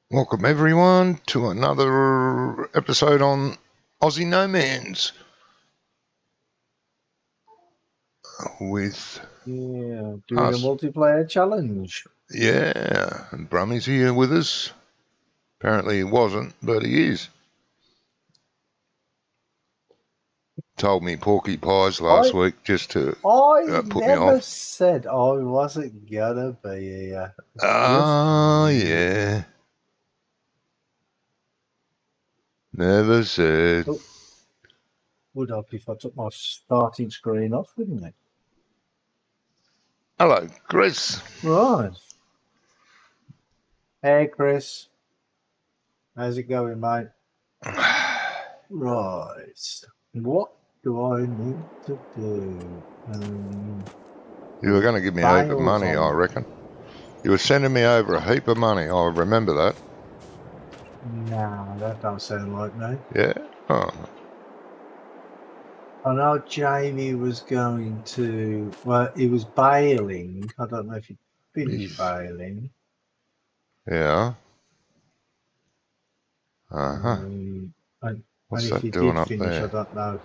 Welcome everyone to another episode on Aussie NoMans with doing us. a multiplayer challenge. Yeah, and Brummy's here with us. Apparently he wasn't, but he is. Told me porky pies last week just to I put me never off. said I wasn't gonna be here. Oh, yeah. Never said. Oh, would help if I took my starting screen off, wouldn't it? Hello, Chris. Right. Hey, Chris. How's it going, mate? Right. What do I need to do? You were going to give me a heap of money, I reckon. You were sending me over a heap of money. I remember that. Nah, that don't sound like me. Yeah? Oh. I know Jamie was going to, well, he was bailing. I don't know if he finished bailing. Yeah. Uh-huh. And What's if that he doing did up finish, there? I don't know.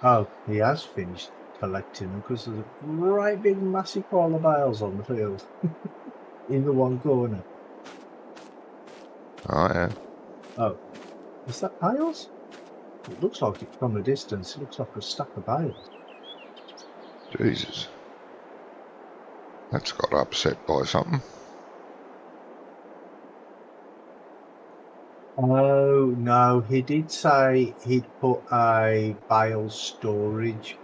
Oh, he has finished collecting them because there's a right big massive pile of bales on the field in the one corner. Oh, yeah. Oh, is that bales? It looks like it from a distance. It looks like a stack of bales. Jesus. That's got upset by something. Oh, no, he did say he'd put a bale storage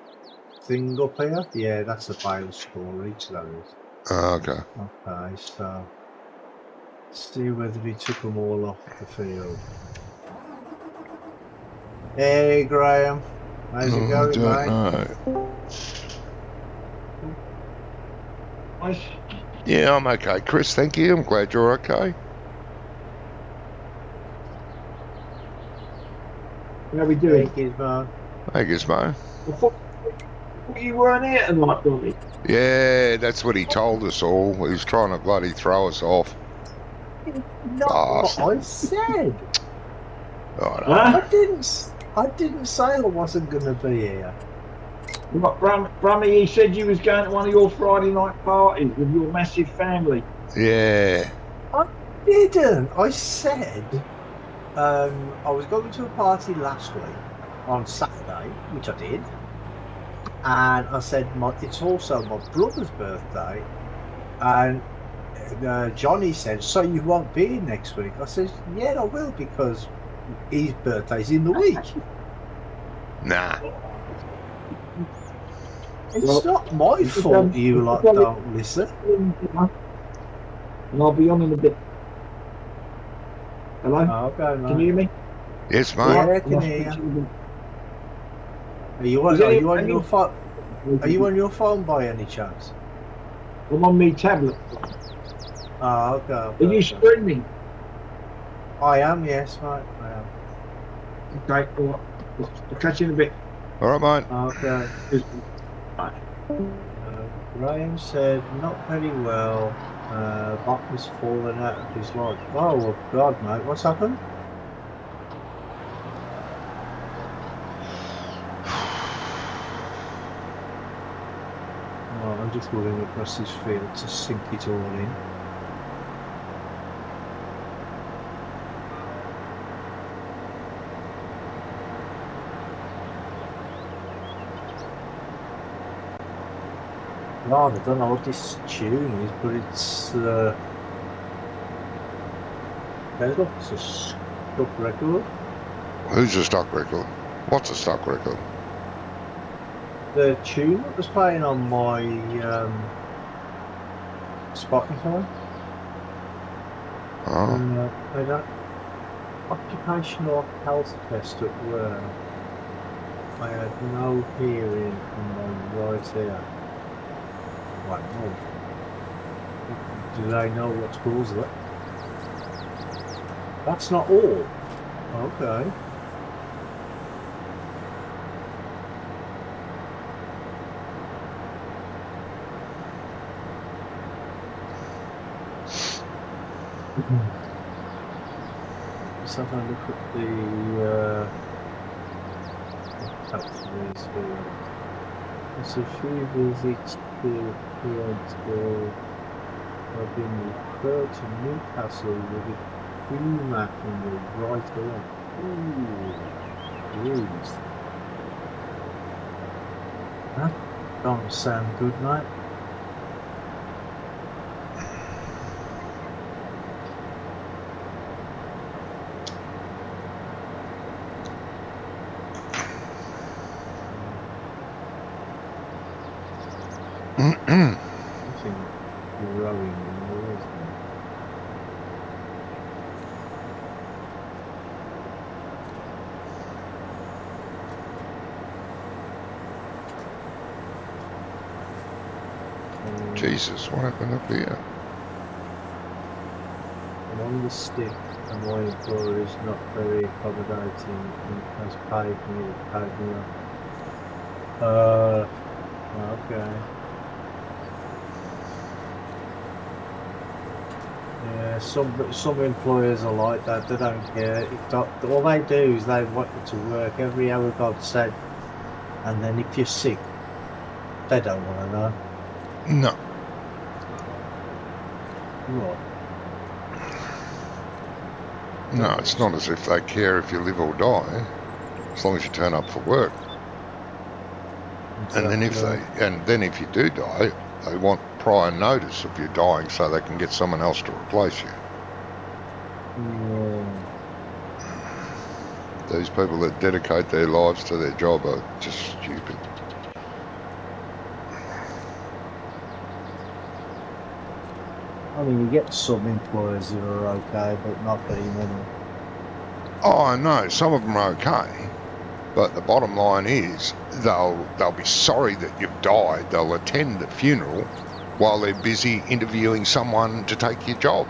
thing up here. Yeah, that's a bale storage, that is. Oh, okay. Okay, so let's see whether he took them all off the field. Hey, Graham. How's it going, I mate? don't know. Yeah, I'm okay, Chris. Thank you. I'm glad you're okay. How are we doing? Hey, Gizmo. Hey, Gizmo. I thought you weren't here tonight, Billy. Yeah, that's what he told us all. He was trying to bloody throw us off. Not what I said. Oh, no. I didn't say I wasn't going to be here. Brummy, he said you was going to one of your Friday night parties with your massive family. Yeah. I didn't. I said I was going to a party last week on Saturday, which I did. And I said it's also my brother's birthday. And Johnny said, so you won't be in next week? I said, yeah, I will, because his birthday's in the week. Nah. It's not my fault you lot don't listen. And I'll be on in a bit. Hello? Oh, okay, mate. Can you hear me? Yes, mate. Yeah, I can hear you. Are you on your phone? Are you on your phone by any chance? I'm on my tablet. Oh, okay. Are you streaming? I am, yes, mate. I am. Okay, all right. I'll catch you in a bit. All right, mate. Okay. Bye. Graham said, not very well. Buck has fallen out of his life. Oh, well, God, mate, what's happened? Oh, I'm just running across this field to sink it all in. God, I don't know what this tune is, but it's it's a stock record. Who's a stock record? What's a stock record? The tune that was playing on my Spotify. Oh. I got occupational health test at work. I had no hearing in my right ear. Right, no. Do they know what's caused it? That's not all. Okay. let's have a look at the factories here. There's a few visits to Fieldsville. I've been referred to Newcastle with a queue map in the right along. Ooh, jeez. That don't sound good, mate. Nothing growing in there, is there? Jesus, what happened up here? I'm on the stick, and my employer is not very accommodating and has paid me off. Okay. Yeah, some employers are like that. They don't care. All they do is they want you to work every hour God said, and then if you're sick, they don't want to know. No. What? No, it's not as if they care if you live or die, as long as you turn up for work. And then if you do die, they want prior notice of you dying so they can get someone else to replace you. Yeah. These people that dedicate their lives to their job are just stupid. I mean, you get some employers who are okay, but not very many. Oh, I know, some of them are okay, but the bottom line is they'll be sorry that you've died. They'll attend the funeral while they're busy interviewing someone to take your job.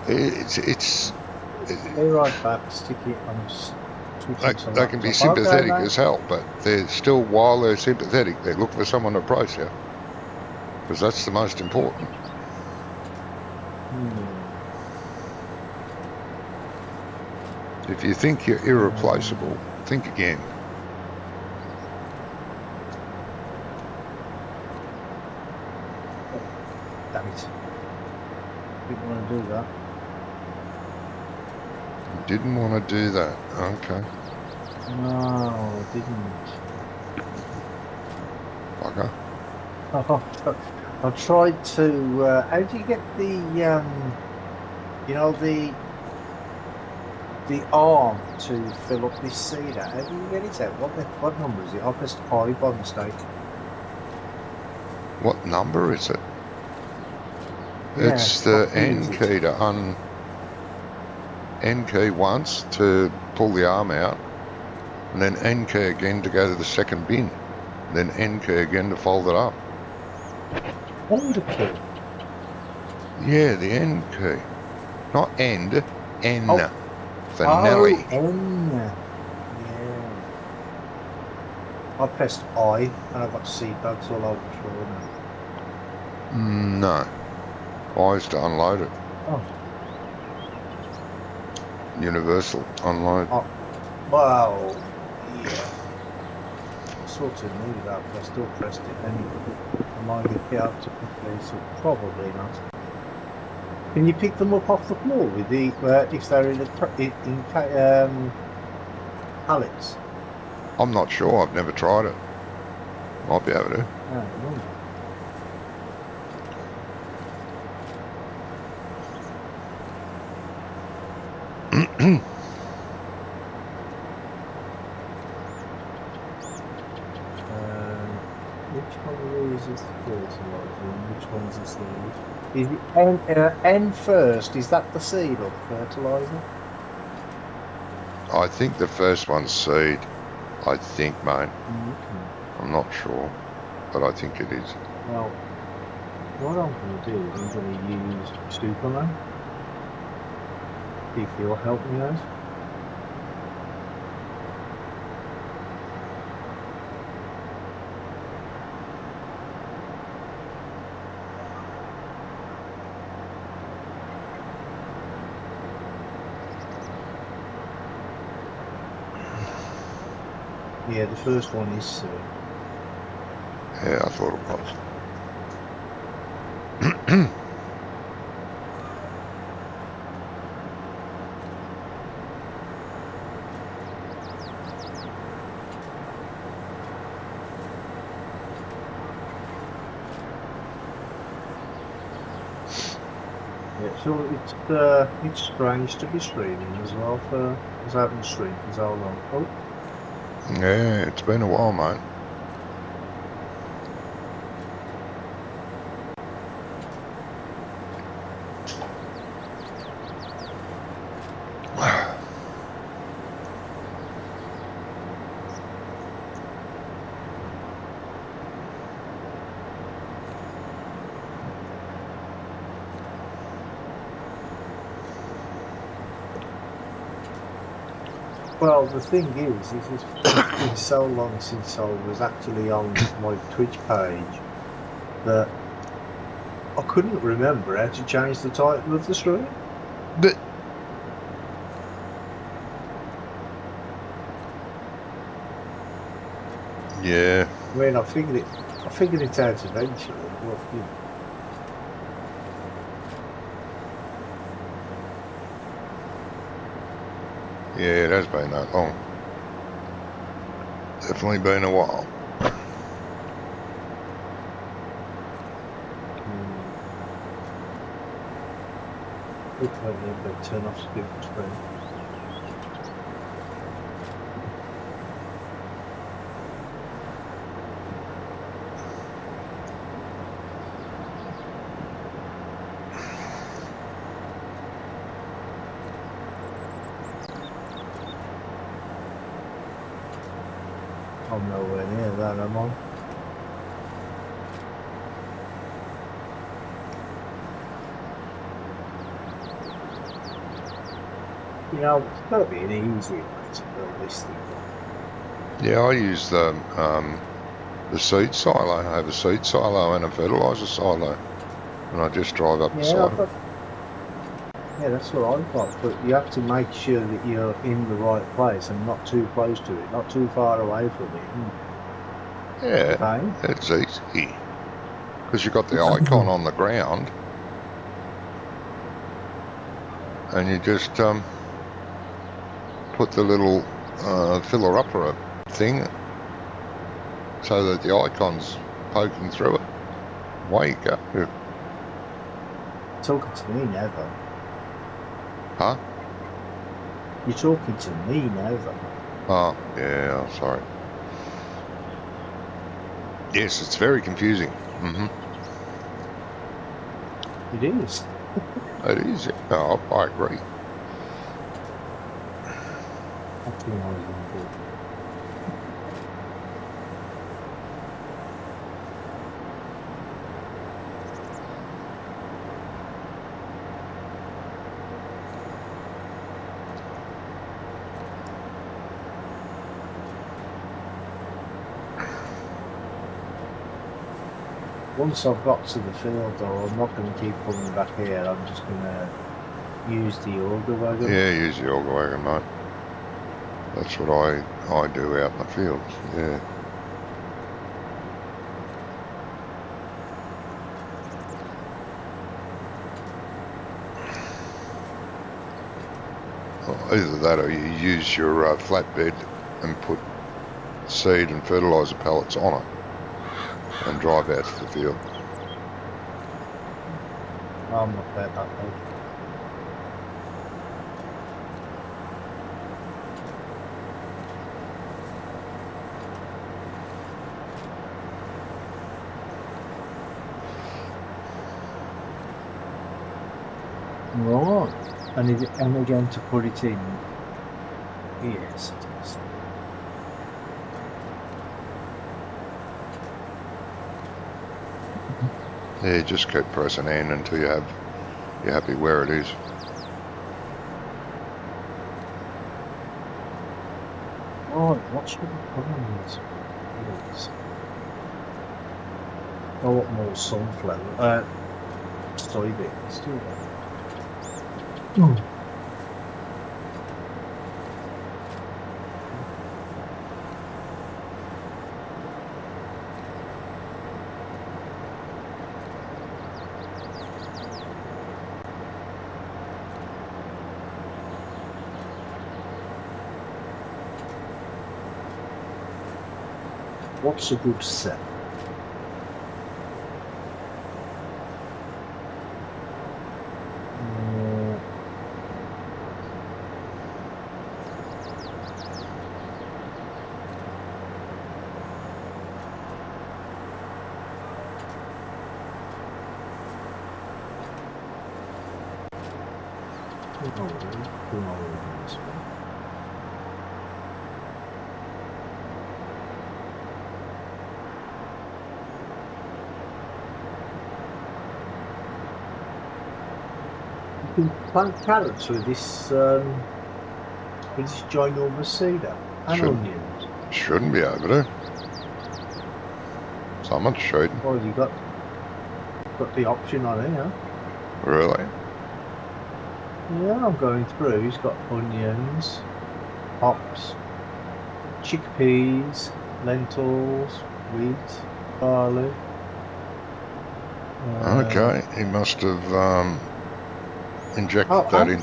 It's Be right back, Sticky. they can be sympathetic as hell, but while they're sympathetic, they look for someone to replace you, because that's the most important. If you think you're irreplaceable, think again. Damn it. Didn't want to do that. You didn't want to do that. Okay. No, I didn't. Okay. I tried to. How do you get the? You know the arm to fill up this seeder. How do you get it out? What number is it? I pressed I by mistake. What number is it? Yeah, It's the what key N is it? key to N key once to pull the arm out, and then N key again to go to the second bin, and then N key again to fold it up. Order key. Yeah, the N key, not end. N for Oh, Nelly. N. Yeah. I pressed I and I got seatbelts all over the floor now. No, I used to unload it. Oh. Universal unload. Oh. Well, yeah. I sort of knew that, but I still pressed it anyway. Am I going to get up to quickly? So probably not. Can you pick them up off the floor with the if they're in pallets? I'm not sure. I've never tried it. Might be able to. Oh, which one of these is the fertilizer and which one's the seed? Is it N first? Is that the seed or the fertilizer? I think the first one's seed. I think, mate. Okay. I'm not sure, but I think it is. Well, what I'm going to do is I'm going to use Superman. If you'll help me out. Yeah, the first one is soon. Yeah, I thought it was. Yeah, so it's strange to be streaming as well for because I haven't streamed for so long. Oh, Yeah, it's been a while, mate. well, the thing is it's been so long since I was actually on my Twitch page that I couldn't remember how to change the title of the stream. But yeah, I mean, I figured it out eventually, but you know. yeah, it has been that long. Definitely been a while. But turn off split screen. I'm nowhere near that, am I? You know, it's got to be an easier way to build this thing. Yeah, I use the seed silo. I have a seed silo and a fertiliser silo, and I just drive up the side of it. Yeah, that's what I've got, but you have to make sure that you're in the right place and not too close to it, not too far away from it. Yeah, Okay. it's easy because you've got the icon on the ground, and you just put the little filler-upper thing so that the icon's poking through it. Away you go. Talking to me now, though. Huh? You're talking to me now, though. Oh, yeah, sorry. Yes, it's very confusing. It is. It is. Oh, I agree. That's when I was on board. Once I've got to the field, though, I'm not going to keep coming back here. I'm just going to use the auger wagon. Yeah, use the auger wagon, mate. That's what I do out in the fields. Yeah. Either that or you use your flatbed and put seed and fertiliser pellets on it and drive out to the field. I'm not bad that way. Right. And is it again to put it in? Yes, it is. Yeah, just keep pressing N until you're happy where it is. Right, what should we put on these fields? I want more sunflower. Soybeans, do that. What's a good set? You can plant carrots with this ginormous cedar and Should- onions. Shouldn't be able to. Someone's shooting. Well, you got the option on here. Really? Yeah, I'm going through. He's got onions, hops, chickpeas, lentils, wheat, barley. Okay, he must have injected that in.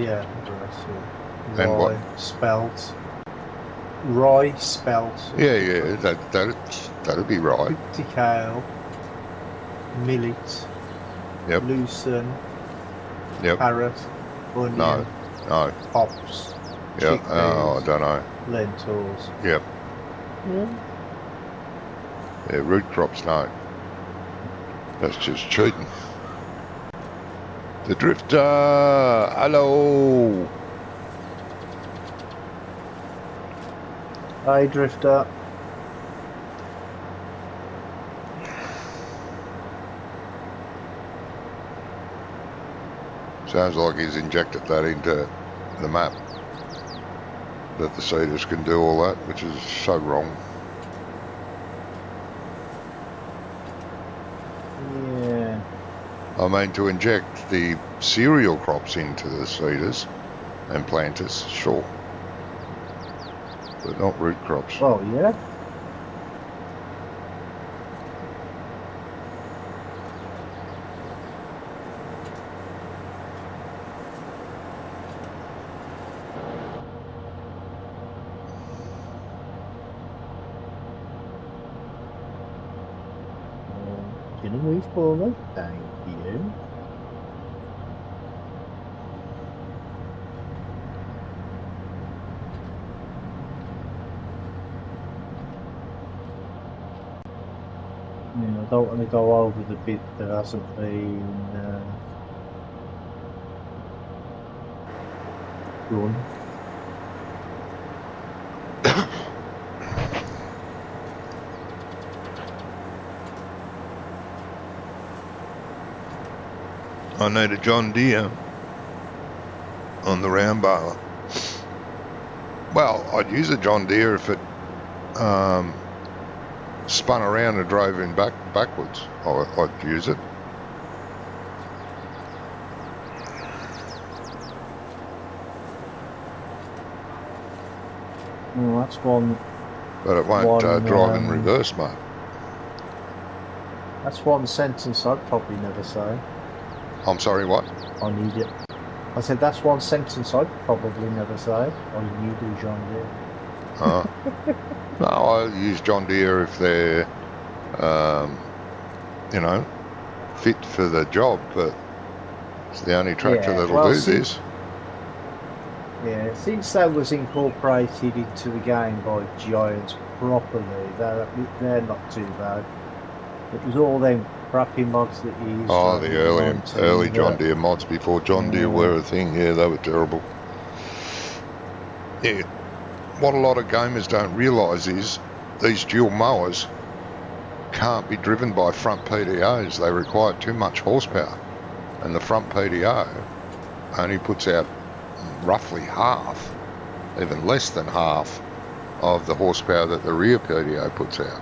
Yeah, And what? Rye spelt. Yeah, that'd be right. Picty kale, millet, Yep. lucerne, Yep. carrot, onion, No. hops, Yeah. chickpeas, Oh, I don't know. lentils. Yep. Yeah. Yeah, root crops, no. That's just cheating. The drifter, hello. Hey, drifter. Sounds like he's injected that into the map. That the seeders can do all that, which is so wrong. Yeah. I mean, to inject the cereal crops into the seeders and planters, sure. But not root crops. Oh, yeah. Can you move forward? Thank you. Yeah, I don't want to go over the bit that hasn't been done. I need a John Deere on the round baler. Well, I'd use a John Deere if it spun around and drove in backwards. I'd use it. Well, that's one. But it won't drive in reverse mode. That's one sentence I'd probably never say. I'm sorry, what? I need it. I said that's one sentence I'd probably never say. I need a John Deere. No, I use John Deere if they're, you know, fit for the job, but it's the only tractor that'll do this. Yeah, since that was incorporated into the game by Giants properly, they're not too bad. It was all them crappy mods that you used. Oh, the early John Deere mods before John Deere were a thing. Yeah, they were terrible. Yeah, what a lot of gamers don't realise is these dual mowers can't be driven by front PDOs. They require too much horsepower, and the front PDO only puts out roughly half, even less than half, of the horsepower that the rear PDO puts out.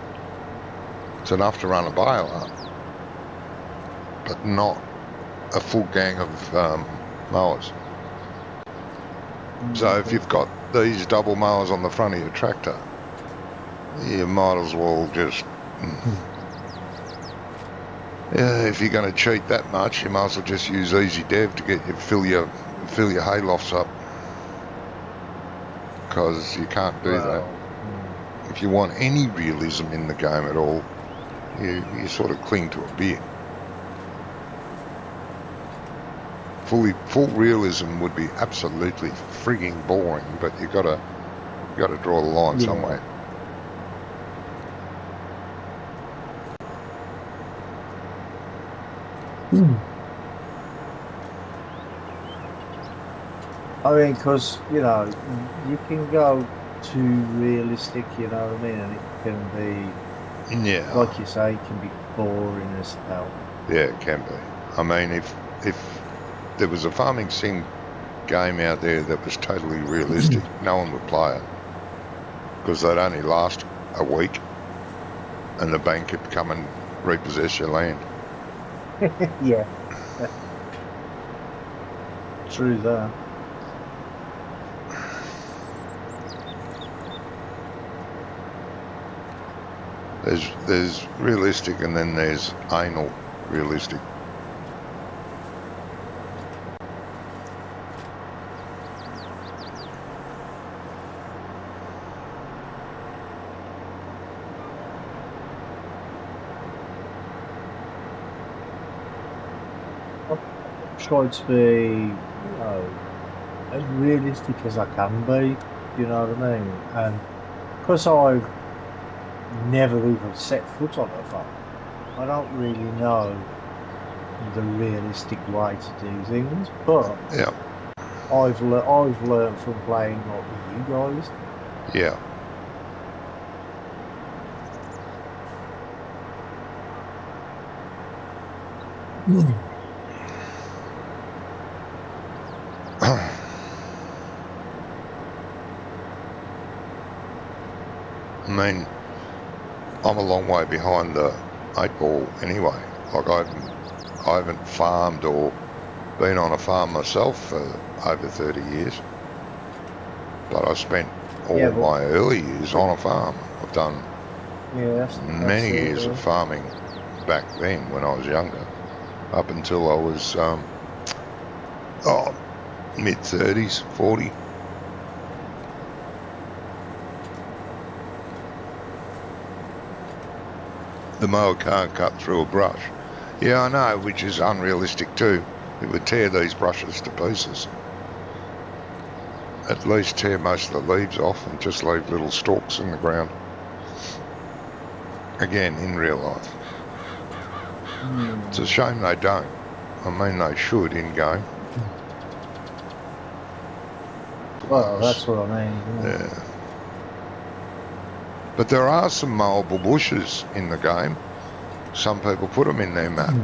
It's enough to run a baler, but not a full gang of mowers. So if you've got these double mowers on the front of your tractor, you might as well just... Yeah, if you're going to cheat that much, you might as well just use Easy Dev to get you fill your hay lofts up, because you can't do that. if you want any realism in the game at all, you sort of cling to a bit. Full realism would be absolutely frigging boring, but you got to draw the line somewhere. I mean, because, you know, you can go too realistic, you know what I mean? And it can be, Yeah, like you say, it can be boring as hell. Yeah, it can be. I mean, if there was a farming sim game out there that was totally realistic, no one would play it, because they'd only last a week and the bank could come and repossess your land. Yeah. True that. There's realistic, and then there's anal realistic. Try to be, you know, as realistic as I can be, you know what I mean? And because I've never even set foot on a farm, I don't really know the realistic way to do things, but Yeah. I've learned from playing like with you guys. Yeah. I mean, I'm a long way behind the 8 ball anyway. Like I haven't farmed or been on a farm myself for over 30 years. But I spent all my early years on a farm. I've done many years of farming back then when I was younger, up until I was mid-30s, 40. The mower can't cut through a brush. Yeah, I know, which is unrealistic too. It would tear these brushes to pieces. At least tear most of the leaves off and just leave little stalks in the ground. Again, in real life. It's a shame they don't. I mean, they should in game. Well, that's what I mean. Yeah. But there are some mowable bushes in the game. Some people put them in their map.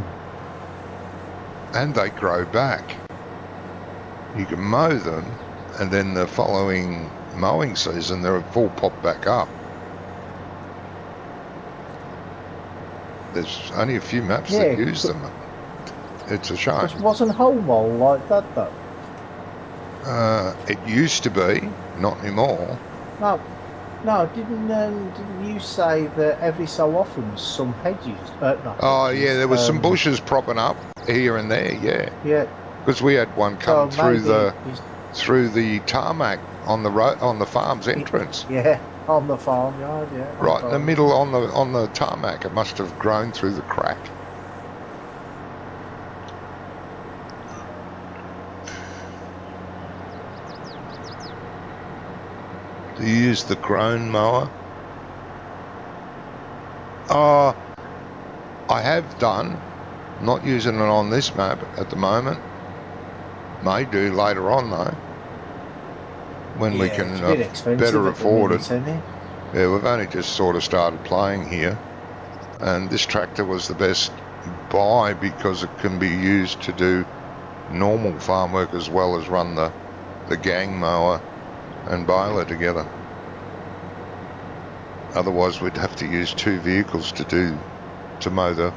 And they grow back. You can mow them, and then the following mowing season, they're full pop back up. There's only a few maps that use them. It's a shame. It wasn't whole mow like that, though. It used to be, not anymore. No, didn't you say that every so often some hedges? Yeah, there was some bushes propping up here and there. Yeah. Because we had one come through the tarmac on the road, on the farm's entrance. Yeah, on the farmyard. Yeah. Right in the middle on the tarmac. It must have grown through the crack. Do you use the Crone mower? I have done. Not using it on this map at the moment. May do later on though. When we can better afford it. Yeah, we've only just sort of started playing here. And this tractor was the best buy because it can be used to do normal farm work as well as run the gang mower and baler together. Otherwise we'd have to use 2 vehicles to mow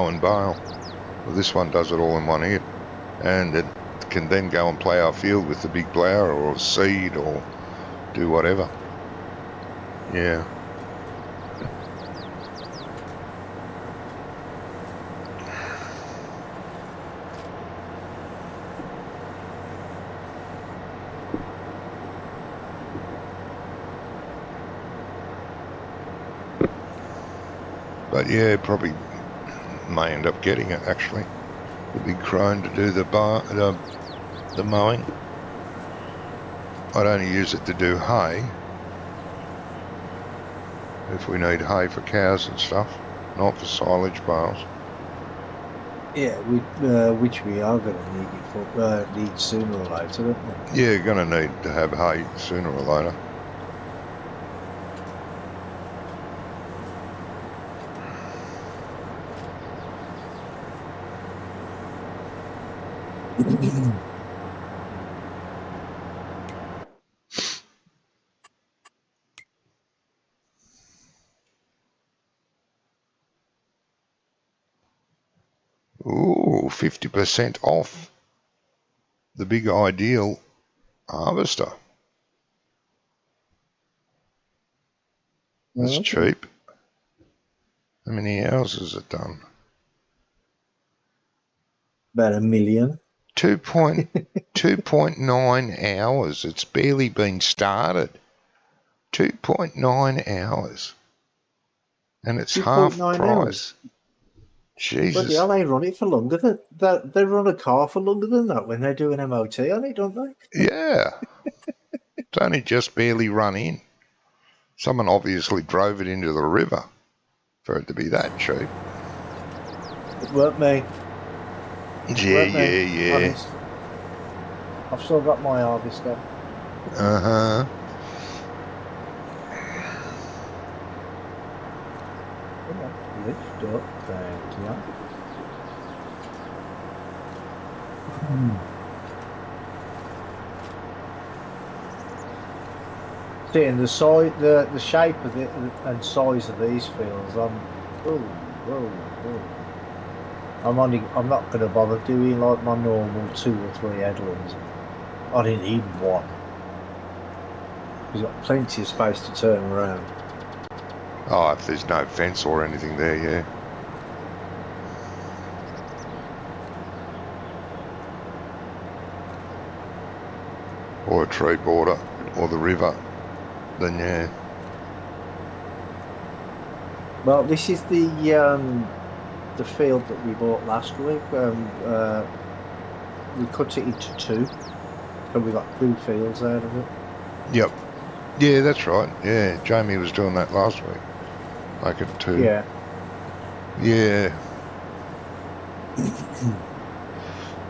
and bale. Well, this one does it all in one hit, and it can then go and plough our field with the big plough or seed or do whatever. Yeah. But yeah, probably may end up getting it actually. The big crane to do the mowing. I'd only use it to do hay. If we need hay for cows and stuff, not for silage bales. Yeah, which we are going to need it for, need sooner or later, don't we? Yeah, going to need to have hay sooner or later. Ooh, 50% off the big ideal harvester. That's cheap. How many hours has it done? About 1 million. 2.9 hours. It's barely been started. 2.9 hours. And it's half 2.9 price. hours. Jesus. Bloody hell, they run it for longer than that. They run a car for longer than that when they do an MOT on it, don't they? Yeah. It's only just barely run in. Someone obviously drove it into the river for it to be that cheap. It weren't me. Yeah. Honest. I've still got my harvester. Uh-huh. Come on, lift up. Thank you. Seeing the size, the shape of it and size of these fields, I'm not going to bother doing like my normal 2 or 3 headlands. I didn't need one. You've got plenty of space to turn around. Oh, if there's no fence or anything there, yeah. Or a tree border, or the river, then yeah. Well, this is the field that we bought last week. We cut it into 2, so we got 2 fields out of it. Yep. Yeah, that's right. Yeah, Jamie was doing that last week. Make it 2. Yeah. Yeah.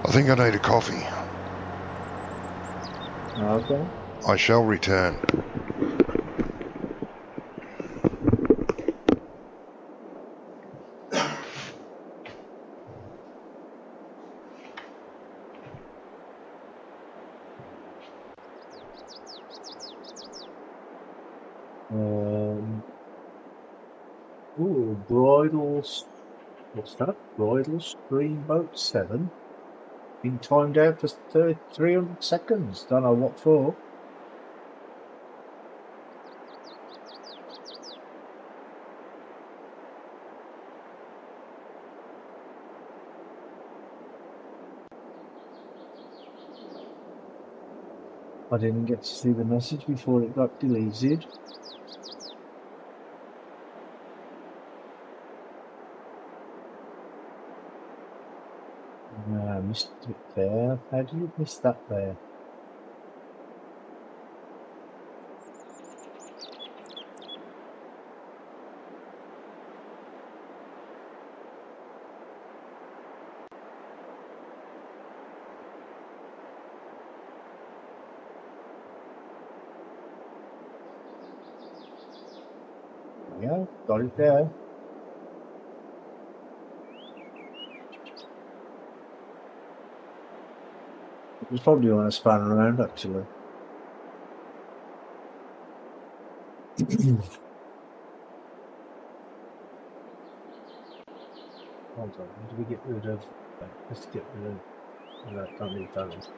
I think I need a coffee. Okay. I shall return. What's that? Bridal Streamboat 7. Been timed out for 300 seconds. Don't know what for. I didn't get to see the message before it got deleted. I missed it there. How do you miss that there? Yeah, got it there. It was probably on a span around actually. Hold on, how do we get rid of let's get rid of that, don't need those.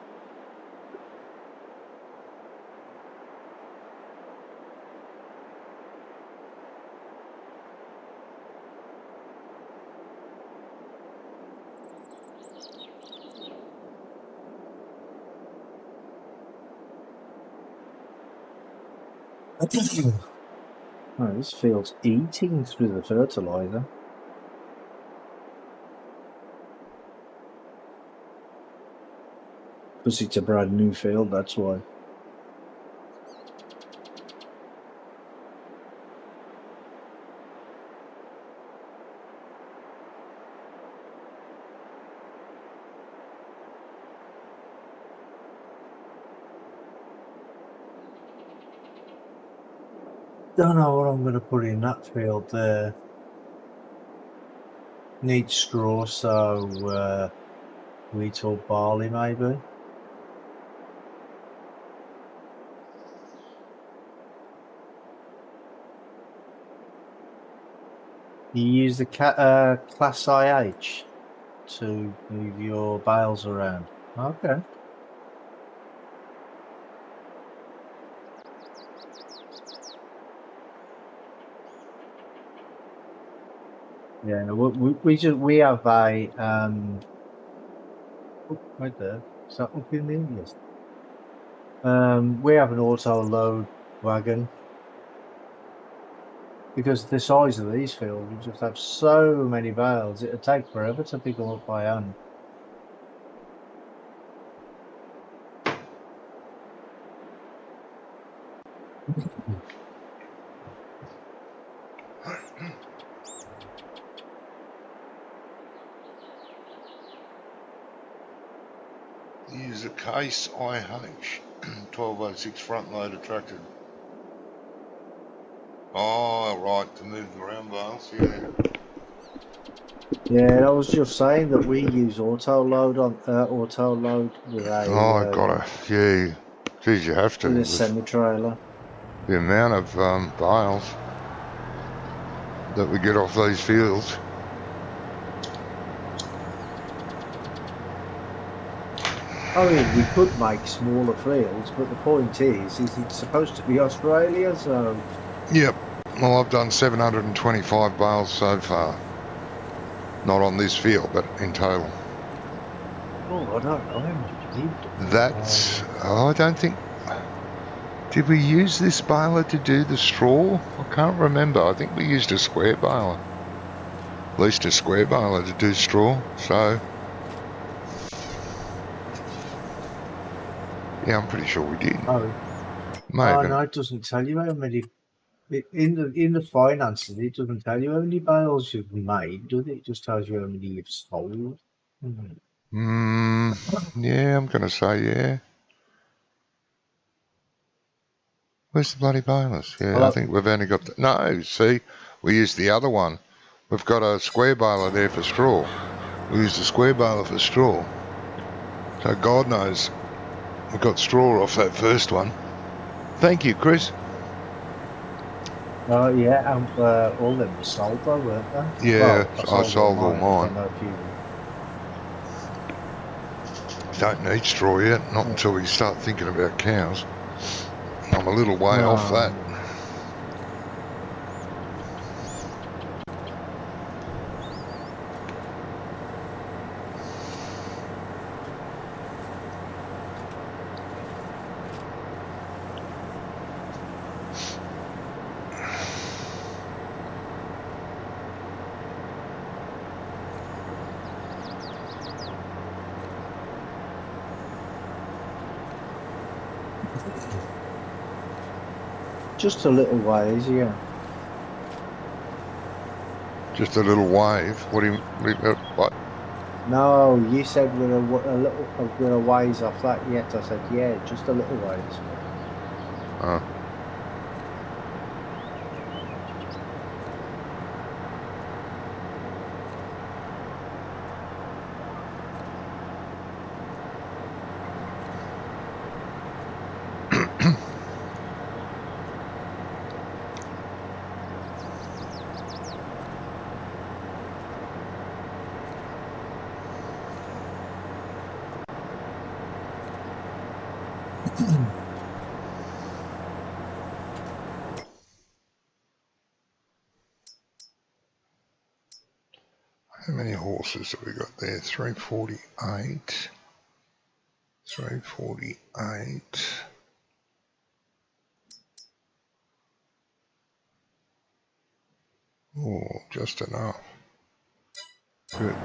Oh, this field's eating through the fertilizer. Because it's a brand new field, that's why. Don't know what I'm going to put in that field there. Need straw, so wheat or barley maybe. You use the Class IH to move your bales around. Okay. Yeah, we have a oh, right there. Is that up in the English? We have an auto load wagon because the size of these fields, we just have so many bales. It'd take forever to pick them up by hand. Use a case IH 1206 front loader tractor. Oh, right, to move the round bales, yeah. Yeah, I was just saying that we use auto load with Oh, gotta, yeah. Geez, you have to with a with semi-trailer. the amount of bales that we get off these fields. I mean, we could make smaller fields, but the point is it's supposed to be Australia, so... Yep. Well, I've done 725 bales so far. Not on this field, but in total. Oh, I don't know how much you did. That's... Oh, I don't think... Did we use this baler to do the straw? I can't remember. I think we used a square baler. At least a square baler to do straw, so... Yeah, I'm pretty sure we did. Oh, no, it doesn't tell you how many... In the finances, it doesn't tell you how many bales you've made, does it? It just tells you how many you've sold. Yeah, I'm going to say yeah. Where's the bloody balers? Yeah, I think we've only got... No, see, we used the other one. We've got a square baler there for straw. We used a square baler for straw. So God knows we got straw off that first one. Thank you, Chris. Oh, yeah, and all them were sold though, weren't they? Yeah, well, I sold all mine. I know a few. Don't need straw yet, not until we start thinking about cows. I'm a little way off that. Just a little ways, yeah. Just a little wave. What? No, you said we're a ways off that yet. I said, yeah, just a little ways. Oh. How many horses have we got there? 348. 348. Oh, just enough. Good.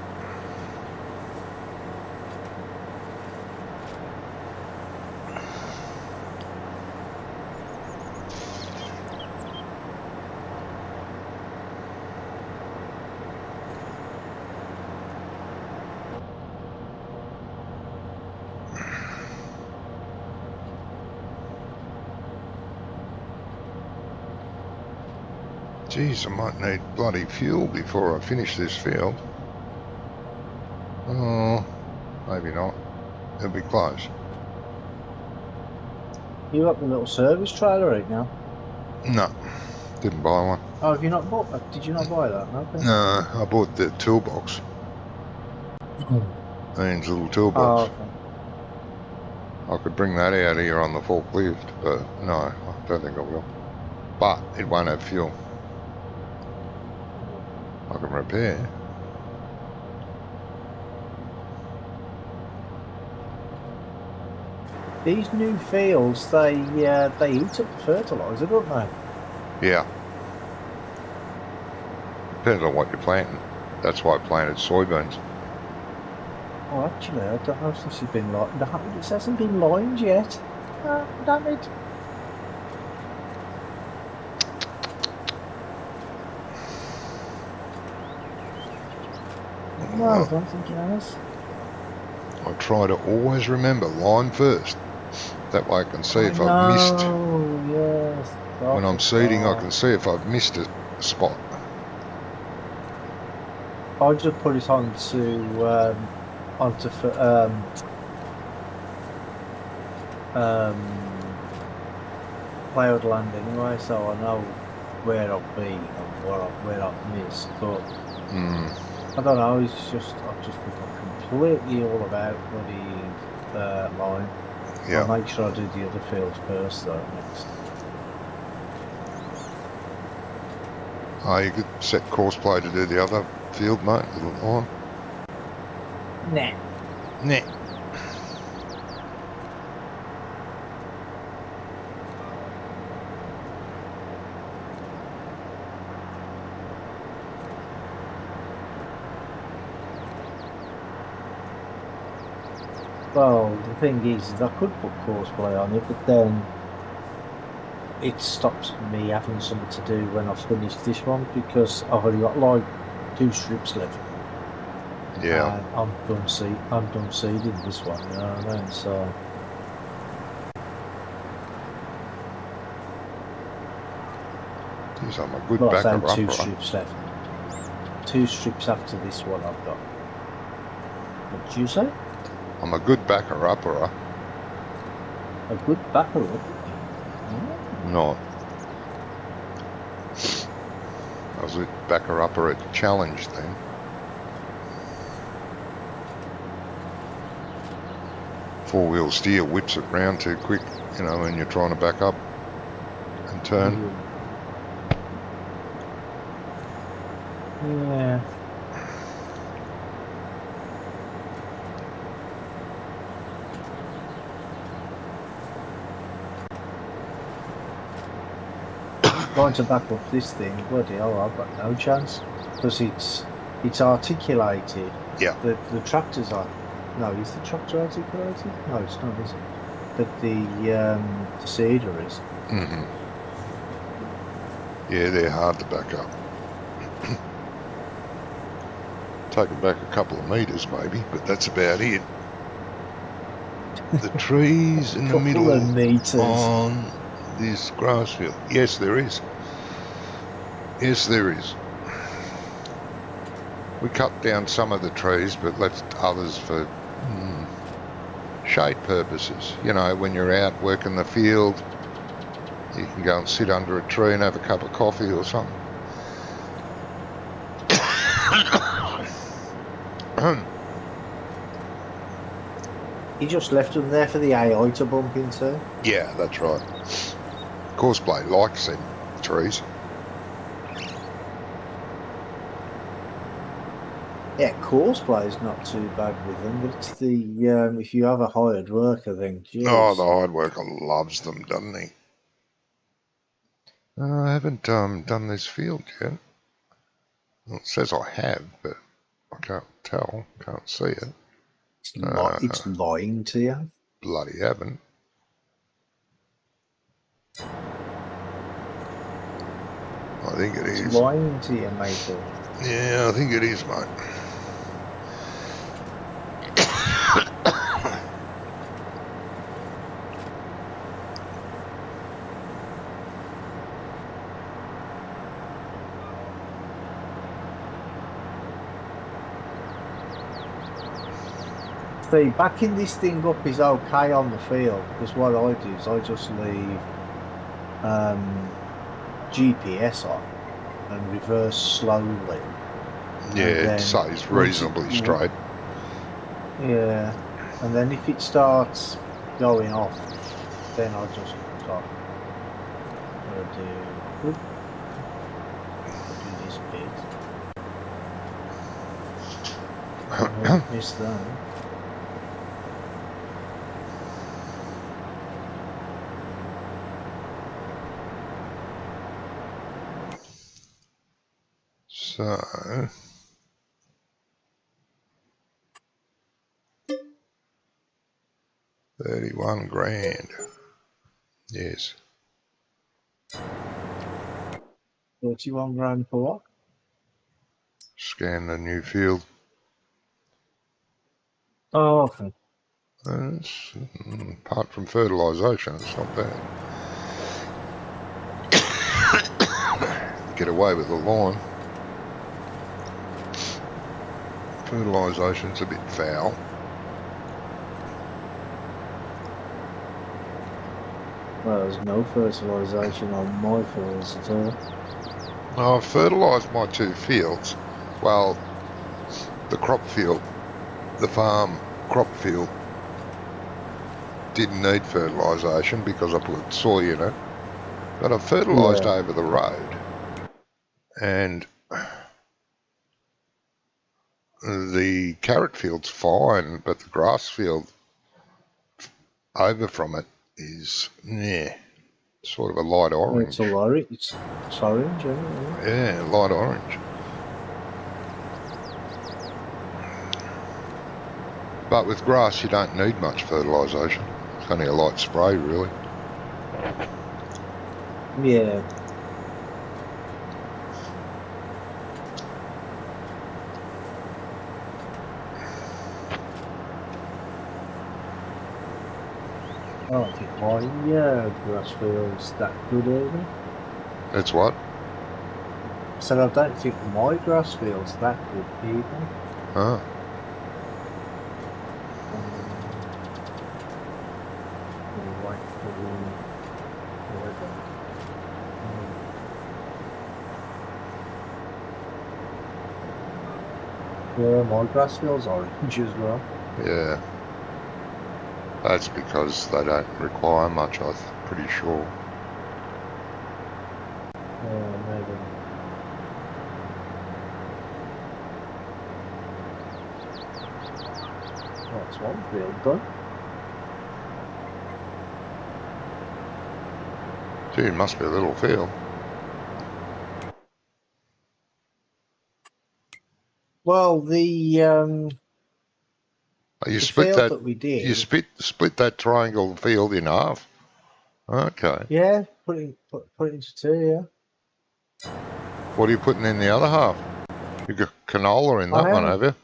Geez, I might need bloody fuel before I finish this field. Oh, maybe not. It'll be close. You got the little service trailer right now? No, didn't buy one. Oh, have you not bought that? Did you not buy that? Okay. No, I bought the toolbox. Ian's little toolbox. Oh, okay. I could bring that out here on the forklift, but no, I don't think I will. But it won't have fuel. I can repair. These new fields, they eat up the fertiliser, don't they? Yeah. Depends on what you're planting. That's why I planted soybeans. Oh, actually, I don't know if this has been lined. It hasn't been lined yet. Oh, damn it. No, I don't think it has. I try to always remember line first. That way I can see if I've missed. Oh, yes. When I'm seeding, I can see if I've missed a spot. I'll just put it onto plowed land anyway, so I know where I've been and where I've missed. But I don't know. It's just I've just forgot completely all about bloody line. Yeah. I'll make sure I do the other fields first, though. Next. Oh, you could set course play to do the other field, mate, with the line. Nah. Nah. Well, the thing is I could put course play on it, but then it stops me having something to do when I finish this one because I've only got like 2 strips left. Yeah. And I'm done seeding this one, you know what I mean? So Geez, I'm a good well, I backer say 2 upper. strips left. 2 strips after this one I've got. What did you say? I'm a good backer upper. A good backer up. Not. I was a backer upper at challenge then. Four-wheel steer whips it round too quick, you know, when you're trying to back up and turn. Yeah. Trying to back up this thing, bloody hell, I've got no chance because it's articulated. Yeah. The tractors are. No, is the tractor articulated? No, it's not, is it? But the seeder is. Mm-hmm. Yeah, they're hard to back up. Take it back a couple of metres maybe, but that's about it. The trees in the middle on this grass field. Yes, there is. Yes, there is. We cut down some of the trees, but left others for shade purposes. You know, when you're out working the field, you can go and sit under a tree and have a cup of coffee or something. He just left them there for the AI to bump into. Yeah, that's right. Courseplay likes them trees. Yeah, courseplay is not too bad with them, but it's the if you have a hired worker, then geez. Oh, the hired worker loves them, doesn't he? I haven't done this field yet. Well, it says I have, but I can't tell. Can't see it. It's lying to you. Bloody haven't. I think it It's is. lying to you, matey. Yeah, I think it is, mate. See, backing this thing up is okay on the field, because what I do is I just leave GPS on and reverse slowly. Yeah, it stays reasonably straight. Yeah, and then if it starts going off, then I'll just stop. Do this bit. Miss that. So, $31,000. Yes. 41 grand for what? Scan the new field. Oh, okay. Apart from fertilisation, it's not bad. Get away with the lime. Fertilisation's a bit foul. Well, there's no fertilisation on my fields at all. I've fertilised my 2 fields. Well, the crop field, the farm crop field, didn't need fertilisation because I put soy in it. But I've fertilised over the road. And the carrot field's fine, but the grass field over from it is, sort of a light orange. It's orange, yeah. Yeah, light orange. But with grass, you don't need much fertilisation. It's only a light spray, really. Yeah. I don't think my grass field's that good either. It's what? I said I don't think my grass field's that good either. Ah. Yeah, my grass field's orange as well. Yeah. That's because they don't require much, I'm pretty sure. Yeah, maybe. That's one field done. Gee, it must be a little field. Well, You split field that. that we did. You split that triangle field in half. Okay. Yeah, put it into 2. Yeah. What are you putting in the other half? You got canola in that one, have you?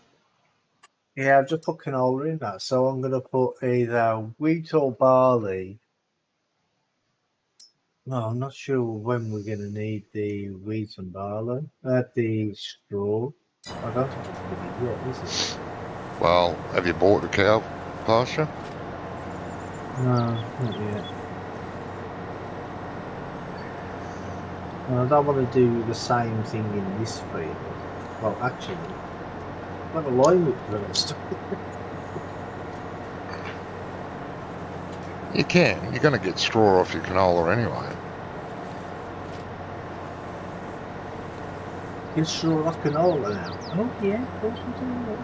Yeah, I've just put canola in that, so I'm going to put either wheat or barley. No, I'm not sure when we're going to need the wheat and barley. The straw. I don't think it's going to be yet, is it? Well, have you bought a cow pasture? No, not yet. No, I don't want to do the same thing in this field. Well, actually, I'm going to line it first. You can. You're going to get straw off your canola anyway. Get straw off canola now. Oh, yeah, of course we do.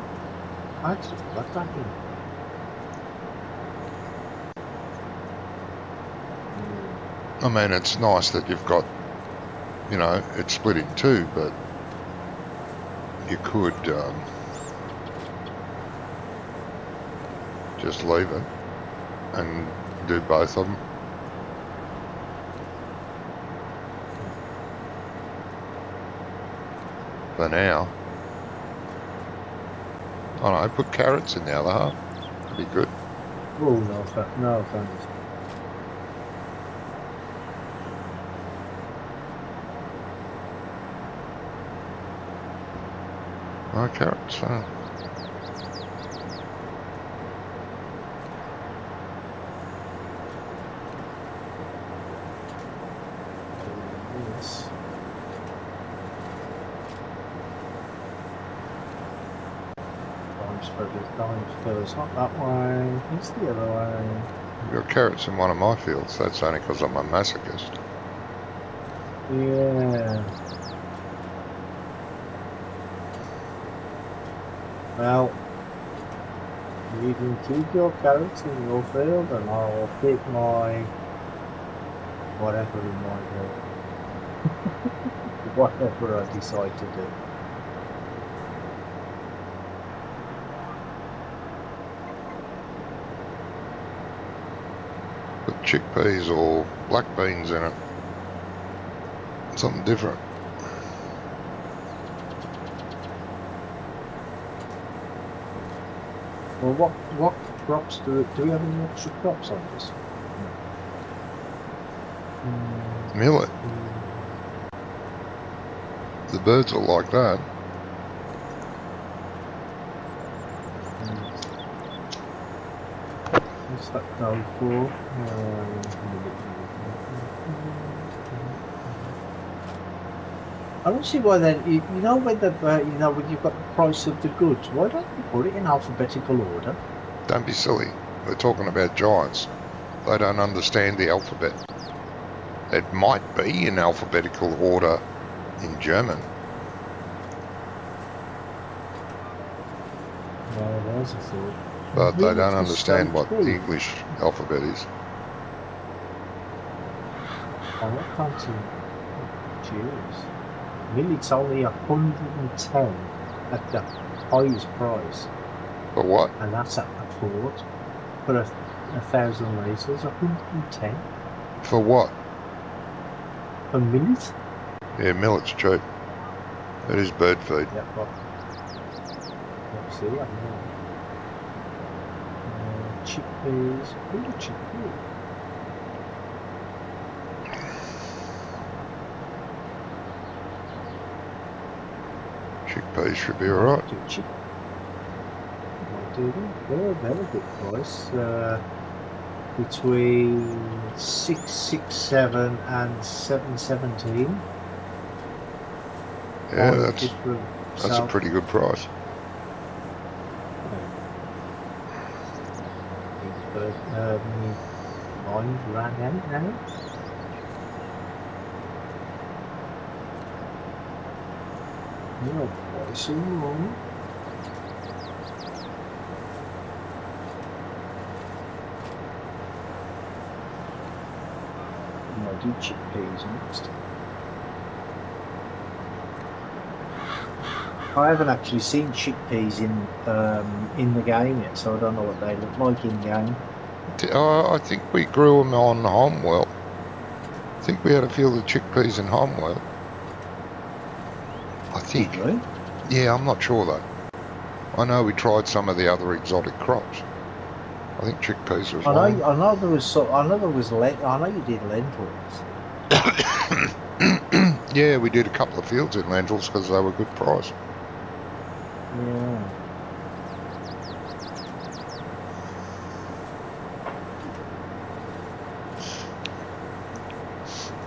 I actually forgot that in. I mean, it's nice that you've got, it's split in 2, but you could just leave it and do both of them. For now. Oh no, put carrots in the other half. That'd be good. Oh, no thanks. No carrots. Oh. Yes. It's not that way, it's the other way. You've got carrots in one of my fields. That's only because I'm a masochist. Yeah. Well, you can keep your carrots in your field and I'll keep my whatever in my field. Whatever I decide to do. Put chickpeas or black beans in it. Something different. Well, what crops do we have any extra crops on this? No. Millet. The birds will like that. What's that go for? I don't see why then. You know when when you've got the price of the goods, why don't you put it in alphabetical order? Don't be silly. We're talking about giants. They don't understand the alphabet. It might be in alphabetical order in German. No, there's a thought. But they Millet don't is understand so what cheap. the English alphabet is. Oh, I can't see. Cheers. Millet's only 110 at the highest price, For what? and that's at the port. For a 1,000 litres, 110 For what? a millet. Yeah, millet's cheap. It is bird feed. Yeah, but let's see. I don't know. Chickpeas. Where's the chickpea? Chickpeas should be alright. They're a good price. Between 667 and 717. Yeah, All that's different a sell- pretty good price. Mine ran out now. No pricing wrong. I'll do chickpeas next. I haven't actually seen chickpeas in the game yet, so I don't know what they look like in game. I think we grew them on Homewell. I think we had a field of chickpeas in Homewell. I think. Did we? Yeah, I'm not sure though. I know we tried some of the other exotic crops. I think chickpeas was one. I know there was I know you did lentils. Yeah, we did a couple of fields in lentils because they were good price. Yeah.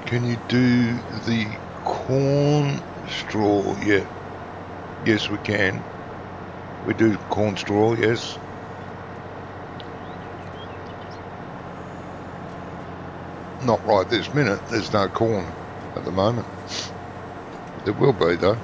Can you do the corn straw yet? Yes, we can. We do corn straw, yes. Not right this minute. There's no corn at the moment. There will be though.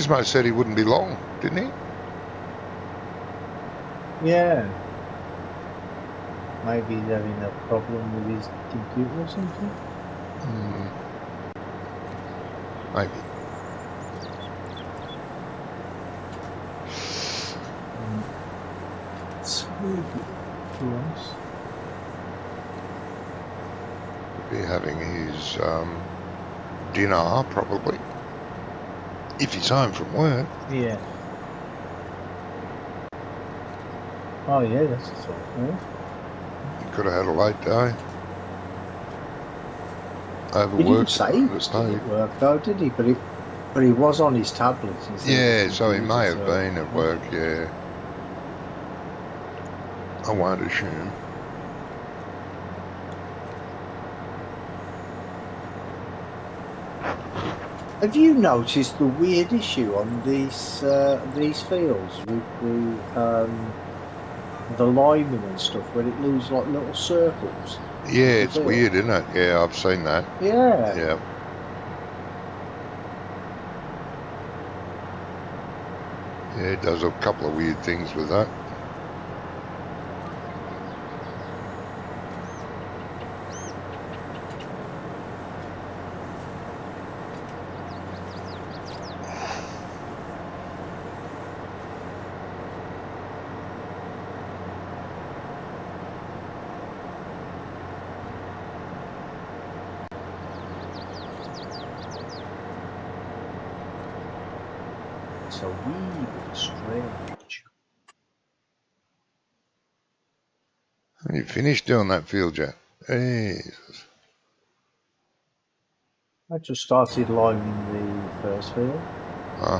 Gizmo said he wouldn't be long, didn't he? Yeah. Maybe he's having a problem with his computer or something. Maybe. Sweet. Nice. Be having his dinner, probably. If he's home from work. Yeah. Oh yeah, that's the sort. Yeah. He could have had a late day. He didn't Overworked. say he was still at work though, did he? But he was on his tablet. Yeah, so he may have been at work, yeah. I won't assume. Have you noticed the weird issue on these fields with the linemen and stuff, where it leaves like little circles? Yeah, it's weird, isn't it? Yeah, I've seen that. Yeah. Yeah. Yeah, it does a couple of weird things with that. So wee bit strange. You finished doing that field, Jack? Jesus. I just started lining the first field. Huh?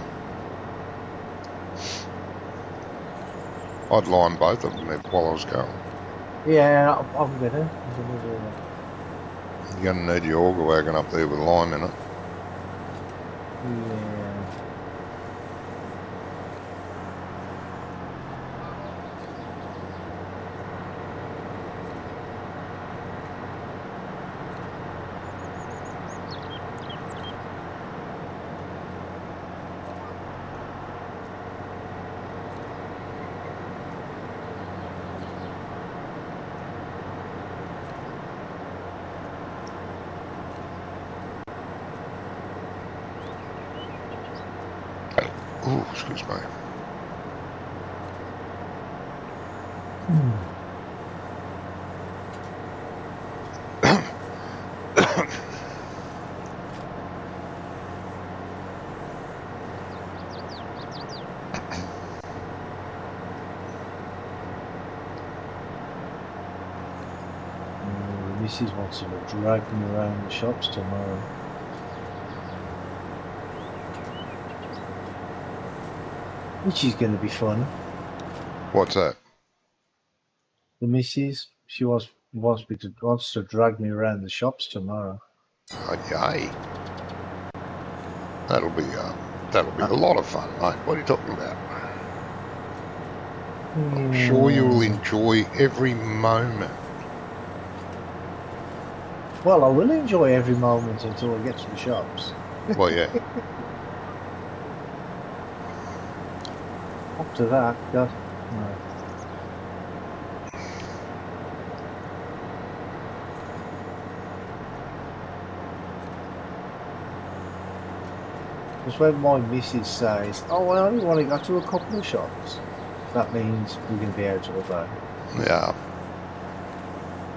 I'd line both of them while I was going. Yeah, I'm gonna do that. You're going to need your auger wagon up there with a line in it. Yeah. Oh, excuse me. Mrs. wants to drag me around the shops tomorrow. Which is going to be fun. What's that? The missus, she wants to drag me around the shops tomorrow. Okay. That'll be a lot of fun, mate. What are you talking about? I'm sure you will enjoy every moment. Well, I will enjoy every moment until I get to the shops. Well, yeah. After that, God, no. Because when my missus says, "Oh, I only want to go to a couple of shops," that means we're going to be out all day. Yeah.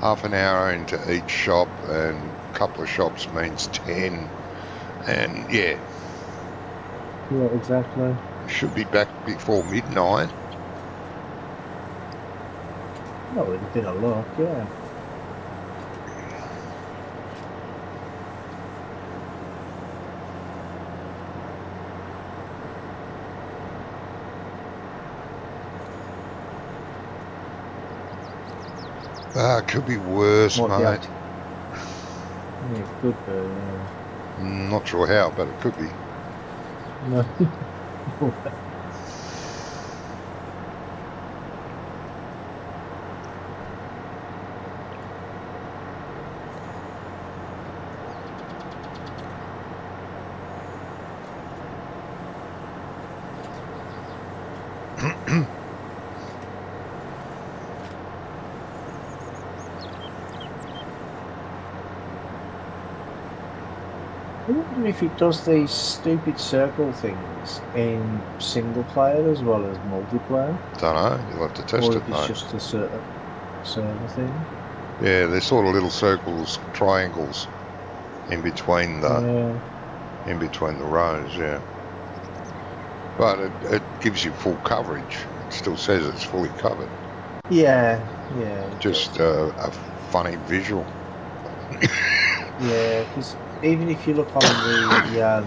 Half an hour into each shop, and a couple of shops means 10. And yeah. Yeah, exactly. Should be back before midnight. Well, it'd have been a lot, yeah. It could be worse, mate. Yeah, it could be, yeah. Not sure how, but it could be. No. I wonder if it does these stupid circle things in single player as well as multiplayer, Don't know. You'll have to test or it, if it's mate. just a server thing. Yeah, they're sort of little circles, triangles in between the rows. Yeah, but it gives you full coverage. It still says it's fully covered. Yeah. Just a funny visual. Yeah, because even if you look on the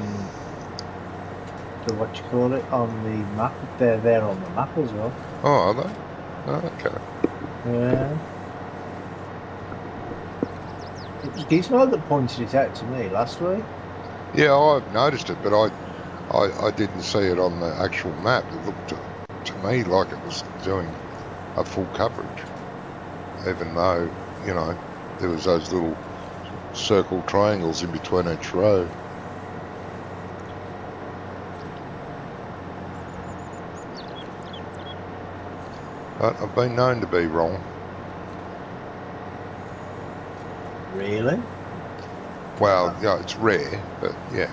what you call it on the map, they're there on the map as well. Oh, are they? Oh, okay. Yeah. It was Gizmo that pointed it out to me last week. Yeah, I've noticed it, but I didn't see it on the actual map. It looked to me like it was doing a full coverage, even though, you know, there was those little circle triangles in between each row. But I've been known to be wrong. Really? Well, yeah, it's rare, but yeah.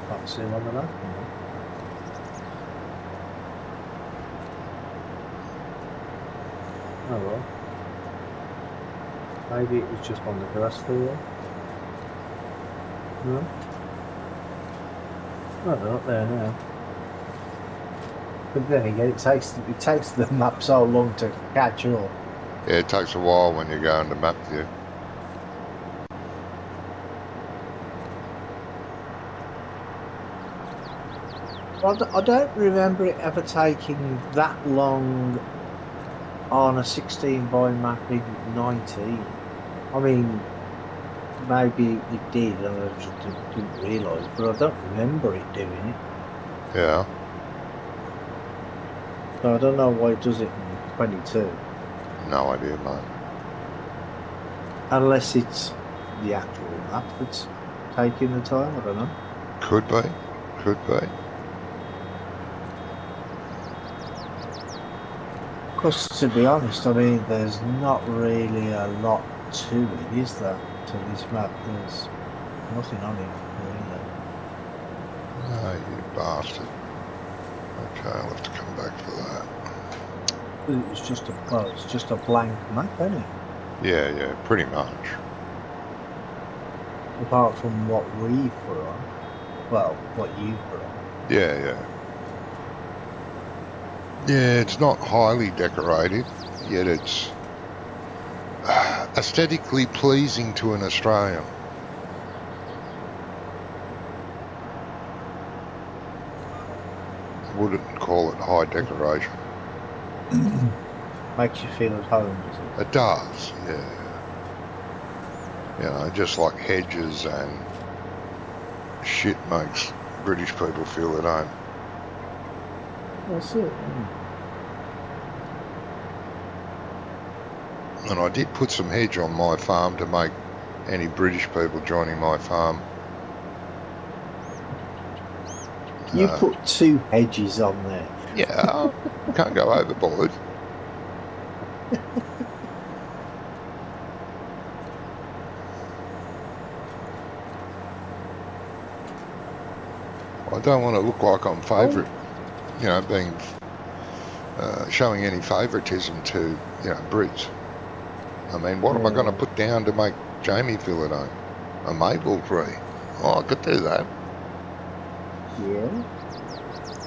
Can't see him on the map. Oh well. Maybe it was just on the grass field. No? Oh, they're not there now. But then again, it takes the map so long to catch up. Yeah, it takes a while when you go into map view. I don't remember it ever taking that long on a 16 by map in 19. I mean, maybe it did and I just didn't realise, but I don't remember it doing it. Yeah. So I don't know why it does it in 22. No idea, mate. Unless it's the actual map that's taking the time, I don't know. Could be. Could be. Because to be honest, I mean, there's not really a lot to it, is there? To this map, there's nothing on it, really. Oh, you bastard. Okay, I'll have to come back for that. It's just a blank map, isn't it? Yeah, pretty much. Apart from what we've put on. Well, what you've put on. Yeah. Yeah, it's not highly decorated, yet it's aesthetically pleasing to an Australian. Wouldn't call it high decoration. Makes you feel at home, does it? It does, yeah. You know, just like hedges and shit makes British people feel at home. That's it. And I did put some hedge on my farm to make any British people joining my farm. You put 2 hedges on there. Yeah, can't go overboard. I don't want to look like I'm being showing any favouritism to, Brits. I mean, what am I going to put down to make Jamie feel at home? A maple tree. Oh, I could do that. Yeah.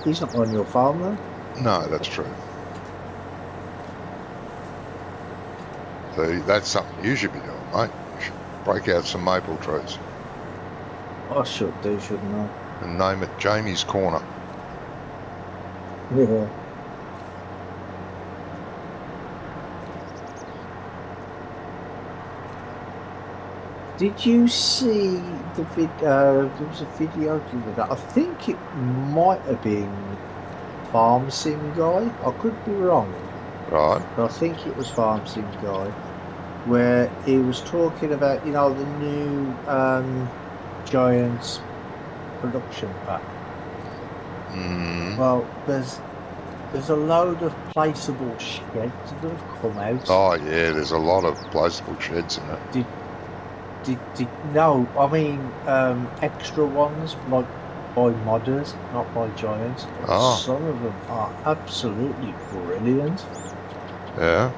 He's not on your farm, though? No, that's true. So that's something you should be doing, mate. You should break out some maple trees. I should do, shouldn't I? And name it Jamie's Corner. Yeah. Did you see the video? There was a video of that. I think it might have been Farm Sim Guy. I could be wrong. Right. But I think it was Farm Sim Guy, where he was talking about, the new Giants production pack. Mm. Well, there's There's a load of placeable sheds that have come out. Oh yeah, there's a lot of placeable sheds in it. No, I mean extra ones like by modders, not by giants. Oh. Some of them are absolutely brilliant. Yeah.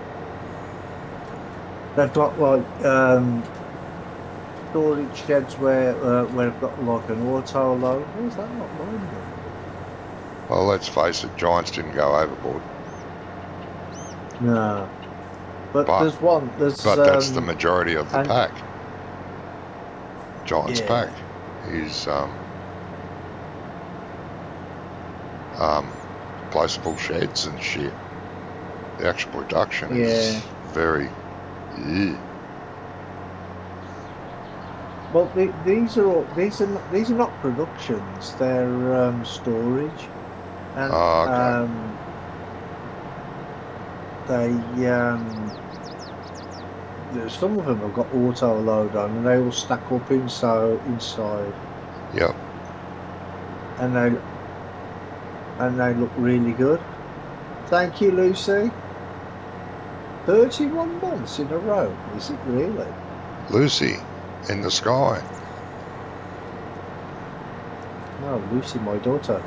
They've got like storage sheds where they've got like an auto load. Where's that not mine then? Well, let's face it, giants didn't go overboard. No, but there's one. There's But that's the majority of the pack. Giants Yeah. pack is placeable sheds and shit. The actual production is very. Well, these are not productions. They're storage, and some of them have got auto load on, and they all stack up inside. Yep. And they look really good. Thank you, Lucy. 31 months in a row. Is it really? Lucy in the sky. No, Lucy, my daughter.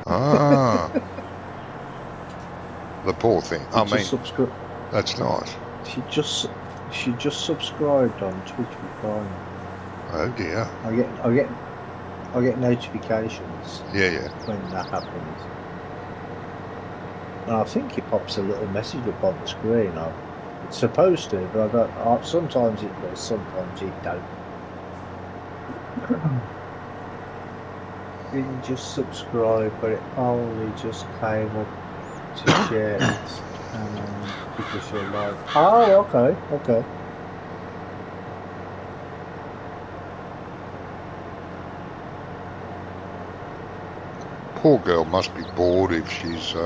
Ah. The poor thing. That's nice. She just subscribed on Twitch Prime. Oh dear. I get notifications. Yeah. When that happens. And I think it pops a little message up on the screen. It's supposed to, but I don't. Sometimes it does, sometimes it don't. Didn't just subscribe, but it only just came up to share it. Because you're like, oh, okay. Poor girl must be bored if she's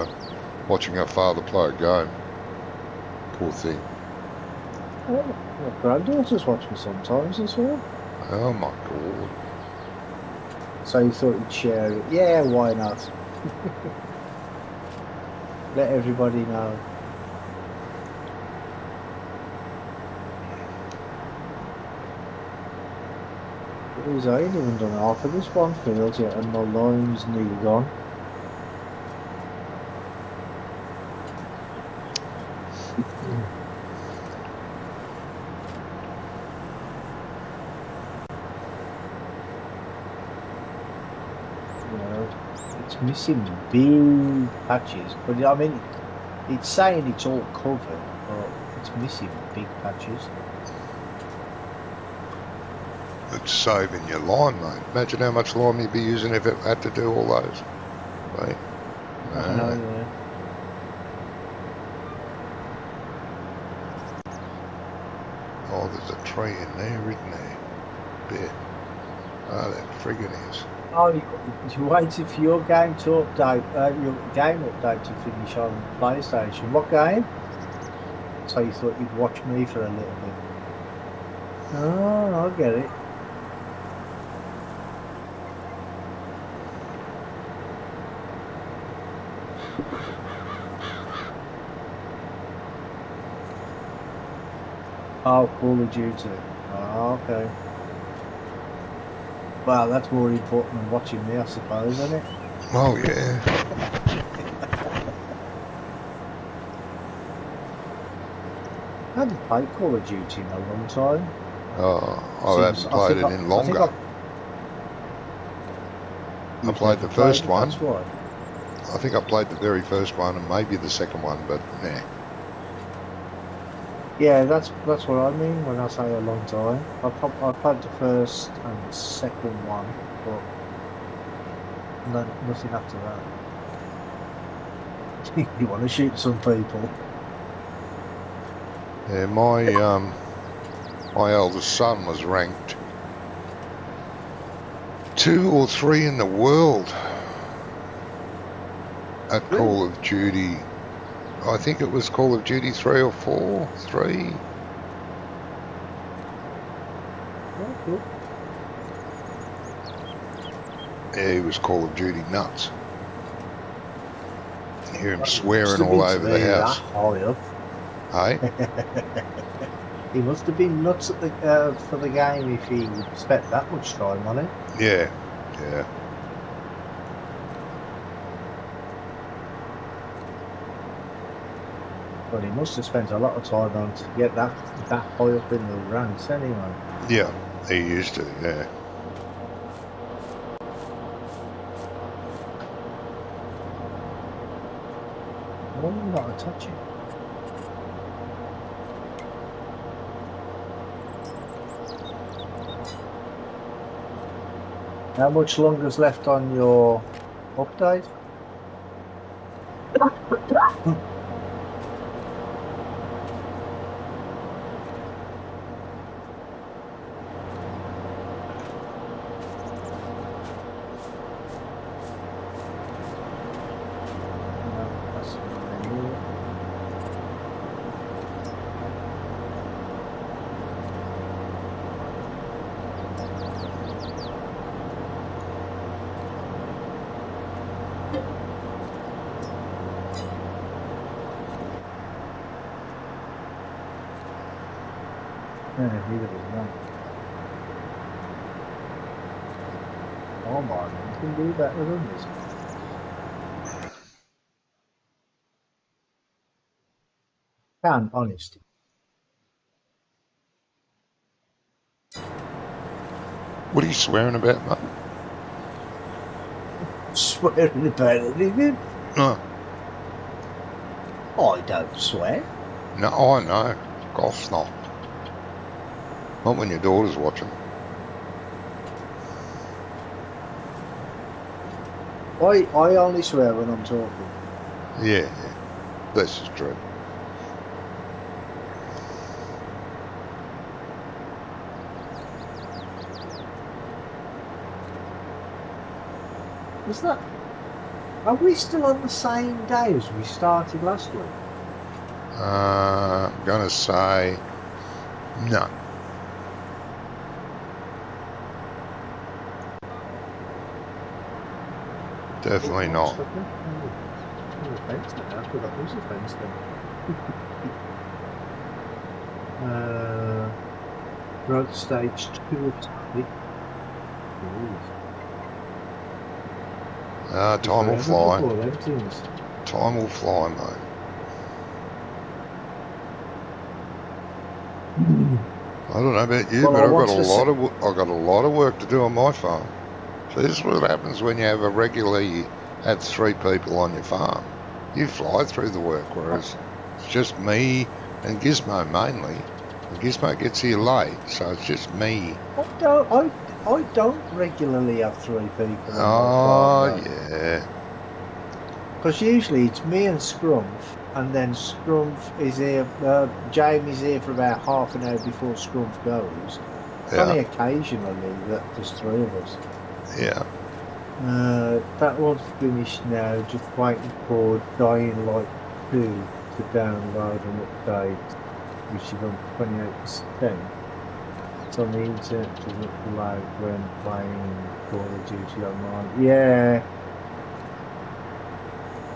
watching her father play a game. Poor thing. Well, my granddaughter's watching sometimes as well. Oh my god. So you thought you'd share it? Yeah, why not? Let everybody know. Jeez, I ain't even done half of this one field yet, and my line's nearly gone. It's missing big patches, but I mean, it's saying it's all covered, but it's missing big patches. It's saving your line, mate. Imagine how much lime you'd be using if it had to do all those. Right? Yeah. Oh, there's a tree in there, isn't there? Bit. Oh, that friggin' is. Oh, you waited for your game to update, your game update to finish on PlayStation. What game? So you thought you'd watch me for a little bit. Oh, I get it. Oh, Call of Duty. Oh, okay. Well, that's more important than watching me, I suppose, isn't it? Oh, yeah. I haven't played Call of Duty in a long time. Oh, I haven't played it in longer. I played the first one. That's why. I think I played the very first one and maybe the second one, but nah. Yeah, that's what I mean when I say a long time. I played the first and the second one, but nothing after that. You want to shoot some people? Yeah, my eldest son was ranked 2 or 3 in the world at Call of Duty. I think it was Call of Duty 3 or 4. 3. Oh, cool. Yeah, he was Call of Duty nuts. hear him Must swearing have all been over to the be that house. high up. Hey? He must have been nuts at the for the game if he spent that much time on it. Yeah, yeah. But he must have spent a lot of time on to get that high up in the ranks anyway. Yeah, he used to, yeah. I wonder what to touch it. How much longer's left on your update? Oh my, you can do better than this. Can, honest. What are you swearing about, mate? Swearing about anything? No. I don't swear. No, I know. Of course not. Not when your daughter's watching. I only swear when I'm talking. Yeah, yeah. This is true. Is that... Are we still on the same day as we started last week? I'm going to say no. Definitely not. Road stage 2 of topic. Time will fly. Time will fly, mate. I don't know about you, Well, but I've got a lot of work to do on my farm. So this is what happens when you have 3 people on your farm. You fly through the work, whereas it's just me and Gizmo mainly. And Gizmo gets here late, so it's just me. I don't regularly have 3 people on my farm. Yeah. Because usually it's me and Scrumph, and then Scrumph is here, Jamie's here for about half an hour before Scrumph goes. It's only occasionally that there's 3 of us. Yeah. That one's finished now, just waiting for Dying Light 2 to download and update, which is on 28%. It's on the internet, doesn't lag when playing Call of Duty online. Yeah.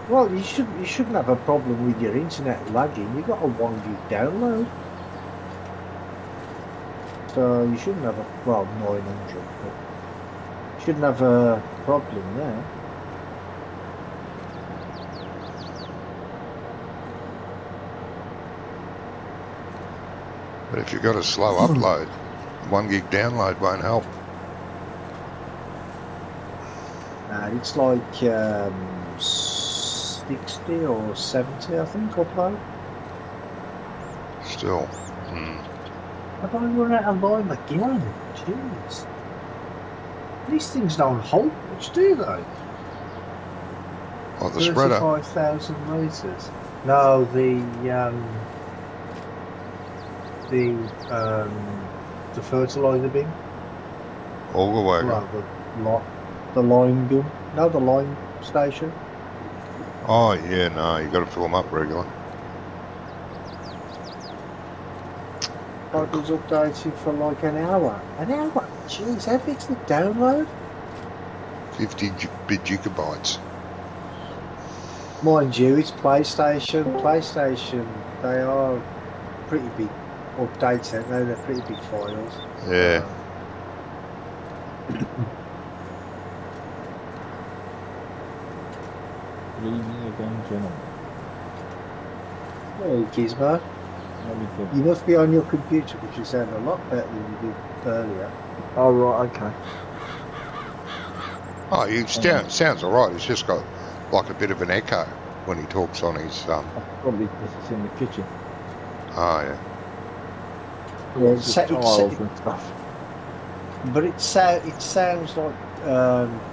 Well, you shouldn't have a problem with your internet lagging. You've got a 1 gig download. So you shouldn't have 900, but you shouldn't have a problem there. But if you've got a slow upload, 1 gig download won't help. It's like 60 or 70, I think, upload. Still. Have I run out of line again? Jeez. These things don't hold much, do they? Oh, the spreader. 35,000 litres. No, the fertiliser bin. Auger wagon. Well, the line bin. No, the line station. Oh, yeah, no, you got to fill them up regularly. I was updating for like an hour. An hour? Jeez, how big's the download? 50 gigabytes. Mind you, it's PlayStation. PlayStation, they are pretty big updates, aren't they? They're pretty big files. Yeah. Good evening again, gentlemen. Hey, Gizmo. How we doing? You must be on your computer because you sound a lot better than you did earlier. Oh, right, okay. Oh, he sounds all right. He's just got like a bit of an echo when he talks on his. Probably because it's in the kitchen. Oh yeah. Lots it's- of tiles and stuff. But it sounds like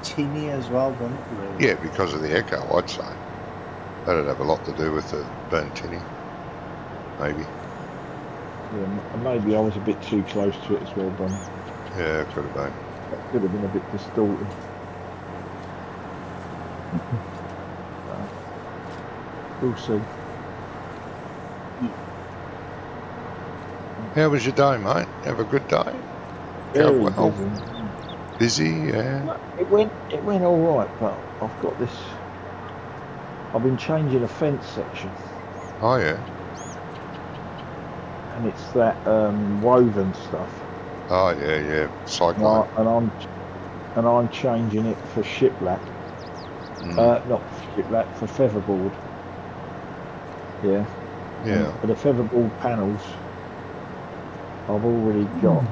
tinny as well, doesn't it? Really? Yeah, because of the echo, I'd say. That'd have a lot to do with the burnt tinny. Maybe. Yeah, maybe I was a bit too close to it as well, Brum. Yeah, could have been. That could have been a bit distorted. We'll see. How was your day, mate? Have a good day? Very well. busy. Busy, yeah. No, it went all right, but I've got this. I've been changing a fence section, Oh yeah. and it's that woven stuff. Oh yeah, yeah. Cyclone. And I'm changing it for shiplap. Not for shiplap, for featherboard. Yeah. Yeah. But the featherboard panels I've already got,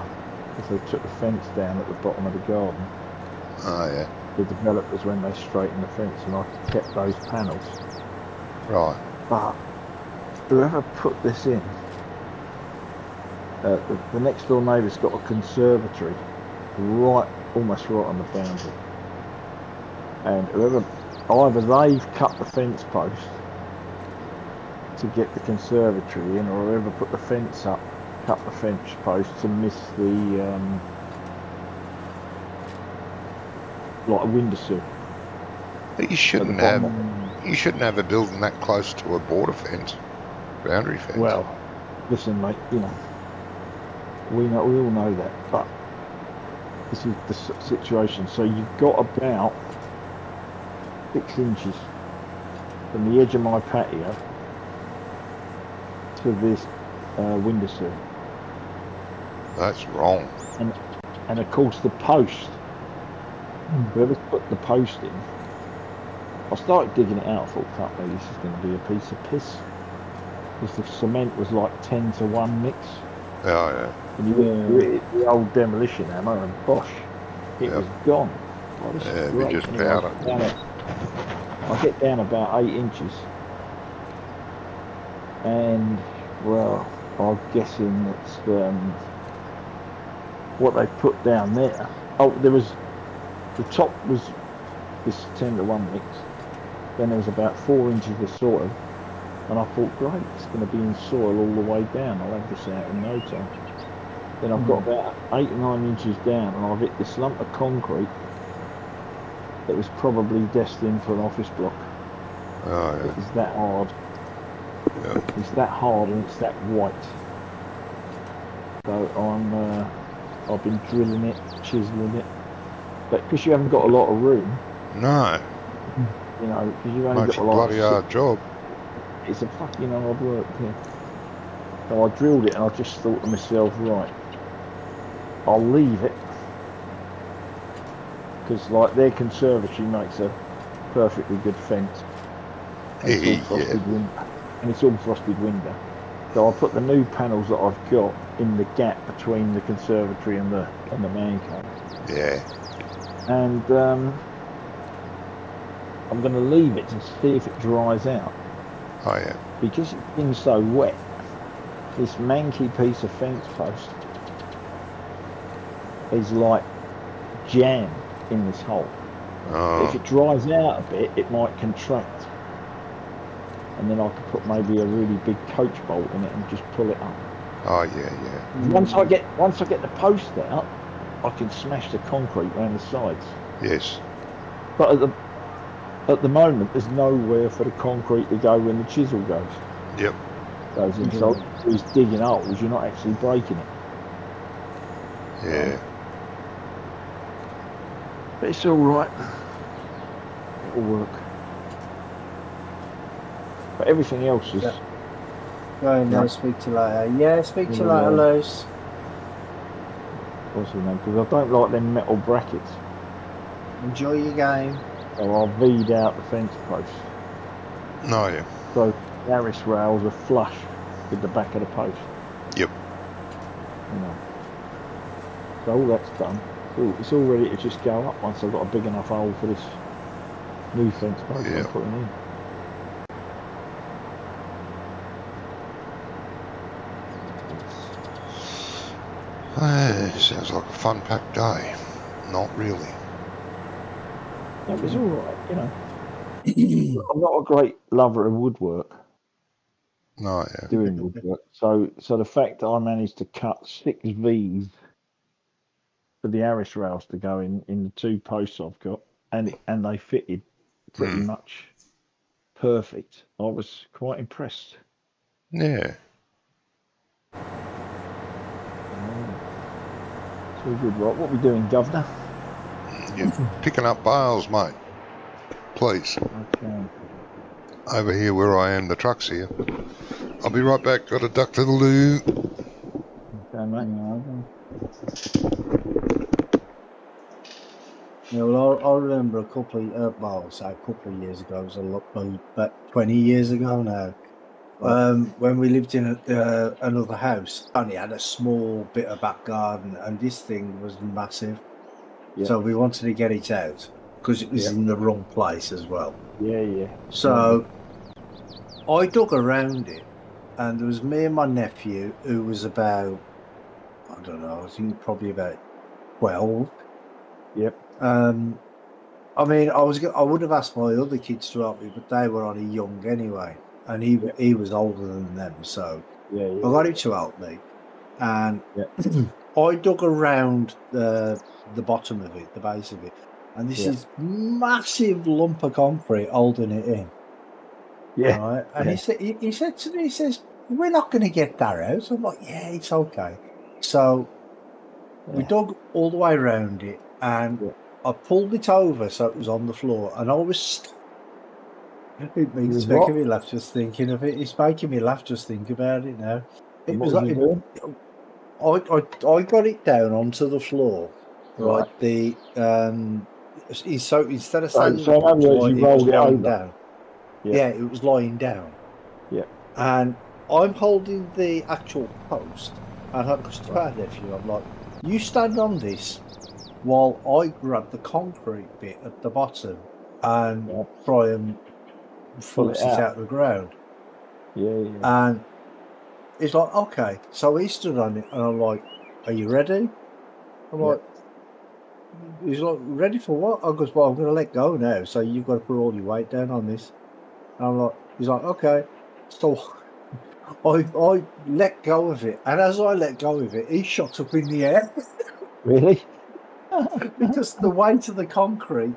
because they took the fence down at the bottom of the garden. Oh yeah. The developers, when they straightened the fence, and I kept those panels. Right. But whoever put this in, the next door neighbour's got a conservatory almost right on the boundary, and either they've cut the fence post to get the conservatory in, or whoever put the fence up cut the fence post to miss the like a windowsill. But you shouldn't have a building that close to a border fence, boundary fence. Well, listen, mate. You know, we all know that, but this is the situation. So you've got about 6 inches from the edge of my patio to this windowsill. That's wrong. And of course the post, whoever's put the post in, I started digging it out. I thought, fuck me, this is going to be a piece of piss, because the cement was like 10-to-1 mix. Oh yeah. And you hit the old demolition hammer and bosh, it was gone. Oh, this is great. just Anyway, powder. I get down about 8 inches, and well, I'm guessing that's what they put down there. Oh, the top was this 10-to-1 mix. Then there was about 4 inches of soil, and I thought, great, it's going to be in soil all the way down. I'll have this out in no time. Then I've got about 8 or 9 inches down, and I've hit this lump of concrete that was probably destined for an office block. Oh yeah. It's that hard. Yeah. It's that hard, and it's that white. So I've been drilling it, chiseling it, but because you haven't got a lot of room, No. you know, because you've only Makes got a a lot bloody of hard job. it's a fucking hard work, yeah. So I drilled it, and I just thought to myself, right, I'll leave it, because like their conservatory makes a perfectly good fence. And it's all frosted window, and it's all frosted window. So I put the new panels that I've got in the gap between the conservatory and the man cave. Yeah. And I'm going to leave it to see if it dries out. Oh yeah. Because it's been so wet, this manky piece of fence post is like jam in this hole. Oh. If it dries out a bit, it might contract, and then I could put maybe a really big coach bolt in it and just pull it up. Oh yeah, yeah. Once I get the post out, I can smash the concrete around the sides. Yes. But at the moment, there's nowhere for the concrete to go when the chisel goes. Yep. Goes in. So he's digging holes. You're not actually breaking it. Yeah. But it's all right. It'll work. But everything else is. Yeah. Go in there, speak to you later. Yeah, speak to you later, Lewis. What's his name? Because I don't like them metal brackets. Enjoy your game. So I V'd out the fence posts. No, yeah. So the Harris rails are flush with the back of the post. Yep. You know. So all that's done. It's all ready to just go up once I've got a big enough hole for this new fence post I'm putting in. Sounds like a fun-packed day. Not really. It was all right, you know. I'm not a great lover of woodwork. No, yeah. Doing woodwork. So the fact that I managed to cut 6 V's for the Harris rails to go in the 2 posts I've got, and they fitted pretty much perfect. I was quite impressed. Yeah. It's all good, right? What are we doing, Governor? You're picking up bales, mate. Please. Okay. Over here where I am, the truck's here. I'll be right back. Got to duck to the loo. Okay, mate. Yeah, well, I remember a couple of years ago, it was a lot, about 20 years ago now, when we lived in another house, only had a small bit of back garden, and this thing was massive. Yeah. So we wanted to get it out because it was in the wrong place as well. Yeah. So I dug around it, and there was me and my nephew, who was about, I don't know, I think probably about 12. Yep. I mean, I would have asked my other kids to help me, but they were only young anyway, and he was older than them, so I got him to help me, and I dug around the bottom of it, the base of it, and this is massive lump of concrete holding it in. Yeah. Right, and he said to me, he says, "We're not going to get that out." I'm like, "Yeah, it's okay." So we dug all the way around it, and I pulled it over so it was on the floor, and I was. It's making me laugh just thinking of it. It's making me laugh just think about it now. It was like I got it down onto the floor, right? So instead of saying so in other words, you rolled it over. Down. Yeah, it was lying down. Yeah. And I'm holding the actual post, and I'm just to our nephew, I'm like, "You stand on this while I grab the concrete bit at the bottom and try and force it out of the ground." Yeah. And he's like, "Okay." So he stood on it, and I'm like, "Are you ready?" I'm like, he's like, "Ready for what?" I goes, "Well, I'm going to let go now, so you've got to put all your weight down on this." And I'm like, he's like, "Okay." So I let go of it, and as I let go of it, he shot up in the air. Really? Because the weight of the concrete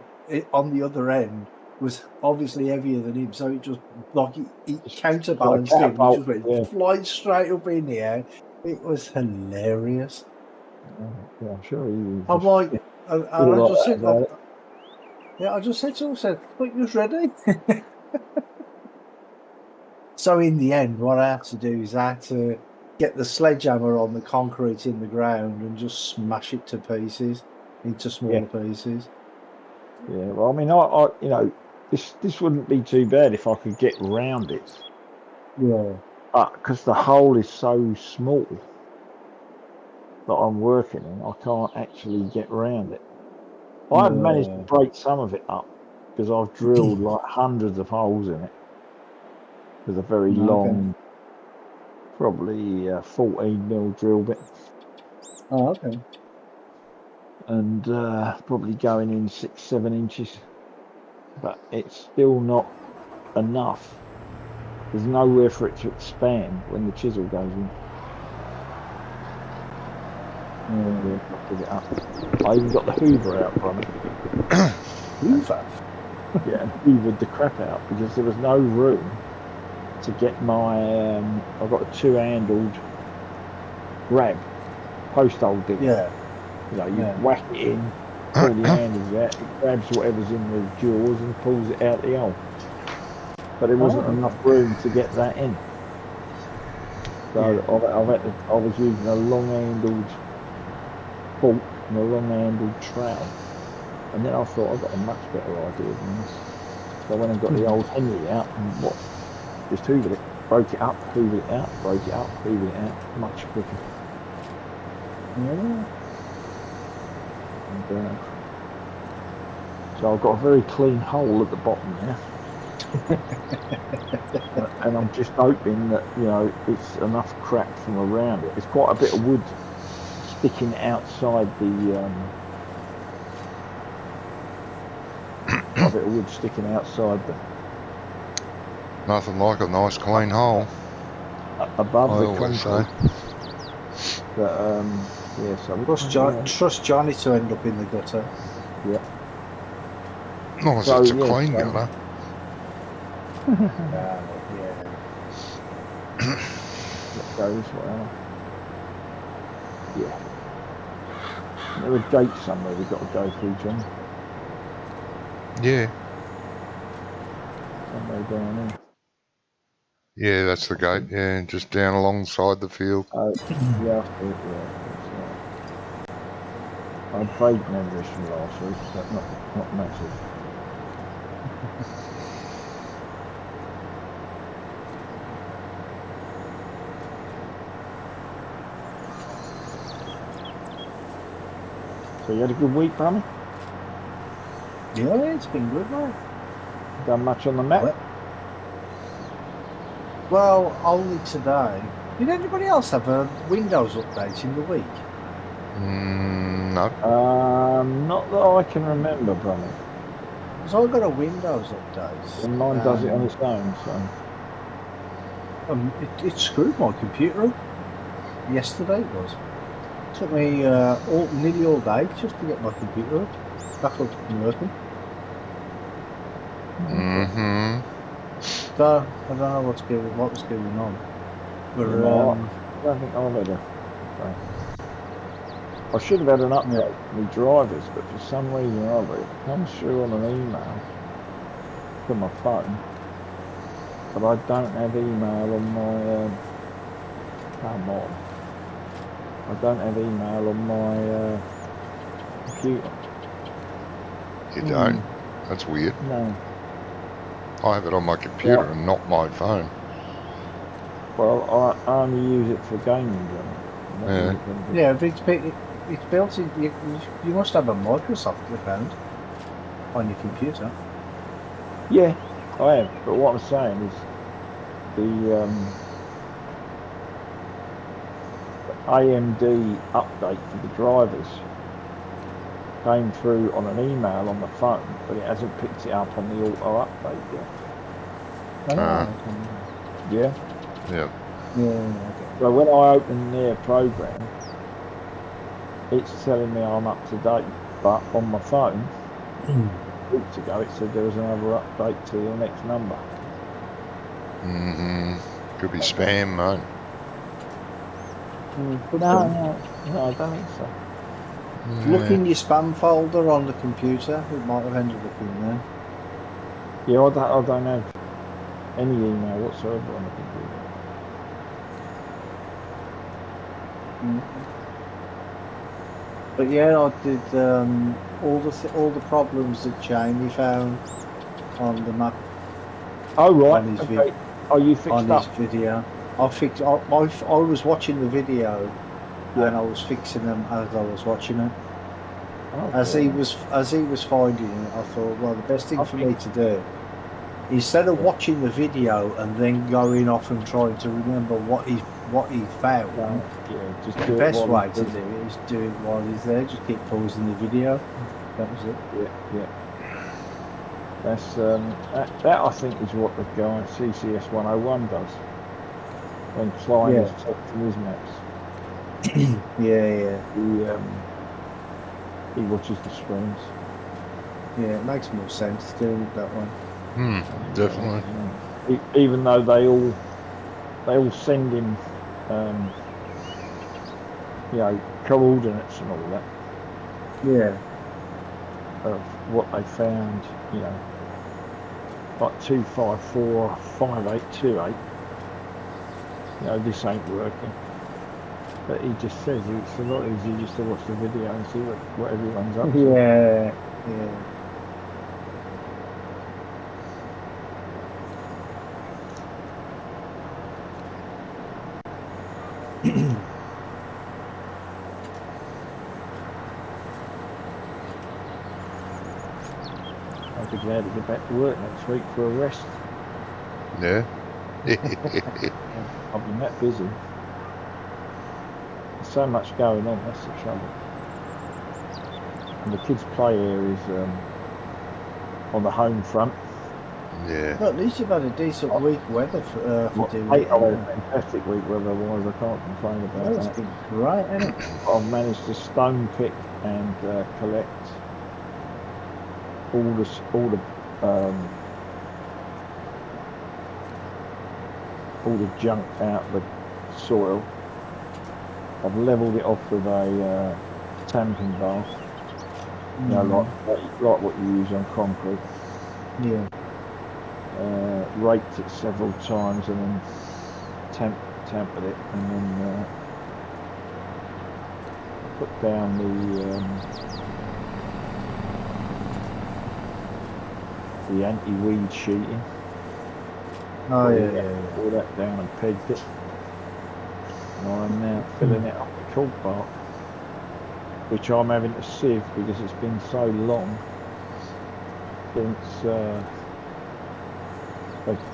on the other end was obviously heavier than him, so it just like it counterbalanced him. He just went flying straight up in the air. It was hilarious. Yeah, I'm sure he. I'm like, and I just said, I just said to him, "I think you was ready." So in the end, what I had to do is I had to get the sledgehammer on the concrete in the ground and just smash it to pieces, into smaller pieces. Yeah, well, I mean, I you know, this wouldn't be too bad if I could get round it. Yeah. But because the hole is so small that I'm working in, I can't actually get round it. I've managed to break some of it up because I've drilled like hundreds of holes in it with a very long, probably 14mm drill bit. Oh, okay. And probably going in 6-7 inches, but it's still not enough. There's nowhere for it to expand when the chisel goes in. I even got the Hoover out from it. Hoover? Yeah, and hoovered the crap out because there was no room to get my. I've got a 2-handled grab post hole digger. Yeah. You know, you whack it in, pull the handles out, it grabs whatever's in the jaws and pulls it out the hole. but there wasn't Oh, enough room to get that in. So I was using a long-handled fork and a long-handled trowel. And then I thought, I've got a much better idea than this. So I went and got the old Henry out and just hoovered it, broke it up, hoovered it out, broke it up, hoovered it out, much quicker. yeah. And, so I've got a very clean hole at the bottom there. And I'm just hoping that, you know, it's enough crap from around it. There's quite a bit of wood sticking outside the quite a bit of wood sticking outside the Nothing like a nice clean hole. above I the always say. concrete. But yeah, so Trust Johnny to end up in the gutter. yeah. As long as So, it's a yeah, clean so- gutter. Yeah. Let's go this way. Yeah. There are gates somewhere we've got to go through, John. Yeah. Somewhere down there. Yeah, that's the gate. Yeah, just down alongside the field. Oh, yeah, I see it, yeah. That's right. I had vague memories from last week, but not massive. So you had a good week, Brummy? Yeah, it's been good, mate. Done much on the map? Well, only today. Did anybody else have a Windows update in the week? No. Not that I can remember, Brummy. Because I got a Windows update. And mine does it on its own, so. It screwed my computer up. Yesterday it was. Took me nearly all day just to get my computer up. Back up and working. Mm-hmm. So I don't know what was going on. But I don't think I've had a. I should have had an update from the drivers, but for some reason or other, it comes through on an email from my phone. But I don't have email on my. Come on. I don't have email on my computer. You don't? That's weird. No. I have it on my computer and not my phone. Well, I only use it for gaming. yeah, if it's built in. You must have a Microsoft account on your computer. Yeah, I have. But what I'm saying is the AMD update for the drivers came through on an email on the phone, but it hasn't picked it up on the auto update yet. Yeah. Yeah. Okay. So when I open their program, it's telling me I'm up to date, but on my phone, weeks ago, it said there was another update to the next number. Could be spam, mate. No, I don't think so. Look in your spam folder on the computer. It might have ended up in there. Yeah, I don't have any email whatsoever on the computer. But yeah, I did all the problems that Jamie found on the map. Oh right. On his Okay. Oh, you fixed on up. his video. I was watching the video, and I was fixing them as I was watching it. Oh, As he was finding it, I thought, well, the best thing for me to do, instead of watching the video and then going off and trying to remember what he found, just the best way to do it is do it while he's there. Just keep pausing the video. That was it. Yeah. That's that I think is what the guy CCS 101 does when Klein is testing his maps. Yeah. He watches the screens. Yeah, it makes more sense doing it that way. Definitely. Even though they all send him, coordinates and all that. Yeah. Of what they found, like 254 or 5828. You know, this ain't working. But he just says it's a lot easier just to watch the video and see what everyone's up to. Yeah, yeah. I'll be glad to get back to work next week for a rest. Yeah. I've been that busy. There's so much going on, that's the trouble. And the kids' play area is on the home front. Yeah. Well, at least you've had a decent week weather for doing it. I've had a fantastic week weather, otherwise I can't complain about Well, it's that. been great, hasn't it? I've managed to stone pick and collect all the junk out of the soil. I've levelled it off with a tamping bath, you know, like what you use on concrete. Yeah. Raked it several times and then tampered it, and then put down the anti-weed sheeting. Oh, All yeah, that- yeah. all that down and pegged it. And I'm now filling it up with cork bark, which I'm having to sieve because it's been so long since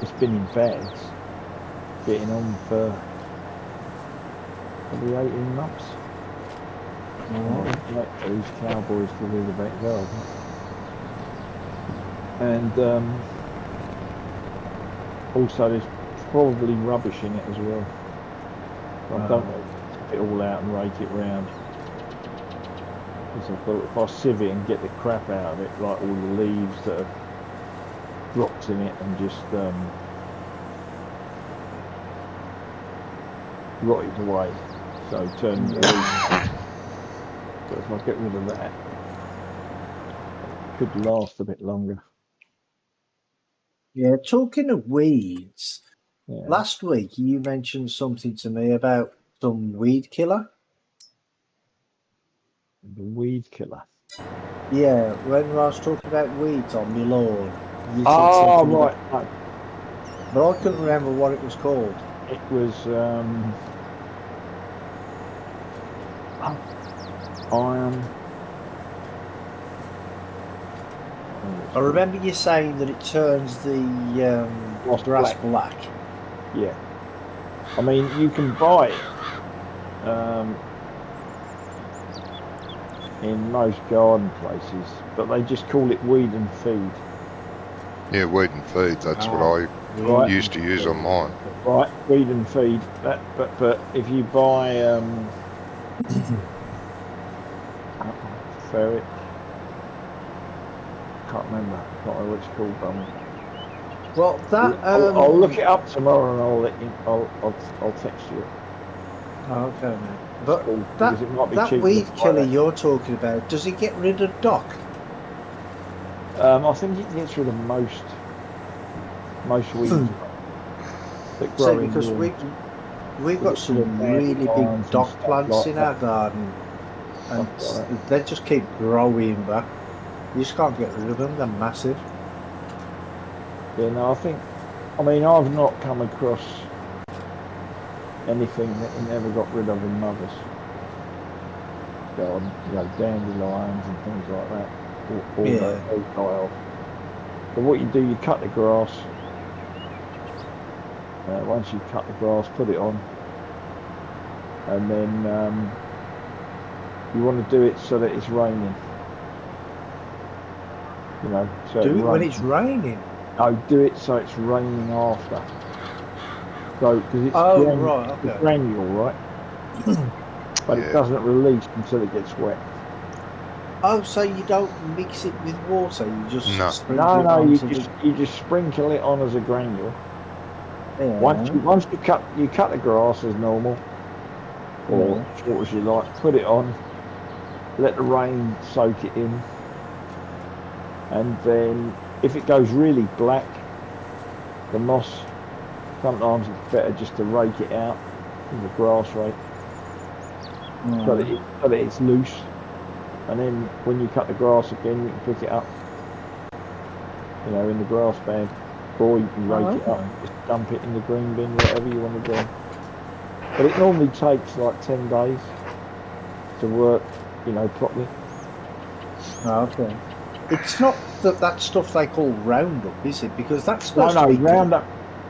it's been in bags, getting on for probably 18 months. Like these cowboys to do the back garden. And also there's probably rubbish in it as well. I don't want to tip it all out and rake it round. Because I thought if I sieve it and get the crap out of it, like all the leaves that have dropped in it and just rotted away. So turn the leaves. So if I get rid of that, it could last a bit longer. Yeah, talking of weeds, Yeah. last week you mentioned something to me about some weed killer. The weed killer. Yeah, when I was talking about weeds on my lawn. You said Oh, something right. about, but I couldn't remember what it was called. It was iron. I remember you saying that it turns the grass black. Yeah. I mean, you can buy it in most garden places, but they just call it weed and feed. Yeah, weed and feed. That's what I Right. used to use on mine. Right, weed and feed. But if you buy ferret, can't remember what it's called. Well, that I'll look it up tomorrow and I'll let you. I'll text you. Okay, mate. But because it might be that cheaper weed to buy killer that. you're talking about, does it get rid of dock? I think it gets rid of most weeds that grow See, in because lawns. we've got some really big dandelions dock and plants stuff like in that. our garden, and Stuff like that. they just keep growing back. You just can't get rid of them. They're massive. Yeah, no, I mean, I've not come across anything that you never got rid of in mothers garden, you know, dandelions and things like that. All Yeah. those die off. But what you do, you cut the grass. Once you cut the grass, put it on, and then you want to do it so that it's raining. You know, so Do it when it's raining. No, do it so it's raining after. So, because it's right, okay. it's granule, right? But it doesn't release until it gets wet. Oh, so you don't mix it with water? You just sprinkle it No, onto you just sprinkle it on as a granule. Yeah. Once you cut the grass as normal, or short as you like. Put it on. Let the rain soak it in, and then if it goes really black, the moss, sometimes it's better just to rake it out in the grass rake so that it's loose. And then when you cut the grass again, you can pick it up, you know, in the grass bag, or you can rake it up, just dump it in the green bin, whatever you want to do. But it normally takes like 10 days to work, you know, properly. Okay. It's not that stuff they call Roundup, is it? Because that's No, supposed to be Roundup.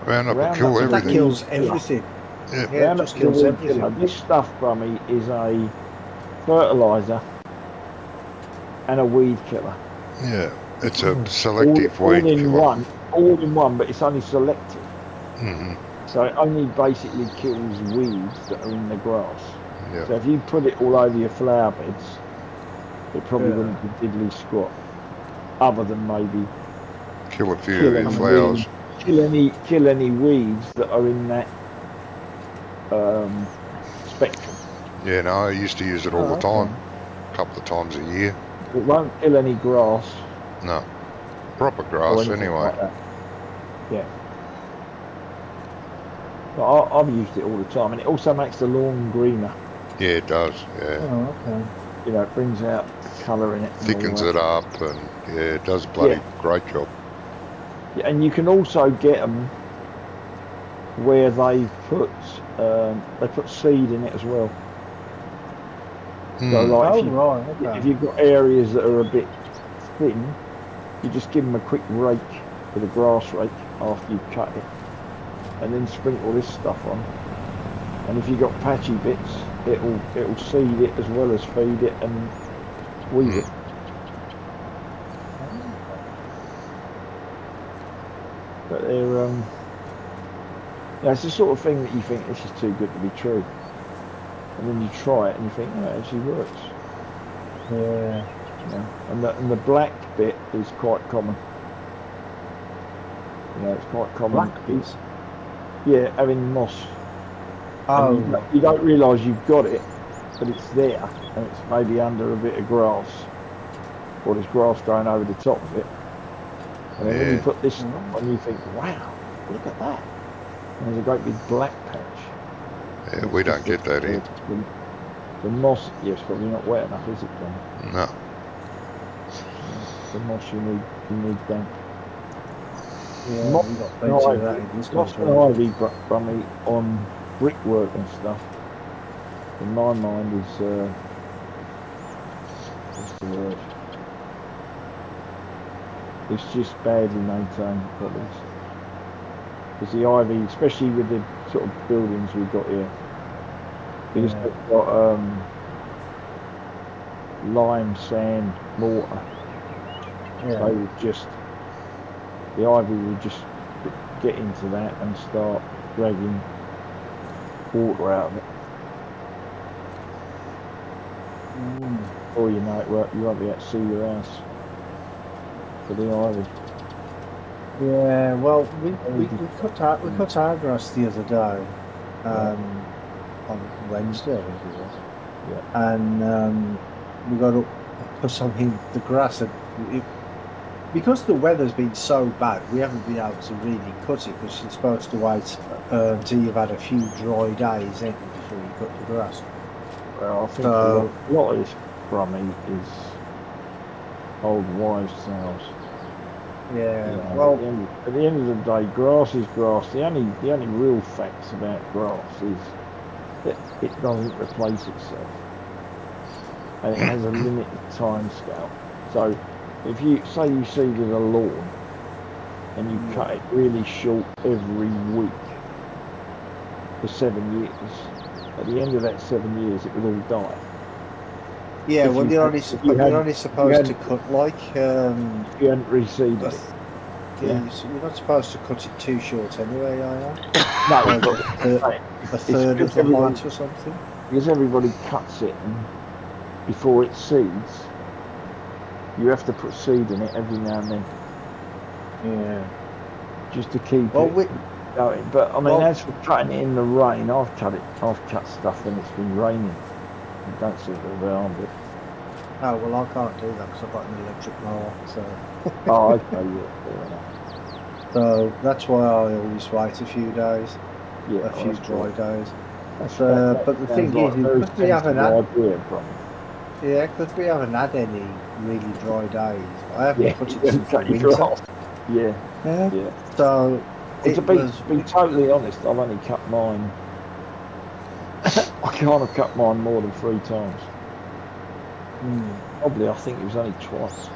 Roundup will kill Roundup, that everything. kills everything. Yeah. Yeah, it just kills everything. Killer. This stuff, Brummy, is a fertilizer and a weed killer. Yeah, it's a selective weed all in killer. all in one, but it's only selective. Mm-hmm. So it only basically kills weeds that are in the grass. Yeah. So if you put it all over your flower beds, it probably wouldn't be diddly squat, other than maybe Kill a few of your flowers. kill any weeds that are in that spectrum. Yeah, no, I used to use it all the time, a couple of times a year. It won't kill any grass. No, proper or grass anything anyway. like that. Yeah. But I've used it all the time, and it also makes the lawn greener. Yeah, it does. Yeah, Oh, okay. You know, it brings out the colour in it. thickens it up, and yeah, it does a bloody great job. Yeah, and you can also get them where they put seed in it as well. So like if you've got areas that are a bit thin, you just give them a quick rake with a grass rake after you cut it, and then sprinkle this stuff on. And if you've got patchy bits, it'll seed it as well as feed it and weed it. But they're yeah, it's the sort of thing that you think this is too good to be true, and then you try it and you think, oh, it actually works. Yeah. Yeah. And the black bit is quite common. You know, it's quite common. Black bits? Yeah, having moss. Oh. You don't realise you've got it, but it's there, and it's maybe under a bit of grass, or there's grass growing over the top of it. And then when you put this stuff on, you think, wow, look at that. And there's a great big black patch. Yeah, we don't get that in. The moss, it's probably not wet enough, is it, John? No. The moss you need damp. Yeah, Moss we got plenty of that in this moss country. and ivy, Brummy, on brickwork and stuff, in my mind is, what's the word? It's just badly maintained, probably. Because the ivy, especially with the sort of buildings we've got here, because they've got lime, sand, mortar. So the ivy would just get into that and start dragging water out of it. Or you know, you won't be able to see your house for the ivy. Yeah, well, we cut our grass the other day, on Wednesday, I think it was. Yeah. And we got up for something. The grass because the weather's been so bad, we haven't been able to really cut it because you're supposed to wait until you've had a few dry days in before you cut the grass. Well, I think a lot of this Brummy is old wives' tales. Yeah. You know, well, at the end of the day, grass is grass. The only real facts about grass is that it doesn't replace itself, and it has a limited time scale. So, if you say you seeded a lawn and you cut it really short every week for 7 years, at the end of that 7 years, it would all die. Yeah, well, you're only supposed to cut like you hadn't reseeded it. Yeah, you're not supposed to cut it too short anyway, are you? No, like a third of the height or something. Because everybody cuts it, and before it seeds, you have to put seed in it every now and then. Yeah. Just to keep it going. But I mean, as for cutting it in the rain, I've cut stuff when it's been raining. I don't see the harm of it. Oh, well, I can't do that because I've got an electric mower, so... Oh, okay, yeah, fair enough. So that's why I always wait a few days, Yeah, a well, few that's dry right. days. That But the sounds thing like is, a very because we haven't sensible had, idea, Brian. yeah, because we haven't had any really dry days. I haven't Yeah, cut it you since the cut your winter. grass. Yeah, Yeah. yeah. So Well, it to was. be totally honest, I've only cut mine. I can't have cut mine more than 3 times. Probably, I think it was only twice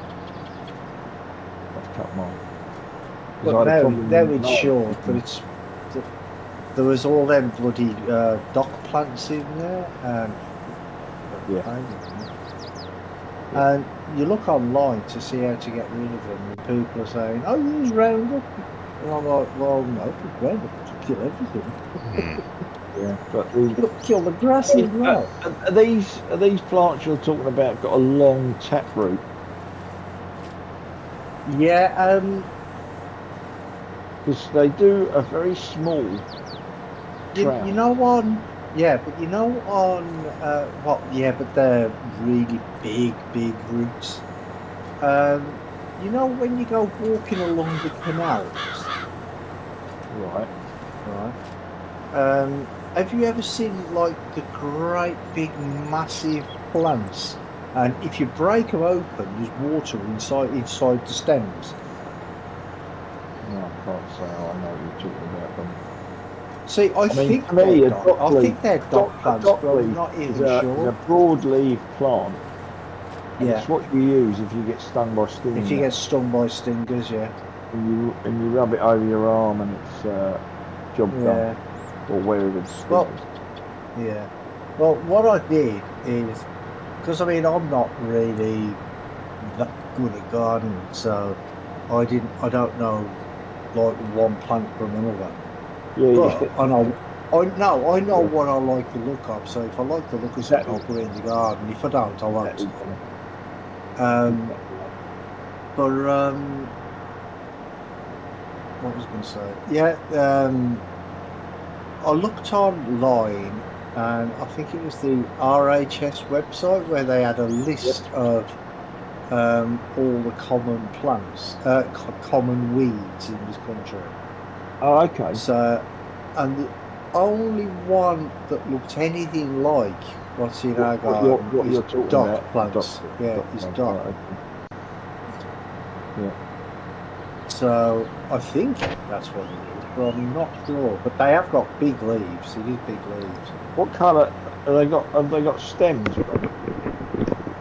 I've cut mine. Because But I had a problem now with it's mine. short. But there was all them bloody dock plants in there, and Yeah. pain in the neck. And you look online to see how to get rid of them, and people are saying, "Oh, use Roundup." And I'm like, "Well, no, because Roundup will kill everything. Mm. Yeah, but the It'll kill the grass as well." are these plants you're talking about got a long tap root? Yeah, Because they do a very small you trout. know on yeah, but you know on what? Yeah, but they're really big roots. Um, you know when you go walking along the canals, Right. right? Have you ever seen like the great big massive plants? And if you break them open, there's water inside the stems. No, I can't say I know what you're talking about them. See, I I mean, think to they're me, dog. I think they're dog a plants, dock but I'm leaf not is even is sure. a broadleaf plant, and Yeah, it's what you use if you get stung by if stinging you get nettle. stung by stingers, yeah, And you rub it over your arm, and it's job done. yeah. Or wherever the Well, stingers. yeah. Well, what I did is because I mean I'm not really that good at gardening, so I don't know like one plant from another. Yeah, But I know yeah. what I like the look of. So if I like the look of something, Exactly, I'll put it in the garden. If I don't, I won't. exactly, Johnny. Um, Exactly. but what was I going to say? Yeah, I looked online, and I think it was the RHS website where they had a Yep. list of all the common plants, common weeds in this country. Oh, okay. So, and the only one that looked anything like what's in our garden What is you're talking dock about? plants. Yeah, Dock is plant. dock. Right, okay. Yeah. So I think that's what it is, but I'm not sure. But they have got big leaves. It is big leaves. What colour have they got? Have they got stems?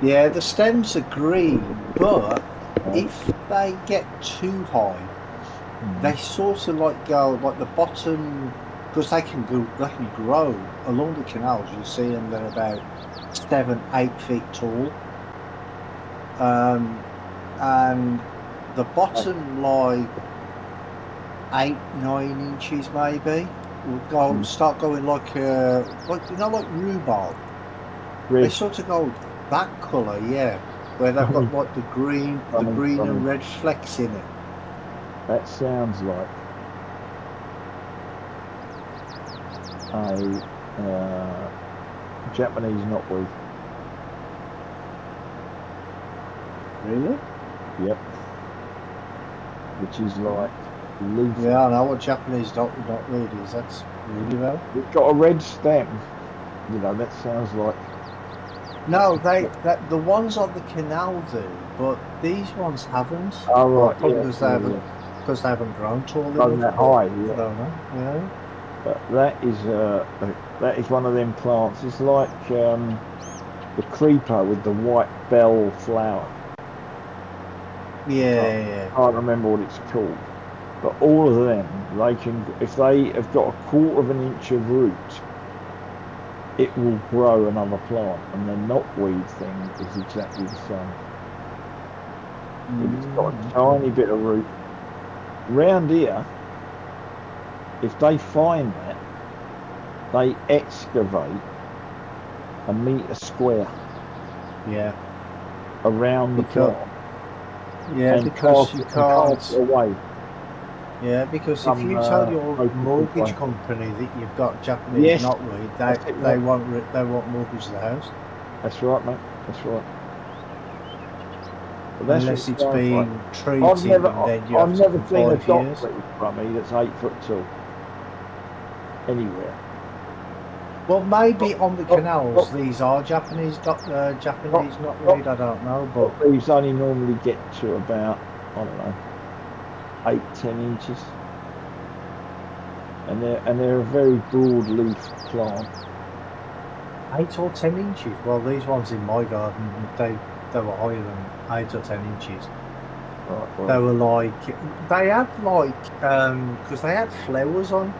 Yeah, the stems are green, but Right. if they get too high, they sort of like go like the bottom because they can grow along the canals. You see them; they're about 7, 8 feet tall, and the bottom like 8, 9 inches maybe will go start going like like rhubarb. They Red. sort of go that colour, yeah, where they've Funny, got like the funny, green funny. and red flecks in it. That sounds like a Japanese knotweed. Really? Yep. Which is like lethal. Yeah, I know what Japanese knotweed is. That's really well. It's got a red stem. You know, that sounds like. No, the ones on the canal do, but these ones haven't. Oh Well, right, probably yeah, yeah, yeah. because they haven't grown tall Grown enough. that But high, I yeah. don't know. Yeah. But that is one of them plants. It's like the creeper with the white bell flower. Yeah. I can't remember what it's called. But all of them, they can, if they have got a 1/4 inch of root, it will grow another plant. And the knotweed thing is exactly the same. If it's got a tiny bit of root. Round here, if they find that, they excavate 1 metre square Yeah. around the Because plant and because you carve can't. it away. Yeah, because if Some you tell your local mortgage way. company that you've got Japanese Yes, knotweed, that's it, they mate. won't mortgage the house. That's right, mate. That's right. that's unless what it's it sounds being like. treated, and then you I've have to never seen for a 5 dock years. leaf from me that's 8 foot tall. Anywhere. Well, maybe on the canals dock- these are Japanese knotweed. I don't know, but Dock leaves only normally get to about, I don't know, 8-10 inches. And they're a very broad leaf plant. 8 or 10 inches. Well, these ones in my garden, they were higher than 8 or 10 inches. Right, well, They were like, they had like, because they had flowers on,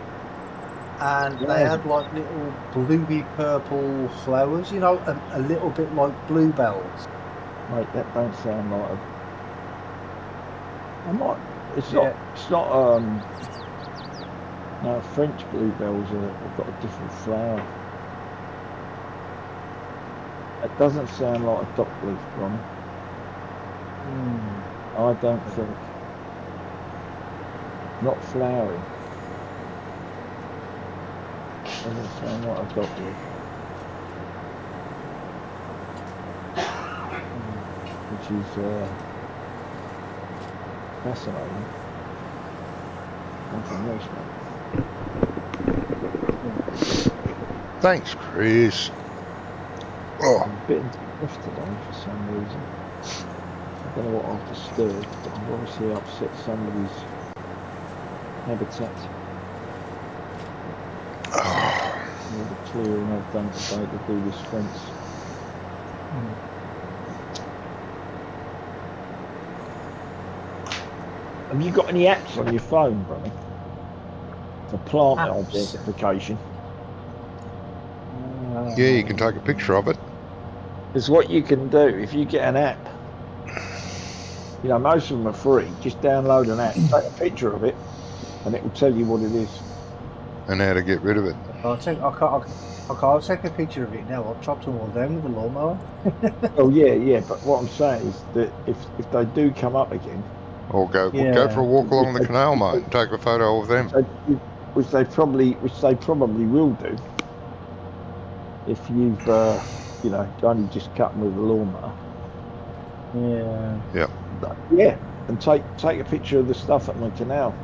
and they had like little bluey purple flowers, you know, a little bit like bluebells. mate, that don't sound like a. I might. It's Yeah. not. No, French bluebells have got a different flower. It doesn't sound like a dock leaf, Ron. I don't think. Not flowering. Doesn't sound like a dock leaf. Which is fascinating. Nothing else, mate. Thanks, Chris. Oh, I'm a bit off today for some reason. I don't know what I've disturbed, but I've obviously upset somebody's habitat. All the clearing I've done today to do this fence. Have you got any apps on your phone, brother? For plant identification? yeah, you can take a picture of it. It's what you can do if you get an app. You know, most of them are free. Just download an app, take a picture of it, and it will tell you what it is. And how to get rid of it. I can't take a picture of it now. I've chopped them all down with the lawnmower. Oh yeah, but what I'm saying is that if they do come up again, Or go Yeah. for a walk along the canal, mate, and take a photo of them. which they probably will do if you've you know, only just cut them with a lawnmower. Yeah. Yeah, and take a picture of the stuff at my canal.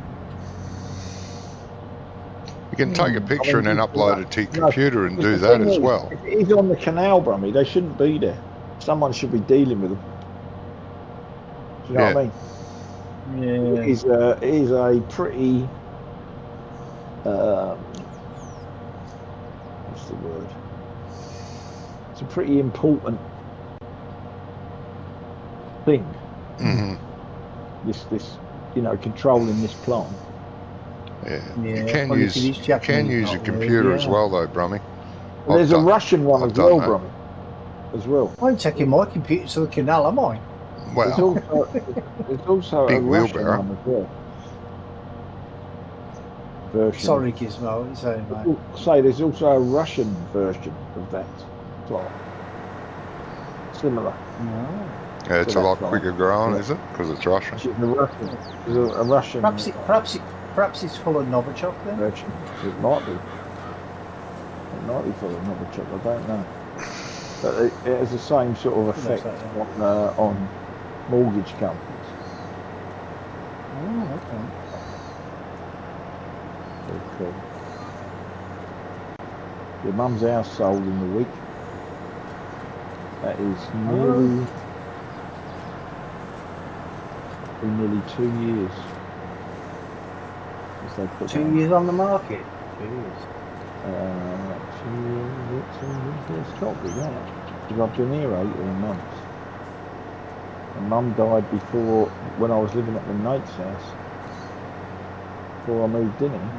You can take a picture and then upload it to your No, computer and do the that thing as is, well. If it is on the canal, Brummy, they shouldn't be there. Someone should be dealing with them. Do you know what I mean? Yeah. It is a pretty what's the word? It's a pretty important thing. This you know, controlling this plant. Yeah. Yeah. You can Well, use if it is Japanese a knotweed, computer as yeah. well, though, Brummy. Well, there's a Russian one I've as done well, that. Brummy. As well. I ain't taking my computer to the canal, am I? Well, there's also big a Russian wheelbarrow. one as well. Version. Sorry, Gizmo. What are you saying, mate? Say there's also a Russian version of that plant. Similar. Yeah, it's a lot quicker growing, is it? Because it's Russian. There's a Russian. Perhaps it's full of Novichok then. Version. It might be. It might be full of Novichok. I don't know. But it has the same sort of effect on mortgage companies. Oh, okay. Very cool. Your mum's house sold in the week. That is nearly 2 years. 2 years on the market. Jeez. 2 years. It's got to be that. Because I've been here 18 months. And Mum died before, when I was living at the Knight's house. Before I moved in here.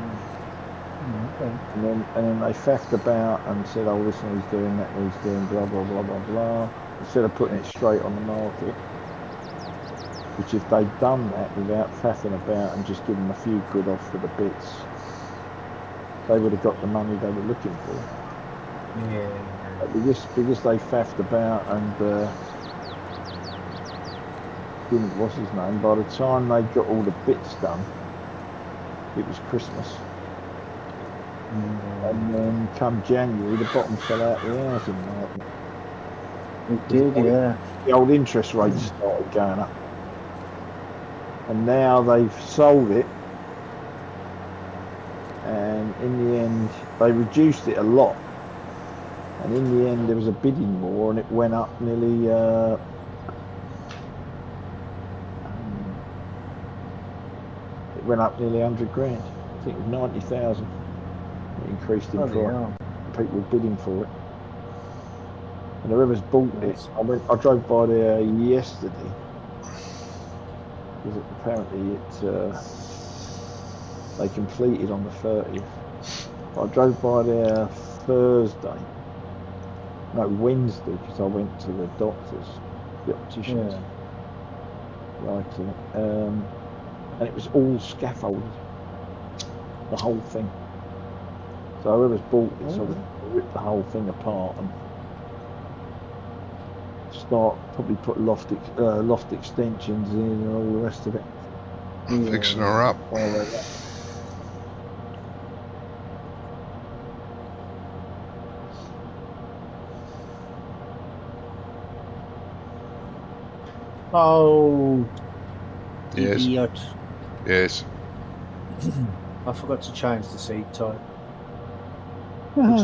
Okay. And then they faffed about and said, oh, this and he's doing that, and he's doing blah, blah, blah, blah, blah. Instead of putting it straight on the market. Which if they'd done that without faffing about and just giving them a few quid off for the bits, they would have got the money they were looking for. Yeah. But because they faffed about and what's his name, by the time they got all the bits done, it was Christmas. And then come January, the bottom fell out the housing market. It did, yeah. The old interest rates started going up. And now they've sold it. And in the end, they reduced it a lot. And in the end, there was a bidding war, and it went up nearly. It went up nearly 100 grand. I think it was 90,000. It increased in price. People bidding for it. And whoever's bought it, I drove by there yesterday. Because apparently they completed on the 30th. I drove by there Thursday. No, Wednesday, because I went to the doctors, the opticians. Yeah. Right, and it was all scaffolded. The whole thing. So whoever's bought it sort of ripped the whole thing apart and probably put loft extensions in and all the rest of it. Fixing her up. Oh, yes. idiot. Yes. I forgot to change the seat type. Looks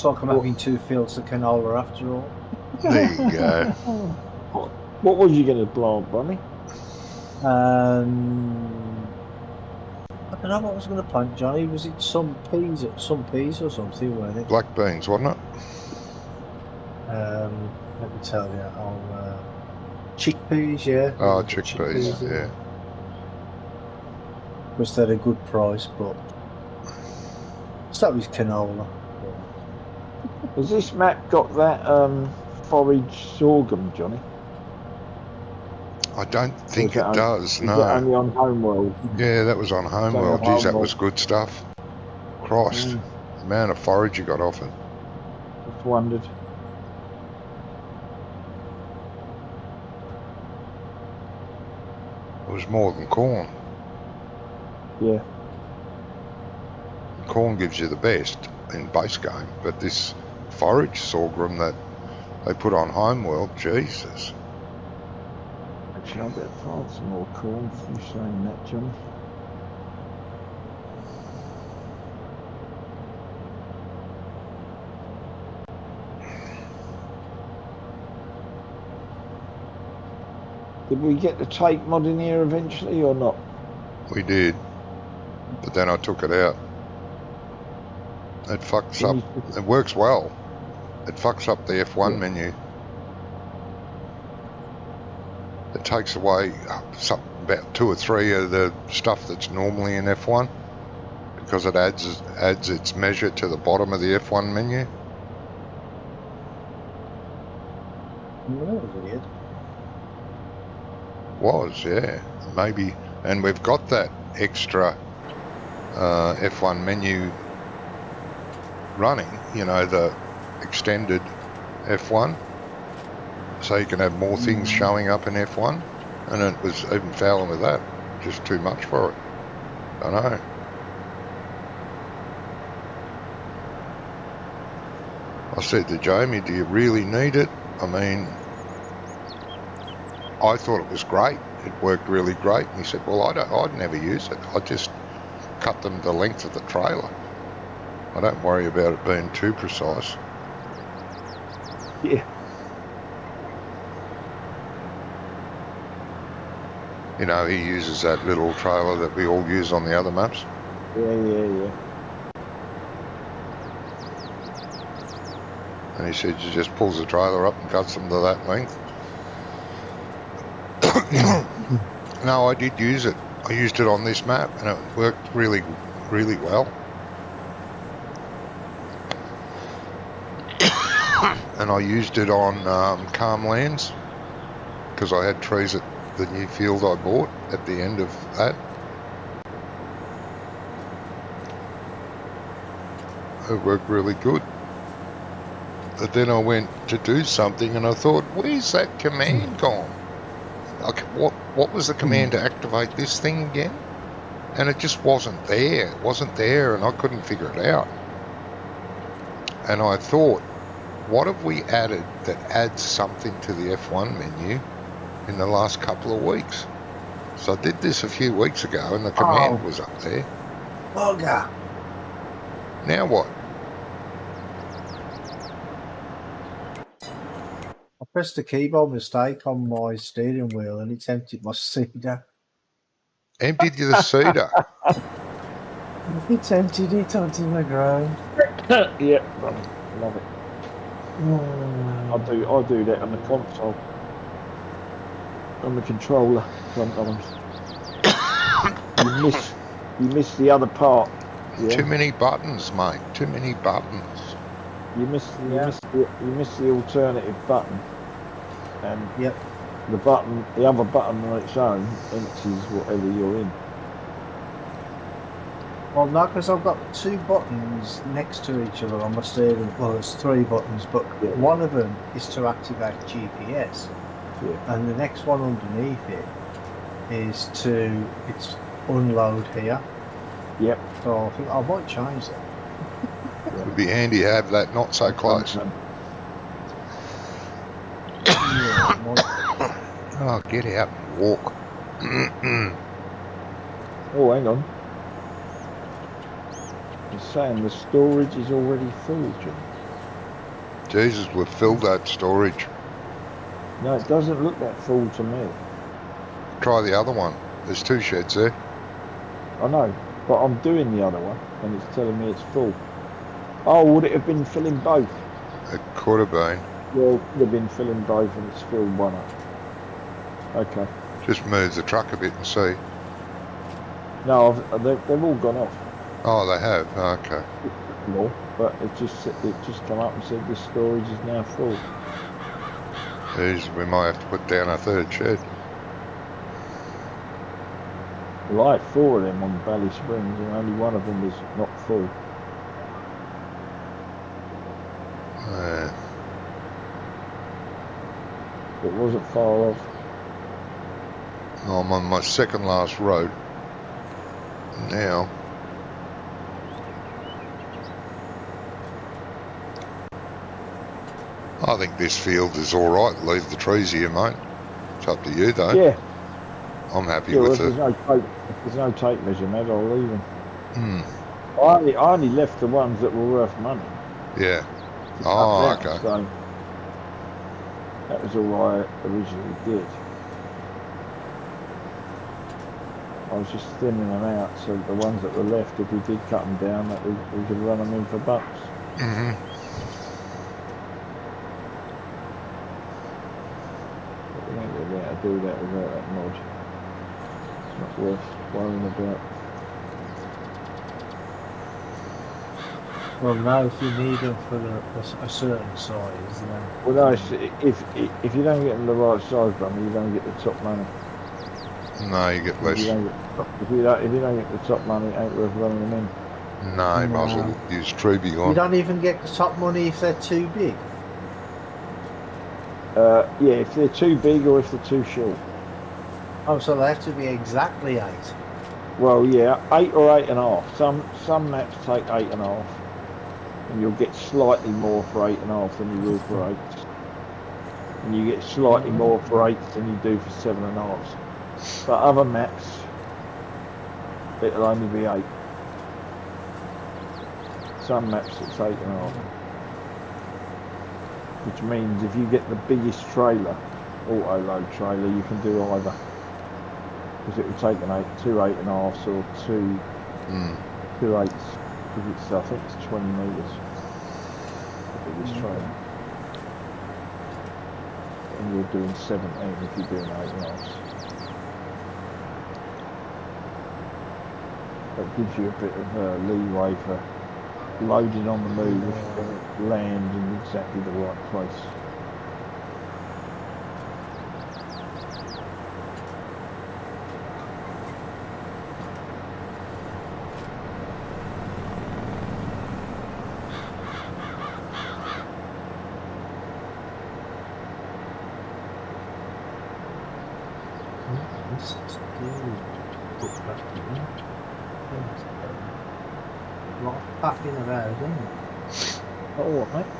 like I'm having two fields of canola after all. There you go. What was you going to plant, Bunny? I don't know what I was going to plant, Johnny. Was it some peas or something, weren't it? Black beans, wasn't it? Let me tell you. Chickpeas, yeah. Oh, chickpeas, yeah. Was that a good price, but that was canola. Has this map got that forage sorghum, Johnny? I don't think it does, no. Is that only on Homeworld? Yeah, that was on Homeworld. Geez, that was good stuff. Christ, the amount of forage you got off it. Just wondered. It was more than corn. Yeah. Corn gives you the best in base game, but this forage sorghum that they put on Homeworld, Jesus. Actually, I better plant some more corn. You saying that, Johnny? Did we get the take mod in here eventually or not? We did, but then I took it out. It fucks up. It works well. It fucks up the F1 menu. It takes away about 2 or 3 of the stuff that's normally in F1 because it adds its measure to the bottom of the F1 menu. Well, that was weird. Was, yeah. Maybe. And we've got that extra F1 menu running, you know, the extended F1. So you can have more things showing up in F1. And it was even fouling with that. Just too much for it. I know. I said to Jamie, do you really need it? I mean, I thought it was great. It worked really great. And he said, well, I'd never use it. I just cut them the length of the trailer. I don't worry about it being too precise. Yeah. You know, he uses that little trailer that we all use on the other maps. Yeah. And he said he just pulls the trailer up and cuts them to that length. No, I did use it. I used it on this map and it worked really, really well. And I used it on Calm Lands because I had trees at the new field I bought at the end of that. It worked really good. But then I went to do something and I thought, where's that command gone? Like, what was the command to activate this thing again? And it just wasn't there. It wasn't there and I couldn't figure it out. And I thought, what have we added that adds something to the F1 menu in the last couple of weeks? So I did this a few weeks ago and the command was up there. Bugger. Now what? I pressed the key by mistake on my steering wheel and it's emptied my seeder. Emptied you the seeder? It's emptied it onto the ground. Yeah, love it. I do that on the console, on the controller sometimes. you miss the other part. Yeah? Too many buttons, mate. Too many buttons. You miss the alternative button, and the other button on its own empties whatever you're in. Well, no, because I've got two buttons next to each other on my steering. Well, it's three buttons, but one of them is to activate GPS, and the next one underneath it is it's unload here. Yep. So I think I might change that. It would be handy to have that not so close. Oh, get out and walk. Oh, hang on. It's saying the storage is already full, John. Jesus, we've filled that storage. No, it doesn't look that full to me. Try the other one. There's two sheds there. I know, but I'm doing the other one, and it's telling me it's full. Oh, would it have been filling both? It could have been. Well, it could have been filling both, and it's filled one up. Okay. Just move the truck a bit and see. No, they've all gone off. Oh, they have? Okay. No, but it just come up and said the storage is now full. Jeez, we might have to put down a third shed. Well, I had 4 of them on Valley Springs, and only one of them was not full. It wasn't far off. I'm on my second last road now. I think this field is all right. Leave the trees here, mate. It's up to you, though. Yeah. I'm happy with it. If there's no tape measure, mate, I'll leave them. Hmm. I only left the ones that were worth money. Yeah. Oh, okay. So that was all I originally did. I was just thinning them out, so the ones that were left, if we did cut them down, that we could run them in for bucks. Mm-hmm. But we ain't going to be able to do that without that mod. It's not worth worrying about. Well, no, if you need them for a certain size, then... Well, no, if you don't get them the right size, brother, you don't get the top money. No, you get less. If you don't get the top money, it ain't worth running them in. No, you might as well use Truby on. You don't even get the top money if they're too big? Yeah, if they're too big or if they're too short. Oh, so they have to be exactly 8? Well, yeah, 8 or 8.5. Some maps take 8.5. And you'll get slightly more for 8.5 than you will for 8. And you get slightly more for 8 than you do for 7.5. But other maps, it'll only be 8. Some maps it's 8.5. Which means if you get the biggest trailer, auto-load trailer, you can do either. Because it will take two 8.5s or two 8s. Because it's, I think it's 20 metres. The biggest trailer. And you're doing 17 if you're doing 8.5s. That gives you a bit of leeway for loading on the move if you land in exactly the right place. A lot of faffing about, isn't it? Oh, what, mate?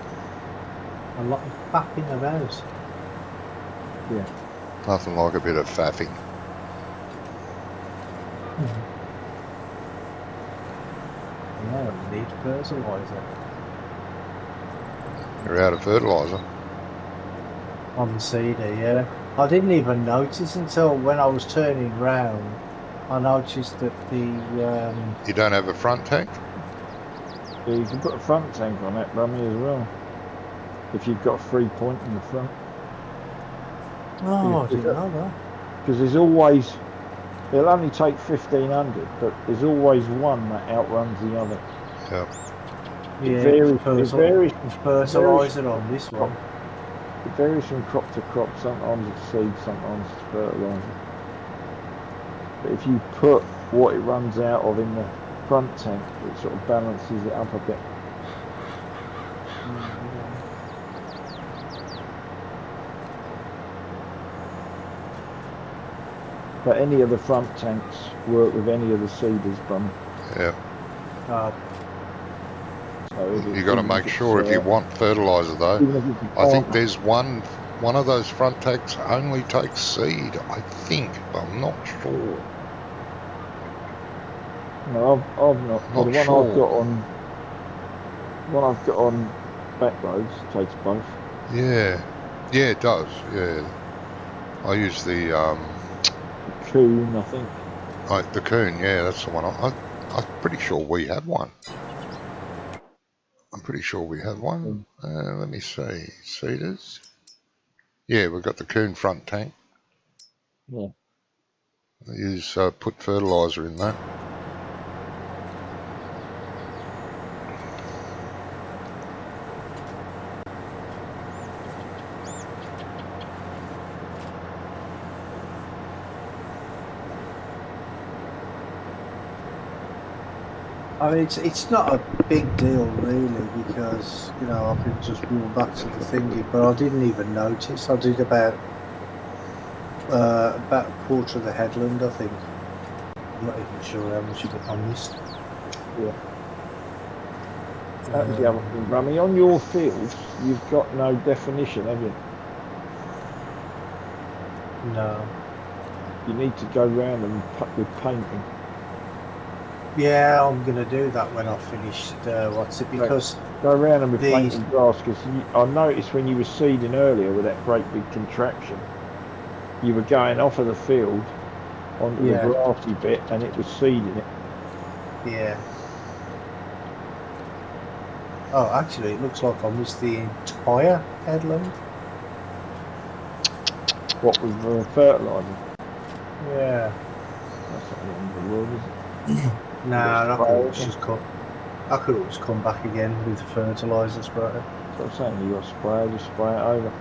A lot of fapping about. Yeah. Nothing like a bit of faffing. Yeah, we need fertiliser. You're out of fertiliser. On the cedar, yeah. I didn't even notice until when I was turning round. I noticed that the You don't have a front tank? Yeah, you can put a front tank on that rummy as well. If you've got a 3-point in the front. oh, I didn't know that. Because there's always, it'll only take 1500, but there's always one that outruns the other. Yeah. It Yeah, varies. fertiliser on this one. It varies from crop to crop. Sometimes it's seed, sometimes it's fertiliser. But if you put what it runs out of in the front tank, it sort of balances it up a bit. But any of the front tanks work with any of the seeders, Brum. Yeah. So You got to make sure if you want fertiliser though. I think there's one of those front tanks only takes seed. I think, but I'm not sure. No, I've not. Not The one sure. I've got on back roads takes both. Yeah, it does. Yeah, I use the Coon, I think. the Coon. Yeah, that's the one. I'm pretty sure we have one. Let me see. Cedars. Yeah, we've got the Coon front tank. Yeah. I use put fertiliser in that. I mean, it's not a big deal really because I can just walk back to the thingy, but I didn't even notice. I did about a quarter of the headland, I think. I'm not even sure how much of it I missed. Yeah. That was the other thing, Rummy. On your fields, you've got no definition, have you? No. You need to go round them with painting. Yeah, I'm going to do that when I've finished because go around them with painting grass, because I noticed when you were seeding earlier with that great big contraption, you were going off of the field onto the grassy bit and it was seeding it. Yeah. Oh, actually, it looks like I missed the entire headland. What with fertiliser? Yeah. That's not the end of the world, is it? No, I could always come back again with the fertiliser spray. That's what I'm saying, you got to spray, just spray it over.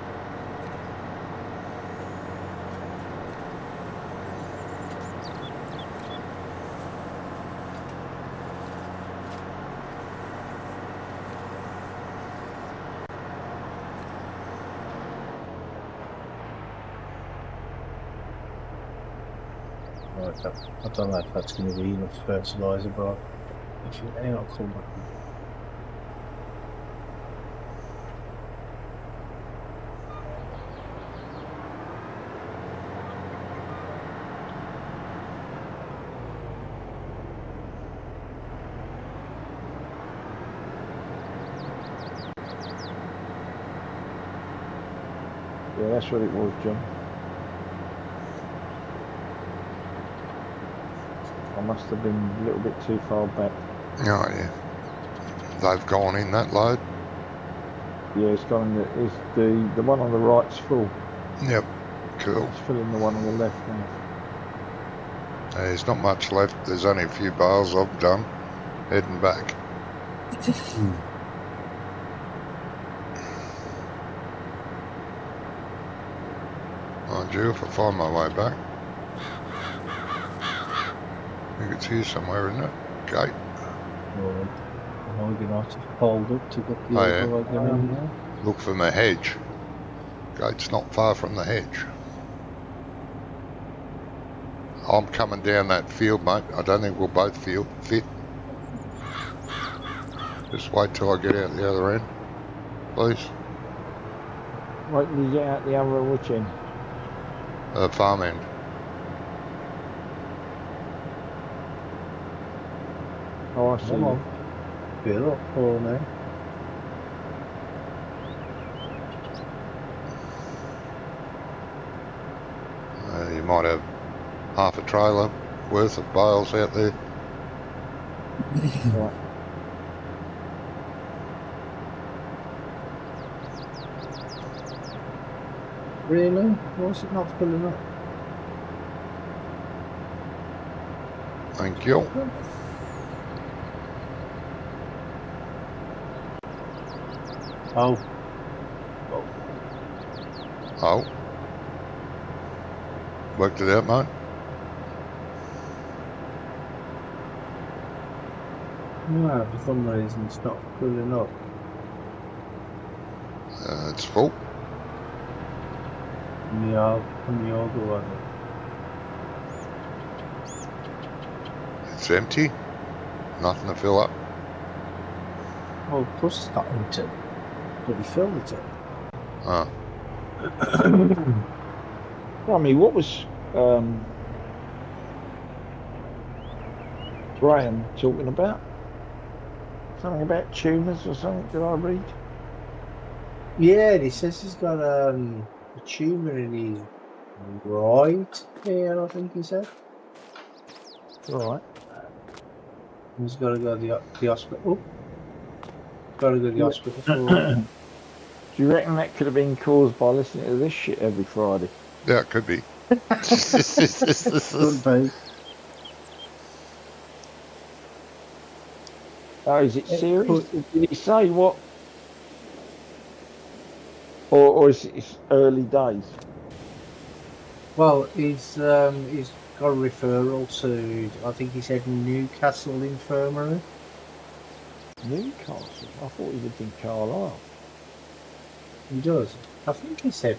I don't know if that's going to be enough fertiliser, but anyway, I'll come back. Yeah, that's what it was, John. I must have been a little bit too far back. Oh yeah. They've gone in that load. Yeah, it's gone. It's the one on the right's full. Yep. Cool. It's filling the one on the left now. There's not much left. There's only a few bales I've done. Heading back. Mind you, if I find my way back. I think it's here somewhere, isn't it? Gate. I'm going to have to hold up to get the other wagon in there. Look for my hedge. Gate's not far from the hedge. I'm coming down that field, mate. I don't think we'll both fit. Just wait till I get out the other end, please. Wait till you get out the other which end? Farm end. Oh, I see. Come on. Fill up for me. You might have half a trailer worth of bales out there. Right. Really? Why's it not filling up? Thank you. Oh. Oh. Worked it out, mate? No, for some reason it's not filling up. It's full. From the other one. It's empty. Nothing to fill up. Oh, of course it's not empty. But we filled it up. Ah. I mean, what was Graham talking about? Something about tuners or something, did I read? Yeah, he says he's got a tumour in his right ear, I think he said. Right. He's got to go to the hospital. Got to go to the hospital for it. Do you reckon that could have been caused by listening to this shit every Friday? Yeah, it could be. Could be. Oh, is it serious? But, Did he say what? Or is it early days? well, he's got a referral to, I think he said Newcastle Infirmary. Newcastle? I thought he lived in Carlisle. He does. I think he said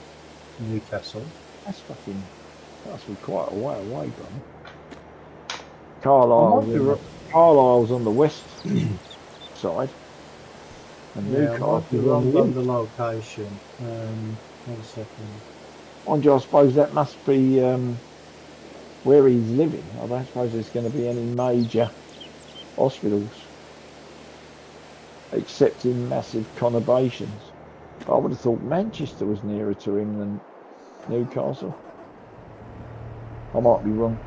Newcastle. That's be quite a way away from him. Carlisle's on the west side. And Yeah, I might be Newcastle's wrong on the on east. the location. 1 second. Mind you, I suppose that must be where he's living. I don't suppose there's going to be any major hospitals, except in massive conurbations. I would have thought Manchester was nearer to him than Newcastle. I might be wrong.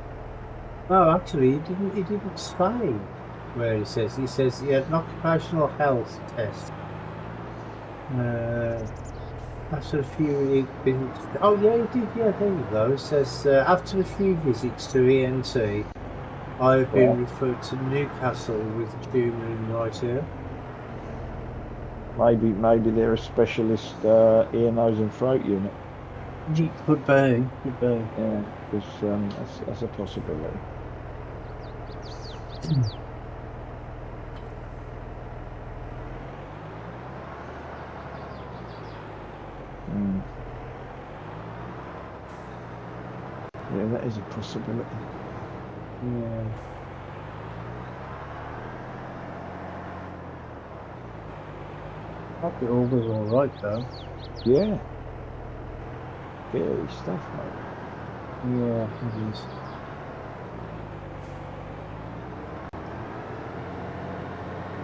No, actually, he didn't say where he says. He says he had an occupational health test. After a few visits. Oh yeah, he did. Yeah, there you go. It says after a few visits to ENT, I have been referred to Newcastle with a tumour in the right ear. Maybe they're a specialist ear, nose, and throat unit. Could be. Yeah, because that's a possibility. Yeah, that is a possibility. Yeah. Hope it all was all right though. Yeah. Scary stuff, mate. Yeah, it is.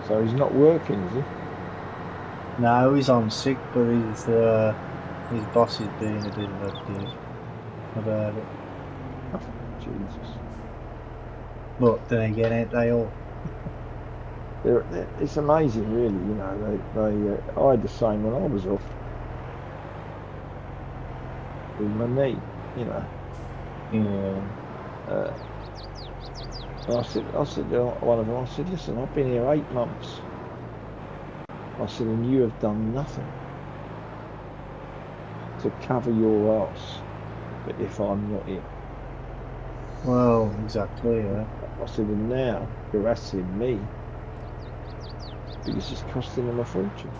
So he's not working, is he? No, he's on sick, but his boss is being a bit of a dick about it. Oh, Jesus. But then again, ain't they all? It's amazing, really. You know, I had the same when I was off with my knee. You know. Yeah. I said to one of them, I said, listen, I've been here 8 months. I said, and you have done nothing to cover your ass. But if I'm not in, Well, exactly. Yeah. I said, and now you're asking me because it's costing them a fortune.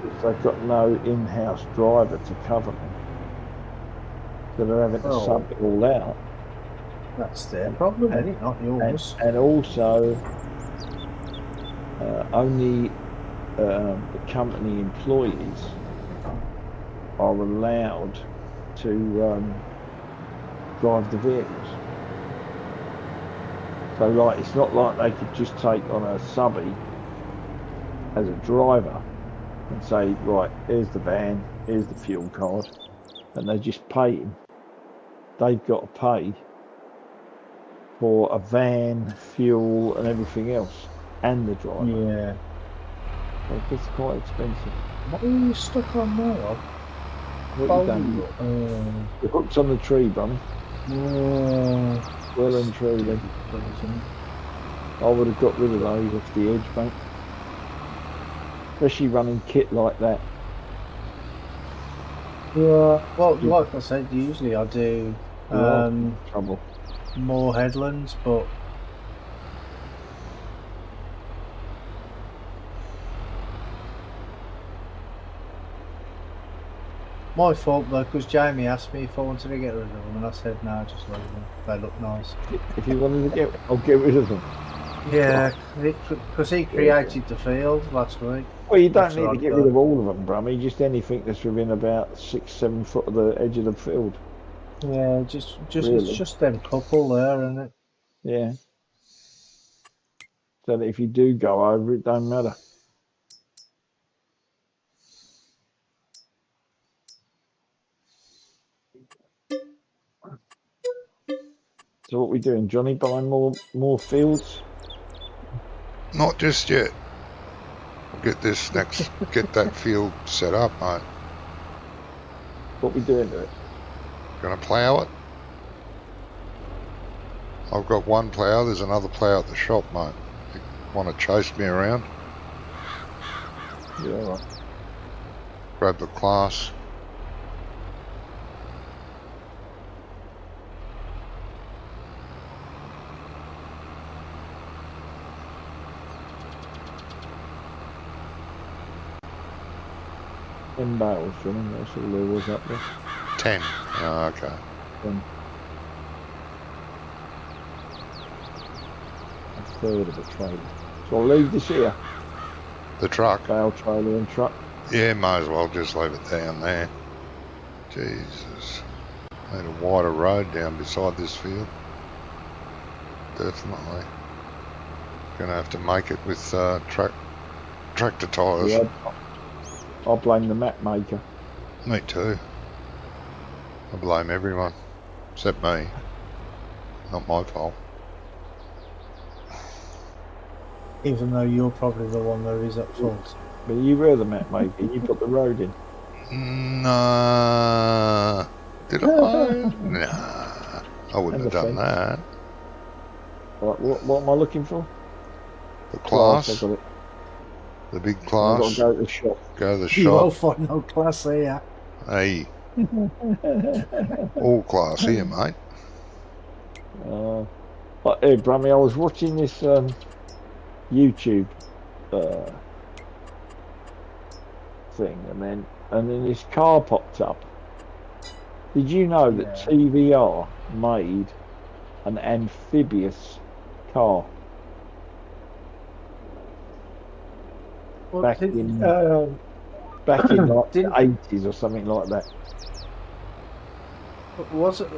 If they've got no in-house driver to cover them, so they're having to sub it all out. That's their problem, isn't it? Not yours. And also, only the company employees are allowed to drive the vehicles. So like, it's not like they could just take on a subby as a driver and say, right, here's the van, here's the fuel card, and they just pay him. They've got to pay for a van, fuel, and everything else, and the driver. Yeah. So it gets quite expensive. What are you stuck on now? What you done? The hook's on the tree, Bunny. Well and truly. I would have got rid of those off the edge, mate. Especially running kit like that. Yeah. Well, like I said, usually I do trouble. more headlands, but my fault though, because Jamie asked me if I wanted to get rid of them, and I said no, just leave them. They look nice. If you wanted to I'll get rid of them. Yeah, because he created the field last week. Well, you don't need to get rid of all of them, Brummy. Just anything that's within about 6-7 foot of the edge of the field. Yeah, just really. It's just them couple there, isn't it? Yeah. So that if you do go over, it don't matter. So what we doing, Johnny? Buying more fields? Not just yet. Get that field set up, mate. What we doing to it? Gonna plough it? I've got one plough, there's another plough at the shop, mate. You want to chase me around? Yeah, all right. Grab the class. Ten bales, Johnny. That's all there was up there. 10. Oh, okay. 10. A third of a trailer. So I'll leave this here. The truck? Bale trailer and truck. Yeah, might as well just leave it down there. Jesus. Need a wider road down beside this field. Definitely. Gonna have to make it with tractor tyres. Yeah, I'll blame the map maker. Me too. I blame everyone. Except me. Not my fault. Even though you're probably the one that is at fault. But you were the map maker. You put the road in. Nah. Did I? Nah. I wouldn't have done that. Right, what am I looking for? The class. I got it. The big class. I've got to go to the shop. Go to the You shop. won't find no class here. Hey. All class here, mate. Hey, Brummy, I was watching this YouTube thing, and then this car popped up. Did you know that TVR made an amphibious car? Well, back in like the 80s or something like that. Was it?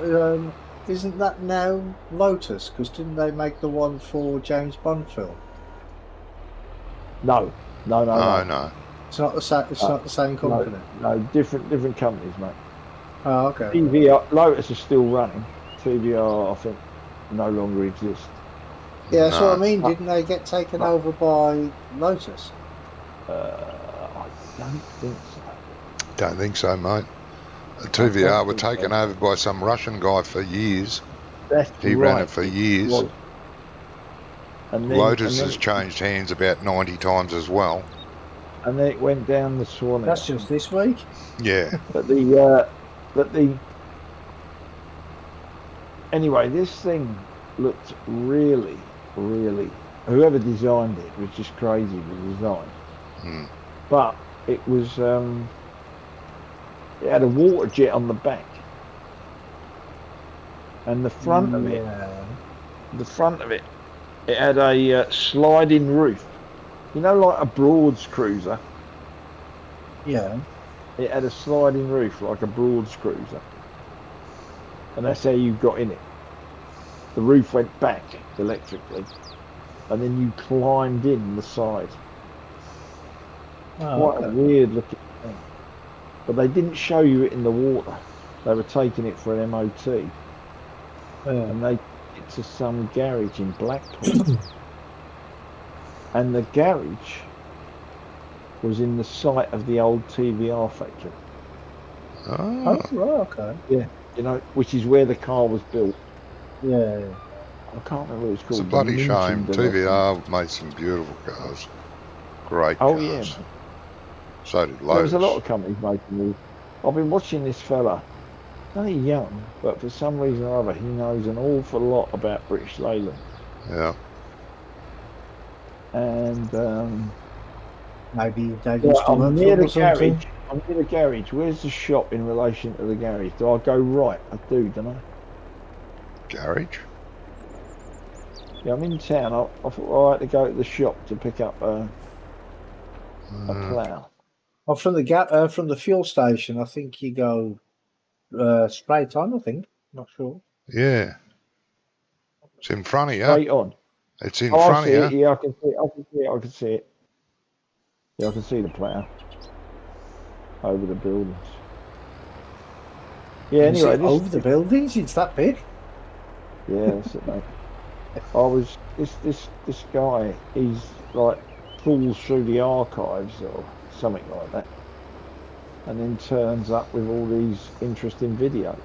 Isn't that now Lotus? Because didn't they make the one for James Bond film? No. It's not the same. It's not the same company. No, different companies, mate. Oh, okay. TVR, Lotus is still running. TVR, I think, no longer exists. Yeah, that's what I mean. Didn't they get taken over by Lotus? I don't think so. Don't think so, mate. The TVR were taken over by some Russian guy for years. He ran it for years. And then, Lotus has changed hands about 90 times as well. And then it went down the Swan. That's just this week. Yeah. Anyway, this thing looked really, really. Whoever designed it was just crazy with the design. But it was. It had a water jet on the back, and the front of it. It had a sliding roof. You know, like a Broad's cruiser. Yeah. It had a sliding roof like a Broads cruiser, and that's how you got in it. The roof went back electrically, and then you climbed in the side. Oh, Quite a okay. weird looking thing. But they didn't show you it in the water. They were taking it for an MOT, and they took it to some garage in Blackpool. And the garage was in the site of the old TVR factory. Oh, Oh, right, okay. Yeah, you know, which is where the car was built. Yeah. I can't remember what it's it's called. a bloody the shame. Minton or something. TVR made some beautiful cars. Great Oh cars. yeah, mate. So did There was a lot Lotus. of companies making these. I've been watching this fella. Only young, but for some reason or other, he knows an awful lot about British Leyland. Yeah. Maybe they Yeah, used to work for them or something. I'm near the garage. Where's the shop in relation to the garage? Do I go right? I do, don't I? Garage? Yeah, I'm in town. I thought I had to go to the shop to pick up a plough. Oh, from the fuel station, I think you go straight on. I think. Not sure. Yeah. It's in front of you. Straight on. It's in Oh, I front see of it. you. Yeah, I can see it. I can see it. I can see it. Yeah, I can see the plough over the buildings. Yeah. You see Anyway, it over the buildings. It's that big. Yeah, that's it, mate. I was this guy. He's like trawls through the archives or something like that, and then turns up with all these interesting videos.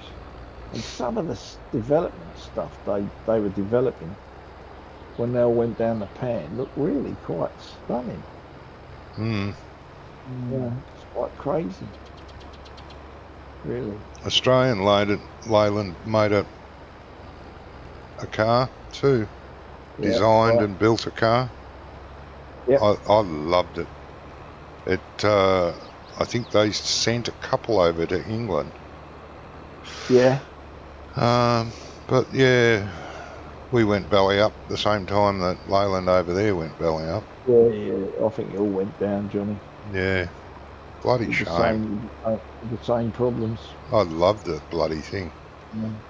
And some of the development stuff they were developing when they all went down the pan looked really quite stunning. Hmm. Yeah, it's quite crazy, really. Australian Leyland made a car too. Yeah, Designed right. and built a car. Yep. I loved it. I think they sent a couple over to England. Yeah. But yeah, we went belly up the same time that Leyland over there went belly up. Yeah. I think it all went down, Johnny. Yeah. Bloody shame. The same problems. I love the bloody thing.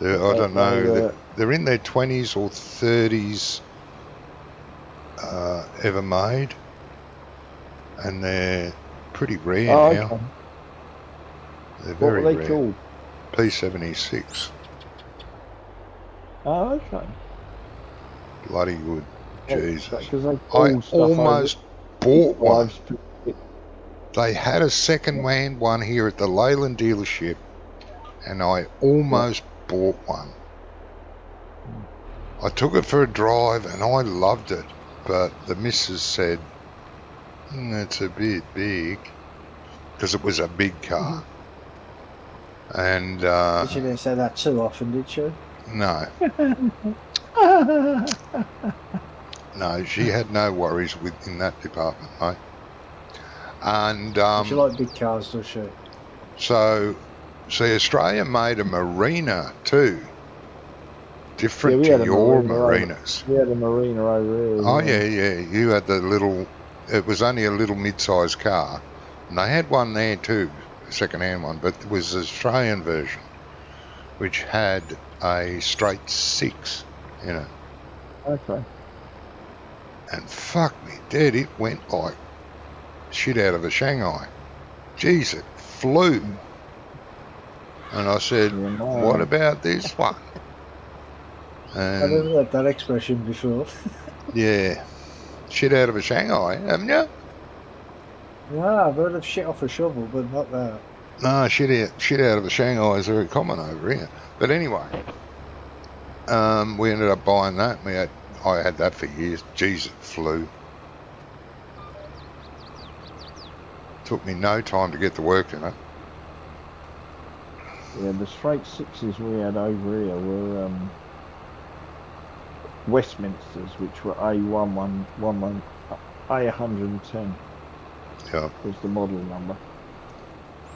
Yeah. I don't know. They're in their 20s or 30s ever made. And they're pretty rare now. Okay. They're very what were they rare. called? P76. Oh, okay. Bloody good. Jesus. I almost bought one. Lives. They had a second-hand one here at the Leyland dealership, and I almost bought one. I took it for a drive, and I loved it, but the missus said, it's a bit big, because it was a big car. And She didn't say that too often, did she? no. No, she had no worries in that department, mate. And she likes big cars, does she? So, see, Australia made a Marina too. Different to your marinas. We had a Marina over here. Oh, yeah. You had the little, it was only a little mid-sized car. And they had one there too, a second-hand one, but it was the Australian version, which had a straight 6 in it. Okay. And fuck me dead, it went like shit out of a Shanghai. Jeez, it flew. And I said, what about this one? And I've never heard that expression before. yeah, shit out of a Shanghai, haven't you? Yeah, I've heard of shit off a shovel, but not that. No, shit out of a Shanghai is very common over here. But anyway, we ended up buying that. I had that for years. Jeez, it flew. Took me no time to get to work in it. Yeah, the straight 6s we had over here were Westminsters, which were A110. Yeah. Was the model number.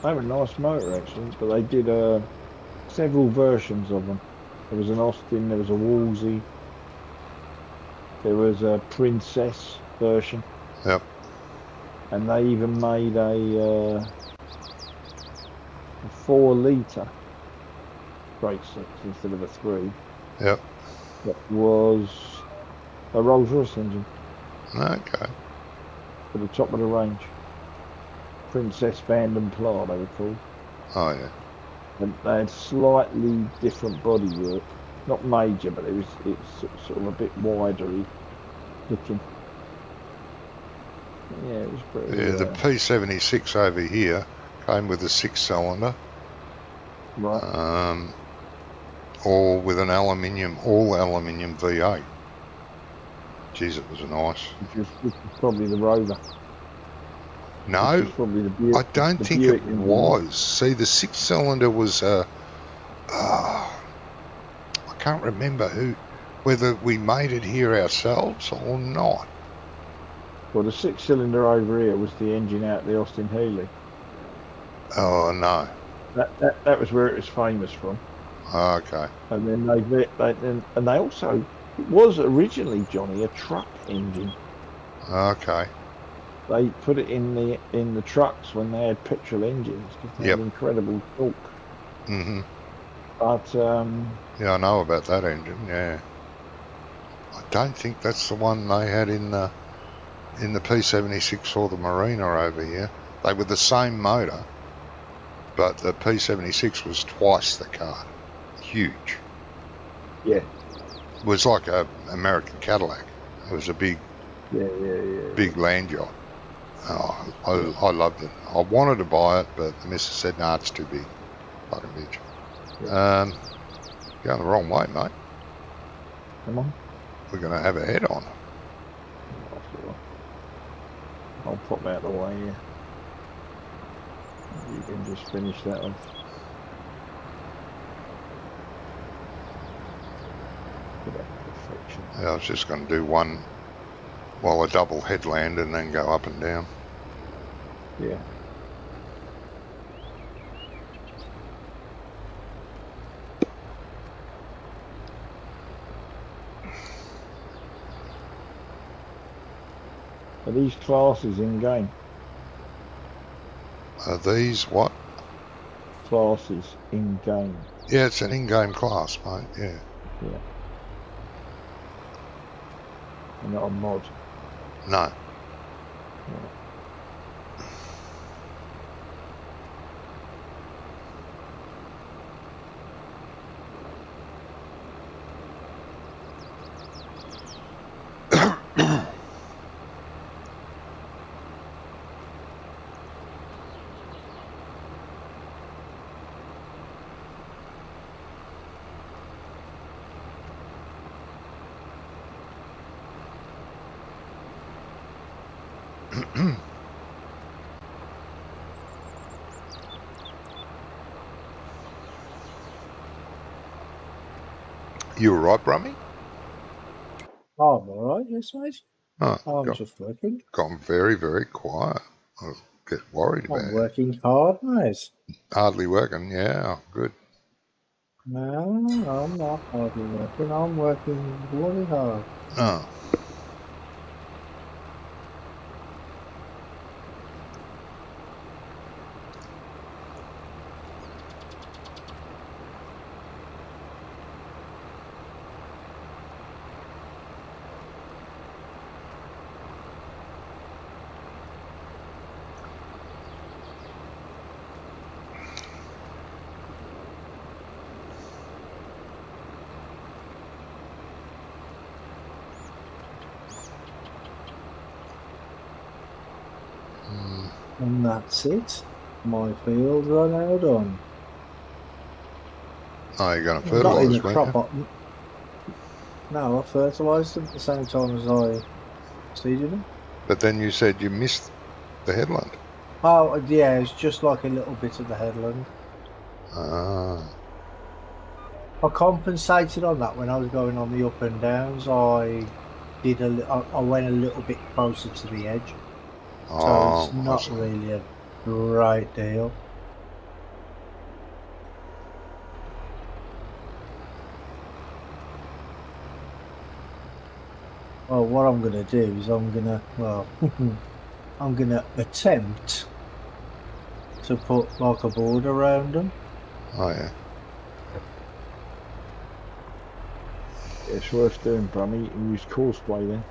They were a nice motor actually, but they did several versions of them. There was an Austin, there was a Wolsey, there was a Princess version. Yep. And they even made a a 4 litre brake sets instead of a 3. Yep. That was a Rolls Royce engine Okay. for the top of the range. Princess Band and Pla, they were called. Oh, yeah. And they had slightly different bodywork. Not major, but it's sort of a bit widery looking. Yeah, it was pretty. Yeah, the P76 over here came with a 6-cylinder. Right. Or with an all aluminium V8. Jeez, it was nice. Which was probably the Rover. No, Which was probably the Buick, I don't the think Buick it engine. was. See, the 6-cylinder was I can't remember whether we made it here ourselves or not. Well, the 6-cylinder over here was the engine out of the Austin Healey. Oh, no. That was where it was famous from. Okay. And then they also, it was originally, Johnny, a truck engine. Okay. They put it in the trucks when they had petrol engines because they had incredible torque. Mm-hmm. But yeah, I know about that engine. Yeah. I don't think that's the one they had in the P76 or the Marina over here. They were the same motor, but the P76 was twice the car. Huge. Yeah. It was like a American Cadillac. It was a big land yacht. Oh, I loved it. I wanted to buy it, but the missus said, "No, it's too big." Fucking bitch. Yeah. Going the wrong way, mate. Come on. We're going to have a head on. I'll pop out the way here. You can just finish that off. Yeah, I was just going to do one while a double headland and then go up and down. Yeah. Are these classes in game? Are these what? Classes in game. Yeah, it's an in-game class, mate. Yeah. Yeah. And not a mod. No. Yeah. You all right, Brummy? Oh, I'm all right, yes, mate. Oh, I'm just working. Gone very, very quiet. I get worried about I'm it. working hard, mate. Hardly working, yeah, good. No, I'm not hardly working. I'm working bloody hard. Oh. And that's it. My fields are now done. Oh, you're going to Not in fertilise, the weren't crop. you? No, I fertilised them at the same time as I seeded them. But then you said you missed the headland. Oh, yeah, it's just like a little bit of the headland. Ah. I compensated on that when I was going on the up and downs. I went a little bit closer to the edge. So it's not really a great deal. Well, what I'm going to do is I'm going to attempt to put like a board around them. Oh yeah. It's worth doing, Brummy. You can use Courseplay then.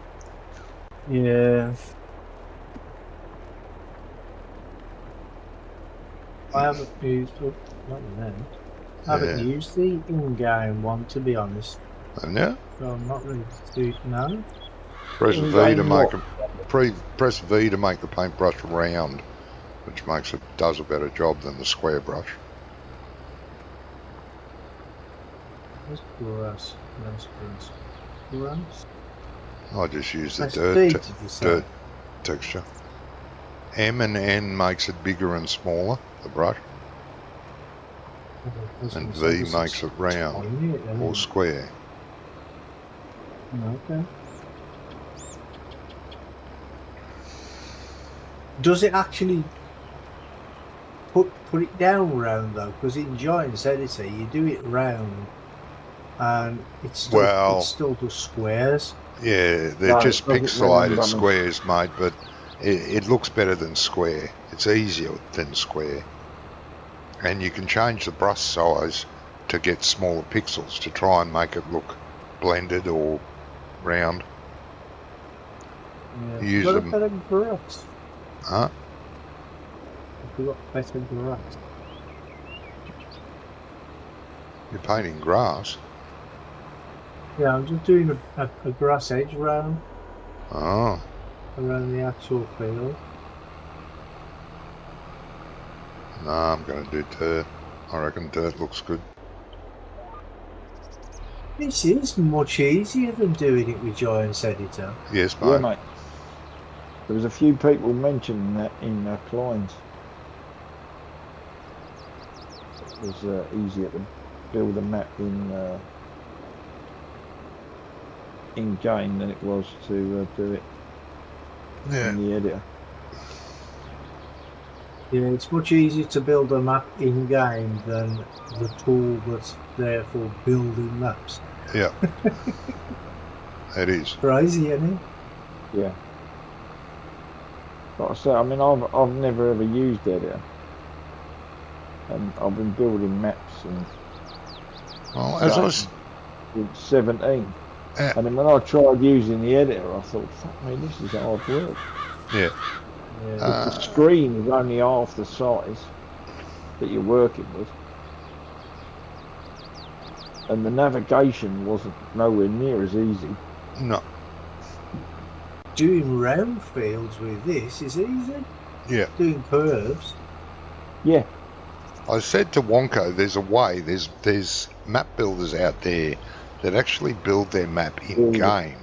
Yeah. I haven't used I haven't used the in-game one, to be honest. And yeah. So I'm not really too no. Press V to make press V to make the paintbrush round, which does a better job than the square brush. Where's grass? Grass? I just use the That's dirt texture. M and N makes it bigger and smaller, the brush. And V makes it round or square. Okay. Does it actually put it down round though? Because in Giants Editor you do it round and it still does squares. Yeah, they're just pixelated squares, mate, but it looks better than square. It's easier than square. And you can change the brush size to get smaller pixels to try and make it look blended or round. Yeah. Use them. Better grass. Huh? Have got better grass? You're painting grass? Yeah, I'm just doing a grass edge round. Oh. Around the actual field. No, I'm going to do dirt. I reckon dirt looks good. This is much easier than doing it with Giants Editor. Yes, mate. Yeah, mate. There was a few people mentioning that in Klein's. It was easier to build a map in game than it was to do it in the editor. Yeah, it's much easier to build a map in game than the tool that's there for building maps. Yeah. It is. Crazy, isn't it? Yeah. Like I say, I mean, I've never ever used editor, and I've been building maps and. Well, as I was 17, and then when I tried using the editor, I thought, "Fuck me, this is hard work." Yeah. The screen is only half the size that you're working with, and the navigation wasn't nowhere near as easy. No. Doing round fields with this is easy. Yeah. Doing curves. Yeah. I said to Wonko, there's a way. There's map builders out there that actually build their map in game,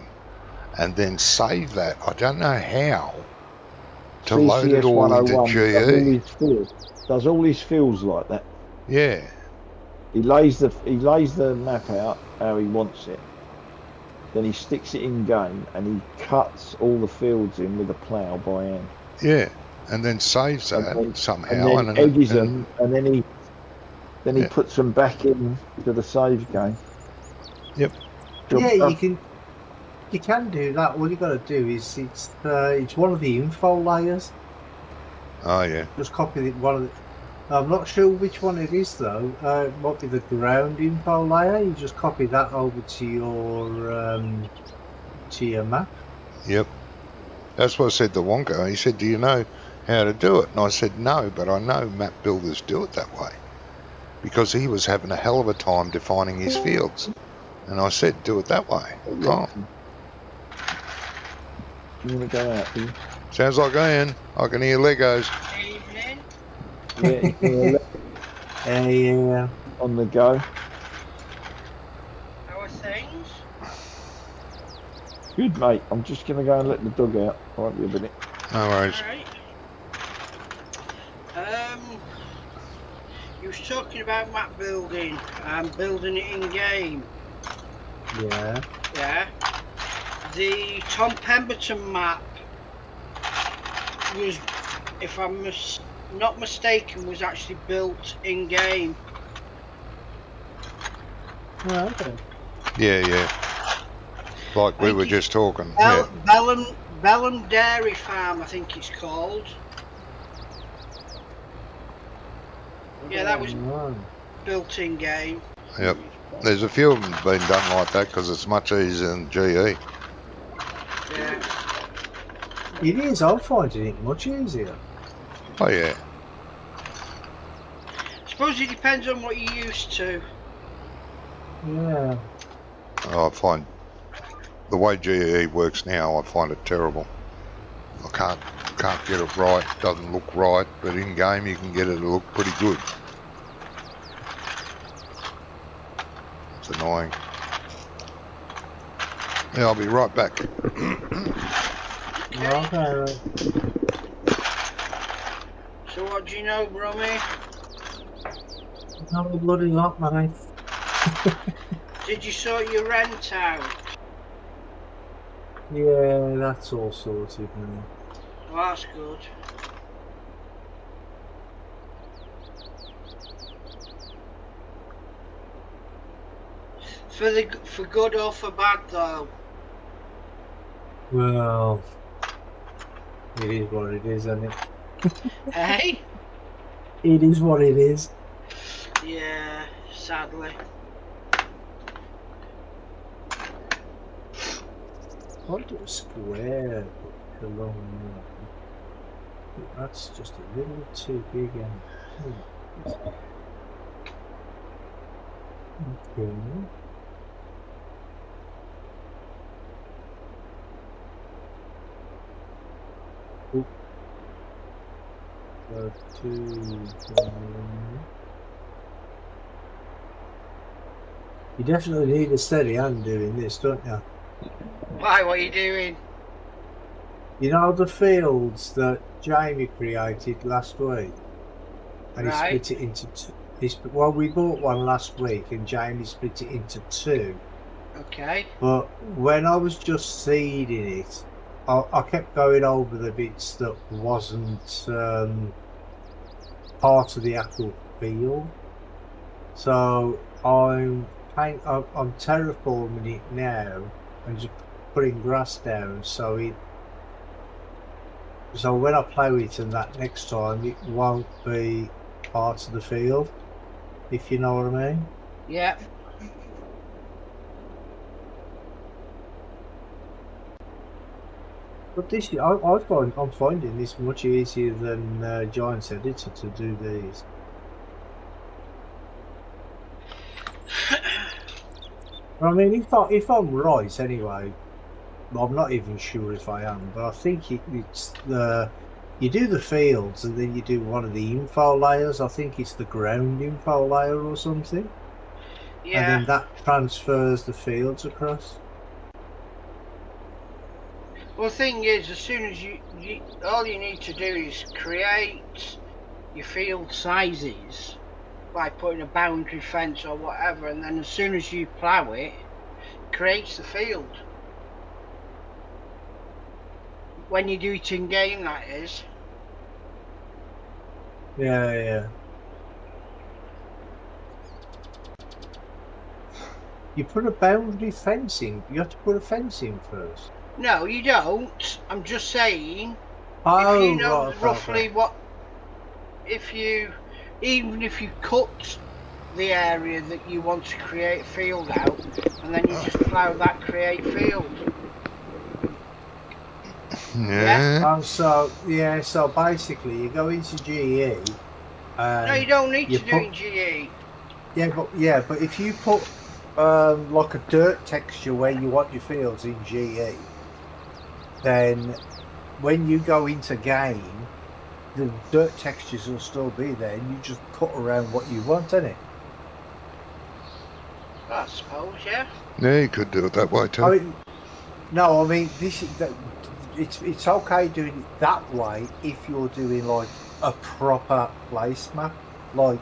and then save that. I don't know how. To CCS load it all into GE. Does all his fields like that. Yeah. He lays the map out how he wants it. Then he sticks it in game and he cuts all the fields in with a plough by hand. Yeah. And then saves that somehow. And then edges them, and then he puts them back in to the save game. Yep. Yeah, you can do that. All you got to do is it's one of the info layers. Oh yeah. Just copy one of the. I'm not sure which one it is though. It might be the ground info layer. You just copy that over to your map. Yep. That's what I said to Wonka. He said, "Do you know how to do it?" And I said, "No, but I know map builders do it that way," because he was having a hell of a time defining his fields. And I said, "Do it that way." Oh. You want to go out, do you? Sounds like Ian. I can hear Legos. Evening. Yeah. On the go. How are things? Good, mate. I'm just going to go and let the dog out. I won't be a minute. No worries. Alright. You was talking about map building and building it in game. Yeah. Yeah. The Tom Pemberton map was, if I'm not mistaken, was actually built in game. Oh, okay. Yeah. Like we were just talking. Bellum Dairy Farm, I think it's called. Yeah, that was Right. built in game. Yep. There's a few of them been done like that because it's much easier than GE. Yeah. It is. I'm finding it much easier. Oh yeah. Suppose it depends on what you're used to. Yeah. Oh, I find the way GE works now, I find it terrible. I can't get it right. Doesn't look right, but in game you can get it to look pretty good. It's annoying. Yeah, I'll be right back. Okay. So what do you know, Brummy? Not a bloody lot, mate. Did you sort your rent out? Yeah, that's all sorted now. Well, that's good. For good or for bad though? Well, it is what it is, isn't it? Hey? It is what it is. Yeah, sadly. I'll do a square along there. That's just a little too big and okay. Oop. 2. You definitely need a steady hand doing this, don't you? Why, what are you doing? You know the fields that Jamie created last week? And Right. he split it into two. Well, we bought one last week and Jamie split it into 2. Okay. But when I was just seeding it, I kept going over the bits that wasn't part of the actual field. So I'm terraforming it now and just putting grass down so when I play with it and that next time it won't be part of the field, if you know what I mean. Yeah. But this, I'm finding this much easier than Giants Editor to do these. I mean, if I'm right, anyway, I'm not even sure if I am, but I think it's you do the fields and then you do one of the info layers. I think it's the ground info layer or something. Yeah. And then that transfers the fields across. Well, the thing is, as soon as you all you need to do is create your field sizes by putting a boundary fence or whatever, and then as soon as you plough it, creates the field. When you do it in game, that is. Yeah. You put a boundary fence in. You have to put a fence in first. No, you don't. I'm just saying. Oh, if you know right, roughly okay. what, even if you cut the area that you want to create field out, and then you just plough that create field. Yeah. So basically you go into GE. No, you don't need to do it in GE. Yeah, but if you put like a dirt texture where you want your fields in GE, then when you go into game, the dirt textures will still be there, and you just cut around what you want, innit? I suppose, yeah. Yeah, you could do it that way too. I mean, it's okay doing it that way if you're doing like a proper place map, like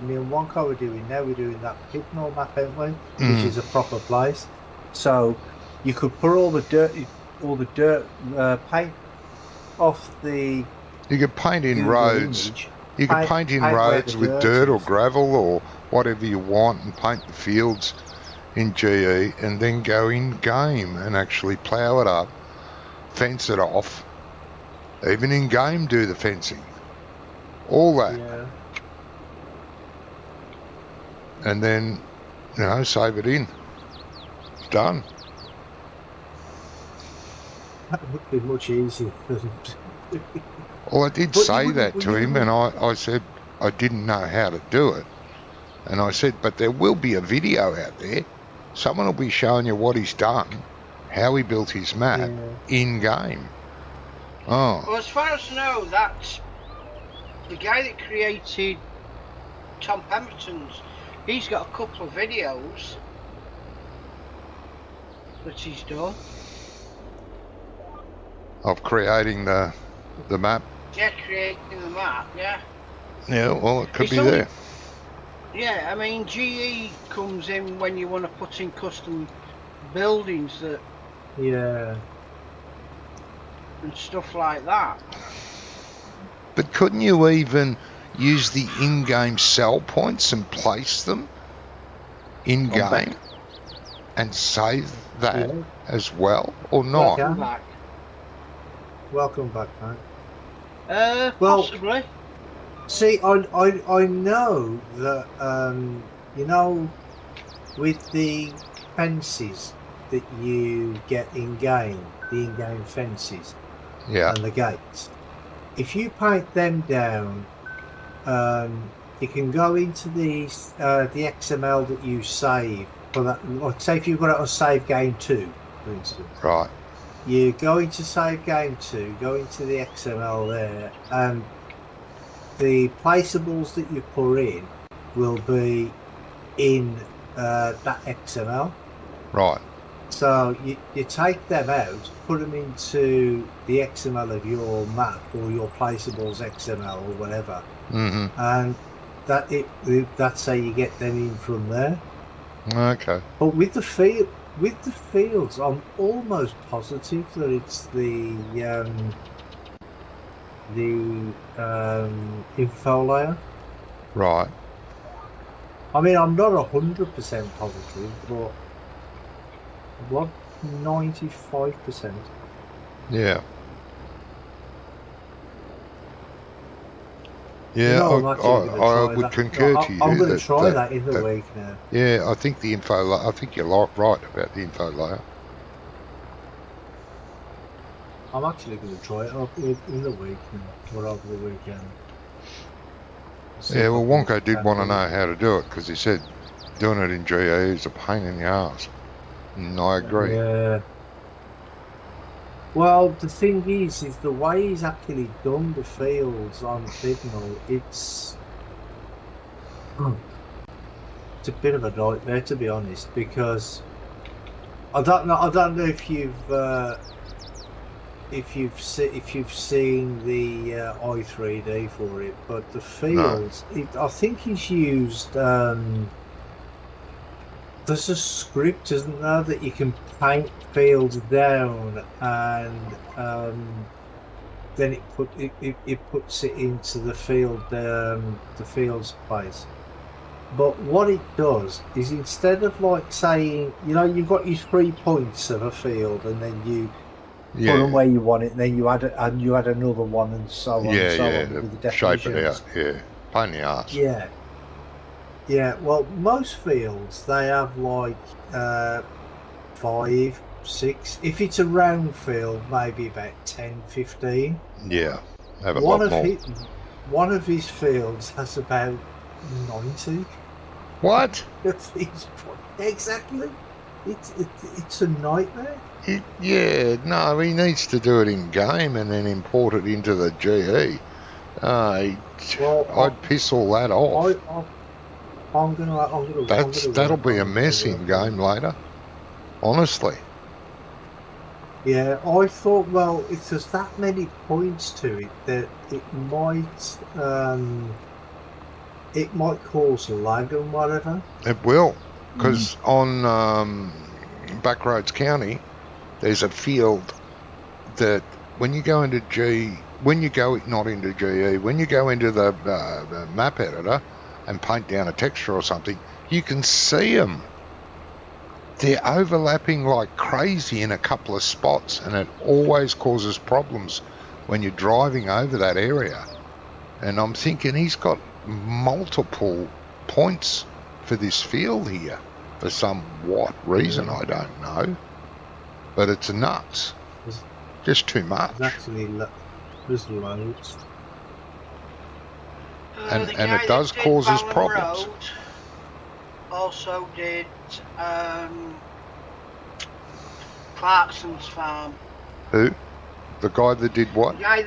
me and Wonko are doing now. We're doing that Hypnol map, aren't we? Which is a proper place. So you could put all the dirt paint off the. You could paint in Google roads. image. You could paint in roads with dirt or gravel or whatever you want, and paint the fields in GE, and then go in game and actually plough it up, fence it off. Even in game, do the fencing. All that. Yeah. and then, save it in. It's done. That would be much easier. Well, I did But you say wouldn't- that well, to you him, wouldn't- and I said I didn't know how to do it. And I said, but there will be a video out there. Someone will be showing you what he's done, how he built his map in-game. Oh, Well, as far as I know, that's the guy that created Tom Pemberton's. He's got a couple of videos that he's done. of creating the map. Yeah, creating the map, yeah. Yeah, well, it could It's be only- there. Yeah, I mean, GE comes in when you want to put in custom buildings that Yeah. and stuff like that. But couldn't you even use the in-game sell points and place them in-game and save that as well, or not? Yeah. Come back. Welcome back, mate. Well- Possibly. See, I know that with the fences that you get in game, the in-game fences Yeah, and the gates. If you paint them down, you can go into the XML that you save for that. Like, say if you've got it on save game 2, for instance. right. You go into save game 2, go into the XML there, and the placeables that you put in will be in that XML. Right. So you take them out, put them into the XML of your map or your placeables XML or whatever, Mm-hmm. and that's how you get them in from there. Okay. But with the fields, I'm almost positive that it's the info layer. Right. I mean, I'm not 100% positive, but what 95%? Yeah. Yeah, I'm actually gonna I try would that. concur No, to you. I'm going to that- try that- that in the that- week now. Yeah, I think the info. I think you're right about the info layer. I'm actually going to try it in the week now, or over the weekend. See Yeah, if I well, can Wonko did get want to that. know how to do it because he said doing it in GE is a pain in the arse. And I agree. Yeah. Well, the thing is the way he's actually done the fields on Signal, it's a bit of a nightmare, to be honest, because I don't know if you've seen the i3D for it, but the fields, I think he's used. There's a script, isn't there, that you can paint fields down, and then it puts it into the fields place. But what it does is, instead of like saying, you've got your 3 points of a field, and then you put them where you want it, and then you add another one, and so on and so on with the shape it definitions. out. Yeah, pain in the arse. Yeah, well, most fields, they have like 5, 6. If it's a round field, maybe about 10, 15. Yeah, have a lot more. One of his fields has about 90. What? Exactly. It's a nightmare. No, he needs to do it in game and then import it into the GE. I'd piss all that off. I'm gonna. That'll be a mess in game later. Honestly. Yeah, I thought. Well, if there's that many points to it, that it might cause lag and whatever. It will, because on Backroads County, there's a field that when you go into when you go into the map editor and paint down a texture or something, you can see them. They're overlapping like crazy in a couple of spots, and it always causes problems when you're driving over that area. And I'm thinking he's got multiple points for this field here for some what reason, I don't know. But it's nuts. Just too much. There's actually there's loads. And it does cause us problems. Road also did Clarkson's farm. Who? The guy that did what? The guy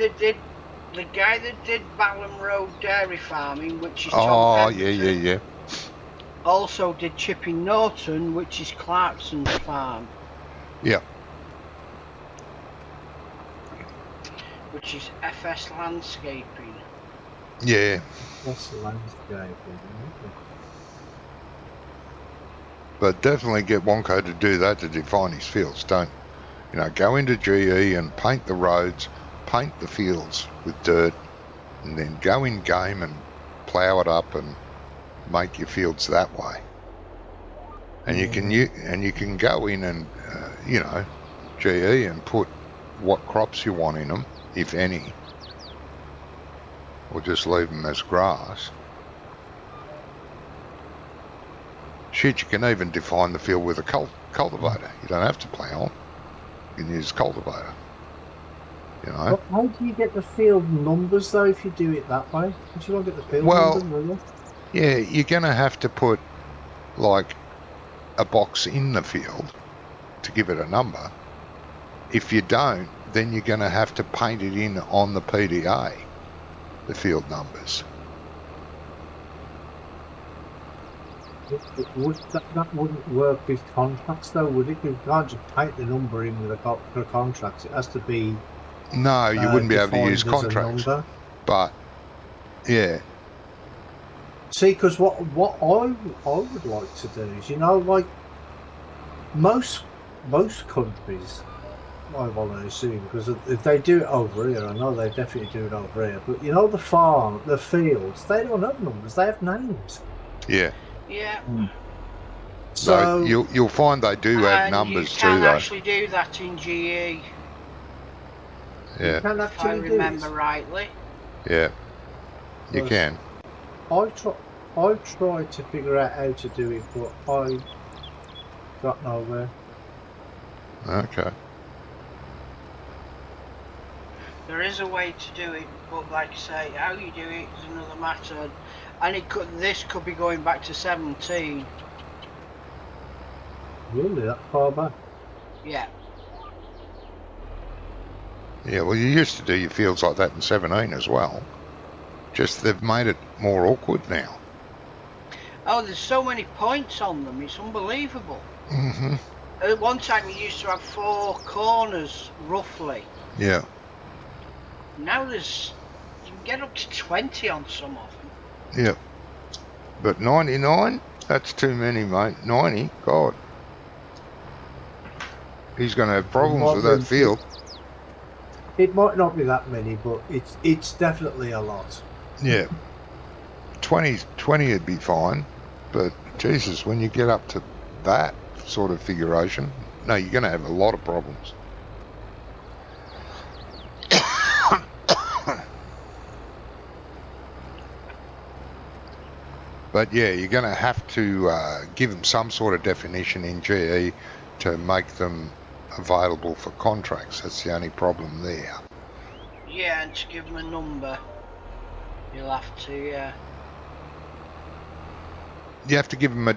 that did Balham Road dairy farming, which is Oh, Tom yeah. Also did Chipping Norton, which is Clarkson's farm. Yeah. Which is FS Landscaping. Yeah. What's the landscaping? But definitely get Wonko to do that to define his fields. Don't, go into GE and paint the roads, paint the fields with dirt, and then go in game and plough it up and make your fields that way. And you can go in and GE and put what crops you want in them, if any, or just leave them as grass. Shit, you can even define the field with a cultivator. You don't have to plough. You can use a cultivator. But how do you get the field numbers though if you do it that way? Don't you want to get the field numbers, really? Yeah, you're going to have to put like a box in the field to give it a number. If you don't, then you're going to have to paint it in on the PDA, the field numbers. That wouldn't work with contracts though, would it? You can't just paint the number in with a contract. It has to be. No, you wouldn't be able to use contracts. But yeah. See, because what I would like to do is, like most countries, I want to assume, because if they do it over here, I know they definitely do it over here. But the fields, they don't have numbers; they have names. Yeah. Yeah. So you'll find they do have numbers too, though. You can actually do that in GE. Yeah. You can if I remember rightly. Yeah. You can. I tried to figure out how to do it, but I got nowhere. Okay. There is a way to do it, but like I say, how you do it is another matter. And this could be going back to 17. Really, that far back? Yeah. Yeah, well, you used to do your fields like that in 17 as well. Just they've made it more awkward now. Oh, there's so many points on them, it's unbelievable. Mm-hmm. At one time you used to have 4 corners, roughly. Yeah. Now you can get up to 20 on some of them. Yeah. But 99, that's too many, mate. 90, God. He's going to have problems with that field. It might not be that many, but it's definitely a lot. Yeah. 20 would be fine, but Jesus, when you get up to that sort of figuration, no, you're going to have a lot of problems. But yeah, you're going to have to give them some sort of definition in GE to make them available for contracts. That's the only problem there. Yeah, and to give them a number, you'll have to, yeah. You have to give them a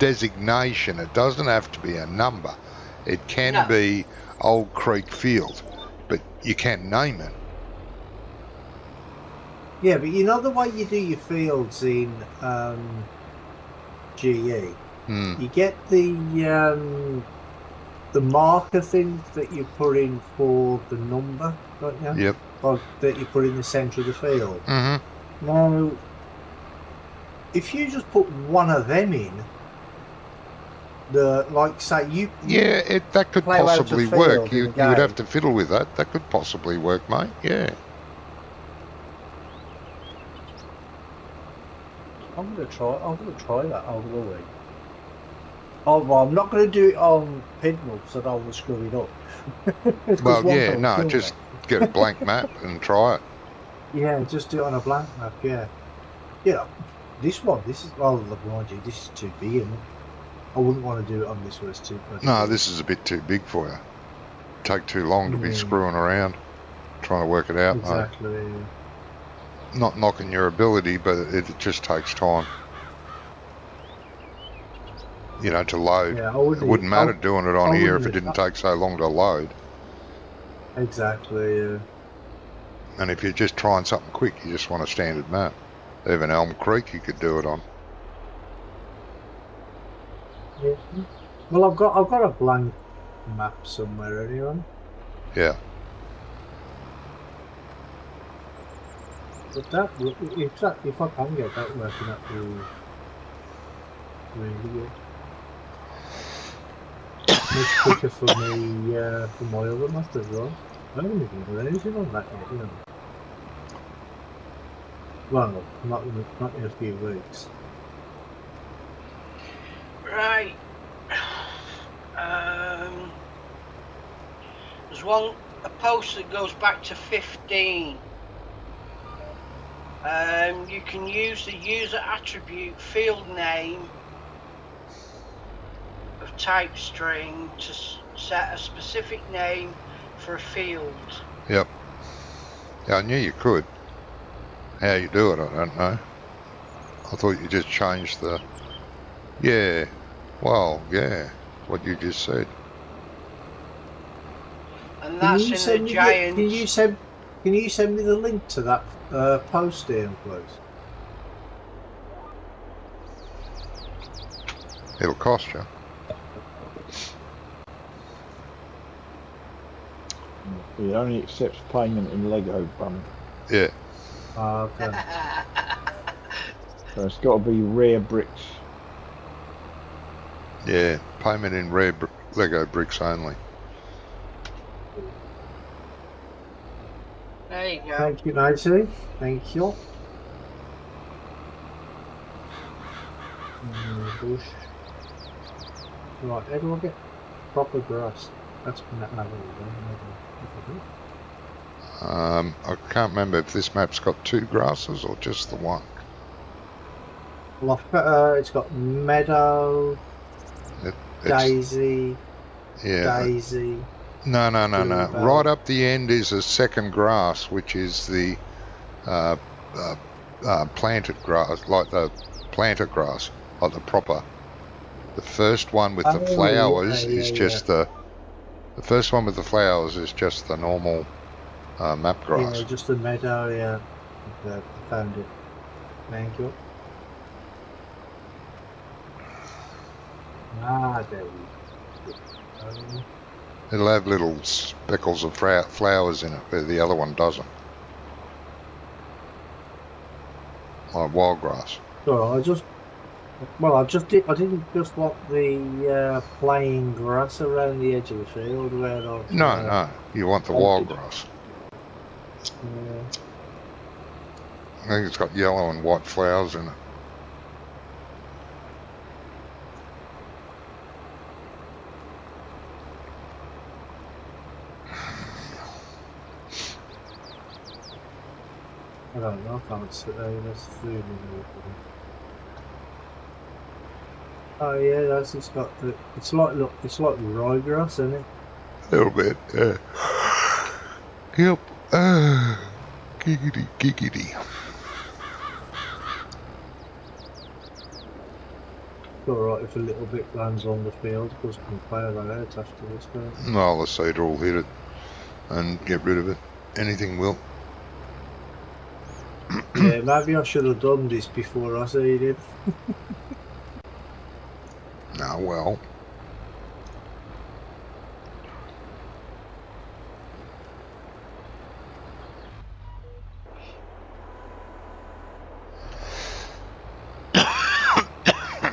designation. It doesn't have to be a number. It can be Old Creek Field, but you can name it. Yeah, but the way you do your fields in GE, you get the marker things that you put in for the number, don't you? Yep. Or that you put in the centre of the field. Mm-hmm. Now, if you just put one of them in, that could possibly work. You would have to fiddle with that. That could possibly work, mate. Yeah. I'm gonna try that over the week. Oh well, I'm not gonna do it on Pinwheel because I don't want to screw it up. Well, yeah, no, just get a blank map and try it. Yeah, just do it on a blank map. Yeah. This one, this is, well, look, mind you, this is too big, isn't it? I wouldn't want to do it on this one, it's too bloody No, big. this is a bit too big for you. Take too long to be Yeah. screwing around, trying to work it out. Exactly. Mate. Not knocking your ability, but it just takes time. You know, to load. Yeah, It wouldn't matter doing it on here if it didn't take so long to load. Exactly, yeah. And if you're just trying something quick, you just want a standard map. Even Elm Creek you could do it on. Yeah. Well, I've got a blank map somewhere anyway. Yeah. But that, if I can get that working, that will really good. Much quicker for me, for my other map as well. I haven't even done anything on that yet, you know. Well, not in a few weeks. Right. There's a post that goes back to 15. You can use the user attribute field name of type string to set a specific name for a field. Yep. Yeah, I knew you could. How you do it, I don't know. I thought you just changed the... Yeah. Well, yeah. What you just said. And that's in the giant... Can you send me the link to that post, Ian, please? It'll cost you. It only accepts payment in Lego, bum. Yeah. Okay. So it's got to be rare bricks. Yeah. Payment in rare Lego bricks only. There you go. Thank you, Nancy. Thank you. Bush. Right, how do I get proper grass? That's been that level I can't remember if this map's got 2 grasses or just the one. Well, it's got meadow, daisy, daisy. No. Right up the end is a second grass, which is the planted grass, like the planter grass, like the proper. The first one with the flowers is just the first one with the flowers is just the normal map grass. Yeah, just the meadow. Yeah, I found it. Thank you. Ah, there we go. It'll have little speckles of flowers in it, where the other one doesn't. Like wild grass. So I didn't just want the plain grass around the edge of the field where I've... No, you want the wild grass. Yeah. I think it's got yellow and white flowers in it. I don't know, I can't see that's food in there. Oh yeah, it's got the, it's like ryegrass, isn't it? A little bit, yeah. Yep. Giggity. It's alright if a little bit lands on the field because I can play that attached to this guy. No, the cedar will hit it and get rid of it. Anything will. Yeah, maybe I should have done this before I seeded. No, well.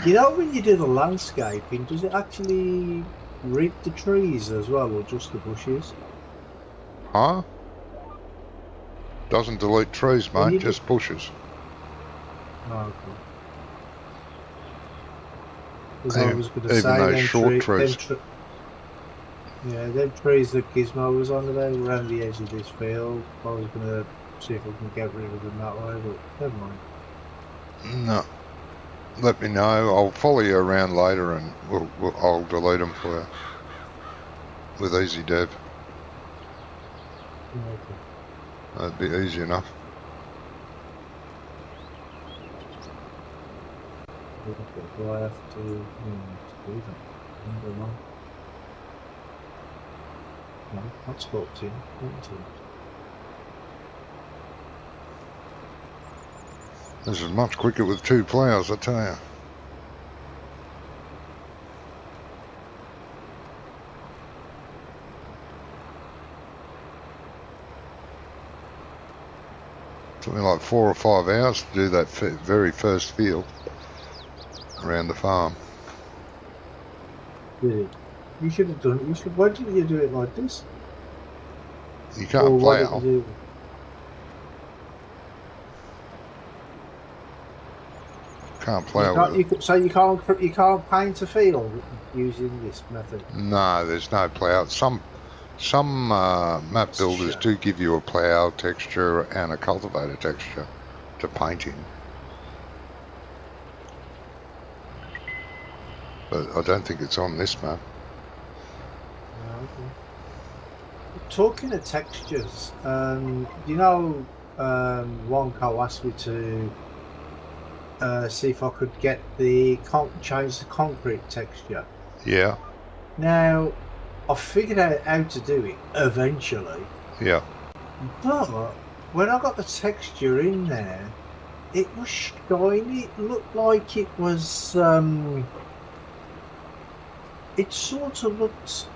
You know, when you do the landscaping, does it actually reap the trees as well, or just the bushes? Huh? Doesn't delete trees, mate, just bushes. Oh, okay. Because I was going to say, those short trees. Yeah, them trees that Gizmo was on today around the edge of this field. I was going to see if I can get rid of them that way, but never mind. No. let me know. I'll follow you around later and I'll delete them for you with easy dev. That'd be easy enough. Do I have to do that? I don't know. No, that's got to. This is much quicker with 2 ploughs, I tell you. Took me like 4 or 5 hours to do that very first field around the farm. Really? You should have done it. Why didn't you do it like this? You can't plough. Can't plough with it. So you can't paint a field using this method. No, there's no plough. Some map builders do give you a plough texture and a cultivator texture to paint in, but I don't think it's on this map. Okay. Talking of textures, you know, Wonko asked me to see if I could get change the concrete texture. Yeah. Now, I figured out how to do it eventually. Yeah. But when I got the texture in there, it was shiny. It looked like it was. It sort of looked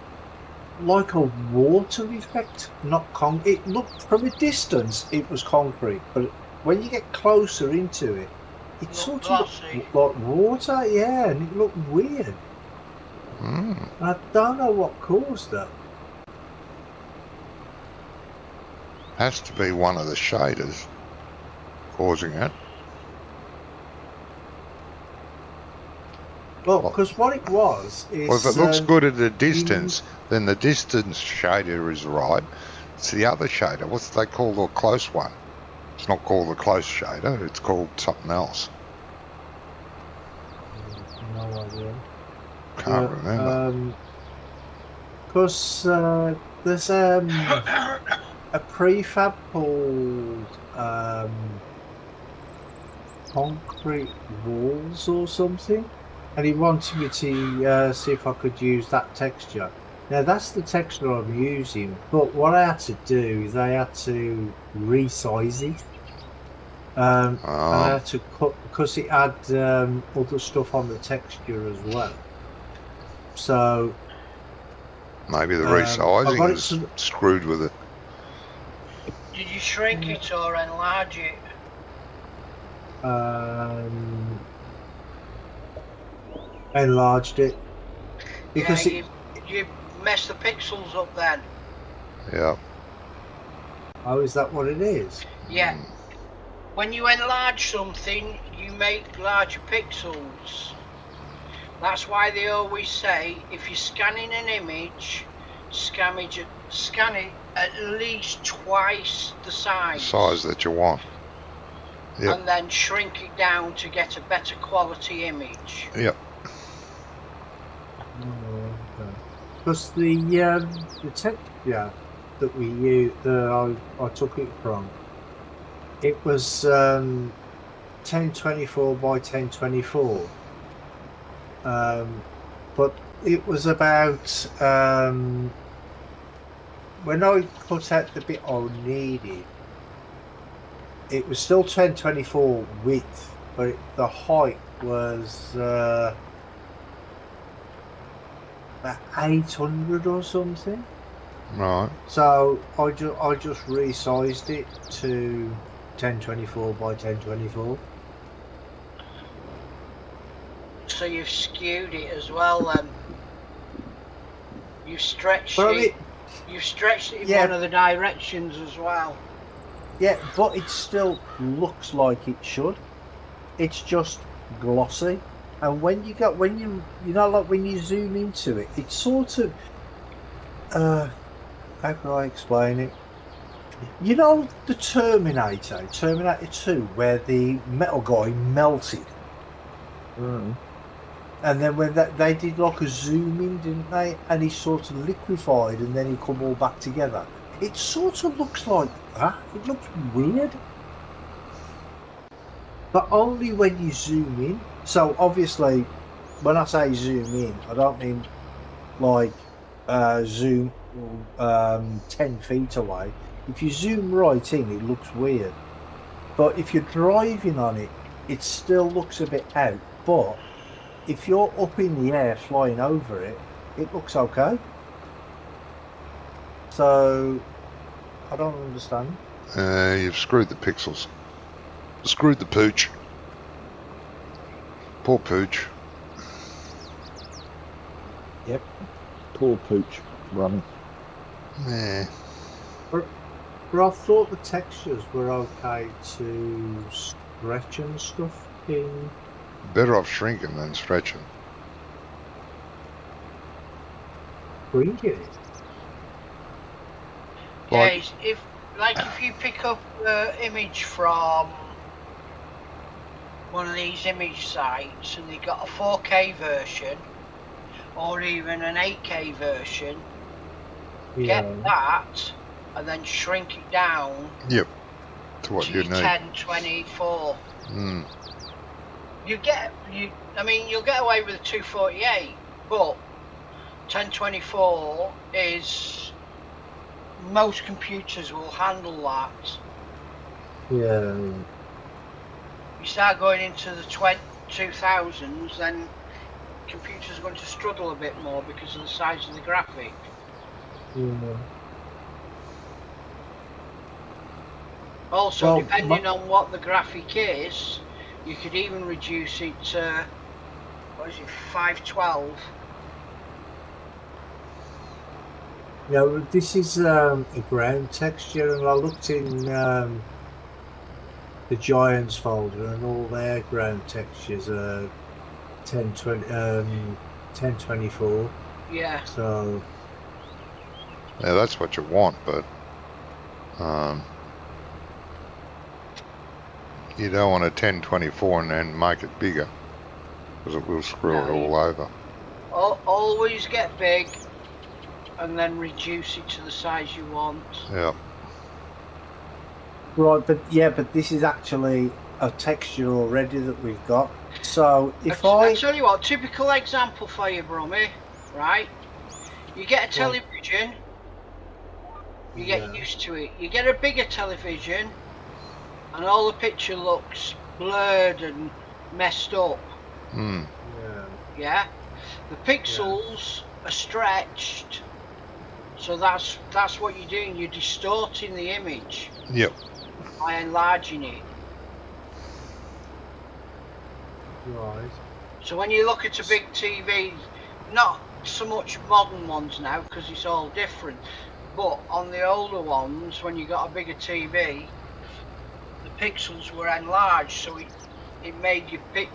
like a water effect, not concrete. It looked from a distance, it was concrete, but when you get closer into it, it sort of looked like water. Yeah, and it looked weird. I don't know what caused that. Has to be one of the shaders causing it. Well, because what it was is... Well, if it looks good at a distance, then the distance shader is right. It's the other shader. What's they call the close one? It's not called the close shader. It's called something else. No idea. Can't remember. Because there's a prefab called concrete walls or something, and he wanted me to see if I could use that texture. Now that's the texture I'm using, but what I had to do is I had to resize it. And I had to cut, because it had other stuff on the texture as well. So maybe the resizing is screwed with it. Did you shrink it or enlarge it? Enlarged it because you messed the pixels up then. Yeah. Oh, is that what it is? Yeah. When you enlarge something, you make larger pixels. That's why they always say, if you're scanning an image, scan it at least twice the size that you want. Yep. And then shrink it down to get a better quality image. Yep. Because the texture that we used, I took it from, it was 1024 by 1024. But it was about when I cut out the bit I needed, it was still 1024 width, but the height was about 800 or something. Right. So I just resized it to 1024 by 1024. So you've skewed it as well then. You've stretched it. You've stretched it in one of the directions as well. Yeah, but it still looks like it should. It's just glossy. And when you like when you zoom into it, it's sort of how can I explain it? You know the Terminator 2, where the metal guy melted? Mm. And then when they did like a zoom in, didn't they? And he sort of liquefied, and then he come all back together. It sort of looks like that. It looks weird, but only when you zoom in. So obviously, when I say zoom in, I don't mean like zoom 10 feet away. If you zoom right in, it looks weird. But if you're driving on it, it still looks a bit out. But if you're up in the air flying over it, it looks okay. So I don't understand. You've screwed the pixels. Screwed the pooch. Poor pooch. Yep. Poor pooch running. Yeah. But I thought the textures were okay to stretch and stuff in. Better off shrinking than stretching. Shrinking it. Like- Yeah, if you pick up the image from one of these image sites and they got a 4K version or even an 8K version, Yeah. get that and then shrink it down Yep. To what to you your need. 1024. Mm. You'll get away with a 248, but 1024 is, most computers will handle that. Yeah. You start going into the 2000s, then computers are going to struggle a bit more because of the size of the graphic. Yeah. Also, Well, depending on what the graphic is, you could even reduce it to, 512. Yeah, well, this is a ground texture, and I looked in the Giants folder, and all their ground textures are 1024. Yeah. So Yeah, that's what you want, but you don't want a 1024 and then make it bigger, because it will screw it all over. Always get big and then reduce it to the size you want. Yeah. right, but this is actually a texture already that we've got. So if I tell you what, typical example for you, Brummy, right? You get a television, you get used to it. You get a bigger television, and all the picture looks blurred and messed up. Mm. Yeah, the pixels are stretched, so that's what you're doing. You're distorting the image. Yep. By enlarging it. right, So when you look at a big TV, not so much modern ones now because it's all different, but on the older ones, when you got a bigger TV, the pixels were enlarged, so it made you pick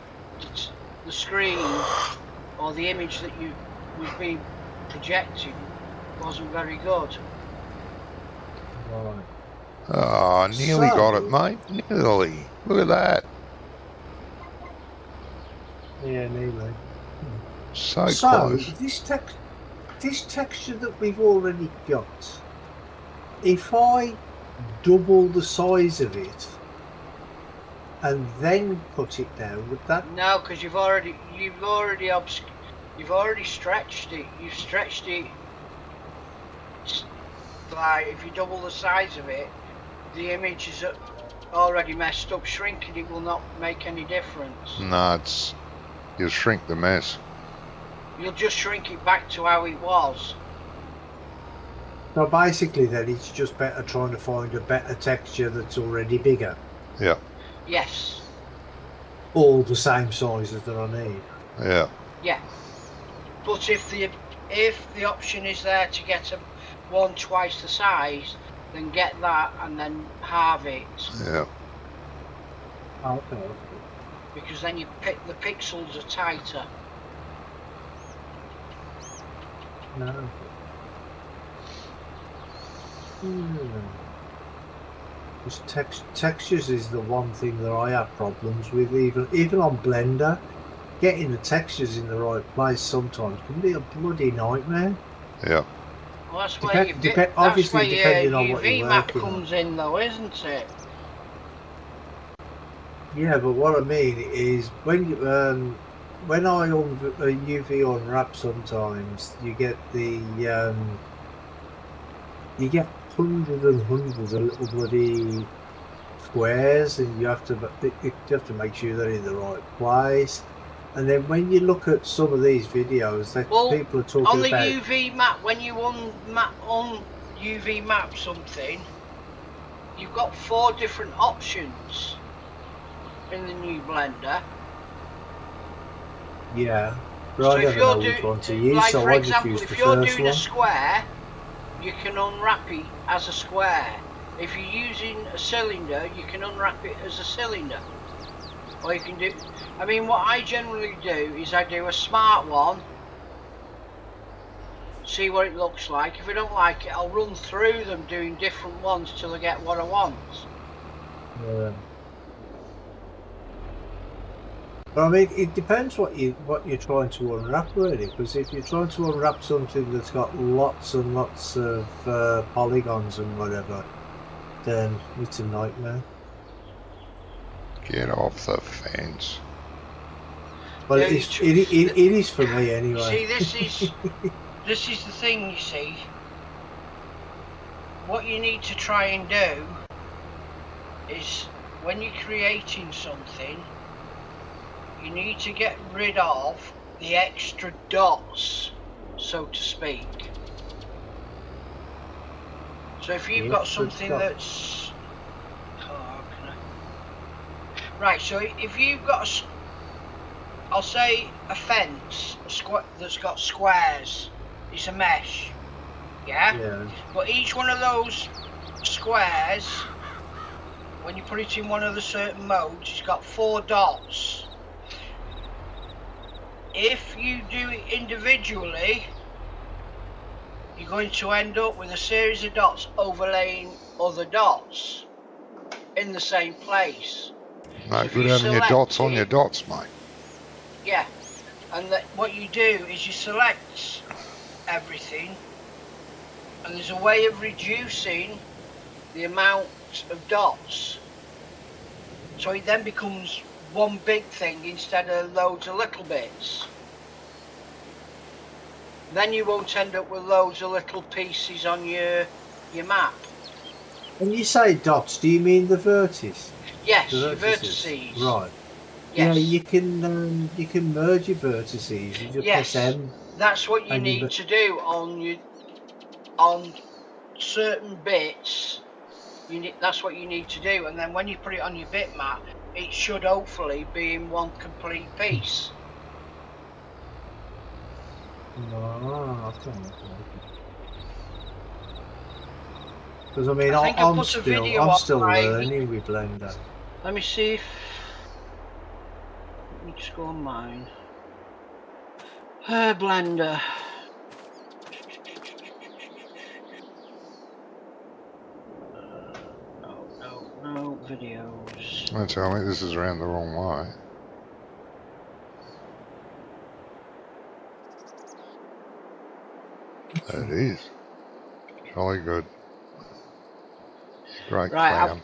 the screen or the image that was being projected wasn't very good. right. Oh, nearly got it, mate. Nearly. Look at that. Yeah, nearly. So close. this texture that we've already got, if I double the size of it and then put it down, would that? No, because you've already stretched it. You've stretched it. Like if you double the size of it, the image is already messed up. Shrinking it will not make any difference. No, you'll shrink the mess. You'll just shrink it back to how it was. So basically, then it's just better trying to find a better texture that's already bigger. Yeah. Yes. All the same sizes that I need. Yeah. Yeah. But if the option is there to get one twice the size, then get that and then halve it. Yeah. Okay. Because then the pixels are tighter. No. Textures is the one thing that I have problems with, even on Blender. getting the textures in the right place sometimes can be a bloody nightmare. Yeah. Well, that's where Obviously, depending on what UV you're map working on. comes in, though, isn't it? Yeah, but what I mean is when you when I UV unwrap, sometimes you get you get hundreds and hundreds of little bloody squares, and you have to make sure they're in the right place. And then when you look at some of these videos, that people are talking on the about UV map, when you UV map something, you've got 4 different options in the new blender. Yeah, but so I never know which one to use. Like so for I example, just use if the you're first doing a one. square, you can unwrap it as a square. If you're using a cylinder, you can unwrap it as a cylinder. Or you can do, I mean, what I generally do is I do a smart one, see what it looks like. If I don't like it, I'll run through them doing different ones till I get what I want. Yeah. But I mean, it depends what you're trying to unwrap, really. Because if you're trying to unwrap something that's got lots and lots of polygons and whatever, then it's a nightmare. Get off the fence. Well, it is for me anyway. See, this is the thing. You see, what you need to try and do is when you're creating something, you need to get rid of the extra dots, so to speak. So if you've got something that's... Right, so if you've got, I'll say a fence that's got squares, it's a mesh, yeah? But each one of those squares, when you put it in one of the certain modes, it's got 4 dots. If you do it individually, you're going to end up with a series of dots overlaying other dots in the same place. No good having your dots on your dots, mate. Yeah, and what you do is you select everything, and there's a way of reducing the amount of dots. So it then becomes one big thing instead of loads of little bits. Then you won't end up with loads of little pieces on your map. When you say dots, do you mean the vertices? Yes, the vertices. Right. Yes. Yeah, you can merge your vertices. You just press M. That's what you need to do on certain bits. That's what you need to do, and then when you put it on your bitmap, it should hopefully be in one complete piece. Because I mean, I'm still learning with Blender. Let me see if. Let me just go on mine. Blender. No videos. Don't tell me this is around the wrong way. It is. Jolly good. Great clown.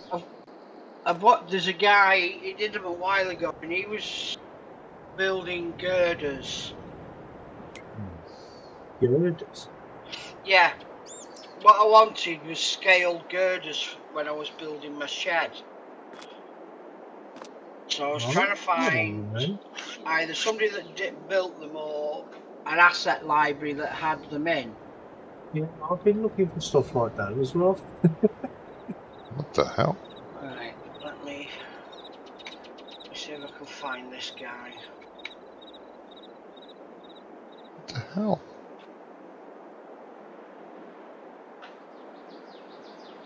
There's a guy, he did them a while ago, and he was building girders. Girders? Yeah. What I wanted was scaled girders when I was building my shed. So I was trying to find either somebody that built them or an asset library that had them in. Yeah, I've been looking for stuff like that as well. What the hell? Right, let me see if I can find this guy. What the hell?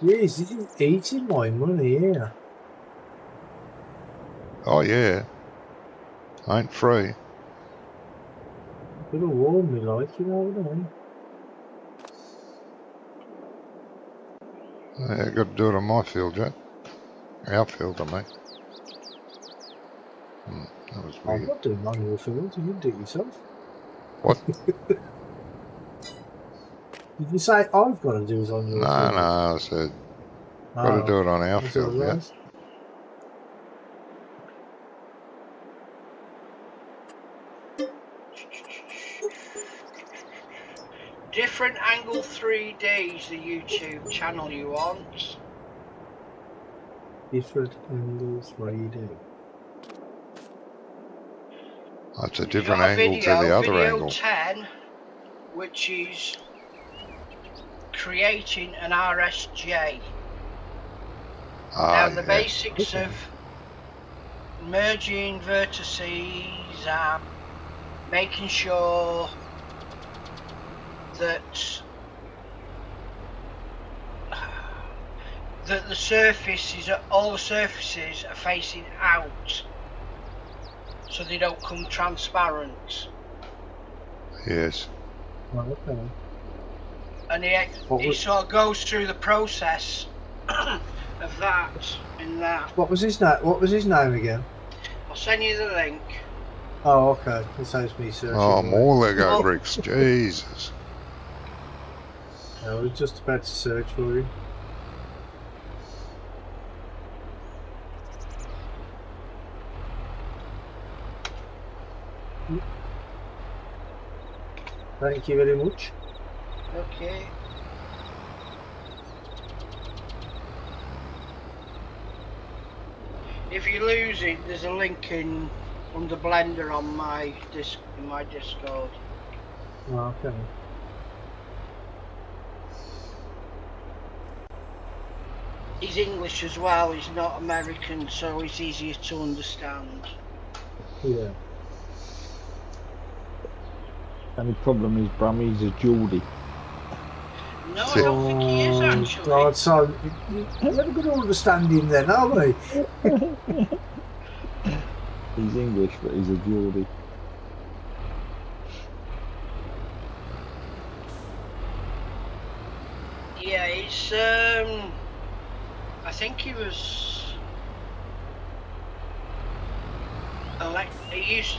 Yes, he's eating my money here. Oh yeah. Ain't free. Could have warned me, like, you know what I mean? Yeah, got to do it on my field, Jack. Our field, I mean. That was I'm weird. not doing manual fields, you do it yourself. What? Did you say I've got to do it on your No, field? I said, got to do it on our that's all field, yeah. right. Different Angle 3D's the YouTube channel you want. Different angles 3D. That's a You've different got a angle to the other video angle. 10, which is creating an RSJ. Ah, Now the yeah. basics of merging vertices, making sure that the surfaces, all the surfaces are facing out, so they don't come transparent. Yes. Oh, okay. And he sort of goes through the process of that and that. What was his name? What was his name again? I'll send you the link. Oh, okay. It saves me searching. Oh, for it. more Lego bricks. Jesus. I was just about to search for you. Thank you very much. Okay. If you lose it, there's a link under Blender on my Discord. Oh, okay. He's English as well. He's not American, so it's easier to understand. Yeah. Only problem is Brummy's a Geordie. No, I don't think he is actually. God, so you have a good understanding then, are we? He's English, but he's a Geordie. Yeah, he's. I think he was. He used.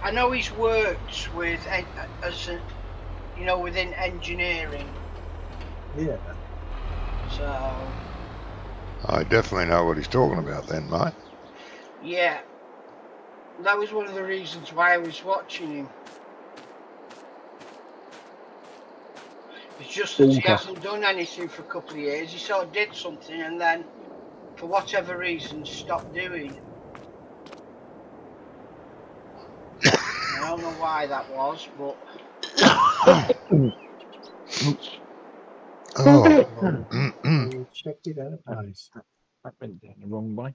I know he's worked with within engineering. Yeah. So. I definitely know what he's talking about then, mate. Yeah. That was one of the reasons why I was watching him. It's just that he hasn't done anything for a couple of years. He sort of did something and then, for whatever reason, stopped doing. I don't know why that was, but... Oh. Check it out. Nice. That went down the wrong way.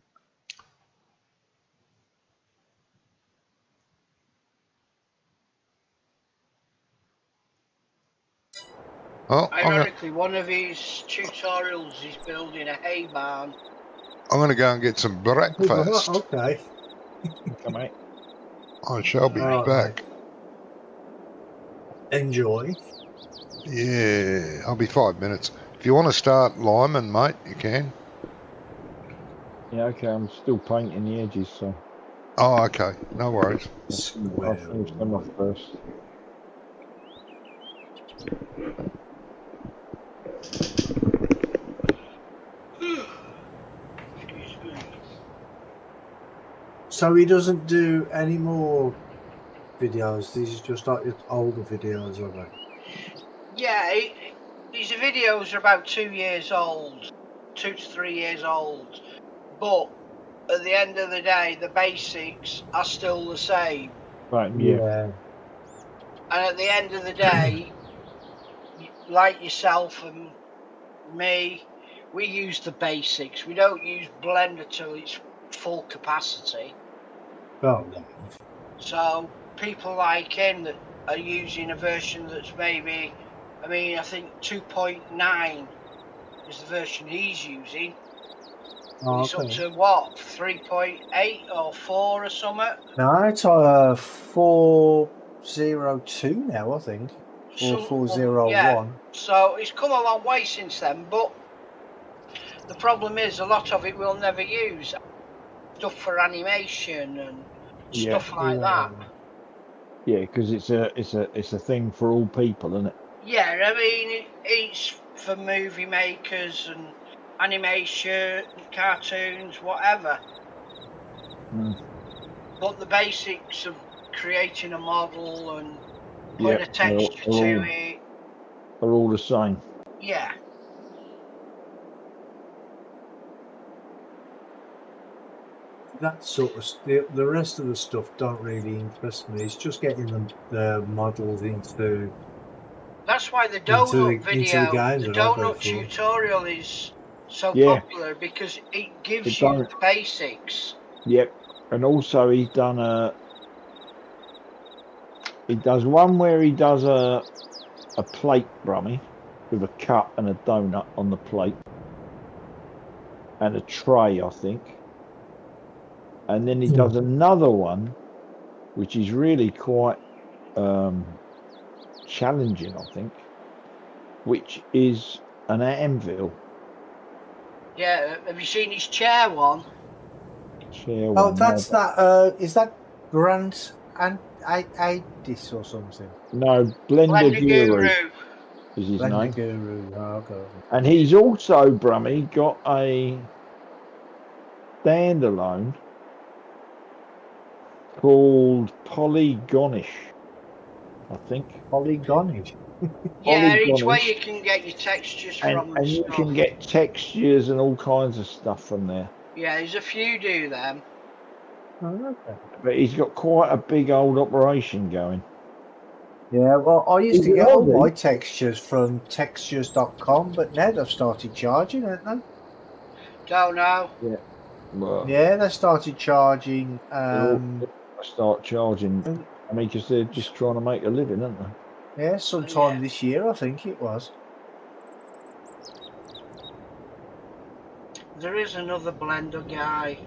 Oh, Ironically, one of his tutorials is building a hay barn. I'm going to go and get some breakfast. Okay. Come out. I shall be All back. Right. Enjoy. Yeah, I'll be 5 minutes. If you want to start liming, mate, you can. Yeah, okay, I'm still painting the edges, so Oh, okay. No worries. I'll finish them off first. So he doesn't do any more videos. These are just like older videos of it. Yeah, these videos are about 2 years old, 2 to 3 years old. But at the end of the day, the basics are still the same. Right, yeah. And at the end of the day, like yourself and me, we use the basics. We don't use Blender to its full capacity. Oh, no. So people like him that are using a version that's maybe, I think 2.9 is the version he's using. Oh, It's up okay. to what, 3.8 or 4 or something? No, it's 402 now, I think. Or 401. Yeah. So it's come a long way since then, but the problem is a lot of it we'll never use. Stuff for animation and stuff like that. Yeah, because it's a thing for all people, isn't it? Yeah, I mean, it's for movie makers and animation, cartoons, whatever. Mm. But the basics of creating a model and putting Yeah, a texture to it. They're all the same. Yeah. That sort of the rest of the stuff don't really interest me. It's just getting the models into. That's why the Into donut the games the that I'll go donut for. tutorial is so Yeah. popular because it gives It you don't- the basics. Yep, and also he does one where he does a plate brummy with a cup and a donut on the plate and a tray, I think. And then he does another one, which is really quite challenging, I think, which is an anvil. Yeah, have you seen his chair one? Chair Oh, one, that's no, that. Is that Grant and Aidis or something? no, Blender Blender Guru Guru. is his Blender name. Guru. Oh, okay. And he's also, Brummy, got a standalone called Polygonish, I think. Polygonish. Yeah, it's where Polygonish. you can get your textures And from and you stuff. can get textures and all kinds of stuff from there. Yeah, there's a few do them. Oh, okay. But he's got quite a big old operation going. Yeah, well, I used to Is it get all Aussie? my textures from textures.com, but now they've started charging, haven't they? Don't know. Well, Yeah, they started charging. they'll start charging. I mean, because they're just trying to make a living, aren't they? Yeah, sometime Yeah. this year, I think it was. There is another Blender guy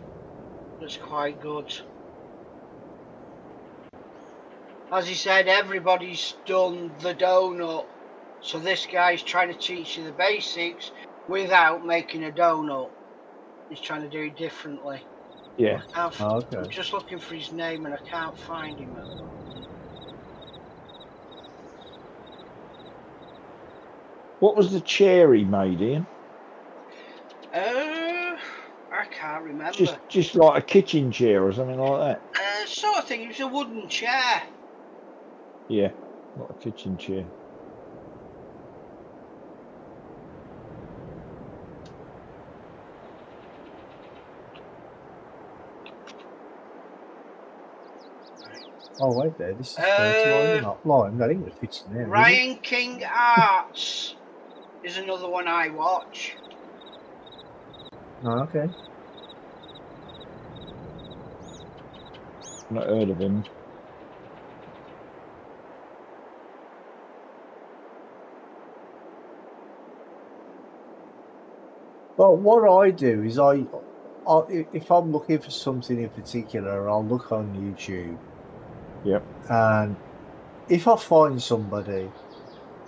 that's quite good. As he said, everybody's done the donut. So this guy's trying to teach you the basics without making a donut. He's trying to do it differently. Yeah. Okay. I'm just looking for his name and I can't find him. What was the chair he made, Ian? I can't remember. Just like a kitchen chair or something like that. Sort of thing. It was a wooden chair. Yeah, not a kitchen chair. Oh, wait there. This is fertilizer, not lime. That ain't going to fit in there. Ryan King Arts is another one I watch. Oh, okay. Not heard of him. Well, what I do is if I'm looking for something in particular, I'll look on YouTube. Yep. And if I find somebody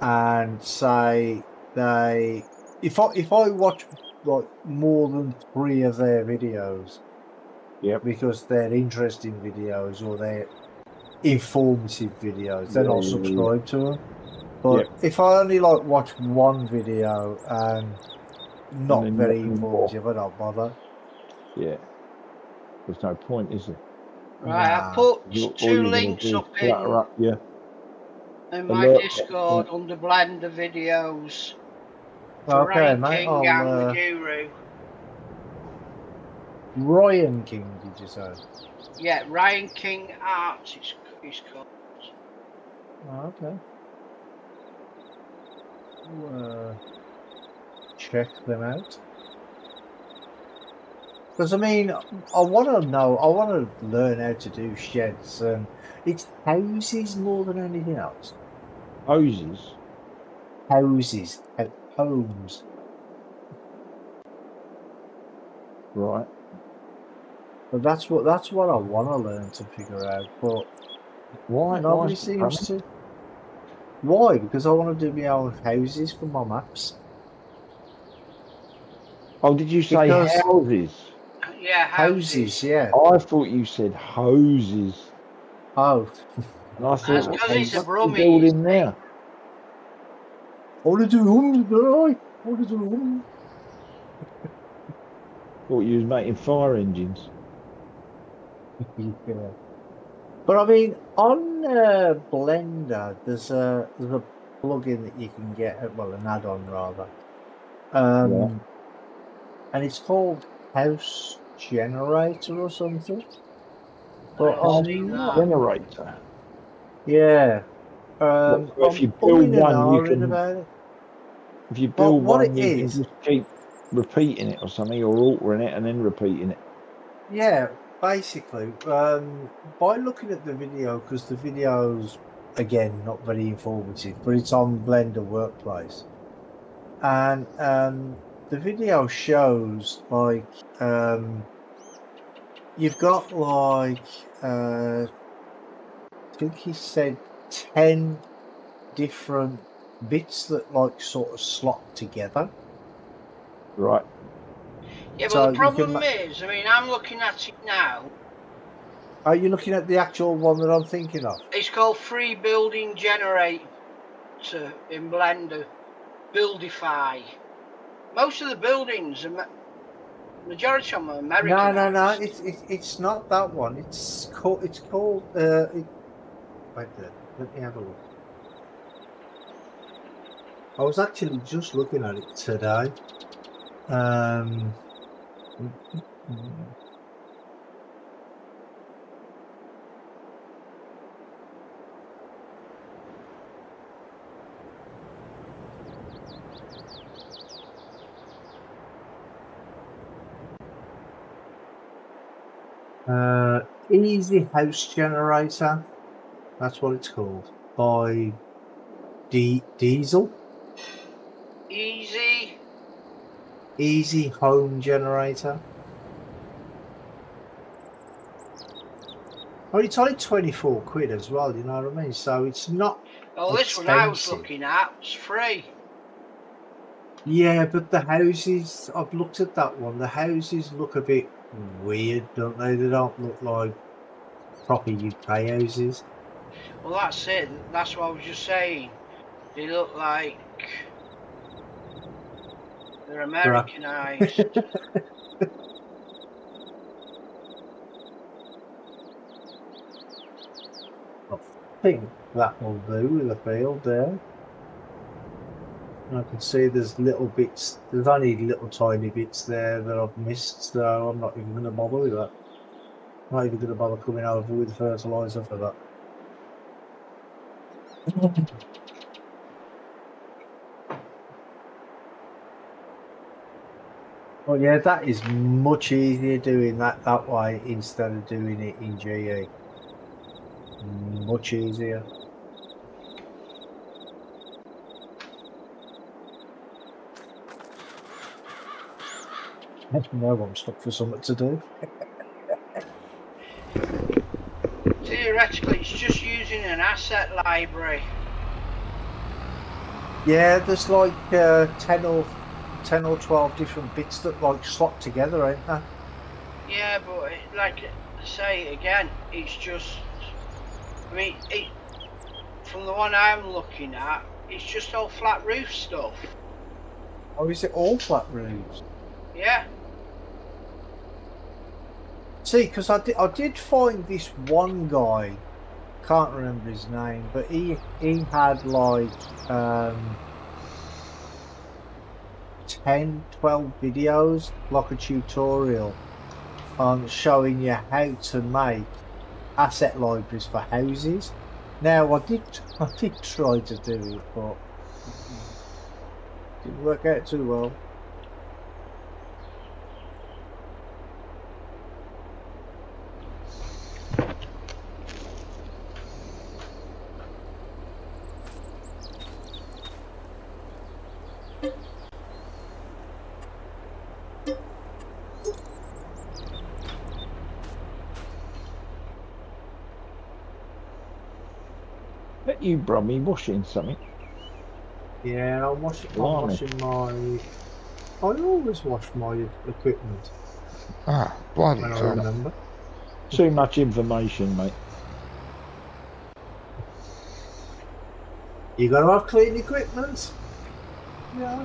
and say if I watch like more than 3 of their videos, because they're interesting videos or they're informative videos, then I'll subscribe to them. But if I only like watch one video and not very informative, I don't bother. Yeah. There's no point, is there? Right, I put 2 links up in my Discord under Blender videos. For Okay, Ryan mate. King and the Guru. Ryan King, did you say? Yeah, Ryan King Arts it's called. Oh, okay. Check them out. Because I mean, I want to learn how to do sheds. It's houses more than anything else. Houses? Houses. Homes. Right. But that's what I want to learn to figure out. But why? Nobody seems to. Why? Because I want to do my own houses for my maps. Oh, did you say houses? Yeah, Houses, yeah. I thought you said hoses. Oh. And I That's thought, because it's a what's the brummie. building there? All to do homes, boy. All to do homes. Thought you was making fire engines. Yeah. But I mean, on Blender, there's a plugin that you can get, well, an add-on rather, and it's called House Generator or something. But I've I'm seen not, that. Generator. yeah. So if I'm you build umming and one, you ahhing can. about it. If you Well, build what one, it you can is, just keep repeating it or something, or altering it and then repeating it. yeah, basically, by looking at the video, because the video's, again, not very informative, but it's on Blender Workplace. And the video shows, like, you've got, like, I think he said 10 different bits that, like, sort of slot together. Right. Yeah, but So the you problem can. is, I mean, I'm looking at it now. Are you looking at the actual one that I'm thinking of? It's called Free Building Generator in Blender. Buildify. Most of the buildings, majority of them are American. No. It's not that one. It's called. Wait there. Let me have a look. I was actually just looking at it today. Easy House Generator. That's what it's called. By Diesel. Easy Home Generator. Oh, it's only 24 quid as well, you know what I mean? So it's not Well, this one I was looking at was free. Yeah, but the houses, I've looked at that one. The houses look a bit weird, don't they? They don't look like proper UK houses. Well, that's it. That's what I was just saying. They look like they're Americanized. I think that will do with the field there. And I can see there's little bits, there's only little tiny bits there that I've missed, so I'm not even going to bother with that. I'm not even going to bother coming over with fertiliser for that. Well, yeah, that is much easier doing that way instead of doing it in GE. Much easier. No, I'm stuck for something to do. Theoretically, it's just using an asset library. Yeah, there's like 10 or 12 different bits that like slot together, ain't there? Yeah, but like I say again, it's just. I mean, from the one I'm looking at, it's just all flat roof stuff. Oh, is it all flat roofs? Yeah. See, because I did find this one guy, can't remember his name, but he had like 10, 12 videos, like a tutorial on showing you how to make asset libraries for houses. Now I did try to do it, but it didn't work out too well. Bet you Brummy washing something. Yeah, I'm washing my. I always wash my equipment. Ah, bloody when I hell. remember. Too much information, mate. You gotta have clean equipment. Yeah.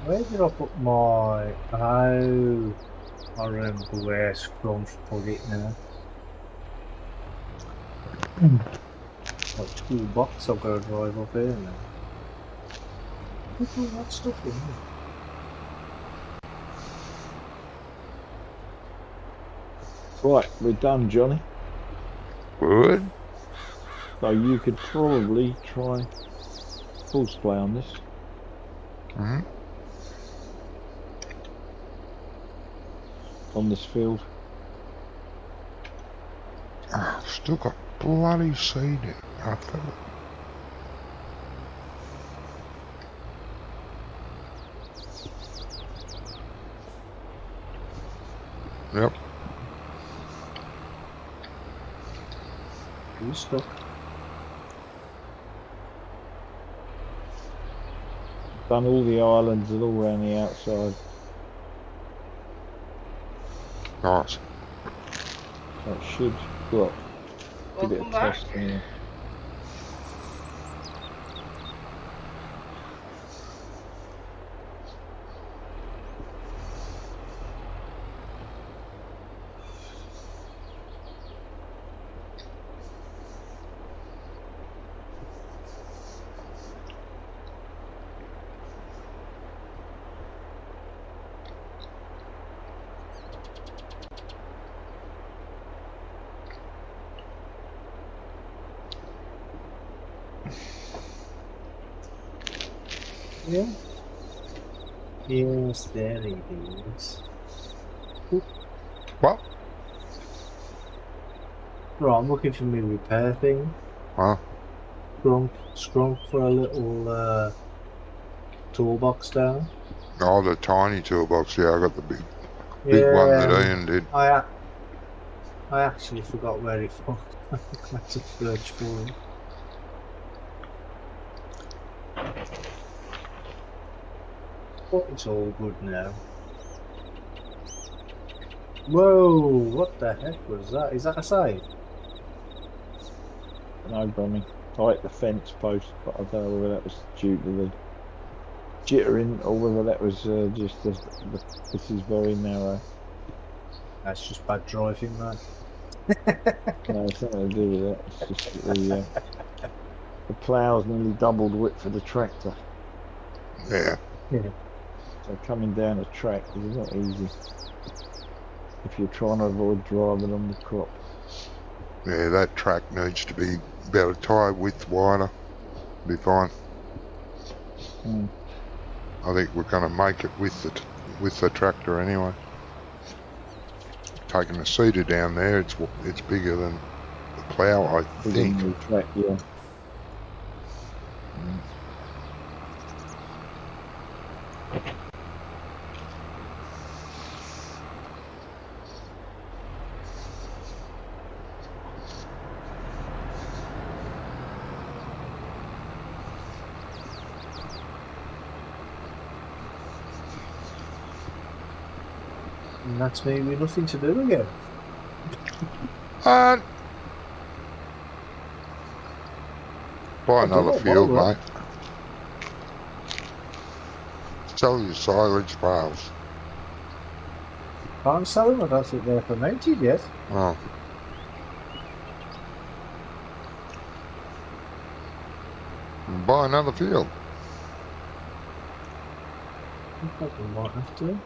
Where did I put my... Oh, I remember where Scrum's put it now. Like toolbox, I've got to drive up here now. Look at all that stuff in here. Right, we're done, Johnny. Good. So you could probably try full play on this. Mm-hmm. On this field. Ah, still got bloody seed in it. I feel it. Yep. You stuck. Done all the islands and all around the outside. Nice. So it should drop. Give it a Welcome back. test here. Yeah. Yes, there it is. What? Right, I'm looking for my repair thing. Huh? Scrump for a little toolbox down. Oh, the tiny toolbox. Yeah, I got the big one that Ian did. I actually forgot where it was. I had to search for it. But it's all good now. Whoa, what the heck was that? Is that a save? No, Brummy. I hit the fence post, but I don't know whether that was due to the jittering or whether that was just this is very narrow. That's just bad driving, man. No, it's nothing to do with that. It's just that the plough's nearly double the width of the tractor. Yeah. So coming down a track is not easy if you're trying to avoid driving on the crop. Yeah, that track needs to be about a tyre width wider. Be fine. I think we're going to make it with the tractor anyway. Taking the seeder down there, it's bigger than the plough, I think. The track, yeah. And that's me with nothing to do again. Buy another don't know, field, well, mate. Sell your silage bales. Can't sell them, I don't think they're fermented yet. Oh. Buy another field. I think we might have to.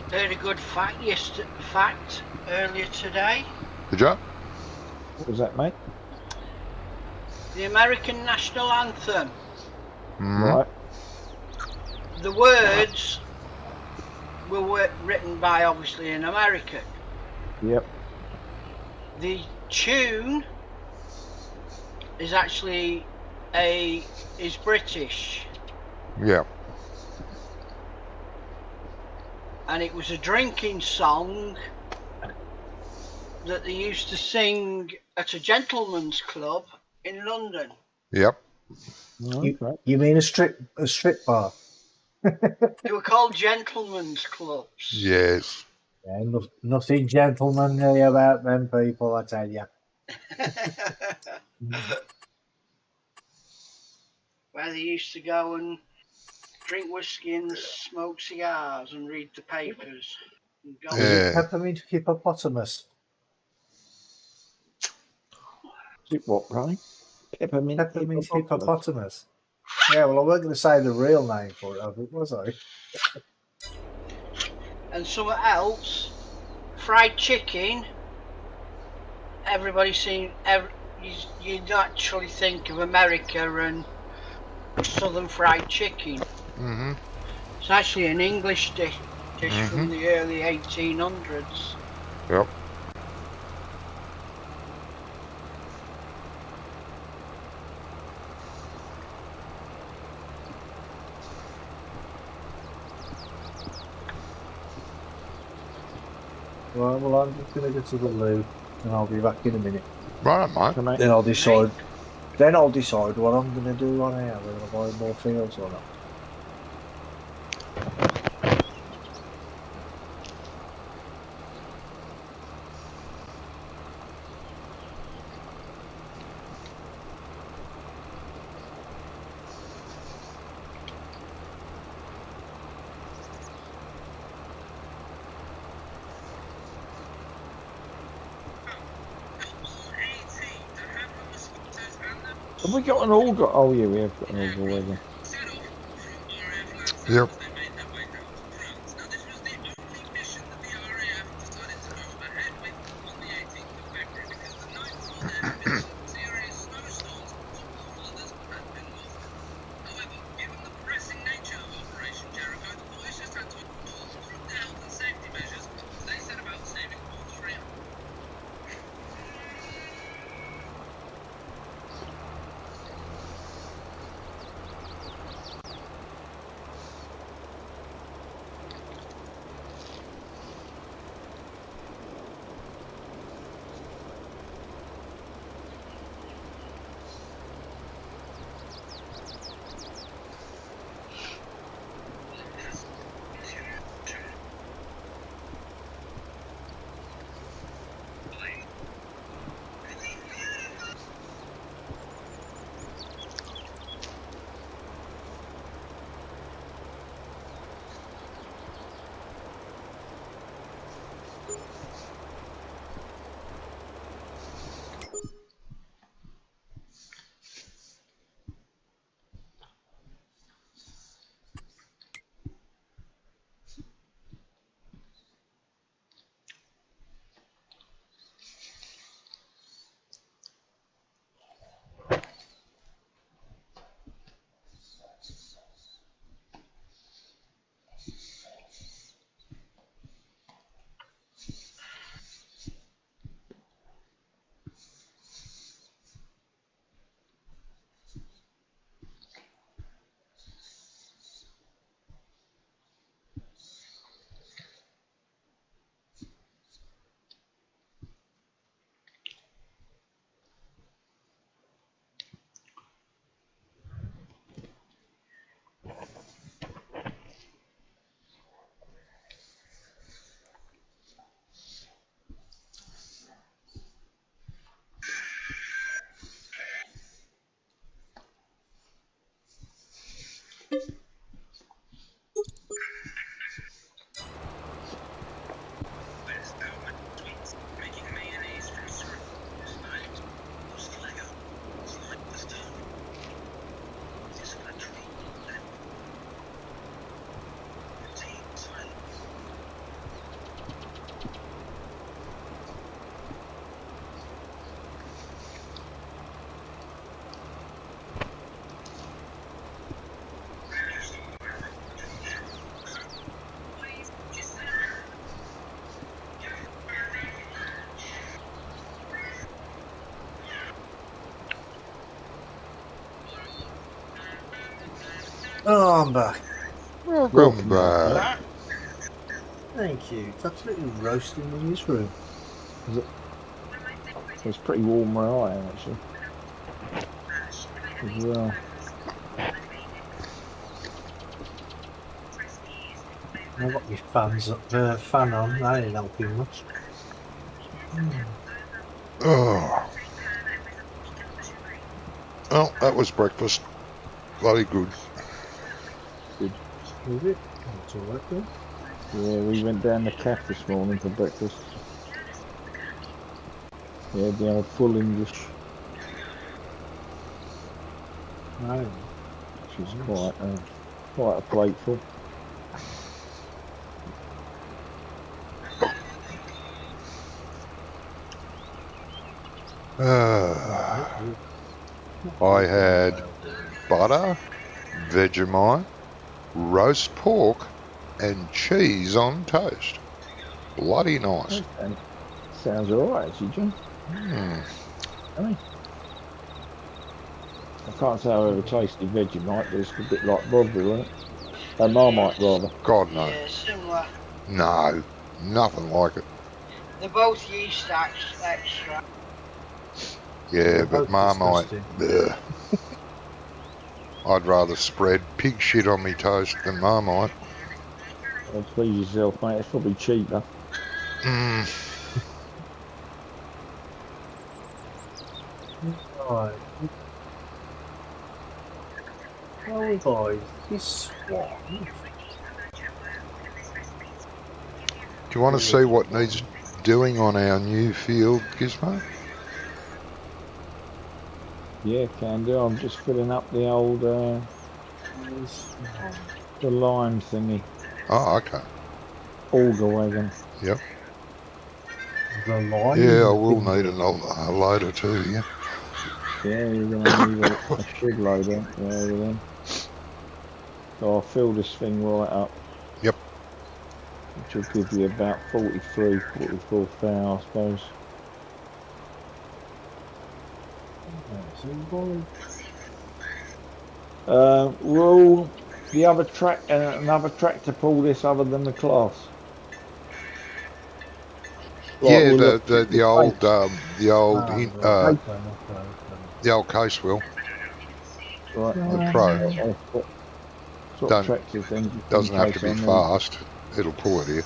Heard a good fact earlier today. Did you? What was that, mate? The American national anthem. Right. The words were written by obviously an American. Yep. The tune is actually is British, Yeah. and it was a drinking song that they used to sing at a gentleman's club in London. Yep. You mean a strip bar? They were called gentlemen's clubs. Yes. Yeah, nothing gentlemanly about them people, I tell you. Where they used to go and drink whiskey and smoke cigars and read the papers. And go Was it peppermint hippopotamus? Is it what, Ray? Peppermint hippopotamus. Yeah, well, I wasn't going to say the real name for it, was I? And something else, fried chicken. Everybody seen. You naturally think of America and Southern fried chicken. Mm-hmm. It's actually an English dish from the early 1800s. Yep. Right, well, I'm just going to go to the loo, and I'll be back in a minute. Right, mate. Then I'll decide. Then I'll decide what I'm going to do on air, whether I buy more fields or not. Have we got an all got? Oh yeah, we have got an all already. Yep. Oh, I'm back. Welcome back. Thank you. It's absolutely roasting in this room. Is it? It's pretty warm where I am actually. As well. I've got my fan on, that ain't helping much. Oh. Well, that was breakfast. Bloody good. Good. Was it? That's alright then. Yeah, we went down the cafe this morning for breakfast. Yeah, the old full English. No. Which is quite a plateful. I had butter, Vegemite, roast pork, and cheese on toast. Bloody nice. And sounds alright actually, John. Hey. I can't say I've ever tasted Vegemite, but it's a bit like Broadbury, wasn't it? Marmite rather. God no. Yeah, similar. No, nothing like it. They're both yeast extract. Yeah, but both Marmite, disgusting. I'd rather spread pig shit on me toast than Marmite. Well, please yourself, mate. It's probably cheaper. Right. Oh boy, this one. Do you want to see what needs doing on our new field, Gizmo? Yeah, can do. I'm just filling up the old the lime thingy. Oh, okay. Auger wagon. Yep. The line. Yeah, I will need a loader too, yeah. Yeah, you're going to need a shed loader. Yeah, everything. So I'll fill this thing right up. Yep. Which will give you about 43, 44 thou, I suppose. Will the other another tractor pull this other than the class? Like, Yeah, will the old case will. Right. The Pro. Sort of tractors then. Doesn't have to be fast. It'll pull it here.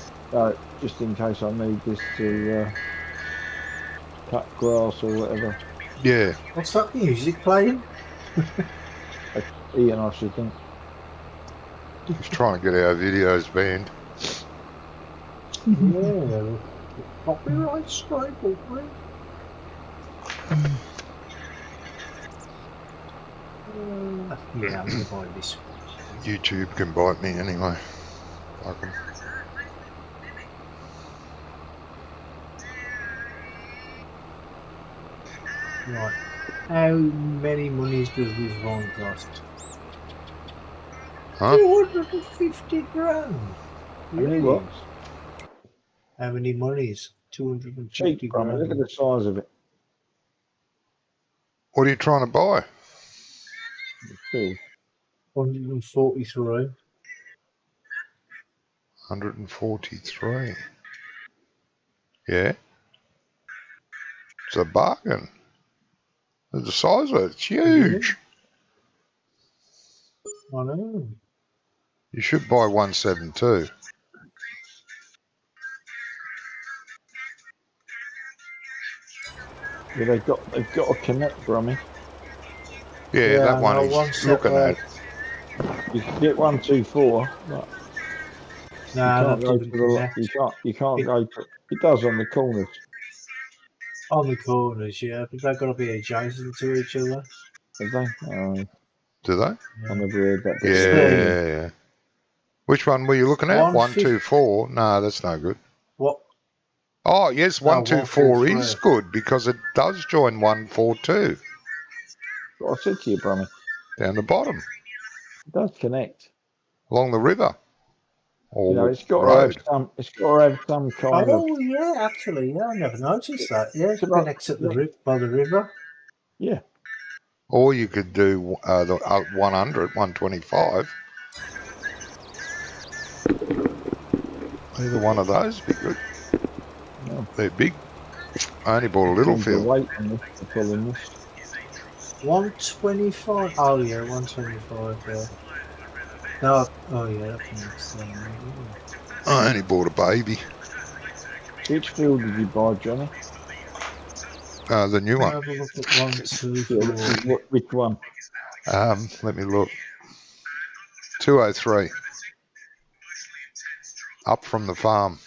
Just in case I need this to cut grass or whatever. Yeah. What's that music playing? Ian, I should think. He's trying to get our videos banned. Yeah. Copyright strike, hopefully. Yeah, I'm going to buy this one. YouTube can bite me anyway. Fuck 'em. Right. How many monies does this one cost? Huh? 250 grand. How many what? How many monies? 250 Cheap, grand. Look at the size of it. What are you trying to buy? 143. 143. Yeah. It's a bargain. The size of it's huge. I know. You should buy 172. Yeah, they've got a connect, Brummy. Yeah, that one he's looking at. You can get 124, but No, you can't go to it does on the corners. On the corners, yeah, but they've got to be adjacent to each other. Have they? Do they? I never heard that. Yeah. Which one were you looking at? 124? No, that's no good. What? Oh, yes, 124 is good because it does join 142. What I said to you, Brummy. Down the bottom. It does connect. Along the river. Or it's got road. to have some kind of. Oh, yeah, actually, yeah, I never noticed that. Yeah, it connects at by the river. Yeah. Or you could do the 100, 125. Either one of those would be good. Yeah. They're big. I only bought a little Depends the field. weight on this, the pulling this. 125. Oh yeah, 125. Yeah. No. Oh yeah, that makes sense. I only bought a baby. Which field did you buy, Johnny? The new one. Have a look at 124. Yeah, which one? Let me look. 203. Up from the farm.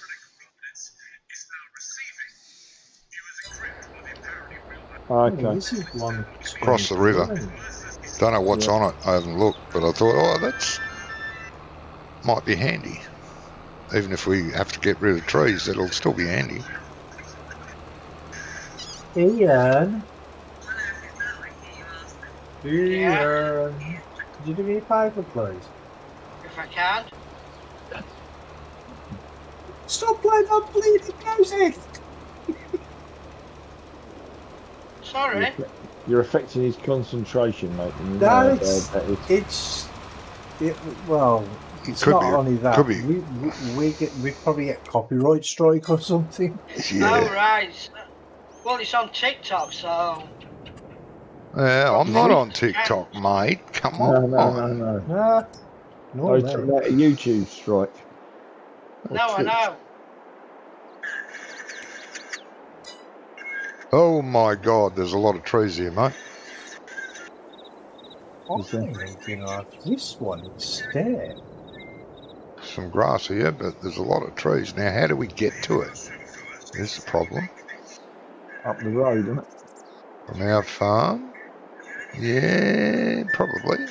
Okay. This is one Across the river. Don't know what's on it. I haven't looked, but I thought, oh, that's might be handy. Even if we have to get rid of trees, it'll still be handy. Ian. Ian. Could you do me a favour, please? If I can. Stop playing that bleeding music! Sorry. You're affecting his concentration, mate. And you No, know it's, that is. well, it's Could not be, only that. could be. We probably get copyright strike or something. Yeah. Oh, right. Well, it's on TikTok, so... Yeah, I'm not on TikTok, mate. Come on. No. Nah, no, I was talking about a YouTube strike. No, I know. Oh my God, there's a lot of trees here, mate. I'm thinking of this one instead. Some grass here, but there's a lot of trees. Now, how do we get to it? Here's the problem. Up the road, isn't it? From our farm? Yeah, probably.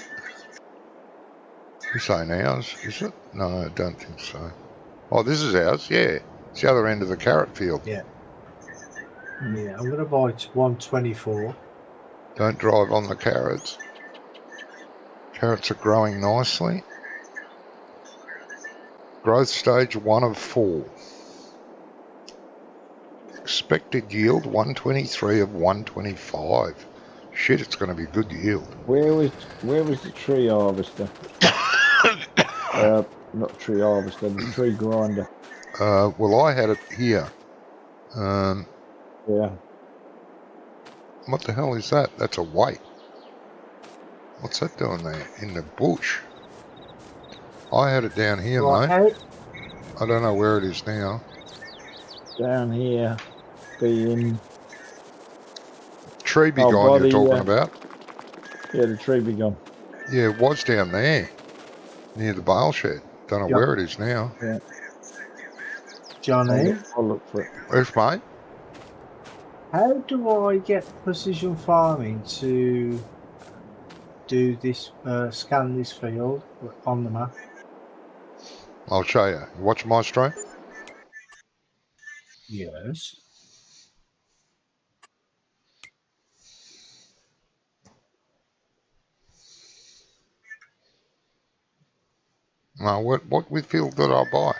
You saying ours, is it? No, I don't think so. Oh, this is ours, yeah. It's the other end of the carrot field. Yeah. Yeah, I'm going to buy 124. Don't drive on the carrots. Carrots are growing nicely. Growth stage 1 of 4. Expected yield 123 of 125. Shit, it's going to be a good yield. Where was the tree harvester? Not tree harvester, the tree grinder. Well, I had it here. Yeah. What the hell is that? That's a weight. What's that doing there? In the bush. I had it down here, mate. I don't know where it is now. Down here, being... Tree be gone you're talking about? Yeah, the tree be gone. Yeah, it was down there. Near the bale shed. Don't know where it is now. Yeah. Johnny, I'll look for it. Where's mate? how do I get precision farming to do this, scan this field on the map? I'll show you. You watch my stream? Yes. No, what field did I buy?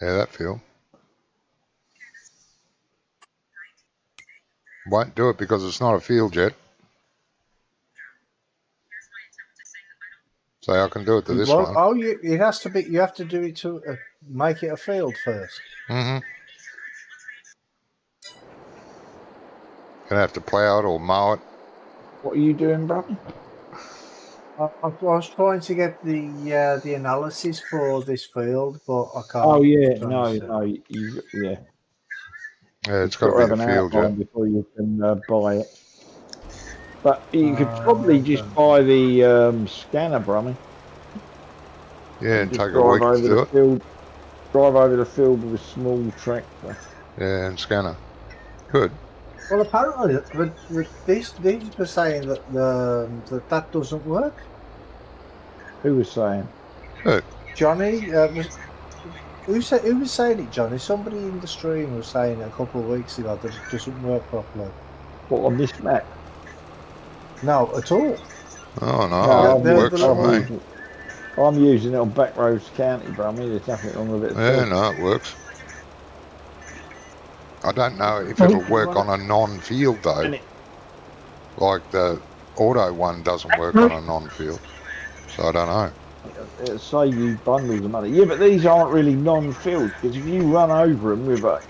Yeah, that field. Won't do it because it's not a field yet. So I can do it to this one. Oh, it has to be. You have to do it to make it a field first. Mm-hmm. Gonna have to plough it or mow it. What are you doing, brother? I was trying to get the analysis for this field, but I can't. Oh yeah, no, yeah. Yeah, it's got to be a field yet. Before you can buy it. But you could probably just buy the scanner, Brummy. Yeah, and take a week to do it. Field, drive over the field with a small tractor. Yeah, and scanner. Good. Well, apparently, these were saying that that doesn't work. Who was saying? Who? Johnny. Who was saying it, Johnny? Somebody in the stream was saying it a couple of weeks ago that it doesn't work properly. What, on this map? No, at all. Oh no, it works for me. I'm using it on Backroads County, Brummy. There's nothing wrong with it. Yeah, no, it works. I don't know if it'll work on a non-field though. Like the auto one doesn't work on a non-field, so I don't know. It'll save you bundles of money. Yeah, but these aren't really non-filled because if you run over them with Oh,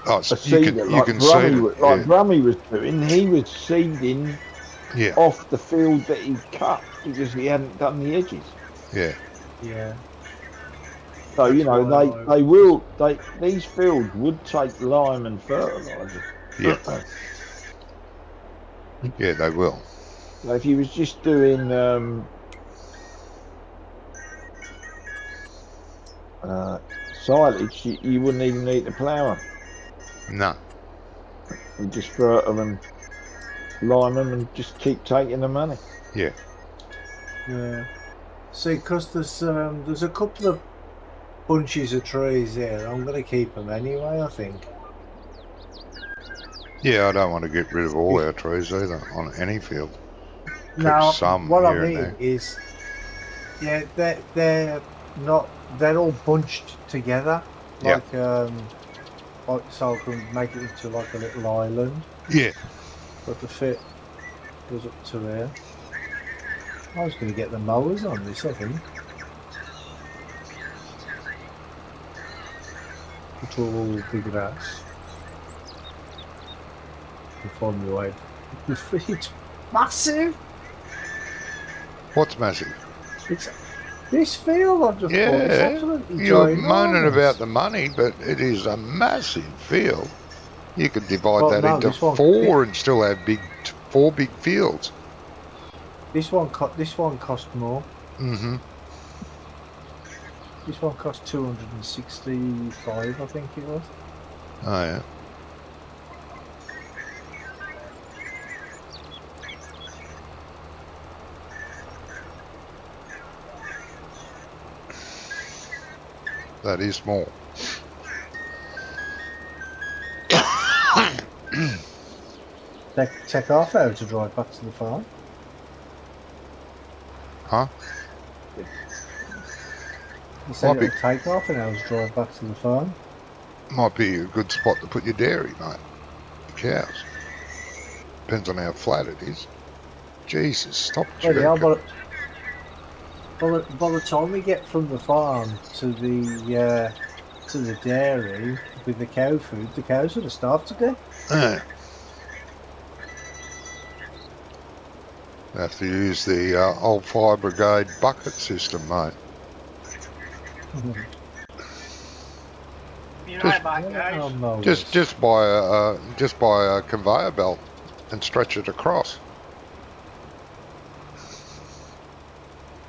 a you seeder can seed it. Yeah, Brummy was doing, he was seeding yeah, off the field that he cut because he hadn't done the edges. yeah. Yeah. So That's why these fields would take lime and fertiliser. Yeah. Yeah, they will. So if you was just doing silage, you wouldn't even need to plough them. No. You just fertile them and lime them and just keep taking the money. Yeah. Yeah. See, because there's a couple of bunches of trees here. I'm going to keep them anyway, I think. Yeah, I don't want to get rid of all our trees either on any field. Now, some what I here and mean there. is, yeah, they're not. They're all bunched together, Yeah. like so I can make it into like a little island. Yeah. But the fit goes up to here. I was going to get the mowers on this, I think. It's all big grass. Before me away. It's massive. What's massive? It's this field I've just bought. It's Yeah. absolutely You're ginormous. moaning about the money, but it is a massive field. You could divide that into this one, four and still have four big fields. This one cost more. Mm-hmm. This one cost 265, I think it was. Oh yeah. That is small. Take half hour to drive back to the farm. Huh? You said Might it would take half an hour to drive back to the farm. Might be a good spot to put your dairy, mate. Your cows. Depends on how flat it is. Jesus, stop jerking. Yeah, but by the time we get from the farm to the dairy with the cow food, the cows would have starved to death. Yeah. Have to use the old fire brigade bucket system, mate. Be right back, guys. Just buy a conveyor belt and stretch it across.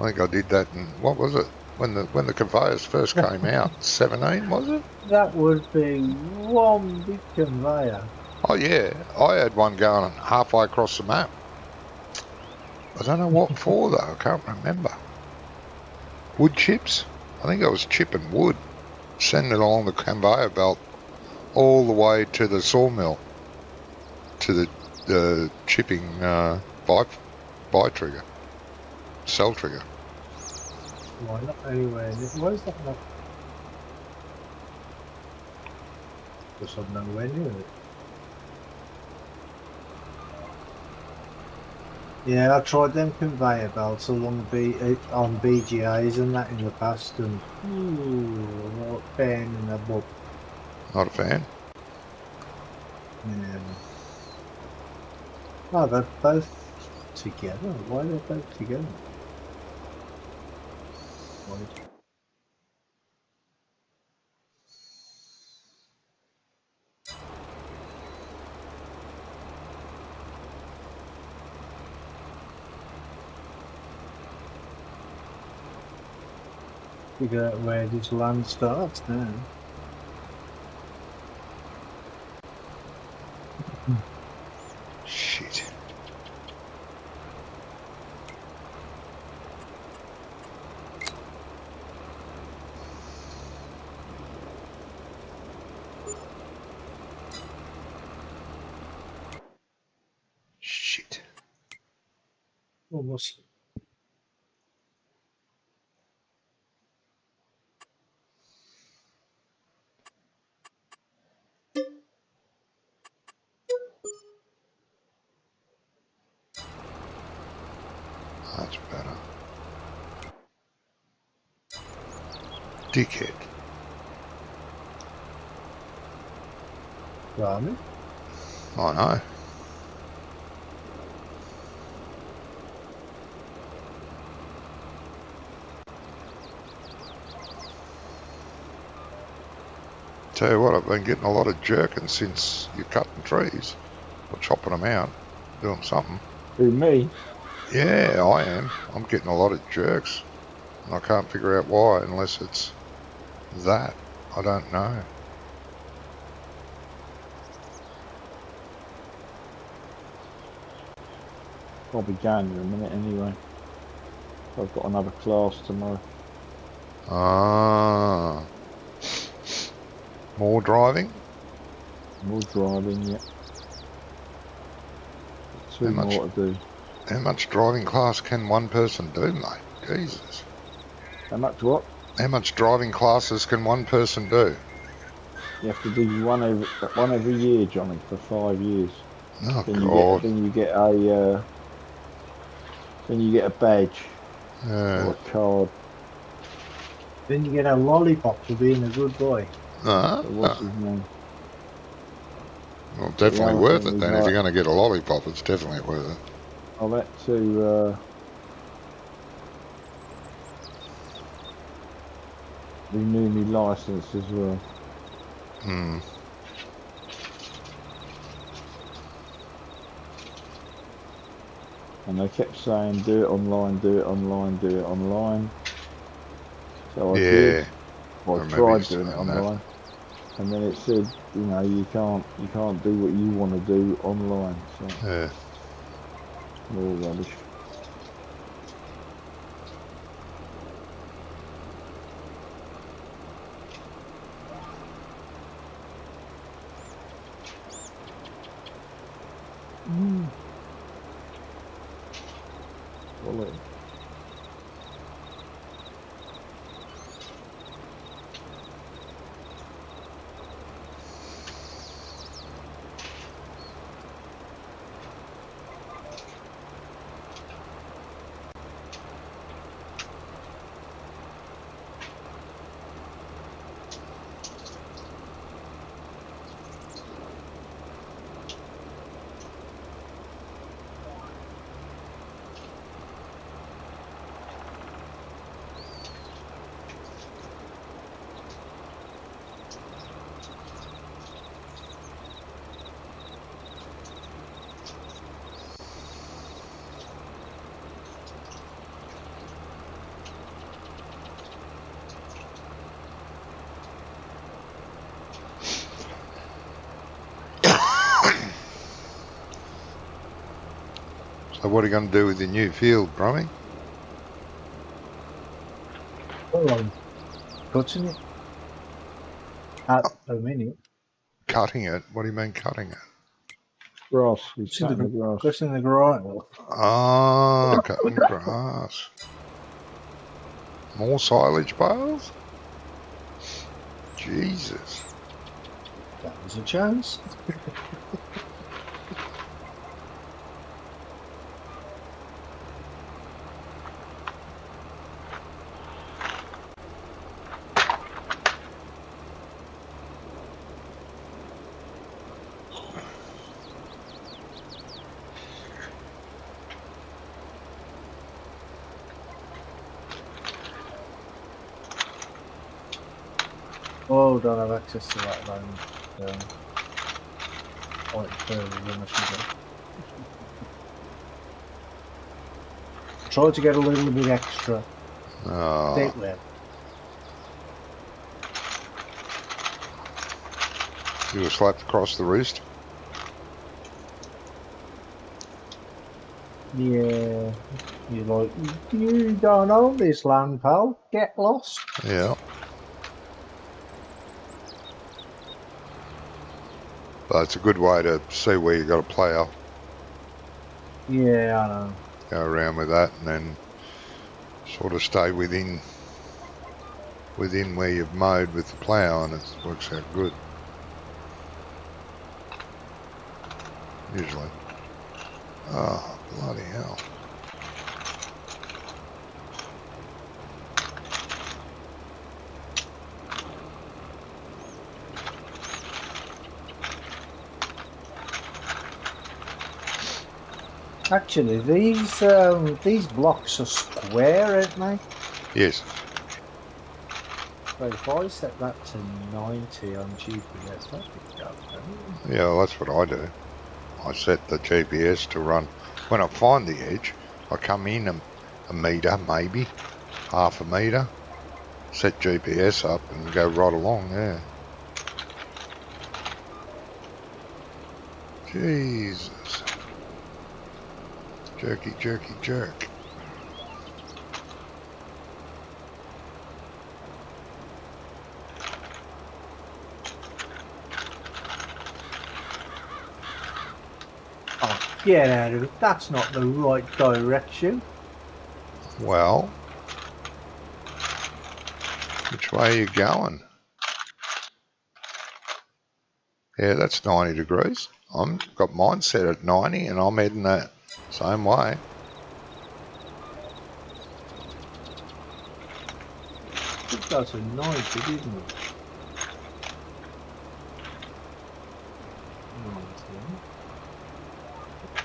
I think I did that in, what was it? When the conveyors first came out, 17 was it? That would be one big conveyor. Oh yeah, I had one going halfway across the map. I don't know what for though, I can't remember. Wood chips? I think I was chipping wood, sending it along the conveyor belt all the way to the sawmill, to the chipping buy trigger, cell trigger. Why not anywhere? Why is that not? Because I'm nowhere near it. Yeah, I tried them conveyor belts along on BGAs and that in the past, and not a fan in the book. Not a fan. Yeah. Oh, they're both together. Why are they both together? Why? Figure out where this land starts now. Shit. Shit. Almost. That's better. Dickhead. Blimey. I know. Tell you what, I've been getting a lot of jerking since you're cutting trees or chopping them out, doing something. Who, me? Yeah, I am. I'm getting a lot of jerks. And I can't figure out why unless it's that. I don't know. I'll be going in a minute anyway. I've got another class tomorrow. Ah. More driving? More driving, yeah. Two more to do. How much driving class can one person do, mate? Jesus. How much what? How much driving classes can one person do? You have to do one every year, Johnny, for 5 years. Oh, Then God. you get a badge or a card. Then you get a lollipop for being a good boy. So what's his name? Well, definitely other worth thing it is then. If you're going to get a lollipop, it's definitely worth it. I've had to renew my licence as well. Hmm. And they kept saying, do it online, do it online, do it online. So I did. Well, I tried doing it online. And then it said, you know, you can't do what you want to do online. So Yeah. more rubbish. Well, So what are you going to do with your new field, Brummy? Well, I'm cutting it. At the minute. Cutting it? What do you mean cutting it? grass. He's cutting the grass. Cutting the grass. Ah, cutting grass. More silage bales? Jesus. That was a chance. Oh, don't have access to that land. Quite further than I should have. Try to get a little bit extra. Oh. Take there. You were slapped across the wrist? Yeah. You're like, you don't own this land, pal. Get lost. Yeah. But it's a good way to see where you got to plough. Yeah, I know. Go around with that and then sort of stay within where you've mowed with the plough, and it works out good. Usually. Oh, bloody hell. Actually, these blocks are square, aren't they? Yes. So if I set that to 90 on GPS, that'd be okay. Yeah, well, that's what I do. I set the GPS to run. When I find the edge, I come in a metre, maybe half a metre, set GPS up and go right along there. Jesus. Jerky, jerky, jerk. Oh, get out of it. That's not the right direction. Well, which way are you going? Yeah, that's 90 degrees. I've got mine set at 90 and I'm heading that same way. It got to 90, didn't it?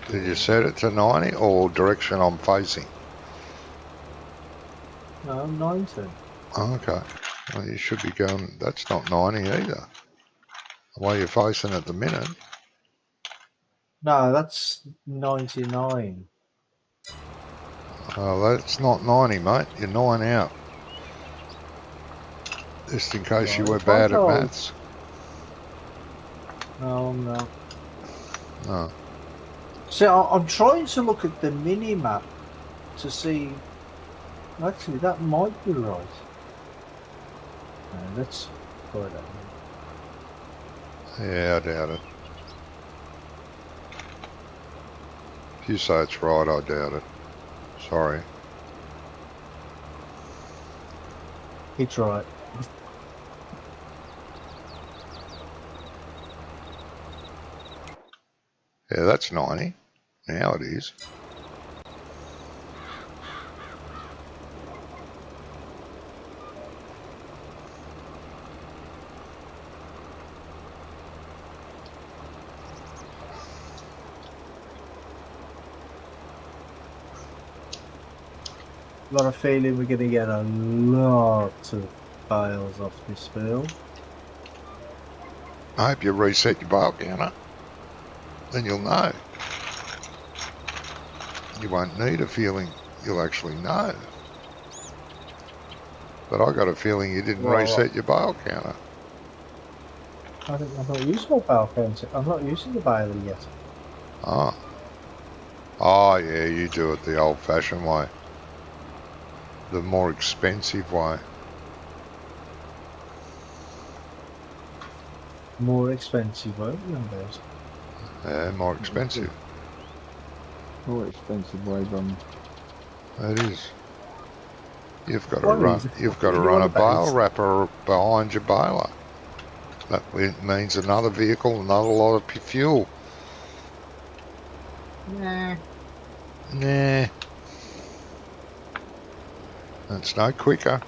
90. Did you set it to 90 or direction I'm facing? No, 90. Okay. Well, you should be going, that's not 90 either. The way you're facing at the minute. No, that's 99. Oh, that's not 90, mate. You're 9 out. Just in case you were bad at maths. No, I'm not. No. So I'm trying to look at the mini map to see. Actually, that might be right. Let's try that. Yeah, I doubt it. If you say it's right, I doubt it. Sorry. It's right. Yeah, that's 90. Now it is. Got a feeling we're going to get a lot of fails off this field. I hope you reset your bail counter. Then you'll know. You won't need a feeling, you'll actually know. But I got a feeling you didn't reset your bail counter. I'm not using my bail counter. I'm not using the bailer yet. Ah. Oh, yeah, you do it the old-fashioned way. The more expensive way. More expensive, won't you, those? Yeah, more expensive. More expensive ways on. That is. You've got to What run. is it? You've got to What are you run on a bail about? wrapper behind your baler. That means another vehicle, another lot of fuel. Nah. Nah. It's no quicker.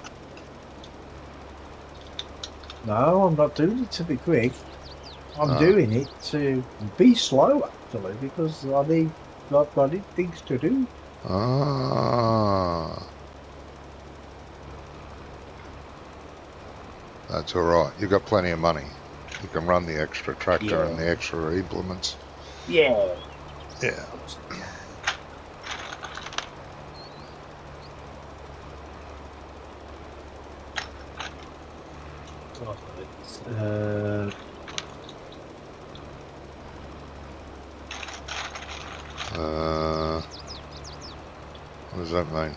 No, I'm not doing it to be quick. I'm doing it to be slow, actually, because I've got things to do. Ah. That's all right. You've got plenty of money. You can run the extra tractor and the extra implements. Yeah. Yeah. What does that mean?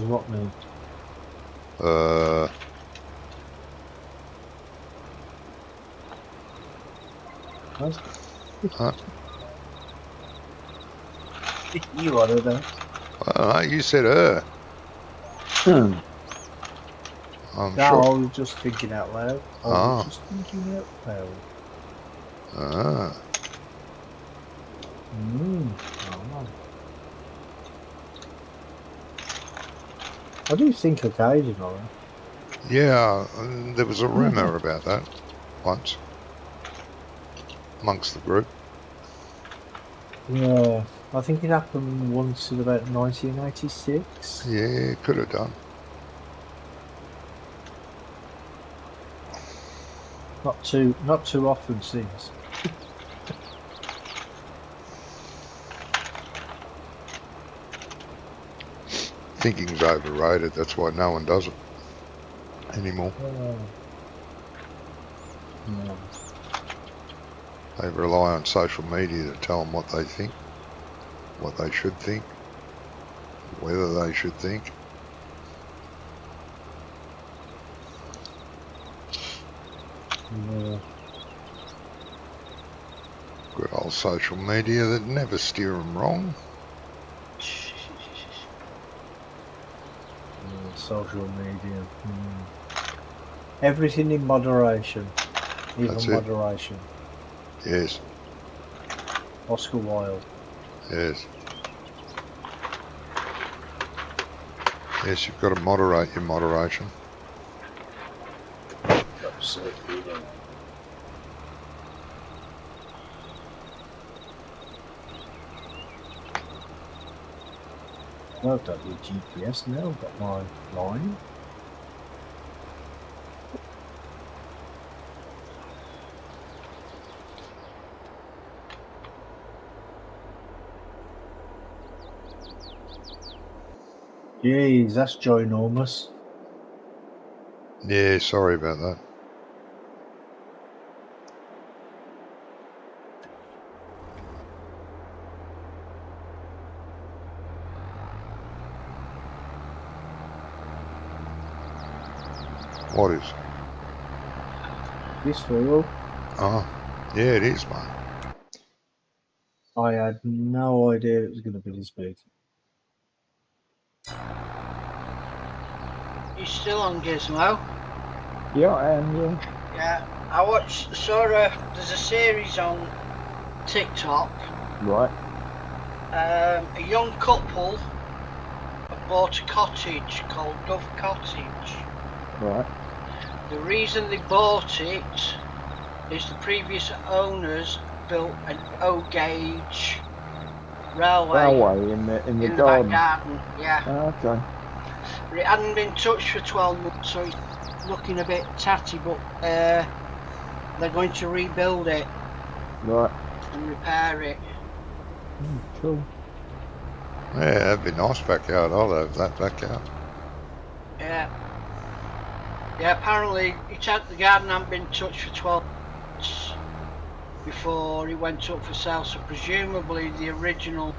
What mean? Huh? You want to know? Well, you said her. I'm No, sure. I was just thinking out loud. I was just thinking out loud. Ah. Oh. I do think occasionally. Yeah, there was a rumour about that once amongst the group. Yeah, I think it happened once in about 1986. Yeah, could have done. Not too often since. Thinking's overrated. That's why no one does it anymore. No. They rely on social media to tell them what they think, what they should think, whether they should think. Yeah. Good old social media that never steer them wrong. Social media. Everything in moderation. Even That's it. moderation. Yes, Oscar Wilde. yes. Yes, you've got to moderate your moderation. Absolutely. Well, I've got the GPS now, I've got my line. Jeez, that's ginormous. Yeah, sorry about that. What is? This field, Oh, yeah, it is, mate. I had no idea it was going to be this big. You still on Gizmo? Yeah, I am. Yeah. Yeah. I watched there's a series on TikTok. Right. A young couple have bought a cottage called Dove Cottage. Right. The reason they bought it is the previous owners built an O-gauge railway In the in the garden. back garden. Yeah. Oh, okay. But it hadn't been touched for 12 months, so it's looking a bit tatty, but they're going to rebuild it Right. and repair it. Cool. Yeah, that'd be nice backyard. I'll have that backyard. Yeah. Yeah, apparently the garden hadn't been touched for 12 months before it went up for sale, so presumably the original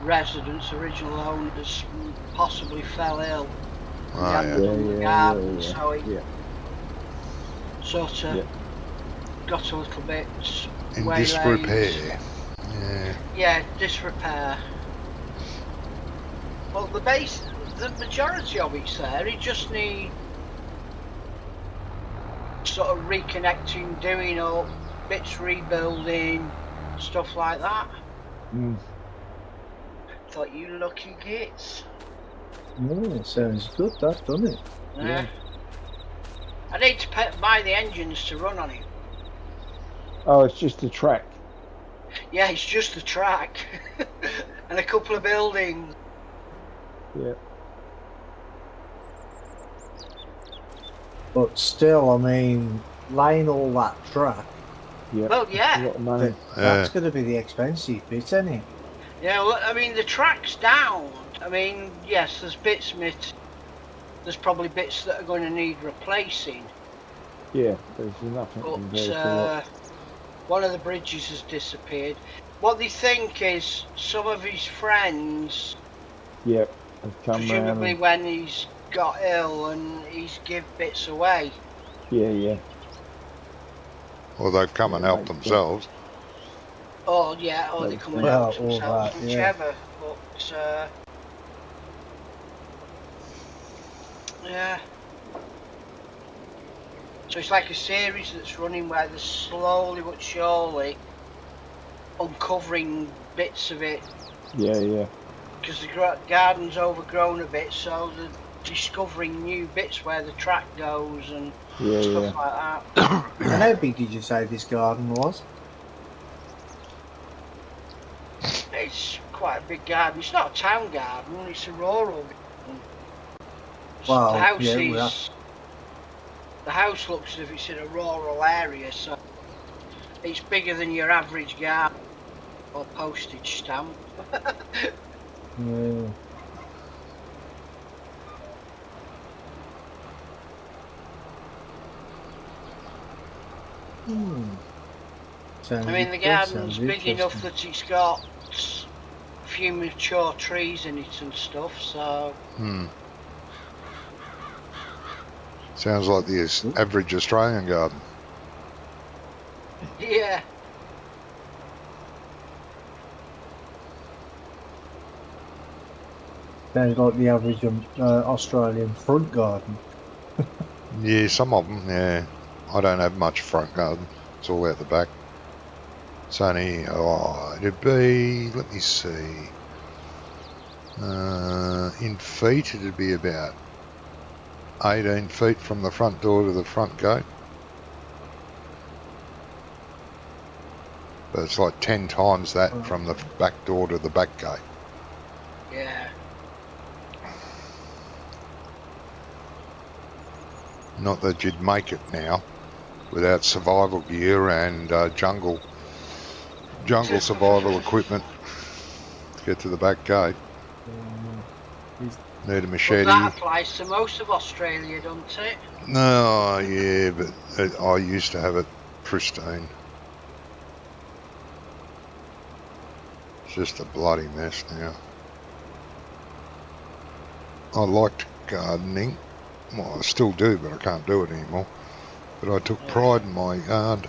residents, original owners possibly fell ill. Oh, They hadn't yeah. done the garden, so it Yeah. sort of got a little bit In waylaid. disrepair. Yeah. Yeah, disrepair. Well, the majority of it's there. It just needs sort of reconnecting, doing up, bits rebuilding, stuff like that. Thought you lucky gits. Yeah, sounds good, that, doesn't it? Yeah. I need to buy the engines to run on it. Oh, it's just a track. Yeah, it's just the track and a couple of buildings. Yeah. But still, I mean, laying all that track, Yeah. Well, yeah. A lot of money. that's going to be the expensive bit, isn't it? Yeah, well, I mean, the track's down. I mean, yes, there's bits there's probably bits that are going to need replacing. Yeah, there's nothing in there for But one of the bridges has disappeared. What they think is some of his friends, yeah, have come presumably round. when he's got ill and he's give bits away. Yeah. Or they've come and helped themselves. Oh yeah, or they come and Well, help all themselves, that, yeah. whichever. But yeah. So it's like a series that's running where they're slowly but surely uncovering bits of it. Yeah. Because the garden's overgrown a bit, so they're discovering new bits where the track goes and stuff like that. And how big did you say this garden was? a big garden. It's not a town garden, it's a rural garden. Well, the house yeah, we are. is. The house looks as if it's in a rural area, so it's bigger than your average garden or postage stamp. Yeah. Sounds I mean, the good, garden's sounds big enough interesting. that it's got a few mature trees in it and stuff, so. Sounds like the average Australian garden. Yeah. Sounds like the average Australian front garden. Yeah, some of them, yeah. I don't have much front garden. It's all out the back. It's only, it'd be, let me see. In feet, it'd be about 18 feet from the front door to the front gate. But it's like 10 times that from the back door to the back gate. Yeah. Not that you'd make it now without survival gear and jungle survival equipment to get to the back gate. Need a machete. Well, that applies to most of Australia, doesn't it? No, yeah, but I used to have it pristine. It's just a bloody mess now. I liked gardening. Well, I still do, but I can't do it anymore. But I took pride in my yard.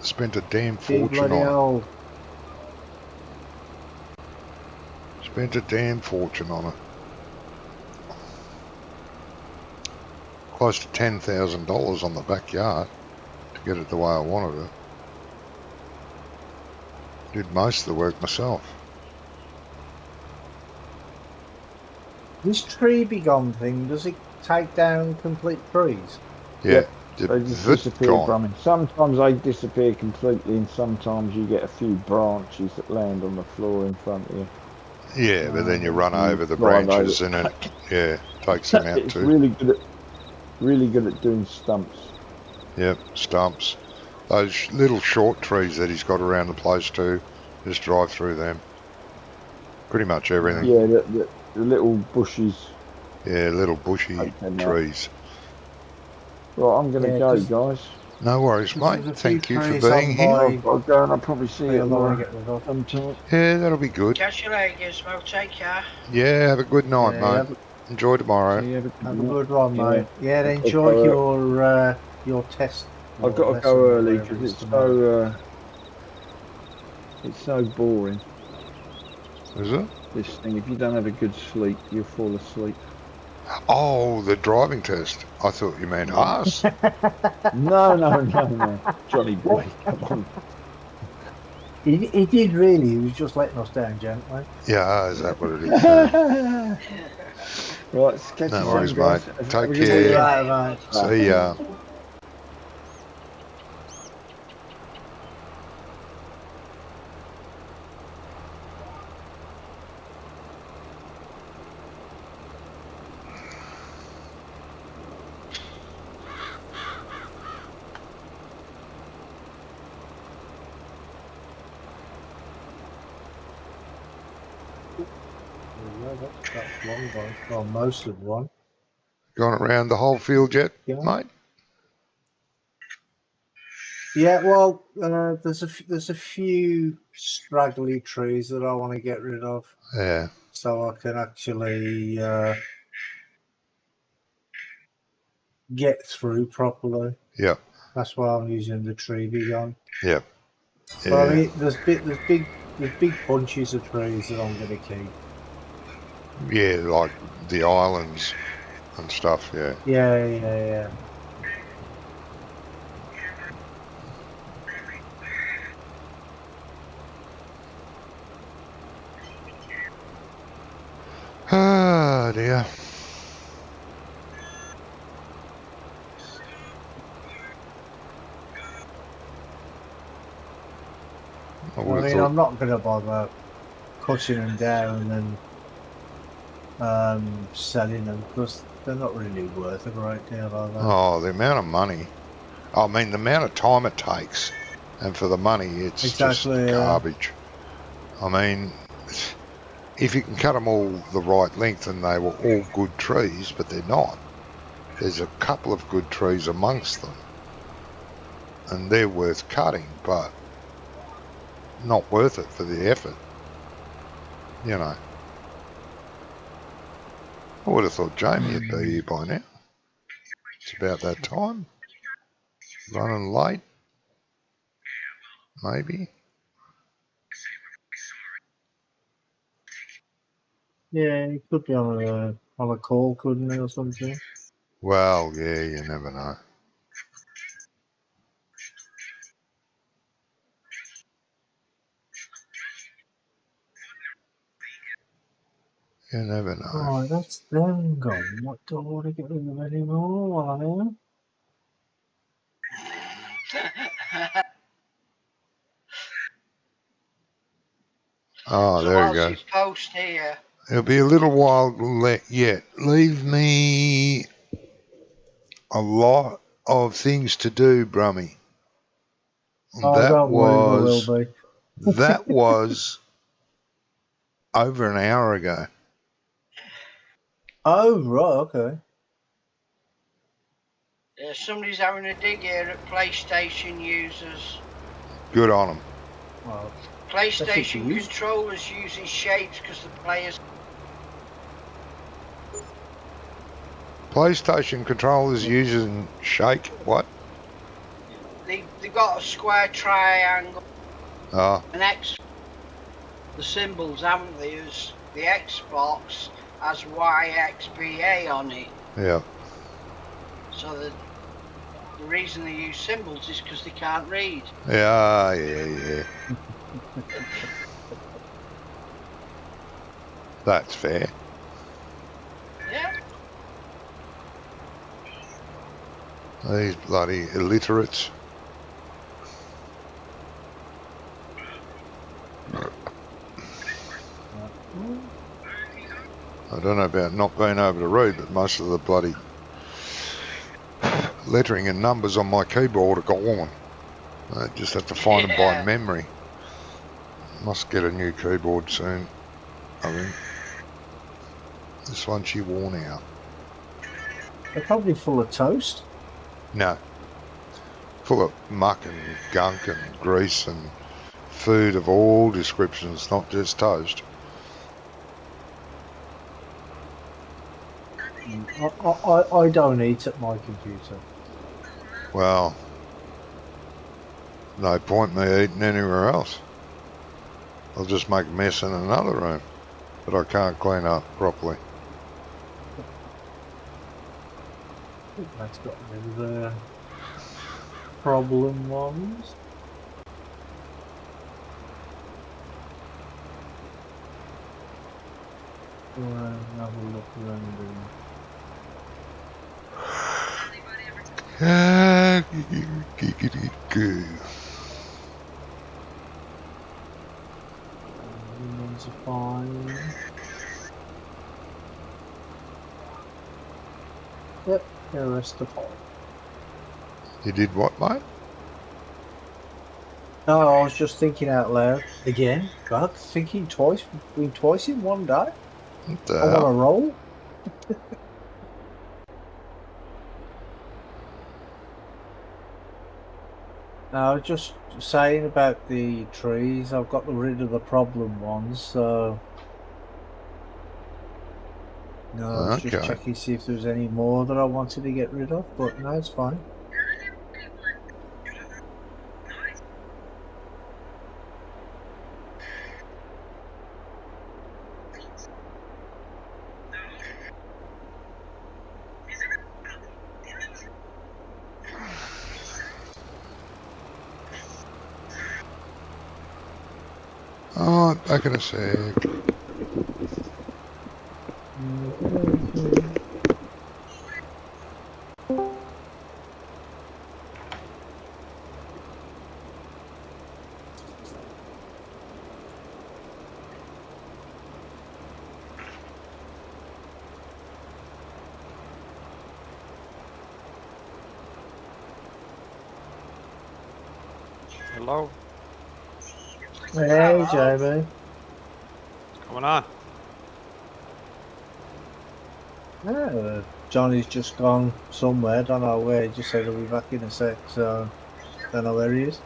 Spent a damn fortune on it. Spent a damn fortune on it. Close to $10,000 on the backyard to get it the way I wanted it. Did most of the work myself. This tree be gone thing, does it take down complete trees? Yeah. They just disappear from it. Sometimes they disappear completely, and sometimes you get a few branches that land on the floor in front of you. Yeah, but then you run over the branches and it, takes them out it's too. really good at doing stumps. Yep, stumps. Those little short trees that he's got around the place too, just drive through them. Pretty much everything. Yeah, the little bushes. Yeah, little bushy trees. Right, I'm going to go, guys. No worries, mate. Thank you for being here. I'll go and I'll probably see you sometime. Yeah, that'll be good. Catch you later, Gizmo. Take care. Yeah, have a good night, mate. Enjoy tomorrow. Have a good one, mate. Yeah, enjoy your test. I've got to go early because it's so boring. Is it? This thing, if you don't have a good sleep, you'll fall asleep. Oh, the driving test. I thought you meant us. No. Johnny boy, come on. He did really. He was just letting us down gently. Yeah, is that what it is? Right, catch no you worries, soon, mate. guys. Take care. Right, mate. See ya. That's one gone. Well, most of one. Gone around the whole field yet, mate? Yeah, well, there's a few straggly trees that I want to get rid of. Yeah. So I can actually get through properly. Yeah. That's why I'm using the tree gun. Yeah. But I mean, there's big bunches of trees that I'm going to keep. Yeah, like the islands and stuff. Yeah. Yeah. Ah, dear. I would have mean, thought. I'm not going to bother cutting them down and selling them because they're not really worth a great deal, are they? Oh, the amount of money. I mean, the amount of time it takes, and for the money, it's Exactly, just yeah. garbage. I mean, if you can cut them all the right length and they were all good trees, but they're not. There's a couple of good trees amongst them, and they're worth cutting, but not worth it for the effort. You know. I would have thought Jamie would be here by now. It's about that time. Running late. Maybe. Yeah, he could be on a call, couldn't he, or something? Well, yeah, you never know. You never know. Right, that's them gone. What do I want to get rid of anymore while I'm here? Oh, So there he Aussie goes. post here. It'll be a little while yet. Leave me a lot of things to do, Brummy. Oh, don't worry, there will be. That was over an hour ago. Oh, right, okay. Somebody's having a dig here at PlayStation users. Good on them. Well, PlayStation controllers using shapes because the players. PlayStation controllers using shake. What? They've got a square triangle. Oh. An X. The symbols, haven't they? As the Xbox has YXBA on it. Yeah. So the reason they use symbols is because they can't read. Yeah. That's fair. Yeah. These bloody illiterates. I don't know about not being able to read, but most of the bloody lettering and numbers on my keyboard are gone. I just have to find them by memory. Must get a new keyboard soon, I think. This one she worn out. They're probably full of toast. No. Full of muck and gunk and grease and food of all descriptions, not just toast. I don't eat at my computer. Well, no point me eating anywhere else. I'll just make a mess in another room that I can't clean up properly. I think that's got rid of the problem ones. Have a look around Goo. Humans are fine. Yep, the rest are fine. You did what, mate? No, I was just thinking out loud again. God, thinking twice in one day. What the I'm hell? on a roll. I was just saying about the trees. I've got rid of the problem ones, so no, I was just checking to see if there was any more that I wanted to get rid of, but no, it's fine. Oh, back in a sec. Hello. Hey, Hello. Jamie. What's going on? Johnny's just gone somewhere. Don't know where. He just said he'll be back in a sec. So don't know where he is.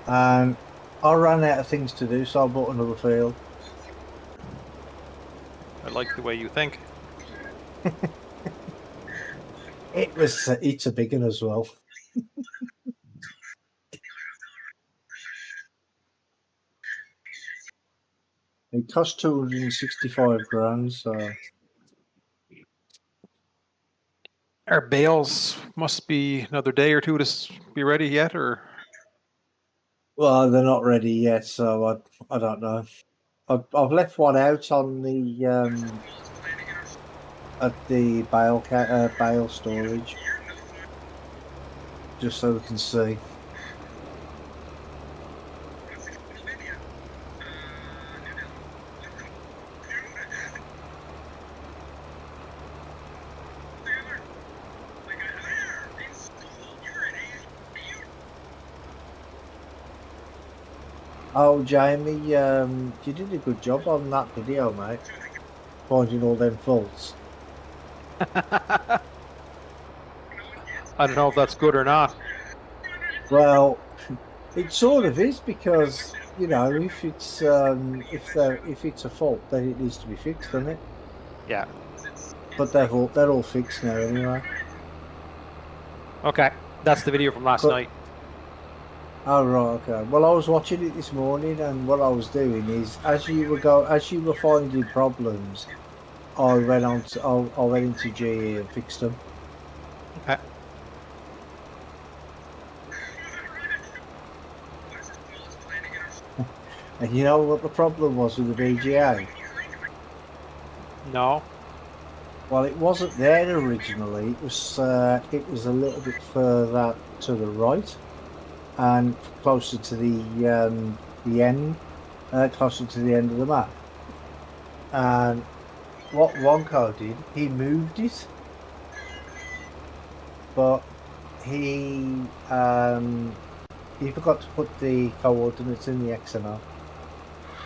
And I ran out of things to do, so I bought another field. I like the way you think. It's a big one as well. It cost 265 grand. So Our bales must be another day or two to be ready yet, or well, they're not ready yet. So I don't know. I've left one out on the at the bale storage, just so we can see. Oh, Jamie, you did a good job on that video, mate. Finding all them faults. I don't know if that's good or not. Well, it sort of is because if it's if it's a fault, then it needs to be fixed, doesn't it? Yeah. But they're all fixed now anyway. Okay. That's the video from last But, night. oh right, okay. Well, I was watching it this morning, and what I was doing is, as you were finding problems, I went into GE and fixed them. Okay. And you know what the problem was with the VGA? No. Well, it wasn't there originally. It was a little bit further to the right and closer to the end, closer to the end of the map. And what Wonko did, he moved it, but he forgot to put the coordinates in the XML.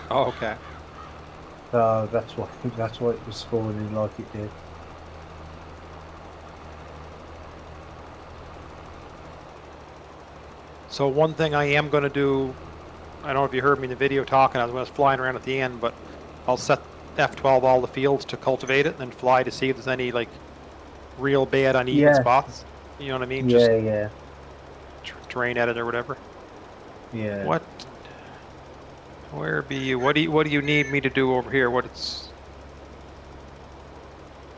Oh, okay. So that's why it was spawning like it did. So one thing I am going to do, I don't know if you heard me in the video talking, I was flying around at the end, but I'll set F12 all the fields to cultivate it and then fly to see if there's any like real bad uneven spots. You know what I mean? Yeah, Just yeah. terrain edit or whatever. Yeah. What? Where be you? What do you need me to do over here? What it's?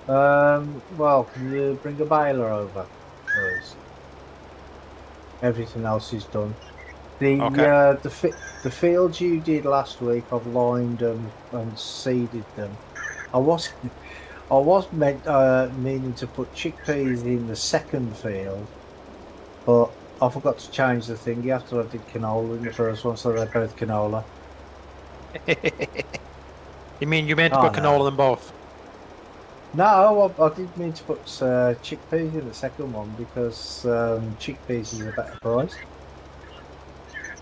Well, can you bring a baler over, please? Everything else is done. Okay. The fields you did last week, I've lined them and seeded them. I was meaning to put chickpeas in the second field, but I forgot to change the thingy after I did canola in the first one, so they're both canola. You mean you meant to Oh, put canola in both? No, I did mean to put chickpeas in the second one because chickpeas is a better price.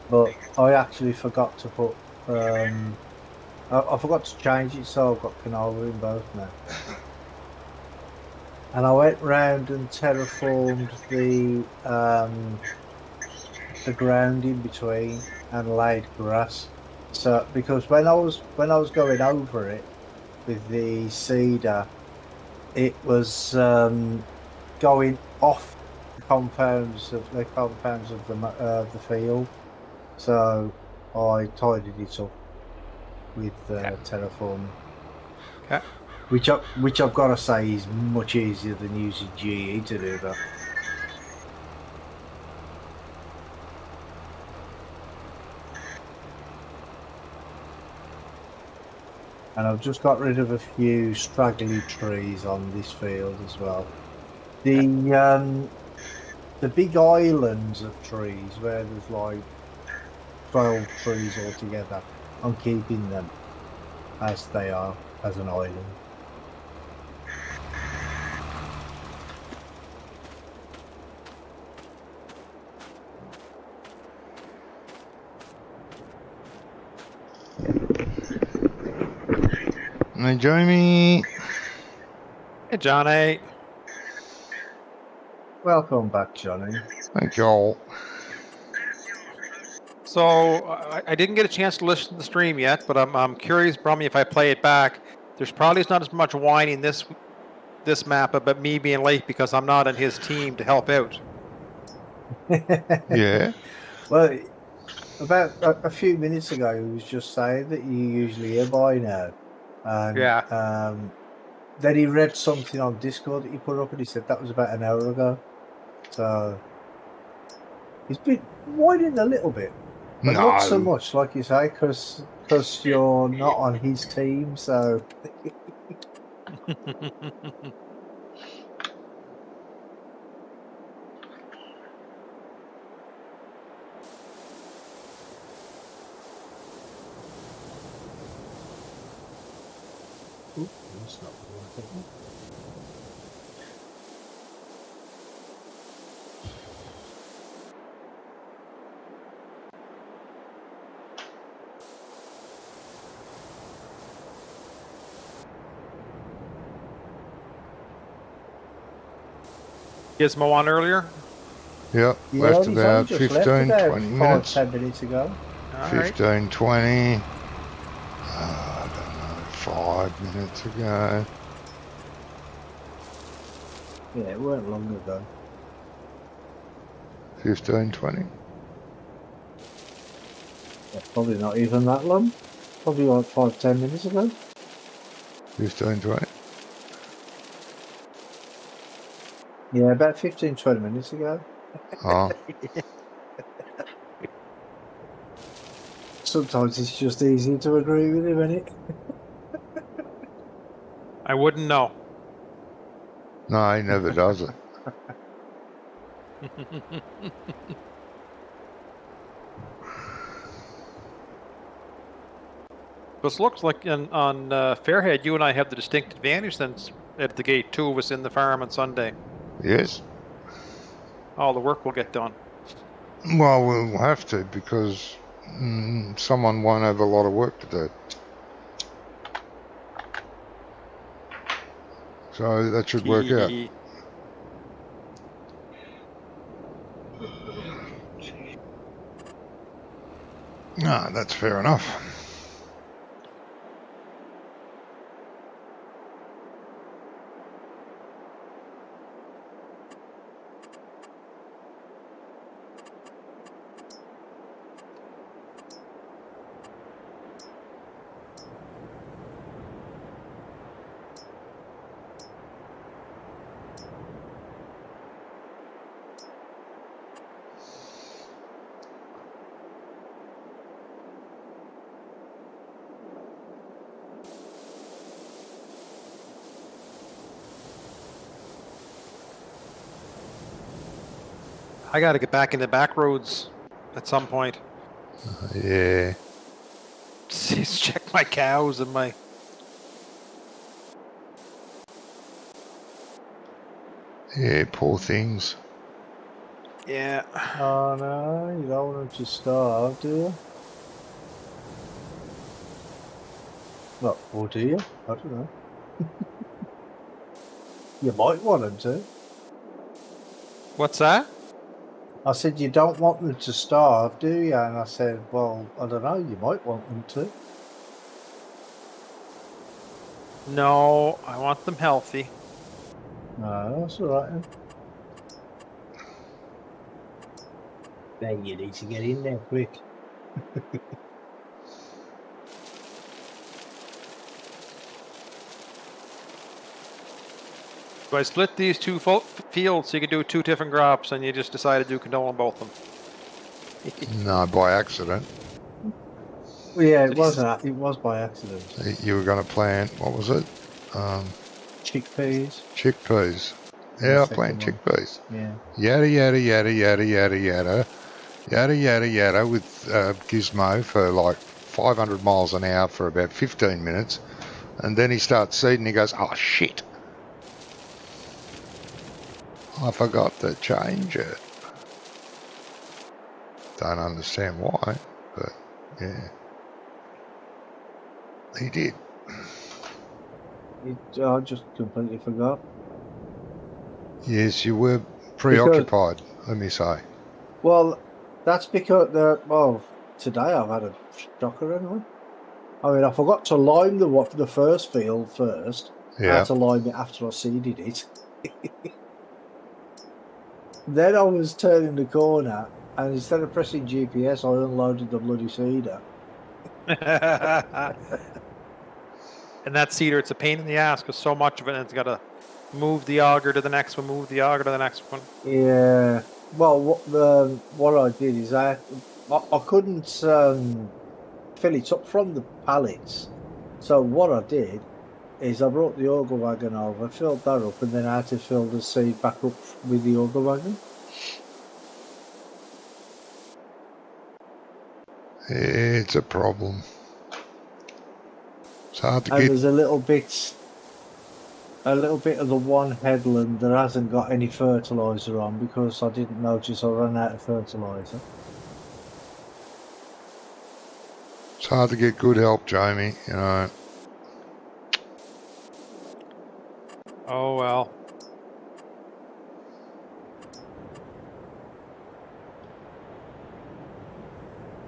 But I actually forgot to put. I forgot to change it, so I've got canola in both now. And I went round and terraformed the ground in between and laid grass. So because when I was going over it with the seeder, it was going off the compounds of the field. So I tidied it up with terraforming. Okay. Which I've got to say is much easier than using GE to do that. And I've just got rid of a few straggly trees on this field as well. The big islands of trees where there's like 12 trees altogether, I'm keeping them as they are, as an island. Hey, Jamie. Hey, Johnny. Welcome back, Johnny. Thank you all. So I didn't get a chance to listen to the stream yet, but I'm curious, Brummy, if I play it back, there's probably not as much whining this map about me being late because I'm not in his team to help out. Yeah. Well, about a few minutes ago, he was just saying that you're usually here by now. And, Yeah. then he read something on Discord that you put up, and he said that was about an hour ago. So he's been whining a little bit, but not so No. much, like you say, because you're not on his team. So Oop, that's not the right thing. Gizmo on earlier? Yep. Yeah, Left he's only about just 15, left about 20 minutes. 5-10 minutes ago. All right. 15, 20. I don't know, 5 minutes ago. Yeah, it weren't long ago. 15, 20. Yeah, probably not even that long. Probably like 5-10 minutes ago. 15, 20. Yeah, about 15-20 minutes ago. Oh, Sometimes it's just easy to agree with him, isn't it? I wouldn't know. no, he never does it. This looks like on Fairhead, you and I have the distinct advantage since at the gate 2 of us in the farm on Sunday. Yes. All the work will get done. Well, we'll have to because someone won't have a lot of work to do. So that should work out. No, that's fair enough. I got to get back into back roads at some point. Yeah. Check my cows and my... Yeah, poor things. Yeah. Oh no, you don't want them to starve, do you? Well, or do you? I don't know. You might want them to. What's that? I said, you don't want them to starve, do you? And I said, well, I don't know, you might want them to. No, I want them healthy. No, that's all right then. Then you need to get in there quick. So I split these two fields so you could do 2 different crops, and you just decided to do canola on both of them. No, by accident. Well, yeah, it was by accident. You were going to plant, what was it? Chickpeas. Chickpeas. Yeah, I plant chickpeas. Yeah. Yada, yada, yada, yada, yada, yada. Yada, yada, yada with Gizmo for like 500 miles an hour for about 15 minutes. And then he starts seeding. He goes, oh, shit. I forgot to change it. Don't understand why, but yeah. He did. I just completely forgot. Yes, you were preoccupied, let me say. Well, that's because today I've had a shocker anyway. I mean, I forgot to lime the first field first. I Yeah. had to lime it after I seeded it. Then I was turning the corner, and instead of pressing GPS, I unloaded the bloody seeder. And that seeder, it's a pain in the ass because so much of it, and it's got to move the auger to the next one, move the auger to the next one. Yeah. Well, what I did is I couldn't fill it up from the pallets. So what I did is I brought the auger wagon over, filled that up, and then I had to fill the seed back up with the auger wagon. It's a problem. It's hard to And get. there's a little bit of the one headland that hasn't got any fertilizer on because I didn't notice I ran out of fertilizer. It's hard to get good help, Jamie. You know. Oh well.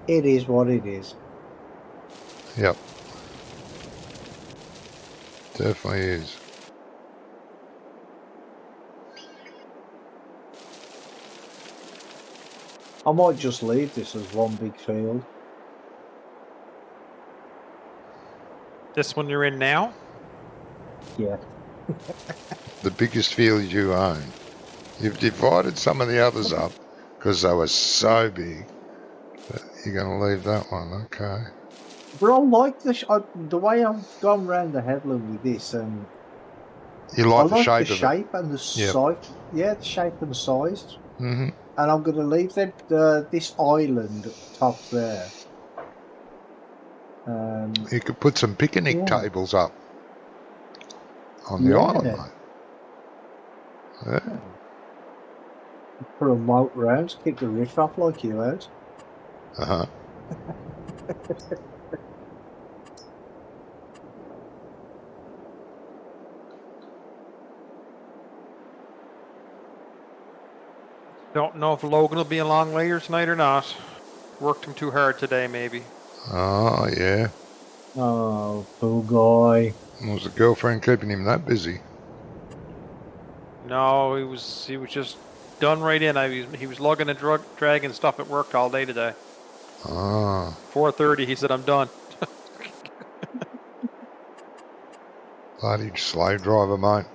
It is what it is. Yep. Definitely is. I might just leave this as one big field. This one you're in now? Yeah. The biggest field you own. You've divided some of the others up because they were so big. But you're going to leave that one, okay? But I like the way I've gone round the headland with this, and You I like the like shape the of shape and the size. Yeah, the shape and size. it. Mm-hmm. And I'm going to leave this island top there. You could put some picnic tables up on the island, mate. Yeah. Put a moat round, keep the riff off like you out. Uh-huh. Don't know if Logan will be along later tonight or not. Worked him too hard today, maybe. Oh, yeah. Oh, poor guy. Was the girlfriend keeping him that busy? No, he was just done right in. He was lugging and dragging stuff at work all day today. Ah. 4:30, he said, I'm done. Bloody slave driver, mate.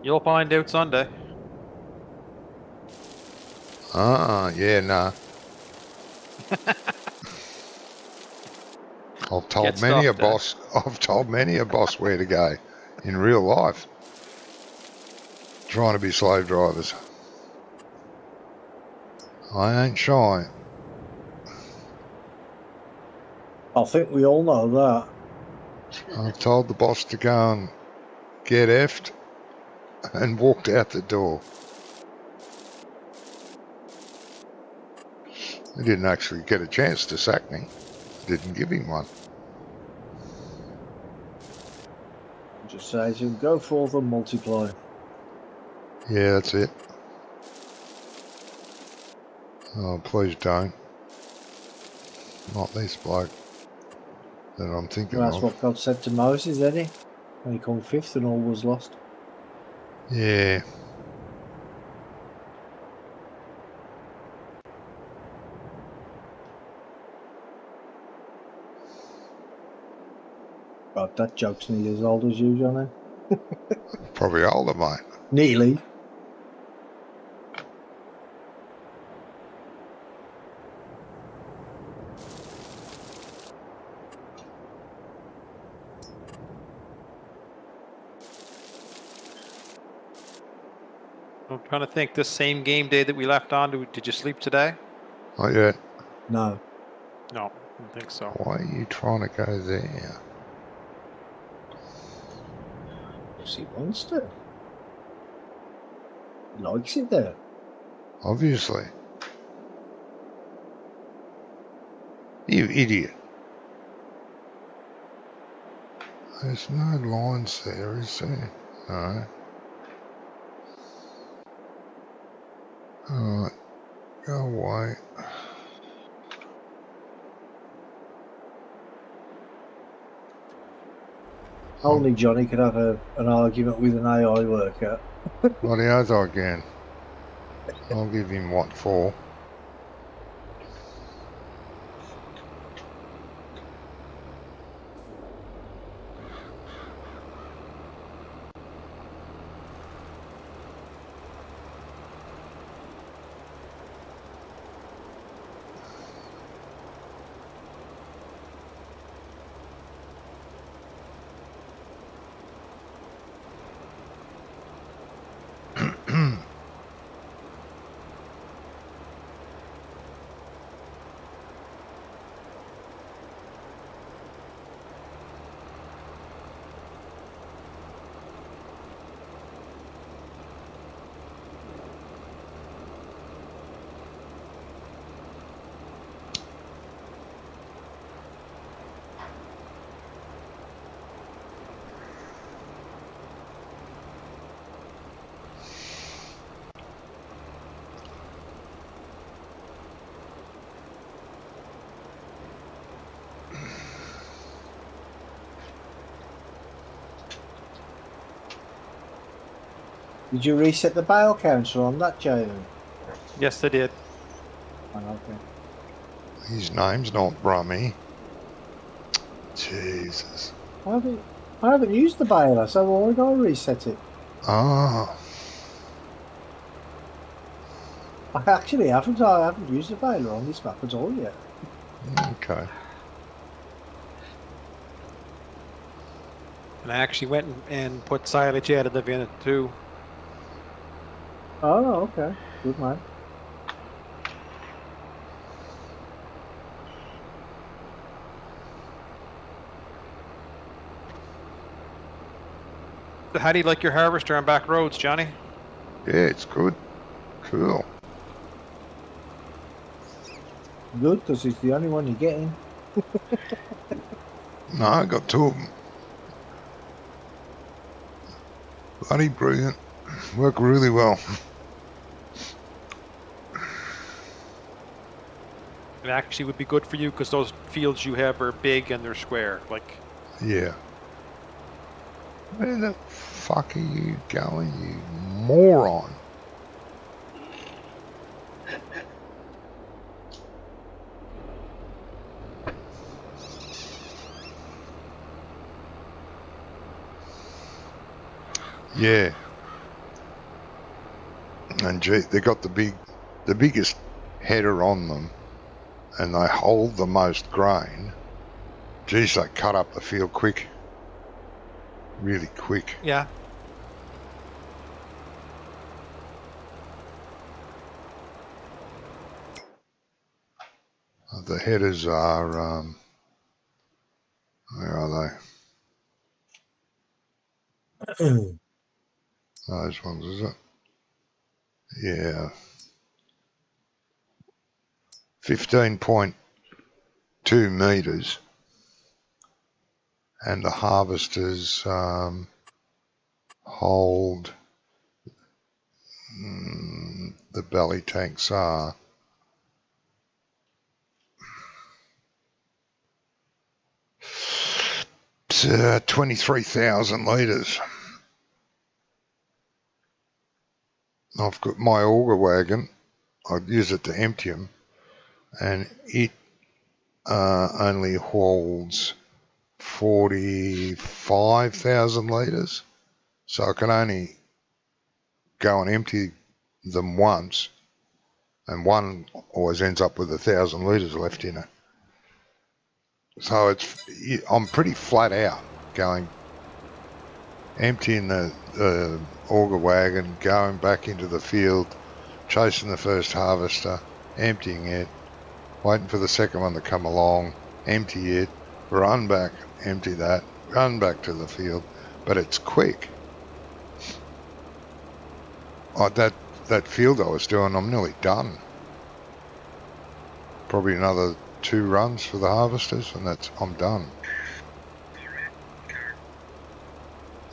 You'll find out Sunday. Ah, yeah, nah. I've told many a boss where to go in real life. Trying to be slave drivers. I ain't shy. I think we all know that. I've told the boss to go and get effed and walked out the door. He didn't actually get a chance to sack me. Didn't give him one. Just say to him, go forth and multiply. Yeah, that's it. Oh, please don't. Not this bloke that I'm thinking Well, that's of. what God said to Moses, didn't he? When he come fifth and all was lost. Yeah. God, that joke's nearly as old as you, Johnny. Probably older, mate. Nearly. I'm trying to think, this same game day that we left on, did you sleep today? Not yet. No. No, I don't think so. Why are you trying to go there? Yes, he wants to. He likes it there. Obviously. You idiot. There's no lines there, is there? No. Alright, go away. Only Johnny could have an argument with an AI worker. Bloody oath I can. I'll give him what for. Did you reset the bail counter on that, Jalen? Yes, I did. Oh, okay. His name's not Brummy. Jesus. I haven't used the bailer, so why would I reset it? Ah. I actually haven't. I haven't used the bailer on this map at all yet. Okay. And I actually went and put silage additive in it too. Oh, okay. Good man. So how do you like your harvester on back roads, Johnny? Yeah, it's good. Cool. Good, because it's the only one you're getting. No, I got two of them. Bloody brilliant. Work really well. It actually would be good for you because those fields you have are big and they're square. Like, Yeah. Where the fuck are you going, you moron? Yeah. And gee, they got the biggest header on them, and they hold the most grain. Geez, they cut up the field quick. Really quick. yeah. The headers are, where are they? Those ones, is it? Yeah. 15.2 metres. And the harvesters hold, the belly tanks are 23,000 litres. I've got my auger wagon. I'd use it to empty them, and it only holds 45,000 litres. So I can only go and empty them once, and one always ends up with 1,000 litres left in it. So I'm pretty flat out going, emptying the auger wagon, going back into the field, chasing the first harvester, emptying it, waiting for the second one to come along, empty it, run back, empty that, run back to the field. But it's quick. That field I was doing, I'm nearly done. Probably another 2 runs for the harvesters, and I'm done.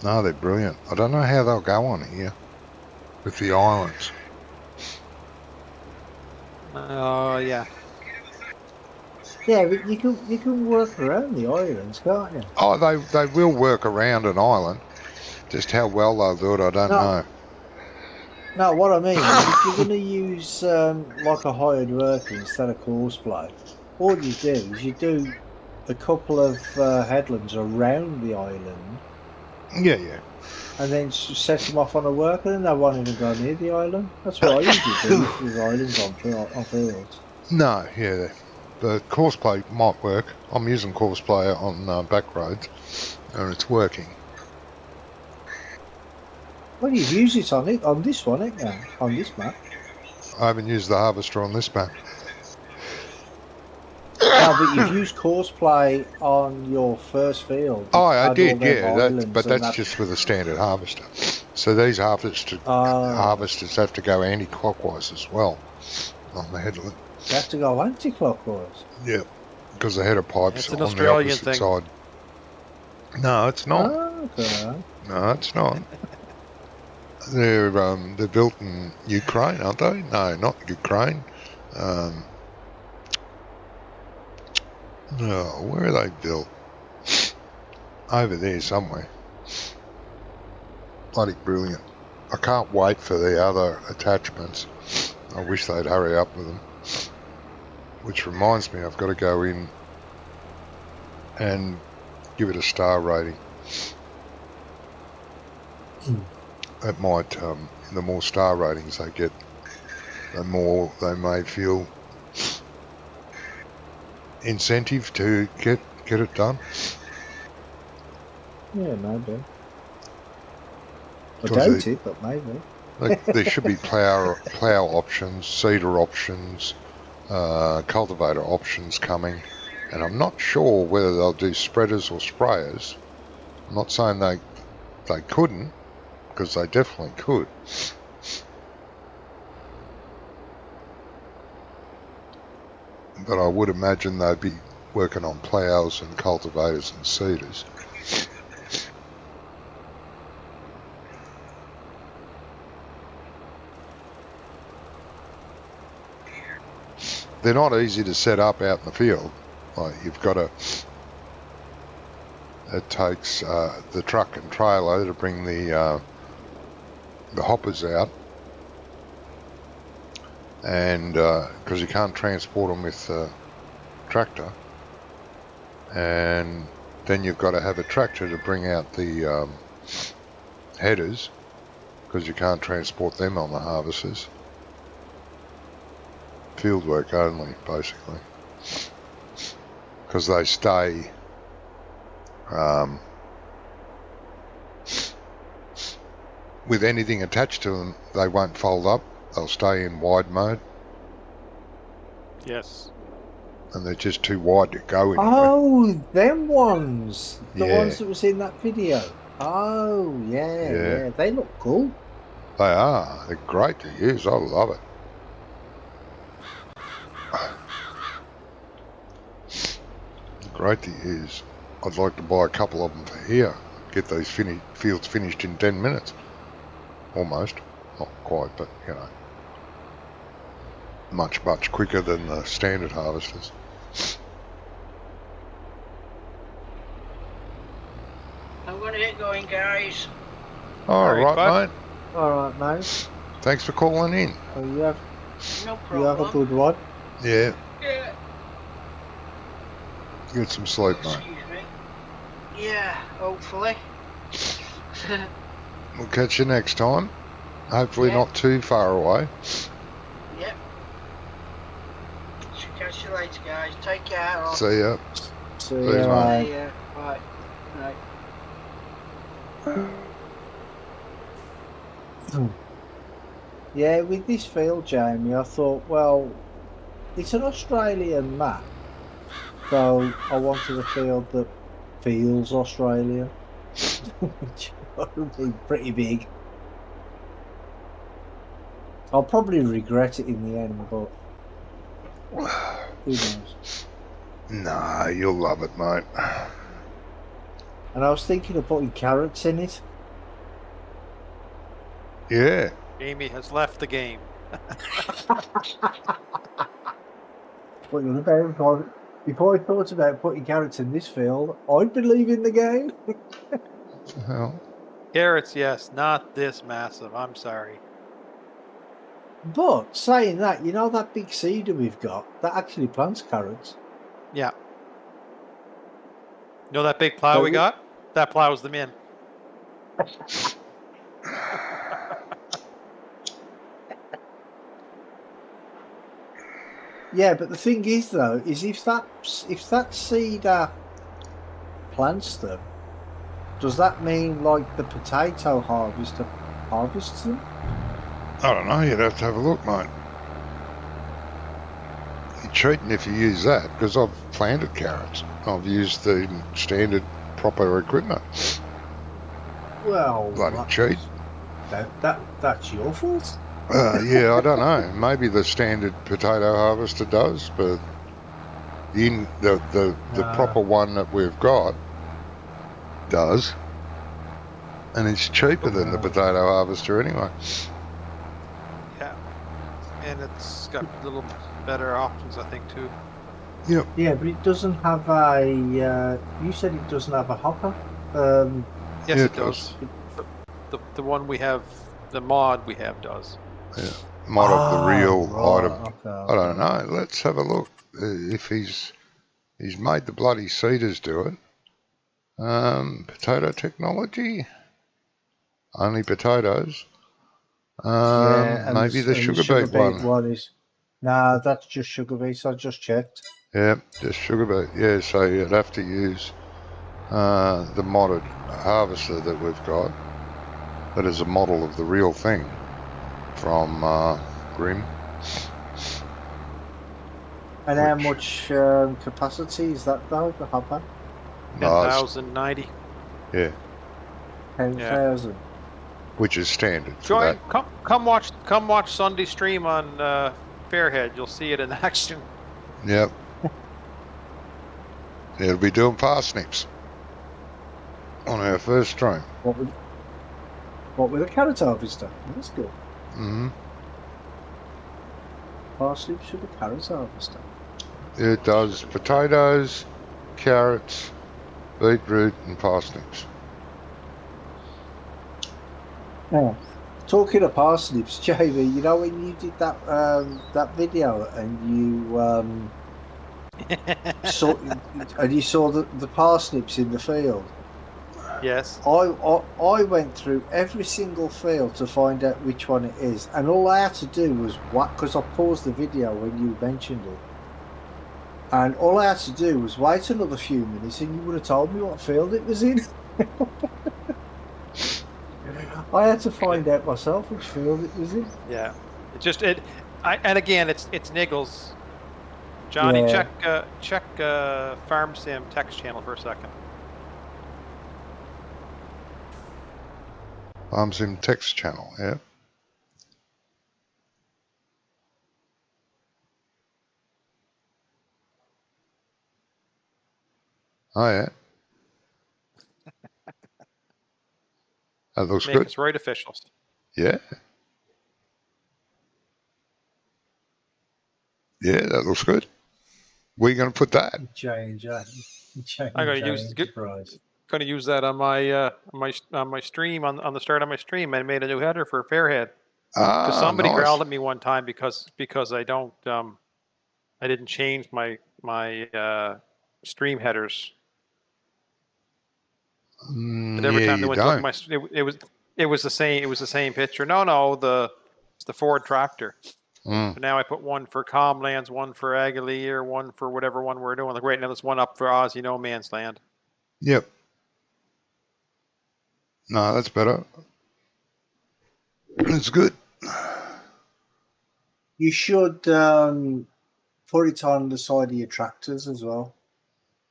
No, they're brilliant. I don't know how they'll go on here with the islands. Yeah. Yeah, but you can work around the islands, can't you? Oh, they will work around an island. Just how well they'll do it, I don't know. No, what I mean is if you're going to use like a hired worker instead of courseplay, all you do is you do a couple of headlands around the island Yeah. and then set them off on a worker and they won't even go near the island. That's what I usually do if there's islands on fields. No, yeah. The courseplay might work. I'm using courseplay on back roads and it's working. Well, you've used it on this one, ain't you? On this map. I haven't used the harvester on this map. No, but you've used courseplay on your first field. Oh, I did, all them yeah. islands But and that's just with a standard harvester. So these harvesters have to go anti-clockwise as well on the headland. They have to go anti-clockwise. Yeah, because the header pipes It's an on the Australian opposite thing. side. No, it's not. Oh, okay. No, it's not. They're built in Ukraine, aren't they? No, not Ukraine. No, where are they built? Over there somewhere. Bloody brilliant. I can't wait for the other attachments. I wish they'd hurry up with them. Which reminds me, I've got to go in and give it a star rating. It might, the more star ratings they get, the more they may feel incentive to get it done. Yeah, maybe. I 'Cause doubt it, but maybe. There should be plough options, seeder options, cultivator options coming, and I'm not sure whether they'll do spreaders or sprayers. I'm not saying they couldn't, because they definitely could. But I would imagine they'd be working on ploughs and cultivators and seeders. They're not easy to set up out in the field. Like you've got to. It takes the truck and trailer to bring the hoppers out, and because you can't transport them with the tractor, and then you've got to have a tractor to bring out the headers, because you can't transport them on the harvesters. Field work only, basically, because they stay with anything attached to them, they won't fold up. They'll stay in wide mode. Yes. And they're just too wide to go anywhere. Oh, them ones. The Yeah. ones that was in that video. Oh, yeah. They look cool. They are. They're great to use. I love it. Great to use. I'd like to buy a couple of them for here. Get these fields finished in 10 minutes. Almost. Not quite, but, you know. Much, much quicker than the standard harvesters. I'm going to get going, guys. All right, bud. mate. All right, mate. Thanks for calling in. Oh, No you have a problem. good one. Yeah. Yeah. Get some sleep, mate. Excuse me. Yeah, hopefully. We'll catch you next time. Hopefully Yeah. not too far away. Yep. Should catch you later, guys. Take care. See ya. See Please, you, mate. mate. See ya. Bye. Right. Yeah, with this field, Jamie, I thought, well, it's an Australian map, so I wanted a field that feels Australian, which would be pretty big. I'll probably regret it in the end, but who knows? Nah, you'll love it, mate. And I was thinking of putting carrots in it. Yeah. Jamie has left the game. What you about? Before I thought about putting carrots in this field, I'd been leaving the game. Well, Carrots, yes, not this massive. I'm sorry. But saying that, you know that big seeder we've got that actually plants carrots. Yeah. You know that big plow So we got? That plows them in. Yeah, but the thing is though, is if that seeder plants them, does that mean like the potato harvester harvests them? I don't know. You'd have to have a look, mate. You're cheating if you use that, because I've planted carrots. I've used the standard proper equipment. Well, Bloody cheat. That's your fault. Yeah, I don't know. Maybe the standard potato harvester does, but the proper one that we've got does, and it's cheaper than the potato harvester anyway. Yeah. And it's got a little better options, I think, too. Yep. Yeah, but it doesn't have a. You said it doesn't have a hopper. Yes, Yeah, it does. The one we have, the mod we have does. Yeah. Mod of the real right, item. okay. I don't know. Let's have a look. If he's made the bloody seeders do it. Potato technology. Only potatoes. Yeah, Maybe the sugar beet one. Is. Nah, that's just sugar beets. I just checked. Yeah, just sugar beet. Yeah, so you'd have to use the modded harvester that we've got. That is a model of the real thing from Grimm. And how much capacity is that though, the hopper? 10,090. Yeah. 10,000. Which is standard. Join. Come watch Sunday stream on Fairhead. You'll see it in action. Yep. It'll be doing parsnips on our first stream. What with a carrot harvester? That's good. Mm-hmm. Parsnips with a carrot harvester. It does potatoes, carrots, beetroot, and parsnips. Yeah. Talking of parsnips, Jamie, you know when you did that video and you saw the parsnips in the field. Yes. I went through every single field to find out which one it is, and all I had to do was because I paused the video when you mentioned it, and all I had to do was wait another few minutes, and you would have told me what field it was in. I had to find out myself which field it was in. Yeah. And again, it's niggles. Johnny, Yeah. check Farm Sim text channel for a second. Farm Sim text channel, yeah. Oh, yeah. That looks Make good. us right officials. Yeah. Yeah, that looks good. Where are you going to put that? Change. I'm going to use that on my stream on the start of my stream. I made a new header for Fairhead because somebody nice. growled at me one time because I don't I didn't change my stream headers. But every time they went to look at it was the same picture. No, it's the Ford tractor. But now I put one for Comlands, one for Agalier, one for whatever one we're doing. Like right now, there's one up for Aussie NoMans land. Yep. No, that's better. It's good. You should put it on the side of your tractors as well.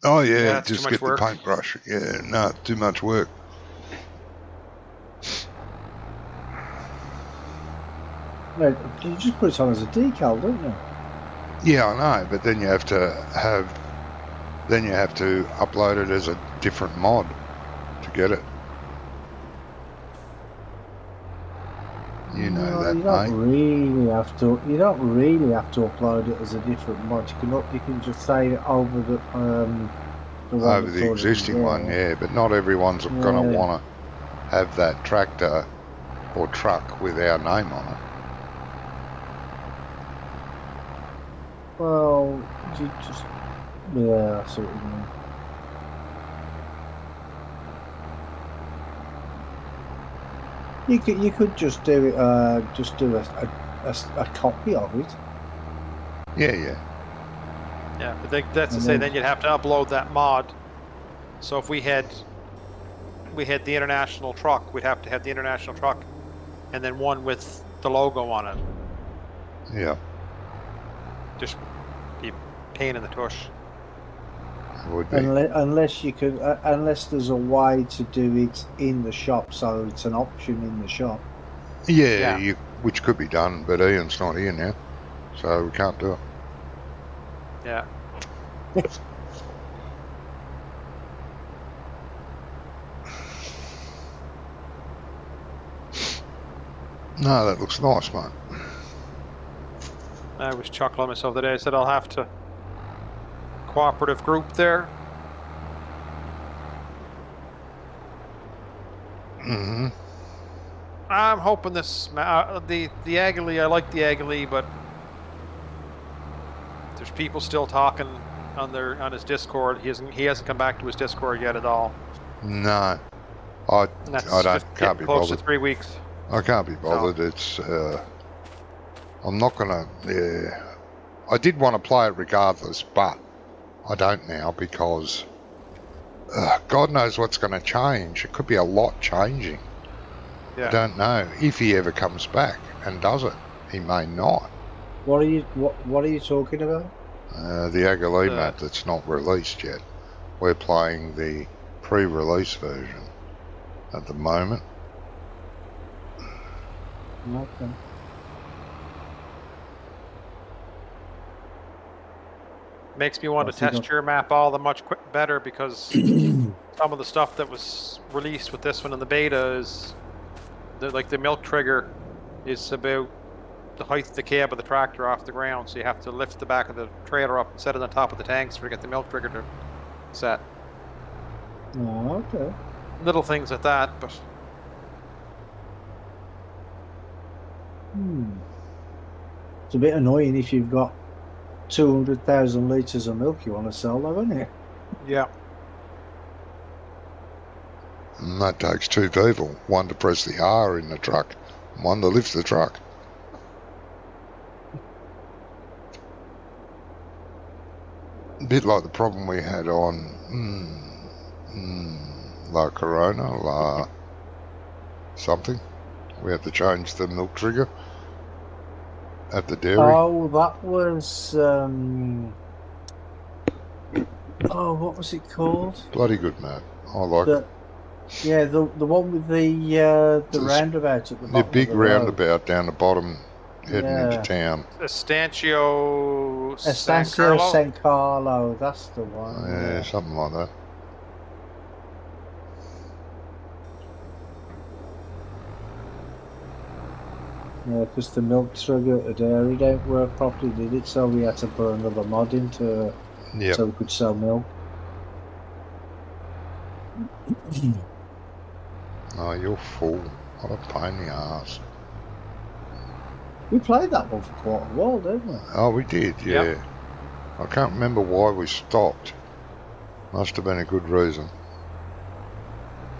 Oh, yeah, That's just get the paintbrush. Yeah, no, too much work. No, you just put it on as a decal, don't you? Yeah, I know, but then you have to upload it as a different mod. get it. You know No, that, you don't mate. really have to. You don't really have to upload it as a different mod. You can just say it over the one Over that's the already existing one, there. yeah, but not everyone's going to Yeah. want to have that tractor or truck with our name on it. Well, you just yeah, I see what you mean. You could just do it. Just do a copy of it. Yeah. Yeah, but that's to And say, then- then you'd have to upload that mod. So if we had the international truck, we'd have to have the international truck, and then one with the logo on it. Yeah, Just be a pain in the tush. it would be. Unless you could, unless there's a way to do it in the shop, so it's an option in the shop. Yeah, Yeah. which could be done, but Ian's not here now, so we can't do it. Yeah. No, that looks nice, mate. I was chuckling myself today. I said I'll have to cooperative group there. Mm-hmm. I'm hoping this the Aguilee. I like the Aguilee, but there's people still talking on his Discord. He hasn't come back to his Discord yet at all. No, I And that's don't just can't getting be close bothered. to 3 weeks. I can't be bothered. It's I'm not gonna. Yeah, I did want to play it regardless, but I don't now because God knows what's going to change. It could be a lot changing. Yeah. I don't know if he ever comes back and does it. He may not. What are you talking about? The Aguilee The- map that's not released yet. We're playing the pre-release version at the moment. Okay. Makes me want to What's he test got? your map all the much better because some of the stuff that was released with this one in the beta is like the milk trigger is about the height of the cab of the tractor off the ground, so you have to lift the back of the trailer up and set it on top of the tanks to get the milk trigger to set. Oh, okay. Little things like that, but It's a bit annoying if you've got 200,000 litres of milk you want to sell, though, isn't it? yeah. And that takes two people. One to press the R in the truck, and one to lift the truck. A bit like the problem we had on La Corona, La something. We had to change the milk trigger at the dairy. Oh, that was what was it called? Bloody good map. I like it. The one with the roundabout at the The bottom. big of the road. roundabout down the bottom heading into Yeah. town. Estancia San Estancia Carlo. San Carlo, that's the one. Yeah, something like that. Yeah, because the milk trigger at the dairy don't work properly, did it? So we had to put another mod into Yep. so we could sell milk. Oh, you're full. What a pain in the ass. We played that one for quite a while, didn't we? Oh, we did, yeah. Yep. I can't remember why we stopped. Must have been a good reason.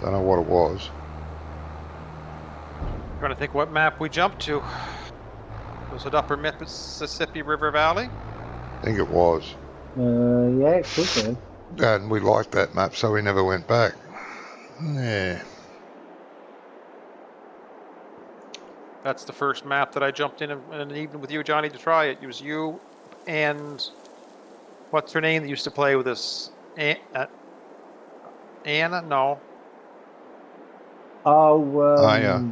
Don't know what it was. Trying to think what map we jumped to. Was it Upper Mississippi River Valley? I think it was. Yeah, it could be. And we liked that map, so we never went back. Yeah. That's the first map that I jumped in an evening with you, Johnny, to try it. It was you and what's her name that used to play with us? Anna? No. Oh, yeah.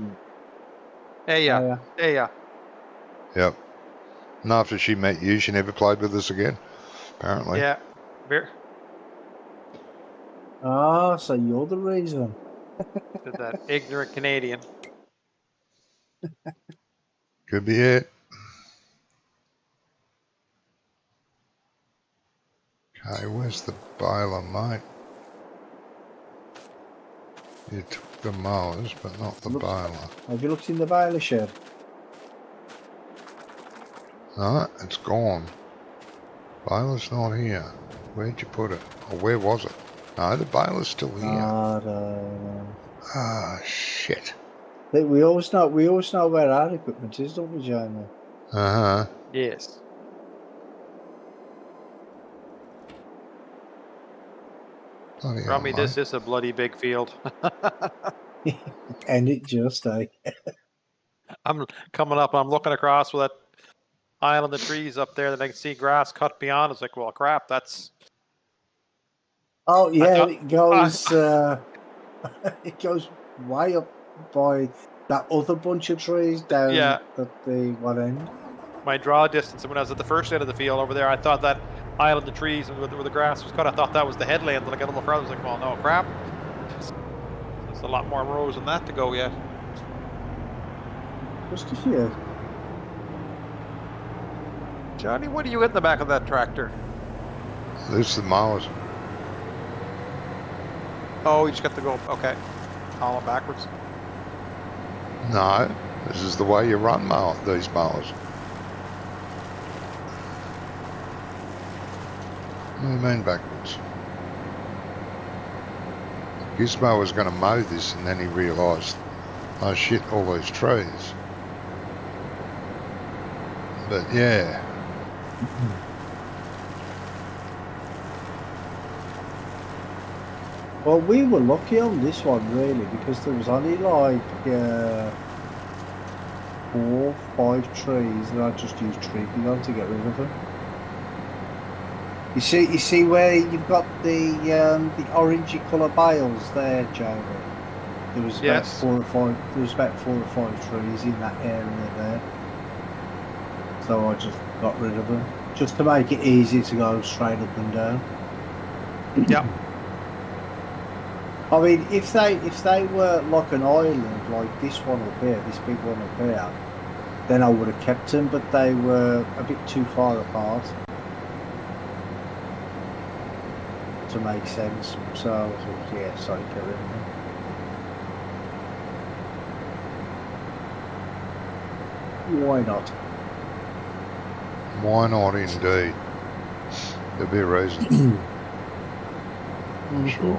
Aya. Aya. Yep. And after she met you, she never played with us again, apparently. Yeah. Ah, so you're the reason. Did that ignorant Canadian. Could be it. Okay, where's the baler, mate? You took the mowers, but not the Looks- baler. Have you looked in the baler shed? No, it's gone. Baler's not here. Where'd you put it? Or where was it? No, the baler's still here. No. Ah, shit. We always know where our equipment is, don't we, Jamie? Uh-huh. Yes. Bloody hell, Rummy, this mate. is a bloody big field. And it just, I'm coming up, I'm looking across with that island of trees up there that I can see grass cut beyond. It's like, well, crap, that's... Oh yeah, thought- it goes. It goes way up by that other bunch of trees down Yeah. at the one end. My draw distance. And when I was at the first end of the field over there, I thought that island of trees where the grass was cut, I thought that was the headland. Like a little further, I was like, well, no, crap. There's a lot more rows than that to go yet. Just a few. Johnny, what are you in the back of that tractor? There's the mowers. Oh, you just got to go, okay. Column backwards. No, this is the way you run these mowers. What do you mean backwards? Gizmo was going to mow this and then he realised, oh shit, all those trees. But yeah. Well, we were lucky on this one really because there was only like 4 or 5 trees that I just used treating on to get rid of them. You see where you've got the orangey colour bales there, Jamie. There was about Yes. 4 or 5. There was about 4 or 5 trees in that area there. So I just got rid of them, just to make it easy to go straight up and down. Yep. I mean, if they were like an island, like this one up here, this big one up here, then I would have kept them. But they were a bit too far apart to make sense. So I thought, yeah, sorry, get rid of them. Why not? Why not indeed? There'll be a reason. I'm sure.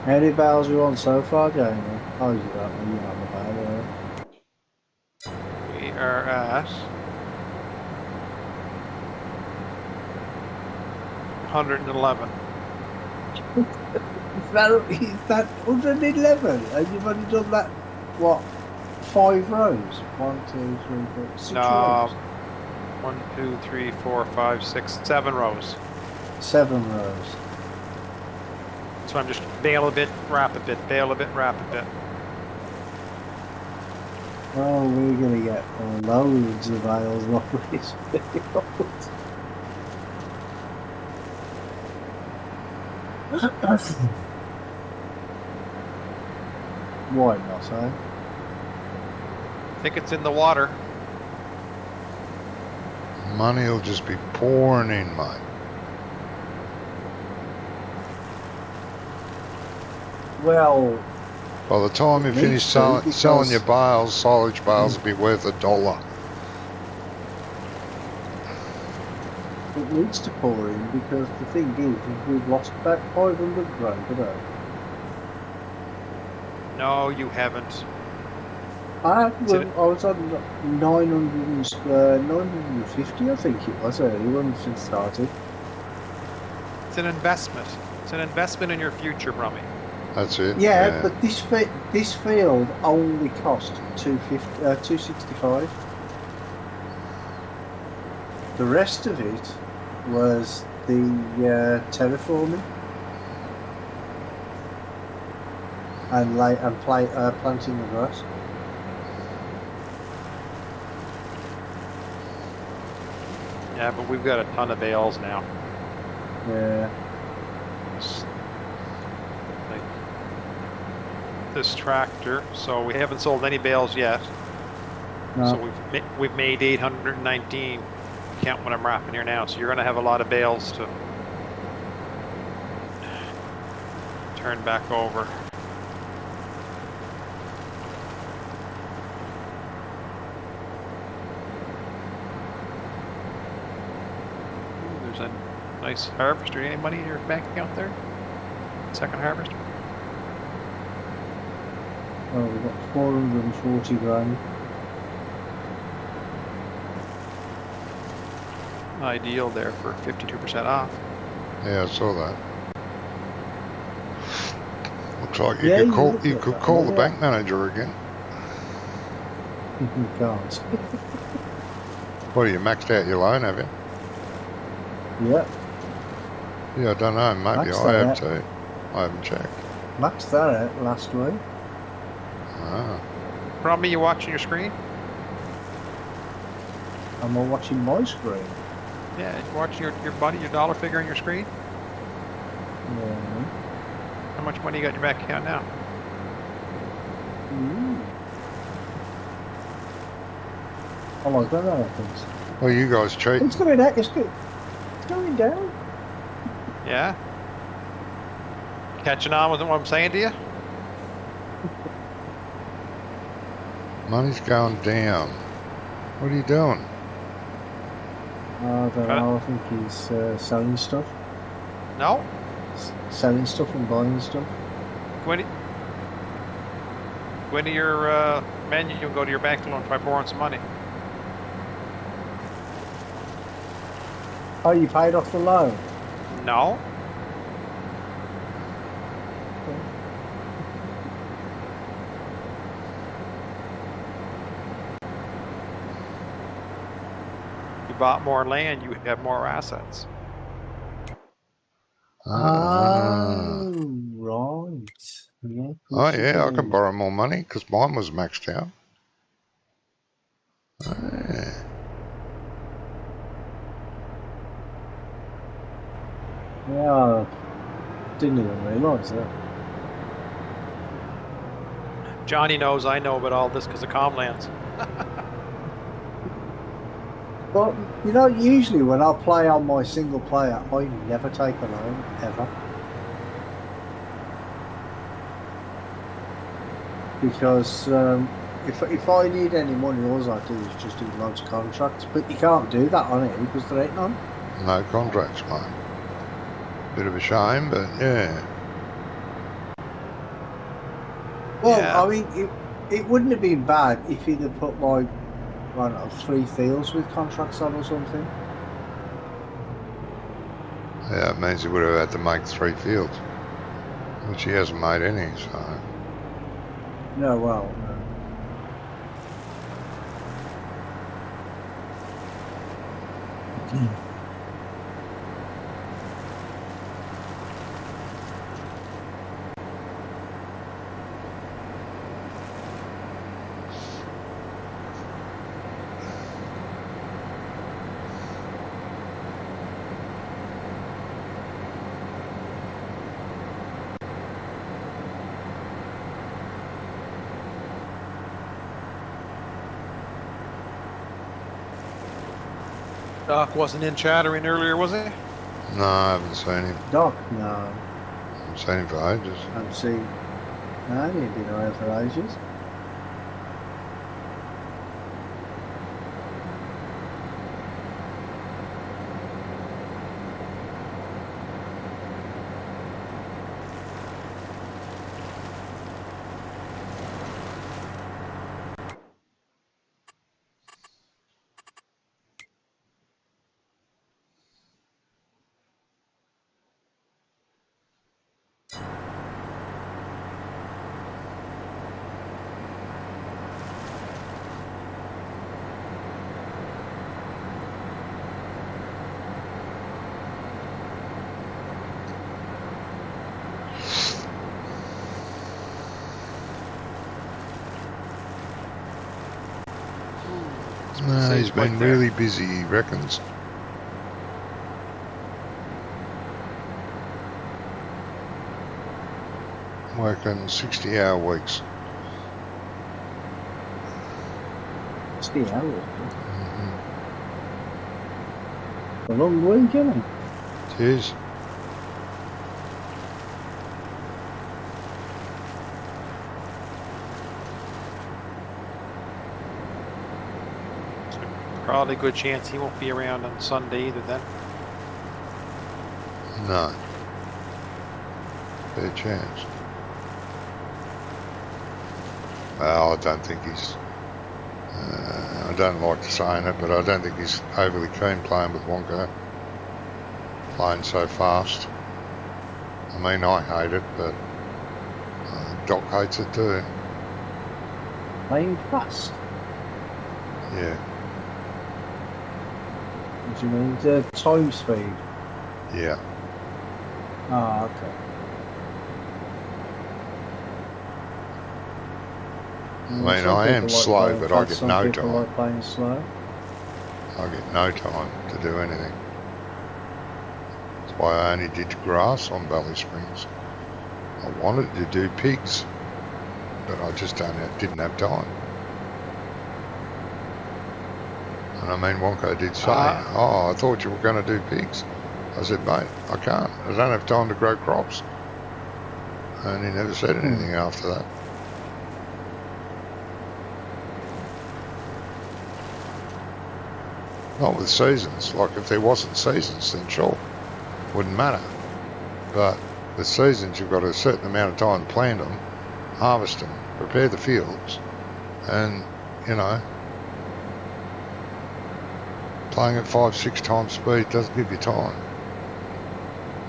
How many bales you on so far, Jamie? Oh, you don't know, you have a bale there. We are at 111. Is that 111? And you've only done that, what, 5 rows? 1, 2, 3, 4, 6 No. rows? 1, 2, 3, 4, 5, 6, 7 rows. 7 rows. So I'm just bail a bit, wrap a bit, bail a bit, wrap a bit. Oh, we're going to get loads of bales off this field. Why not, eh? I think it's in the water. Money will just be pouring in, mate. Well, By the time you It finish needs to, selling because- your bales, silage bales will be worth $1. it needs to pour in because the thing is, we've lost about 500 grand today. No, you haven't. I it- was on 950, I think it was, earlier when it started. It's an investment. It's an investment in your future, Brummy. That's it. Yeah, but this field only cost 265. The rest of it was the terraforming and planting the grass. Yeah, but we've got a ton of bales now. Yeah. It's like this tractor. So we haven't sold any bales yet. No. So we've made 819. Count what I'm wrapping here now. So you're going to have a lot of bales to turn back over. There's a nice harvester. Any money in your bank account there? Second harvester. Oh, we've got 440 grand. Ideal there for 52% off. Yeah, I saw that. Looks like Yeah, you could call the bank manager again. You can't. What, you maxed out your loan, have you? Yeah, Yeah, I don't know. Maybe Maxed I that have out. too. I haven't checked. maxed that out last week. Ah. Probably you watching your screen? Am I watching my screen? Yeah, you watching your money, your dollar figure on your screen? Yeah. How much money you got in your bank account now? Ooh. I like that happens. Well, you guys cheat. It's going down. It's good. It's going down. Yeah? Catching on with what I'm saying to you? Money's going down. What are you doing? I don't know. I think he's selling stuff. No? Selling stuff and buying stuff. Go into your menu and go to your bank loan and try borrowing some money. Oh, you paid off the loan? No? You bought more land, you have more assets. Oh, right. Yeah, Oh, yeah, I can borrow more money because mine was maxed out. Yeah. Yeah, I didn't even realise that. Johnny knows I know about all this because of Comlands. But, you know, usually when I play on my single player, I never take a loan, ever. Because if I need any money, all I do is just do loads of contracts. But you can't do that on it because there ain't none. No contracts, mate. Bit of a shame, but yeah. Well, Yeah. I mean, it wouldn't have been bad if he'd have put like, I don't know, 3 fields with contracts on or something. Yeah, it means he would have had to make 3 fields, which he hasn't made any, so. No, well, no. Doc wasn't in chattering earlier, was he? No, I haven't seen him. Doc, no. I haven't seen him for ages. I've seen. No, he ain't been around for ages. No, he's been really busy, he reckons. working 60-hour weeks. 60 hours. Mhm. A long week, isn't it? It is. Probably a good chance he won't be around on Sunday either then. No. Fair chance. Well, I don't think he's... I don't like saying it, but I don't think he's overly keen playing with Wonka. Playing so fast. I mean, I hate it, but Doc hates it too. Playing fast. Yeah, What do you mean? The time speed. yeah. Ah, okay. I mean, I am slow, but I get no People time. like playing slow. I get no time to do anything. That's why I only did grass on Valley Springs. I wanted to do pigs, but I just didn't have time. And I mean, Wonko did say, I thought you were going to do pigs. I said, mate, I can't. I don't have time to grow crops. And he never said anything after that. Not with seasons. Like if there wasn't seasons, then sure, wouldn't matter. But with seasons, you've got a certain amount of time to plant them, harvest them, prepare the fields, and, you know, playing at 5-6 times speed doesn't give you time.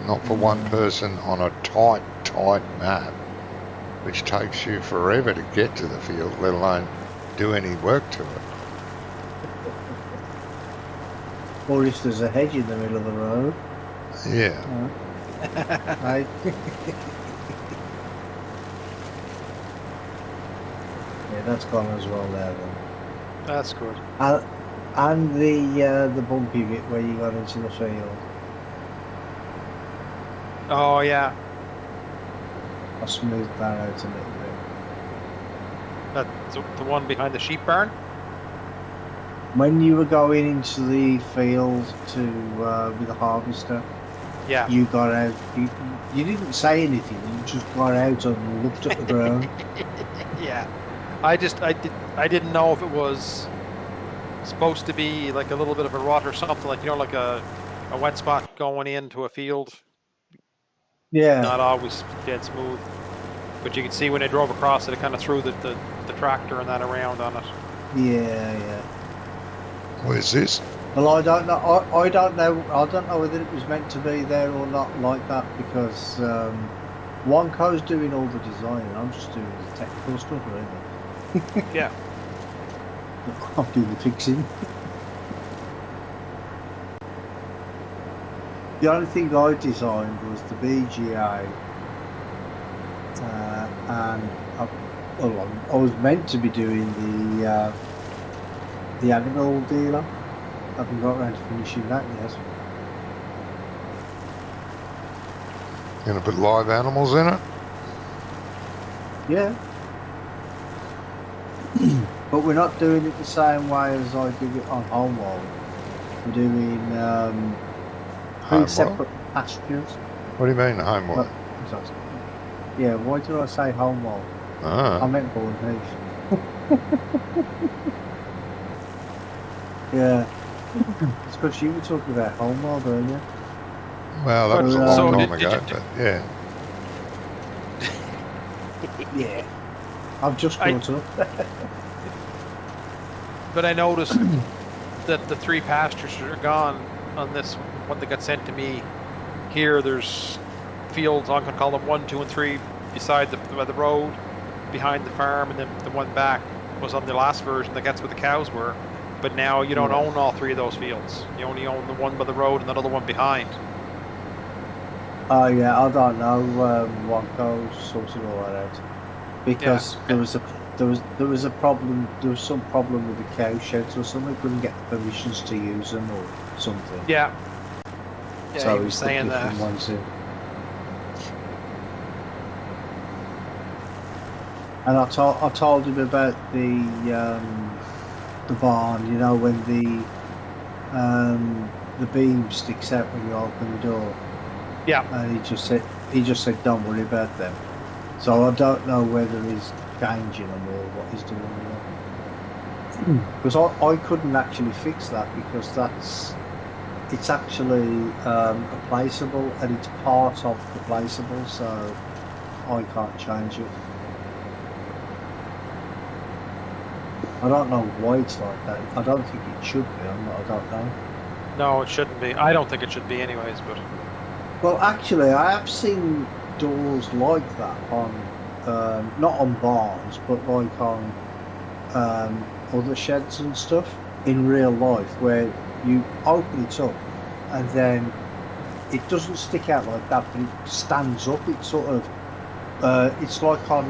Not for one person on a tight map, which takes you forever to get to the field, let alone do any work to it. Or if there's a hedge in the middle of the road. Yeah. Right. Yeah, that's gone as well there then. That's good. And the bumpy bit where you got into the field. Oh yeah, I smoothed that out a little bit. that's the one behind the sheep barn. When you were going into the field to with the harvester, Yeah. you got out. You didn't say anything. You just got out and looked at the ground. Yeah. I didn't know if it was supposed to be like a little bit of a rut or something, like, you know, like a wet spot going into a field. Yeah. Not always dead smooth. But you could see when they drove across it, it kind of threw the tractor and that around on it. Yeah. Where's this? Well, I don't know. I don't know. I don't know whether it was meant to be there or not like that because Wonko's doing all the design and I'm just doing the technical stuff, really. Yeah. I'll do the fixing. The only thing I designed was the BGA, and I was meant to be doing the animal dealer. I haven't got around to finishing that yet. Going to put live animals in it? Yeah. But we're not doing it the same way as I do it on Homeworld. We're doing three Homeworld? separate pastures. What do you mean, homeworld? Yeah, why did I say Homeworld? I Ah, meant Bourne Heath. Yeah. It's because you were talking about Homeworld earlier. well, that was a So long time did ago, you- but yeah. Yeah. I've just caught up. But I noticed that the 3 pastures are gone on this one that got sent to me. Here there's fields, I'm going to call them 1, 2, and 3 beside the road, behind the farm, and then the one back was on the last version, that's where the cows were. But now you don't own all 3 of those fields. You only own the one by the road and another one behind. Oh yeah, I don't know. Wonko sorted all that out because there was a problem. There was some problem with the cow sheds or something. Couldn't get the permissions to use them or something. Yeah. Yeah, So he was saying that. Ones in. And I told him about the barn. You know, when the beam sticks out when you open the door. Yeah. And he just said, don't worry about them. So I don't know whether he's changing them or what he's doing with them. Because I couldn't actually fix that because it's actually replaceable and it's part of replaceable, so I can't change it. I don't know why it's like that. I don't think it should be. I don't know. No, it shouldn't be. I don't think it should be anyways, but... Well, actually, I have seen doors like that on, not on barns, but like on other sheds and stuff in real life, where you open it up and then it doesn't stick out like that, but it stands up. It's sort of, it's like on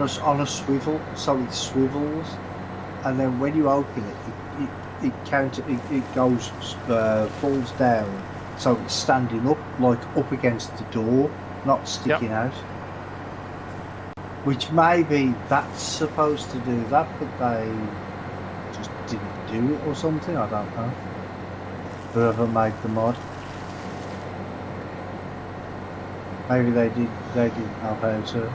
a swivel, so it swivels, and then when you open it, it goes falls down, so it's standing up, like up against the door, not sticking out. Which maybe that's supposed to do that, but they just didn't do it or something. I don't know. Whoever made the mod, maybe they didn't know how to.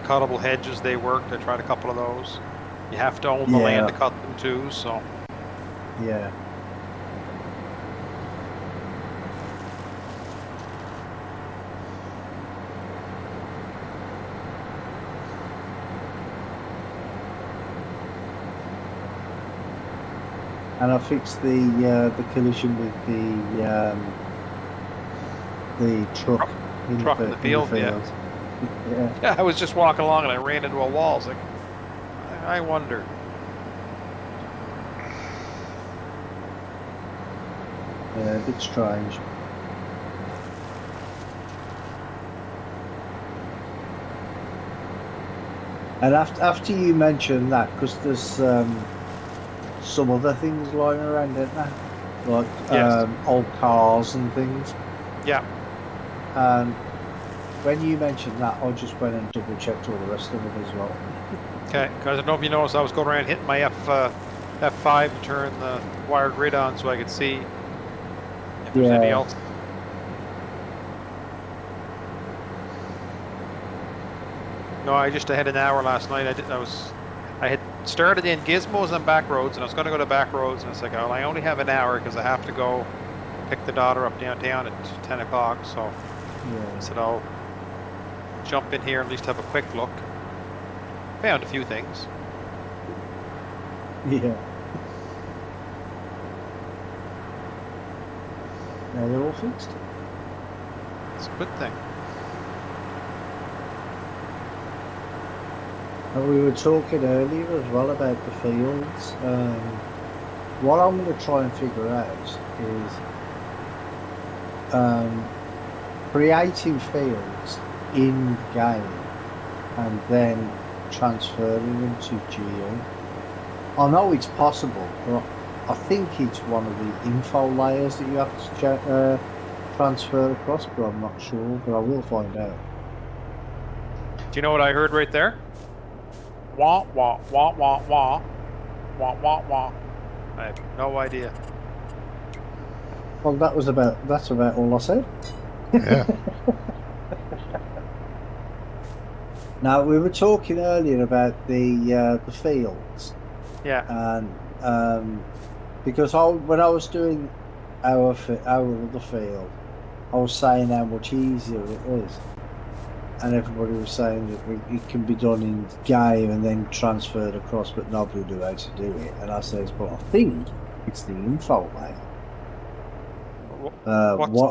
Cuttable hedges, they worked. I tried a couple of those. You have to own the land to cut them too, so... Yeah. And I fixed the collision with the truck in the field. Yeah, I was just walking along and I ran into a wall. It's like, I wonder. Yeah, a bit strange. And after you mentioned that, because there's some other things lying around, isn't there? Like old cars and things. Yeah. When you mentioned that, I just went and double checked all the rest of it as well. Okay, because I don't know if you noticed, I was going around hitting my F5 to turn the wired grid on so I could see if there's any else. No, I had an hour last night. I had started in Gizmos and back roads, and I was going to go to back roads, and it's like, well, I only have an hour because I have to go pick the daughter up downtown at 10 o'clock. So I said, I'll jump in here and at least have a quick look. Found a few things. Yeah. Now they're all fixed. It's a good thing. And we were talking earlier as well about the fields. What I'm going to try and figure out is creating fields in game and then transferring them to Geo. I know it's possible, but I think it's one of the info layers that you have to transfer across, but I'm not sure, but I will find out. Do you know what I heard right there? Wah, wah, wah, wah, wah. Wah, wah, wah. I have no idea. Well, that's about all I said. Yeah. Now, we were talking earlier about the fields. Yeah. And because when I was doing our other field, I was saying how much easier it is. And everybody was saying that it can be done in game and then transferred across, but nobody knew how to do it. And I says, well, I think it's the info layer.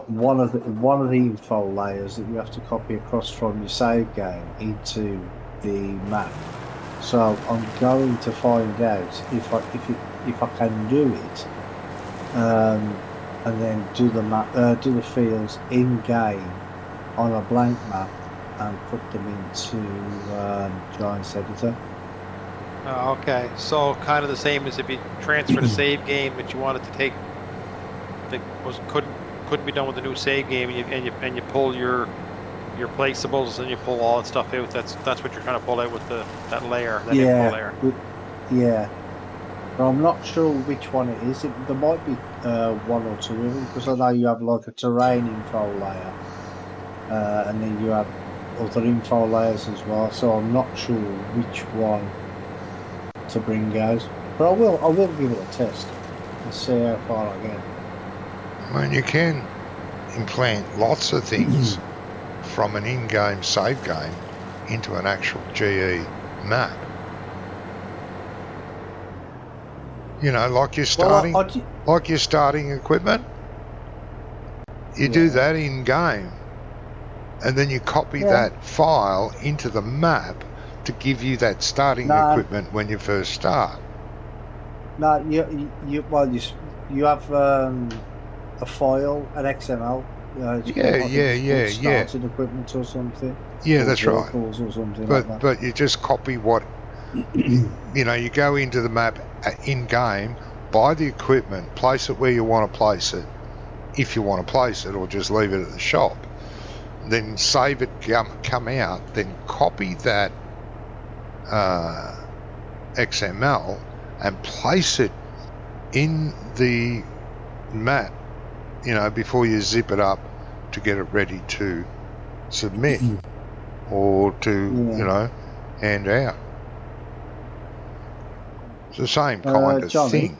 One of the info layers that you have to copy across from your save game into the map. So I'm going to find out if I can do it, and then do the map, do the fields in game on a blank map and put them into Giant's Editor. Okay, so kind of the same as if you transfer the save game, but you wanted to take that couldn't be done with the new save game, and you pull your placeables and you pull all that stuff out. That's what you're trying to pull out with that layer, that info layer. Yeah. But I'm not sure which one it is. There might be one or two of them, because I know you have like a terrain info layer, and then you have other info layers as well. So I'm not sure which one to bring out. But I will give it a test and see how far I get. I mean, you can implant lots of things from an in-game save game into an actual GE map. You know, like you're starting, like you're starting equipment. You do that in game, and then you copy that file into the map to give you that starting equipment when you first start. No, you have a file, an XML. Started equipment or something. Yeah, that's right. Or something but like that. But you just copy what you know. You go into the map in game, buy the equipment, place it where you want to place it, if you want to place it, or just leave it at the shop. Then save it, come out, then copy that XML and place it in the map, you know, before you zip it up to get it ready to submit or to, you know, hand out. It's the same kind of Johnny, thing.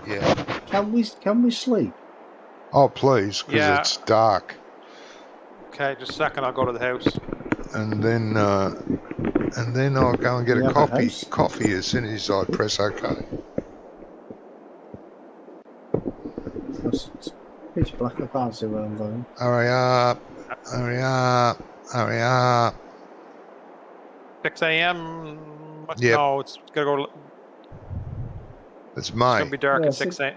Yeah. Can we sleep? Oh, please, because it's dark. Okay, just a second. I'll go to the house. And then I'll go and get a coffee as soon as I press OK. It's pitch black. I can't see where I'm going. Hurry up! Hurry up! Hurry up! 6 a.m. Yep. No, it's gonna go. It's May. It's gonna be dark at 6 a.m.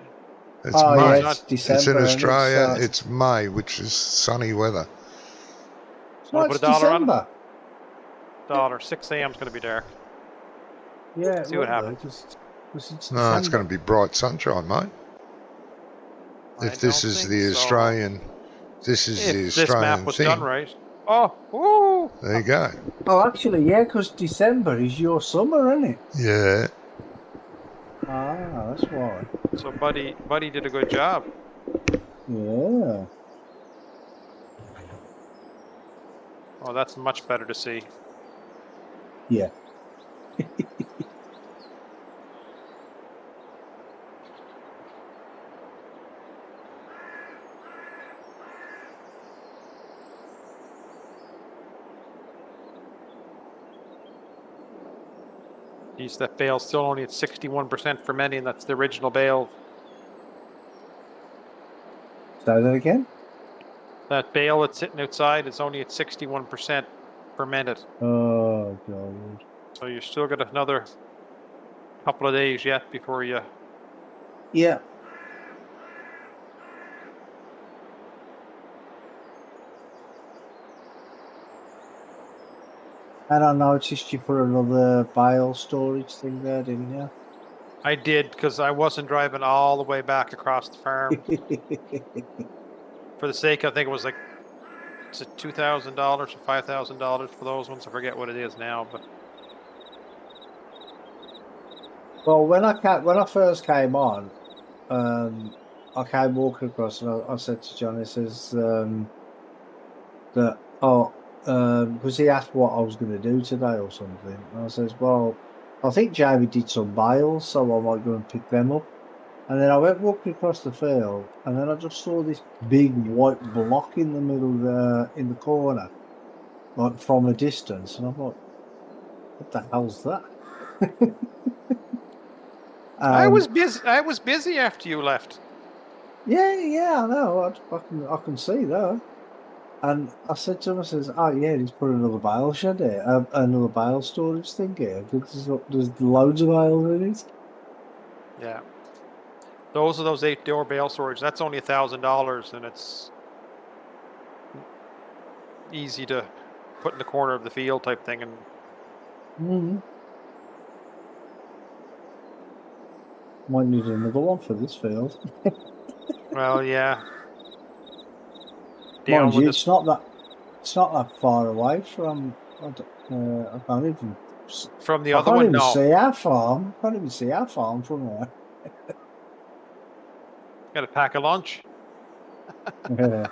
It's May. Yeah, it's December. It's in Australia. It's May, which is sunny weather. Want to put $1 December. on it? $1. 6 a.m. is gonna be dark. Yeah. See what happens. No, it's going to be bright sunshine, mate. If this is the Australian, this map was thing. done right. Oh, woo! There you go. Oh, actually, yeah, because December is your summer, isn't it? Yeah. Ah, that's why. So Buddy did a good job. Yeah. Oh, that's much better to see. Yeah. Geez, that bale's still only at 61% fermenting. That's the original bale. Say that again? That bale that's sitting outside is only at 61% fermented. Oh, God. So you still got another couple of days yet before you... Yeah. And I noticed you put another bale storage thing there, didn't you? I did, because I wasn't driving all the way back across the farm. For the sake, I think it was like, is it $2,000 or $5,000 for those ones? I forget what it is now, but... Well, when I first came on, I came walking across, and I said to John, he says because he asked what I was going to do today or something, and I says, well, I think Jamie did some bales, so I might go and pick them up. And then I went walking across the field, and then I just saw this big white block in the middle there, in the corner, like from a distance, and I thought, what the hell's that? I was busy after you left. Yeah, I know. I can see that. And I said to him, I says, oh yeah, he's put another bale shed here, another bale storage thing here. There's loads of bales in it. Yeah. Those are those 8-door bale storage. That's only $1,000, and it's easy to put in the corner of the field type thing. And might need another one for this field. Well, yeah. Mind Dealing you, with it's not that far away from. I can't even. from the I other can't one, even no. see our farm. I can't even see our farm from there. Got a pack of lunch. Yeah.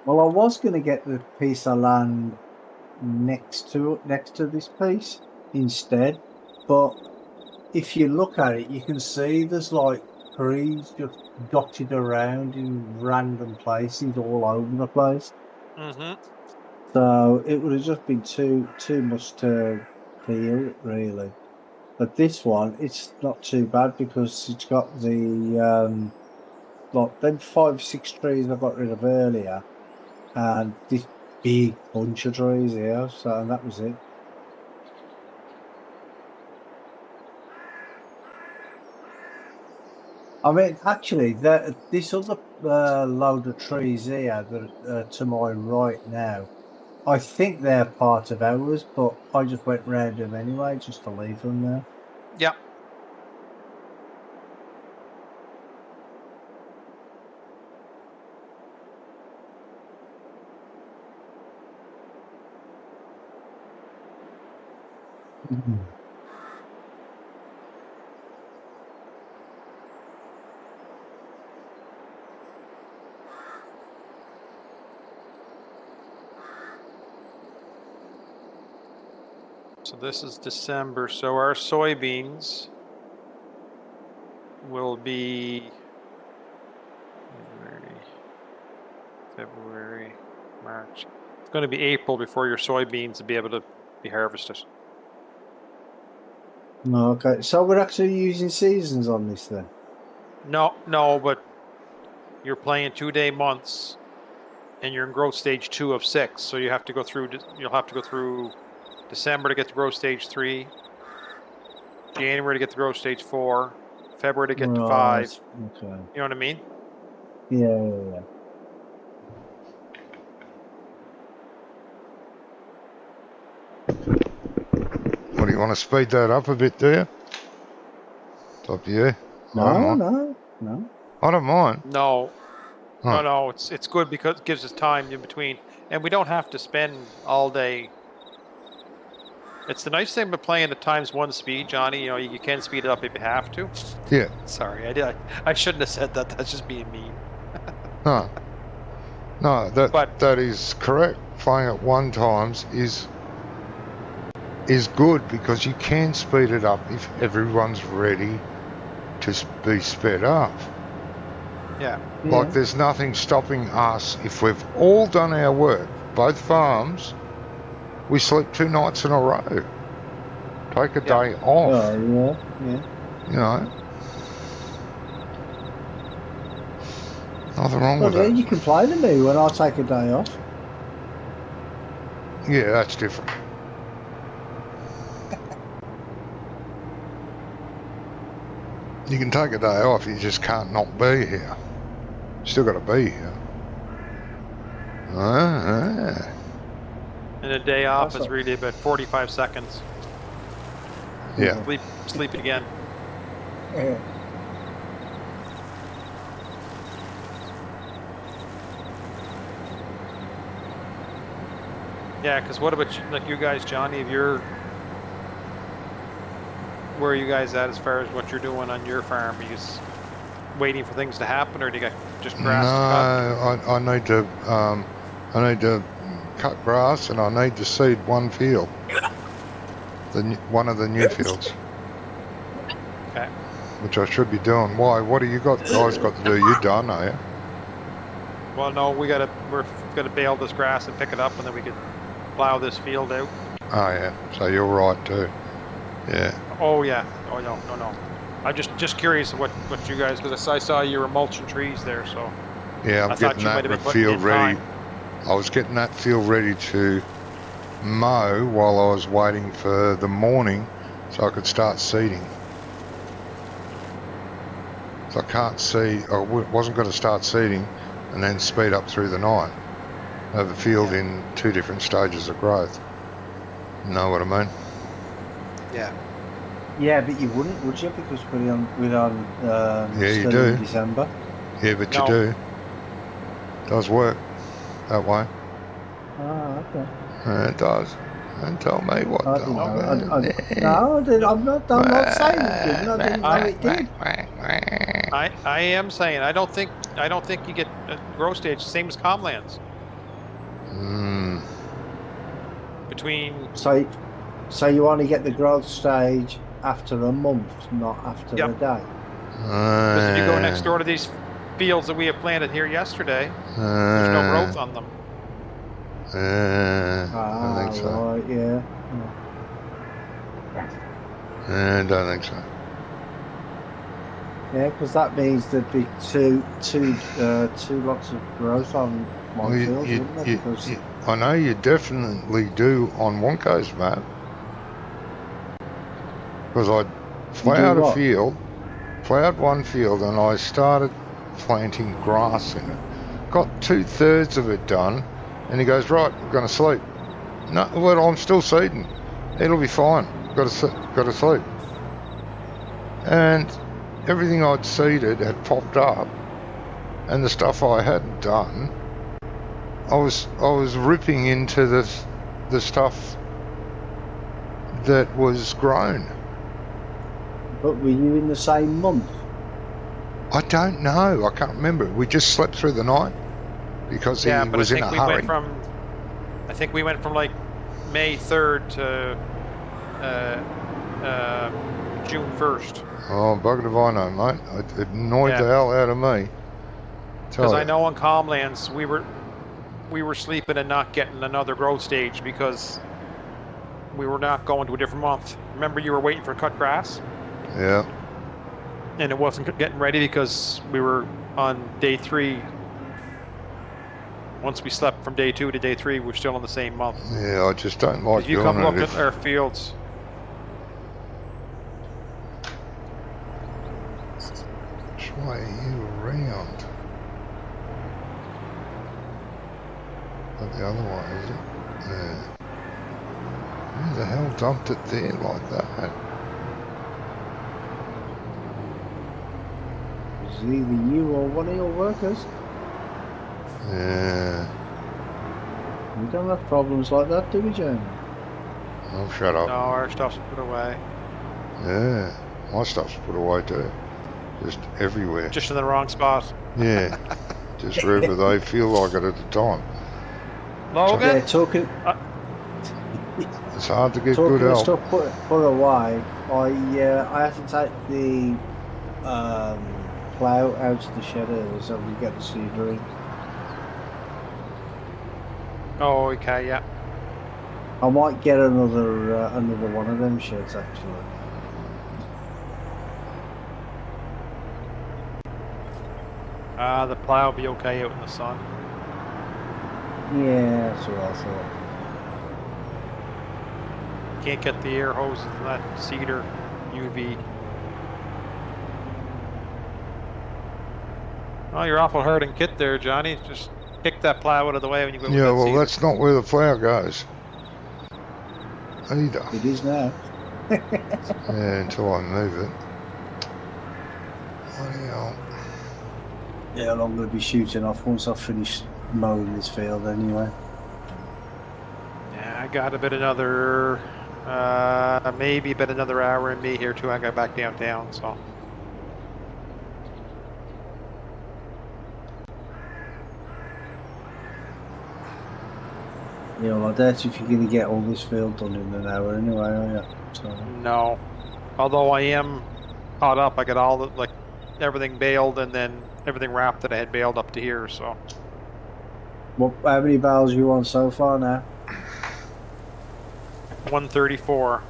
Well, I was going to get the piece of land next to this piece instead, but if you look at it, you can see there's like trees just dotted around in random places all over the place. Mm-hmm. So it would have just been too much to clear, really. But this one, it's not too bad because it's got the like them 5-6 trees I got rid of earlier, and this big bunch of trees here. So and that was it. I mean, actually, this other load of trees here that to my right now, I think they're part of ours, but I just went round them anyway just to leave them there. Yeah. So this is December. So our soybeans will be February, March. It's going to be April before your soybeans will be able to be harvested. Okay, so we're actually using seasons on this then. No, but you're playing 2-day months, and you're in growth stage 2 of 6. So you have to go through. You'll have to go through December to get to growth stage 3, January to get to growth stage 4, February to get to 5. Okay. You know what I mean? Yeah. What do you want to speed that up a bit, do you? It's up to you. I don't mind. No. I don't mind. No. Huh. No, it's good because it gives us time in between, and we don't have to spend all day. It's the nice thing about playing at ×1 speed, Johnny. You know, you can speed it up if you have to. Yeah. Sorry, I shouldn't have said that. That's just being mean. No, that is correct. Playing at 1 times is good because you can speed it up if everyone's ready to be sped up. Yeah. Like there's nothing stopping us if we've all done our work, both farms. We sleep 2 nights in a row. Take a day off. Oh, yeah. You know. Nothing wrong with that. You complain to me when I take a day off. Yeah, that's different. You can take a day off, you just can't not be here. Still got to be here. And a day off is really about 45 seconds. Yeah. Sleep again. Yeah. Yeah, because what about like you guys, Johnny? If you're, where are you guys at as far as what you're doing on your farm? Are you just waiting for things to happen, or do you got just grass to cut? I need to cut grass, and I need to seed one field. One of the new fields. Okay. Which I should be doing. Why? What do you guys got to do? You done, are you? Well, no, we're gonna bale this grass and pick it up, and then we could plow this field out. Oh yeah. So you're right too. Yeah. Oh yeah. Oh no. I'm just curious what you guys, because I saw you were mulching trees there, so. Yeah, I'm getting that field ready. I was getting that field ready to mow while I was waiting for the morning so I could start seeding. So I wasn't going to start seeding and then speed up through the night. Have the field in 2 different stages of growth. Know what I mean? Yeah. Yeah, but you wouldn't, would you? Because we're on Yeah, you still do. in December. Yeah, but No. you do. Does work that way. Ah, okay. It does. Don't tell me what. I didn't know. I'm not saying it didn't. I didn't know it did. I am saying I don't think you get a growth stage same as Comlands. Between So you only get the growth stage after a month, not after Yep. a day. because if you go next door to these fields that we have planted here yesterday, there's no growth on them. I think so. Right, yeah. I don't think so. Yeah, because that means there'd be two lots of growth on my Well, fields, wouldn't it? Because I know you definitely do on Wonko's map. Because I ploughed a field, ploughed one field, and I started planting grass in it. Got 2/3 of it done, and he goes, right, I'm going to sleep. No, well, I'm still seeding. It'll be fine. Got to sleep. And everything I'd seeded had popped up, and the stuff I hadn't done, I was ripping into the stuff that was grown. but were you in the same month? I don't know. I can't remember. We just slept through the night because he was in a hurry. I think we went from like May 3rd to June 1st. Oh, bugger if I know, mate. It annoyed the hell out of me. Because I know on Comlands we were sleeping and not getting another growth stage because we were not going to a different month. Remember, you were waiting for cut grass? Yeah. And it wasn't getting ready because we were on day 3. Once we slept from day 2 to day 3, we're still in the same month. Yeah, I just don't like if you doing come look it. at our fields. Which way are you around? Not the other way, is it? Yeah. Who the hell dumped it there like that? It's either you or one of your workers. Yeah. We don't have problems like that, do we, Jamie? Oh, shut up. No, our stuff's put away. Yeah. My stuff's put away too. Just everywhere. Just in the wrong spot. Yeah. Just wherever they feel like it at the time. Logan? Yeah, talking It's hard to get good help. stuff put away. I had to take the plough out of the shed early so we get the seeder in. Oh, okay, yeah. I might get another one of them sheds actually. The plow will be okay out in the sun. Yeah, that's what I thought. Can't get the air hoses in that cedar UV. Oh, you're awful hard and kit there, Johnny. Just kick that plow out of the way when you go. Yeah, well, cedar. that's not where the plough goes. Either. It is now. Yeah, until I move it. Bloody hell. Yeah, I'm going to be shooting off once I've finished mowing this field anyway. Yeah, I got another, maybe about another hour in me here too. I got back downtown, so. Yeah, well, I doubt if you're going to get all this field done in an hour anyway, are you? So. No. Although I am caught up. I got all the, like, everything baled and then everything wrapped that I had baled up to here, so. How many bales are you on so far now? 134.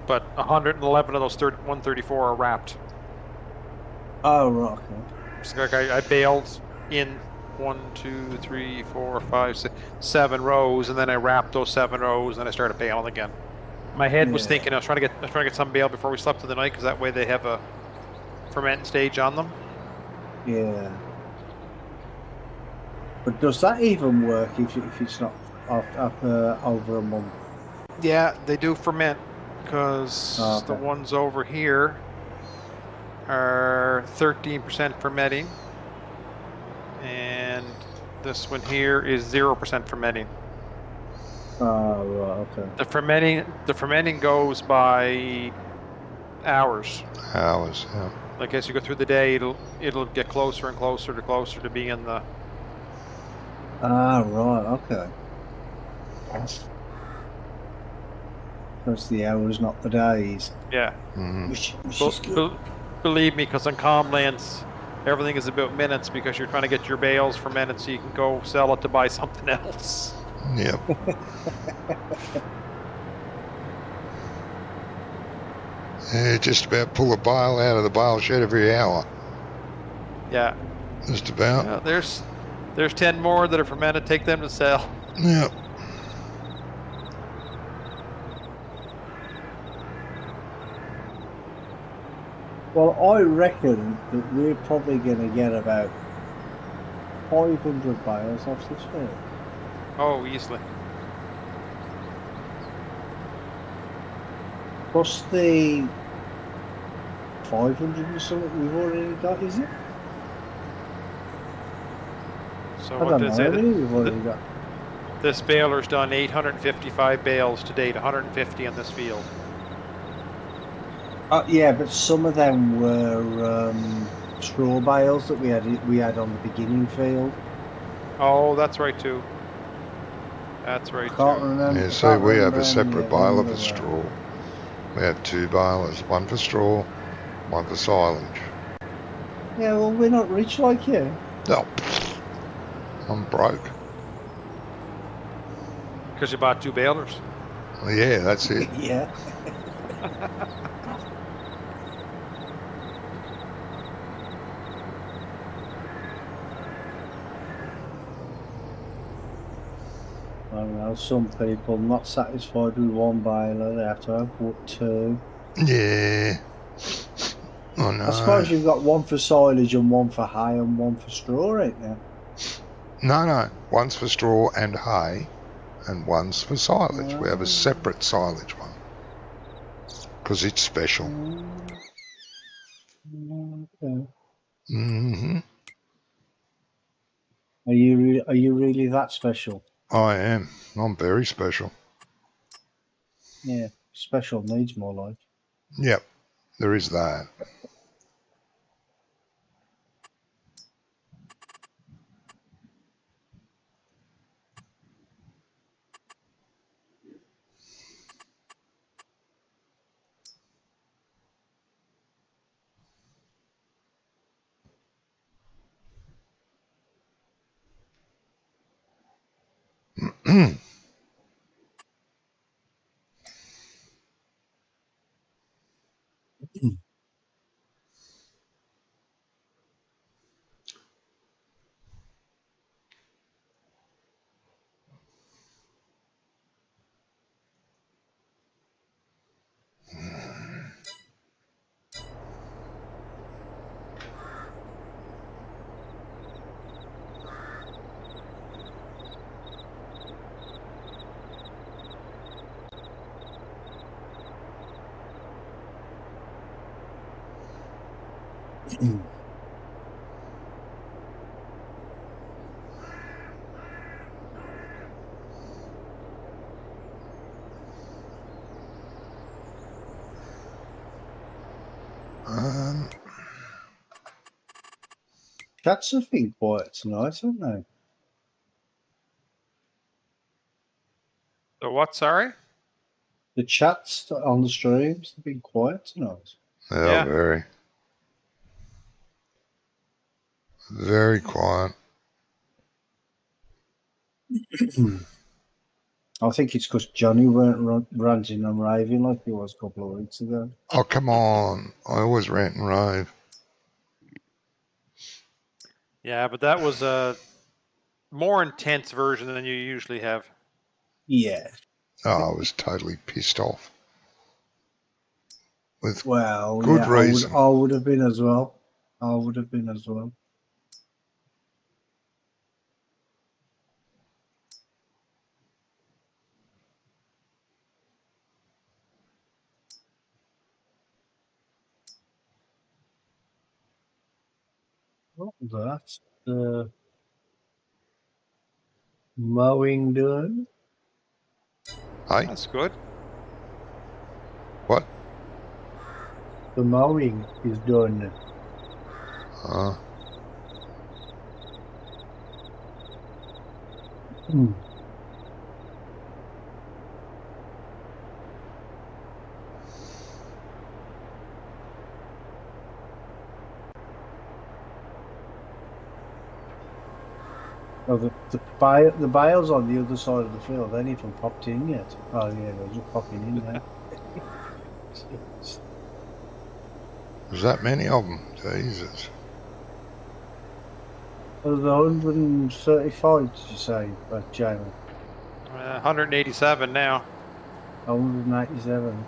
But 111 of those 134 are wrapped. Oh, right, okay. So like I baled in 1, 2, 3, 4, 5, 6, 7 rows, and then I wrapped those 7 rows, and I started baling again. My head was thinking I was trying to get some bale before we slept in the night, because that way they have a fermenting stage on them. Yeah. But does that even work if it's not after over a month? Yeah, they do ferment because Oh, okay. the ones over here are 13% fermenting, and this one here is 0% fermenting. Oh, right, okay. The fermenting goes by hours. Hours, yeah. Like as you go through the day, it'll get closer and closer to being the. Ah, right, okay. That's the hours, not the days. Yeah. Which is good. Believe me, because on Comlands, everything is about minutes because you're trying to get your bales fermented so you can go sell it to buy something else. Yep. Yeah, just about pull a bale out of the bale shed every hour. Yeah. Just about. Yeah, there's 10 more that are fermented. Take them to sell. Yep. Well, I reckon that we're probably going to get about 500 bales off this field. Oh, easily. Plus the 500 or something we've already got, is it? So I what don't did know it how say? many we've already got. This baler's done 855 bales to date, 150 on this field. Yeah, but some of them were straw bales that we had on the beginning field. Oh, that's right too. That's right Can't too. remember. Yeah, see, we have a how many separate of bale them of there the were. straw. We have 2 balers, one for straw, one for silage. Yeah, well, we're not rich like you. Oh, I'm broke. Because you bought 2 balers. Well, yeah, that's it. Yeah. I don't know, some people not satisfied with one baler, they have to have 2. Yeah. I know. I suppose you've got one for silage and one for hay and one for straw right now. No. One's for straw and hay, and one's for silage. We have a separate silage one because it's special. Okay. Mm-hmm. Are you really that special? I am. I'm very special. Yeah, special needs more like. Yep, there is that. Cats have been quiet tonight, haven't they? The what, sorry? The chats on the streams have been quiet tonight. Yeah, Yeah. very quiet. I think it's because Johnny weren't ranting and raving like he was a couple of weeks ago. Oh, come on. I always rant and rave. Yeah, but that was a more intense version than you usually have. Yeah. Oh, I was totally pissed off. With Well, good yeah, reason. I would have been as well. I would have been as well. Oh, that's the mowing done. Hey, That's good. what? The mowing is done. Hmm. Oh, the bales on the other side of the field, they ain't even popped in yet. Oh yeah, they're just popping in now. Jeez. There's that many of them. Jesus. There's 135, did you say, Jamie? 187 now. 187.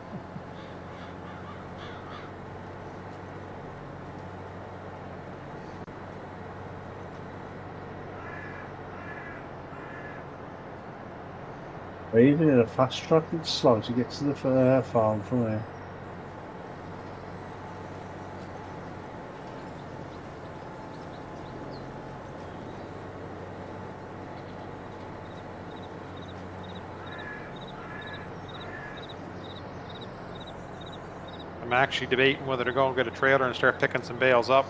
Or even in a fast truck, it's slow to get to the farm from there. I'm actually debating whether to go and get a trailer and start picking some bales up.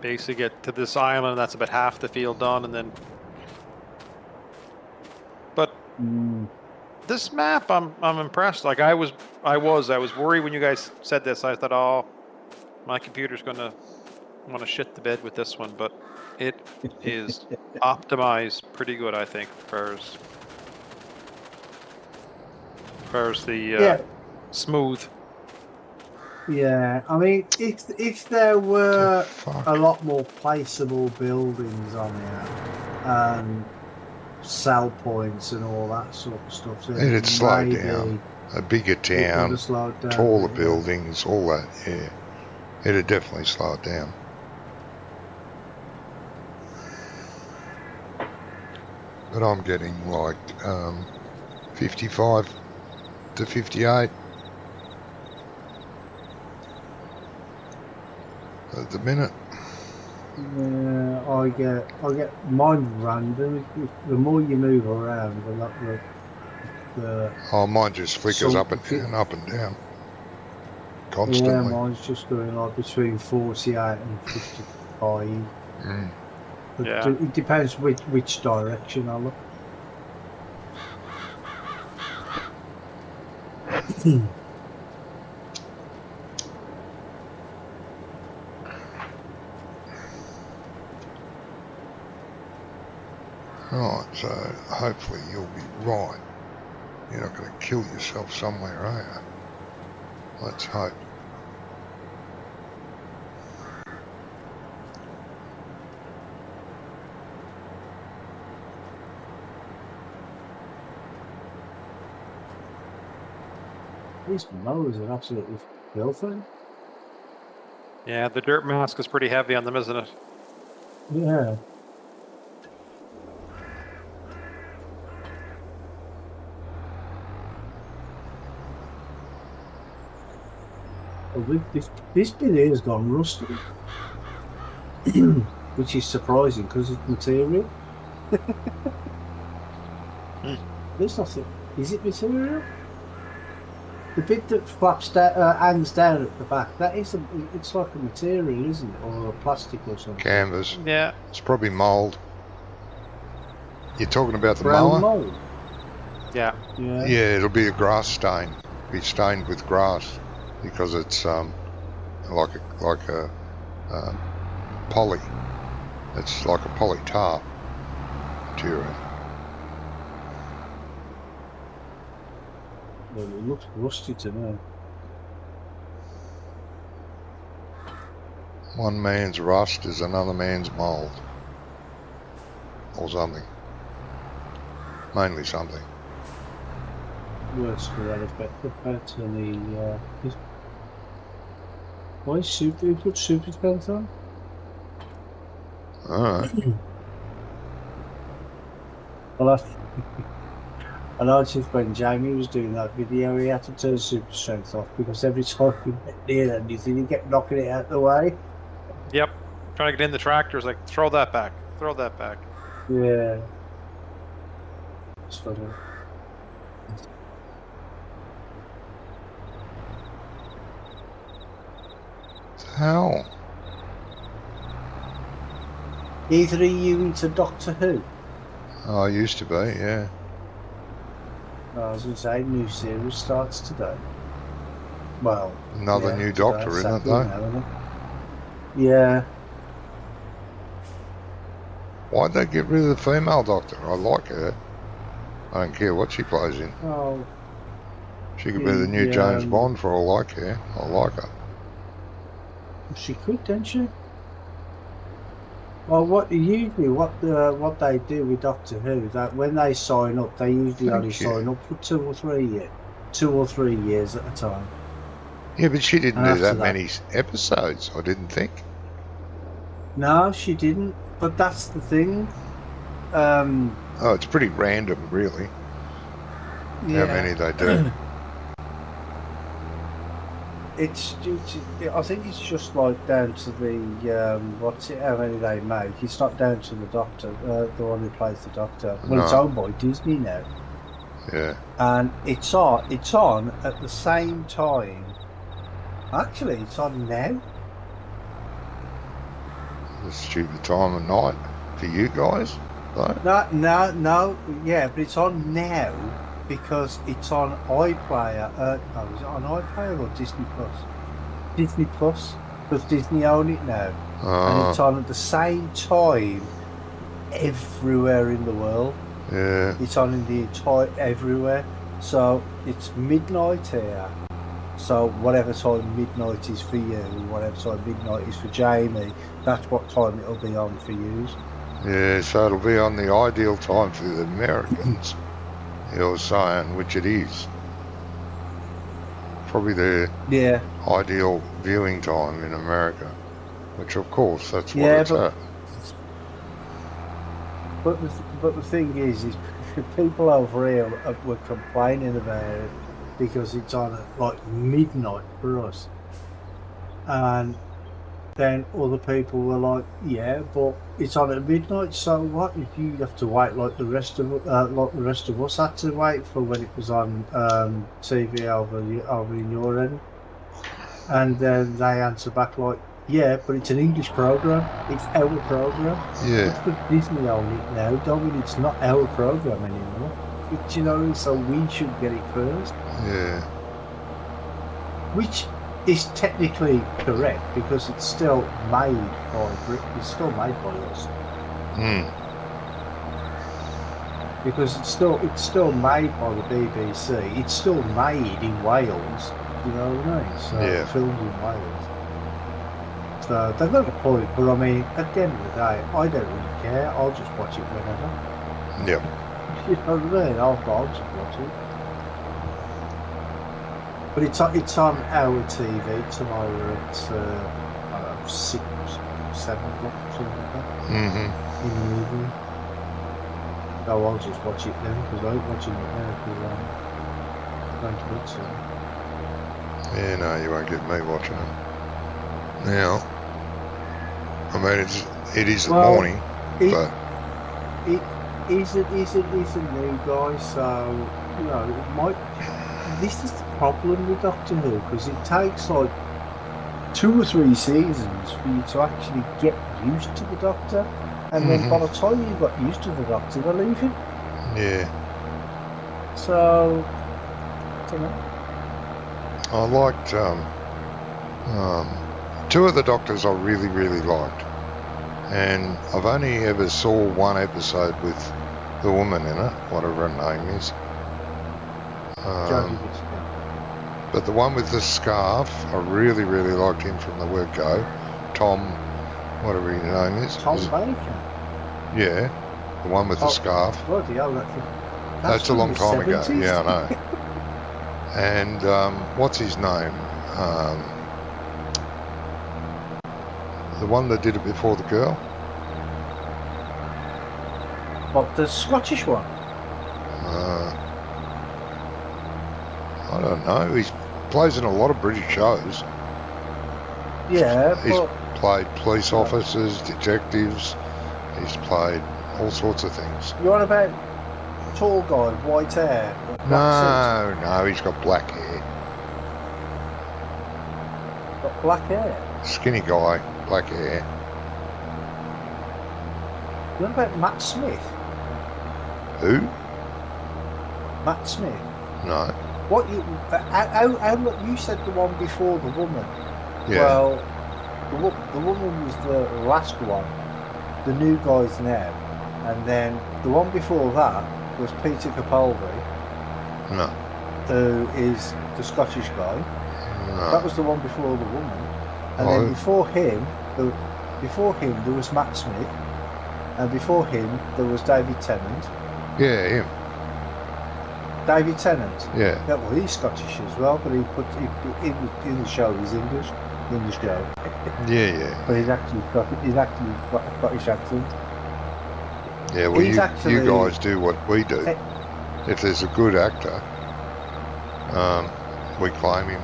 Basically get to this island, that's about half the field done, and then... But this map, I'm impressed. Like I was worried when you guys said this. I thought, oh, my computer's gonna want to shit the bed with this one, but it is optimized pretty good, I think, as far as the smooth. Yeah, I mean, if there were a lot more placeable buildings on here, sell points and all that sort of stuff, then It'd slow down. A bigger town, taller buildings, all that, yeah. It'd definitely slow it down. But I'm getting like 55 to 58 at the minute. Yeah, I get mine random. The more you move around, the Oh, mine just flickers up and down constantly. Yeah, mine's just going like between 48 and 55. But Yeah. it depends which direction I look. Right, so hopefully you'll be right. You're not going to kill yourself somewhere, are you? Let's hope. These mowers are absolutely filthy. Yeah, the dirt mask is pretty heavy on them, isn't it? Yeah. Well, this bit here has gone rusty, which is surprising because it's material. There's nothing. Is it material? The bit that flaps down, hangs down at the back, that isn't. It's like a material, isn't it, or a plastic or something? Canvas. Yeah. It's probably mould. You're talking about the Brown mower? mold. Yeah. Yeah. Yeah, it'll be a grass stain. Be stained with grass because it's like a poly. It's like a poly tar material. Well, it looks rusty to me. One man's rust is another man's mould. Or something. Mainly something. Words to that effect. Compared to the. Why is super? You put super pants on? Alright. Well, I noticed when Jamie was doing that video, he had to turn super strength off because every time he went near anything, he kept knocking it out the way. Yep. Trying to get in the tractors, like, throw that back. Throw that back. Yeah. It's funny. Hell. Either of you into Doctor Who? I used to be, yeah. I was going to say, new series starts today. Well, Another yeah, new today, Doctor, isn't it, Saturday though? now, isn't it? Yeah. Why'd they get rid of the female Doctor? I like her. I don't care what she plays in. Oh, She could be the new James Bond for all I care. I like her. she could, didn't she? Well, what they do with Doctor Who, that when they sign up, they usually only sign up for 2 or 3 years, 2 or 3 years at a time. Yeah, but she didn't And do that after many episodes, I didn't think. No, she didn't. But that's the thing. Oh, it's pretty random, really, Yeah. how many they do. I think it's just like down to the how many they make. It's not down to the Doctor, the one who plays the Doctor. Well, it's No. owned by Disney now, Yeah. and it's on at the same time. Actually, it's on now. The stupid time of night for you guys, though. No, yeah, but it's on now because it's on iPlayer. No, is it on iPlayer or Disney Plus? Disney Plus, because Disney own it now, and it's on at the same time everywhere in the world. Yeah. It's on in the entire everywhere. So it's midnight here. So whatever time midnight is for you, whatever time midnight is for Jamie, that's what time it'll be on for you. Yeah, so it'll be on the ideal time for the Americans, you're saying, which it is. Probably the ideal viewing time in America, which of course that's what it's at. But the thing is people over here were complaining about it because it's on at like midnight for us, and then other people were like, "Yeah, but it's on at midnight. So what if you have to wait like the rest of us had to wait for when it was on TV over in your end?" And then they answer back like, "Yeah, but it's an English program. It's our program. Yeah. It's because Disney own it now. Don't mean it's not our program anymore. It's, you know, so we should get it first." Yeah. Which is technically correct because it's still made by Britain. It's still made by us. Because it's still made by the BBC. It's still made in Wales. You know what I mean? So filmed in Wales. So they've got a point, but I mean, at the end of the day, I don't really care. I'll just watch it whenever. Yep. You know what I mean? I'll just watch it. But it's on our TV tomorrow at I don't know, 6, 7 o'clock, something like that. In the evening. So I'll just watch it then because I'm watching it now because I'm going to bed soon. Yeah, no, you won't get me watching it. Now, I mean, it is the morning, but He's a new guy, so you know it might. This is the problem with Doctor Who because it takes like 2 or 3 seasons for you to actually get used to the Doctor, and then by the time you got used to the Doctor, they leave him. Yeah. So, I don't know. I liked 2 of the Doctors I really, really liked. And I've only ever saw one episode with the woman in it, whatever her name is. But the one with the scarf, I really, really liked him from the word go. Tom, whatever his name is. Tom Baker? Yeah, the one with the scarf. Bloody hell, that's a long time ago. 70s. Yeah, I know. And what's his name? The one that did it before the girl. What, the Scottish one? I don't know. He plays in a lot of British shows. Yeah, He's but played police officers, detectives. He's played all sorts of things. you're on about tall guy, white hair, black No, he's got black hair. suit, got black hair. Skinny guy, black hair. You're on about Matt Smith. Who? Matt Smith. No. What you? How you said the one before the woman? Yeah. Well, the woman was the last one. The new guy's now, and then the one before that was Peter Capaldi, No. who is the Scottish guy. No. That was the one before the woman, and Oh. then before him there was Matt Smith, and before him there was David Tennant. Yeah, him. David Tennant. Yeah. Yeah, well, he's Scottish as well, but he in the show he's English in the show. Yeah. But he's actually got a Scottish accent. Yeah, well, He's you actually- guys do what we do. Eh. If there's a good actor, we claim him.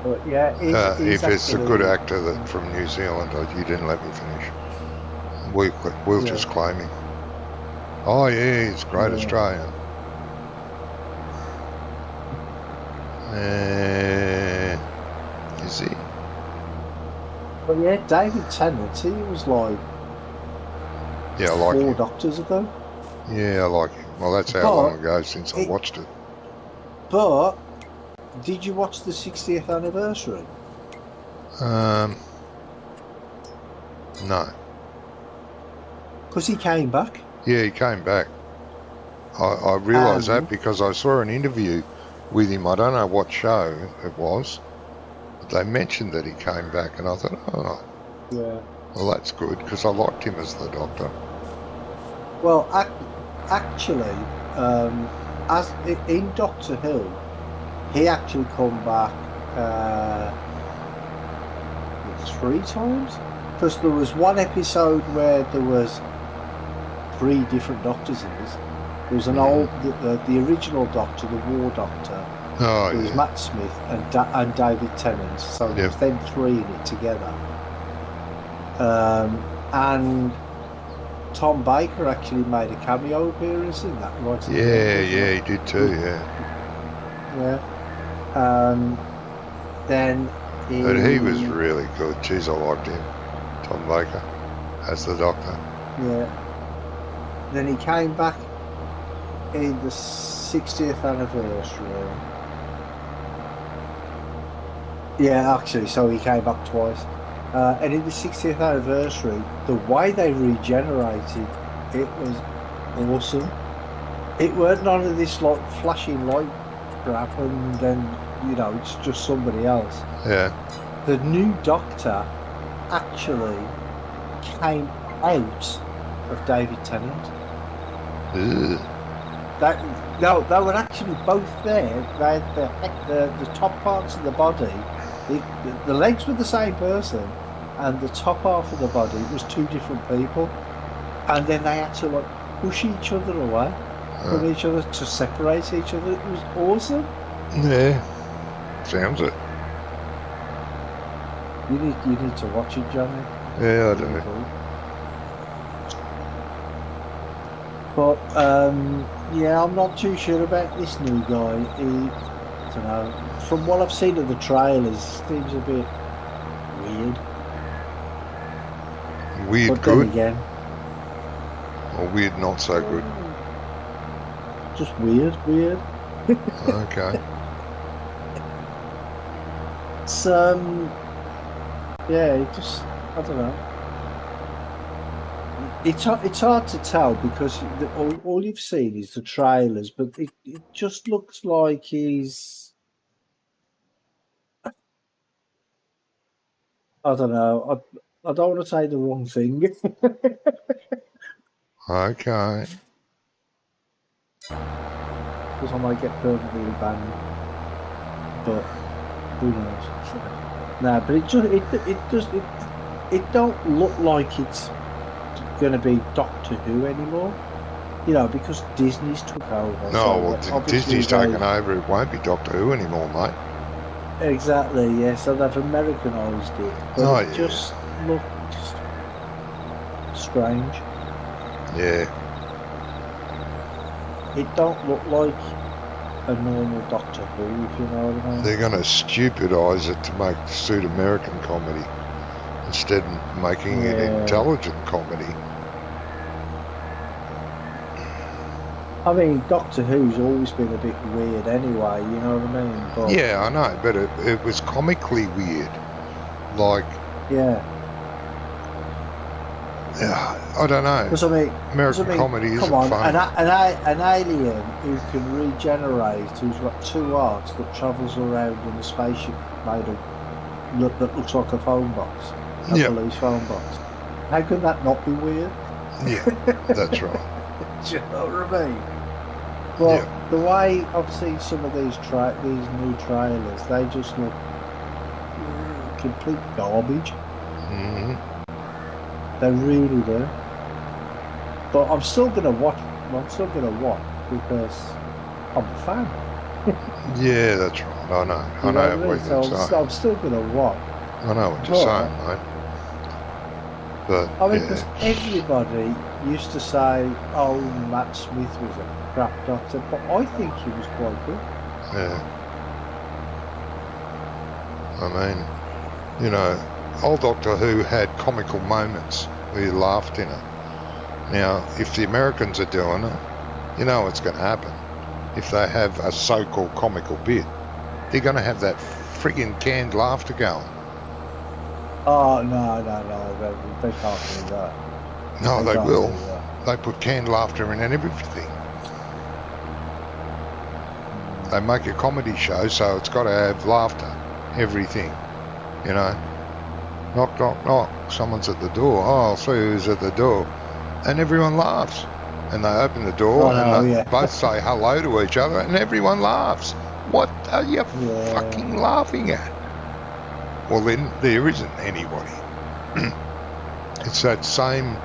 But yeah, he's If it's a good actually- actor that from New Zealand, you didn't let me finish. We'll Yeah. just claim him. Oh yeah, he's a great Yeah. Australian. Is he? But yeah, David Tennant, he was like Yeah, I like 4 him. Doctors ago. Yeah, I like him. Well, that's how But long ago since I it- watched it. But did you watch the 60th anniversary? No. Because he came back. Yeah, he came back. I realised that And- because I saw an interview with him. I don't know what show it was. But they mentioned that he came back, and I thought, oh, Yeah. well, that's good because I liked him as the Doctor. Well, actually, as in Doctor Who, he actually come back 3 times. Because there was one episode where there was 3 different Doctors in this. There was an old, the original Doctor, the War Doctor. Oh, There was yeah. Matt Smith and David Tennant. So there was them 3 in it together. And Tom Baker actually made a cameo appearance in that. Right at the end, Yeah, wasn't he did too, yeah. Yeah. Then But he was really good. Jeez, I liked him. Tom Baker as the Doctor. Yeah. Then he came back in the 60th anniversary. Yeah, actually, so he came back twice. And in the 60th anniversary, the way they regenerated, it was awesome. It weren't none of this like flashing light crap and then, it's just somebody else. Yeah. The new Doctor actually came out of David Tennant. Ugh. They were actually both there. They had the top parts of the body. The legs were the same person, and the top half of the body was 2 different people. And then they had to like push each other away from each other to separate each other. It was awesome. Yeah. Sounds it. You need to watch it, Johnny. Yeah, I do. But yeah, I'm not too sure about this new guy. I don't know. From what I've seen of the trailers, seems a bit weird. Weird But then good again, or weird not so good? just weird. Okay. It's yeah, it just, I don't know. It's hard to tell because all you've seen is the trailers, but it just looks like he's, I don't know. I don't want to say the wrong thing. Okay. Because I might get permanently banned, but who knows? No, but it don't look like it's going to be Doctor Who anymore. you know, because Disney's took over. No, so well, obviously Disney's they- taken over. It won't be Doctor Who anymore, mate. Exactly, yeah. So they've Americanized it, but Oh, it yeah. just looked strange. Yeah. It don't look like a normal Doctor Who, if you know what I mean. They're going to stupidise it to make suit American comedy instead of making it Yeah. intelligent comedy. I mean, Doctor Who's always been a bit weird anyway, you know what I mean? But, Yeah, I know, but it was comically weird. Like, yeah. I don't know. Because I mean, American comedy isn't come on, funny. an alien who can regenerate, who's got two hearts that travels around in a spaceship made of that looks like a phone box, a Yeah. police phone box. How can that not be weird? Yeah, that's right. Do you know what I mean? But Yeah. the way I've seen some of these new trailers, they just look complete garbage. Hmm. They really do. But I'm still gonna watch. Because I'm a fan. Yeah, that's right. I know. I You know what what I mean? you're So saying. I'm still gonna watch. I know what you're But- saying, mate. But, I mean, yeah. because everybody used to say, "Oh, Matt Smith was a crap doctor," but I think he was quite good. Yeah. I mean, you know, old Doctor Who had comical moments where you laughed in it. Now, if the Americans are doing it, you know what's going to happen. If they have a so-called comical bit, they're going to have that friggin' canned laughter going. Oh no, they can't do that. No, they can't will. do that. They put canned laughter in everything. They make a comedy show, so it's got to have laughter. Everything. You know? Knock, knock, knock. Someone's at the door. Oh, I'll see who's at the door. And everyone laughs. And they open the door and they both say hello to each other and everyone laughs. What are you fucking laughing at? Well, then there isn't anybody. It's that same...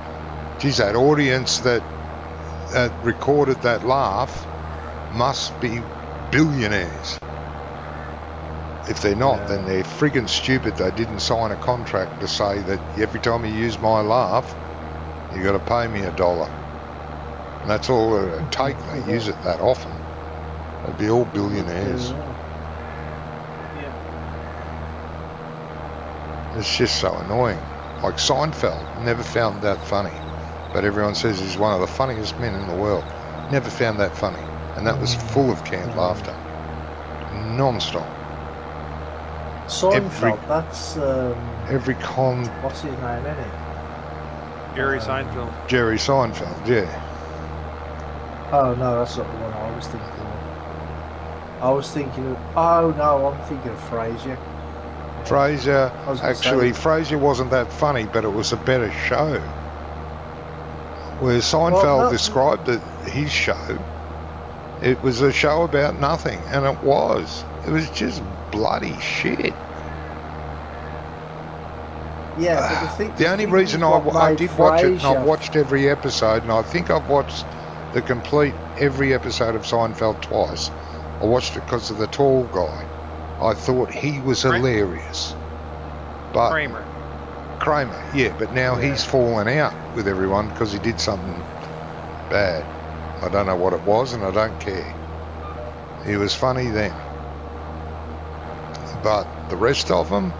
Geez, that audience that recorded that laugh must be billionaires. If they're not, then they're friggin' stupid. They didn't sign a contract to say that every time you use my laugh, you got to pay me $1. And that's all it would take. They use it that often. They'd be all billionaires. It's just so annoying. Like Seinfeld, never found that funny. But everyone says he's one of the funniest men in the world. Never found that funny. And that was full of canned laughter. Non-stop. Seinfeld, that's... Every con... What's his name, isn't it? Jerry Seinfeld. Jerry Seinfeld, yeah. Oh, no, that's not the one I was thinking of. I was thinking of... Oh, no, I'm thinking of Frasier. Frasier, actually, Frasier wasn't that funny, but it was a better show. Where Seinfeld described his show, it was a show about nothing, and it was. It was just bloody shit. Yeah, but the only reason I did watch it, and I've watched every episode, and I think I've watched the complete every episode of Seinfeld twice. I watched it because of the tall guy. I thought he was hilarious. But Kramer, yeah, but now he's fallen out with everyone because he did something bad. I don't know what it was, and I don't care. He was funny then. But the rest of them,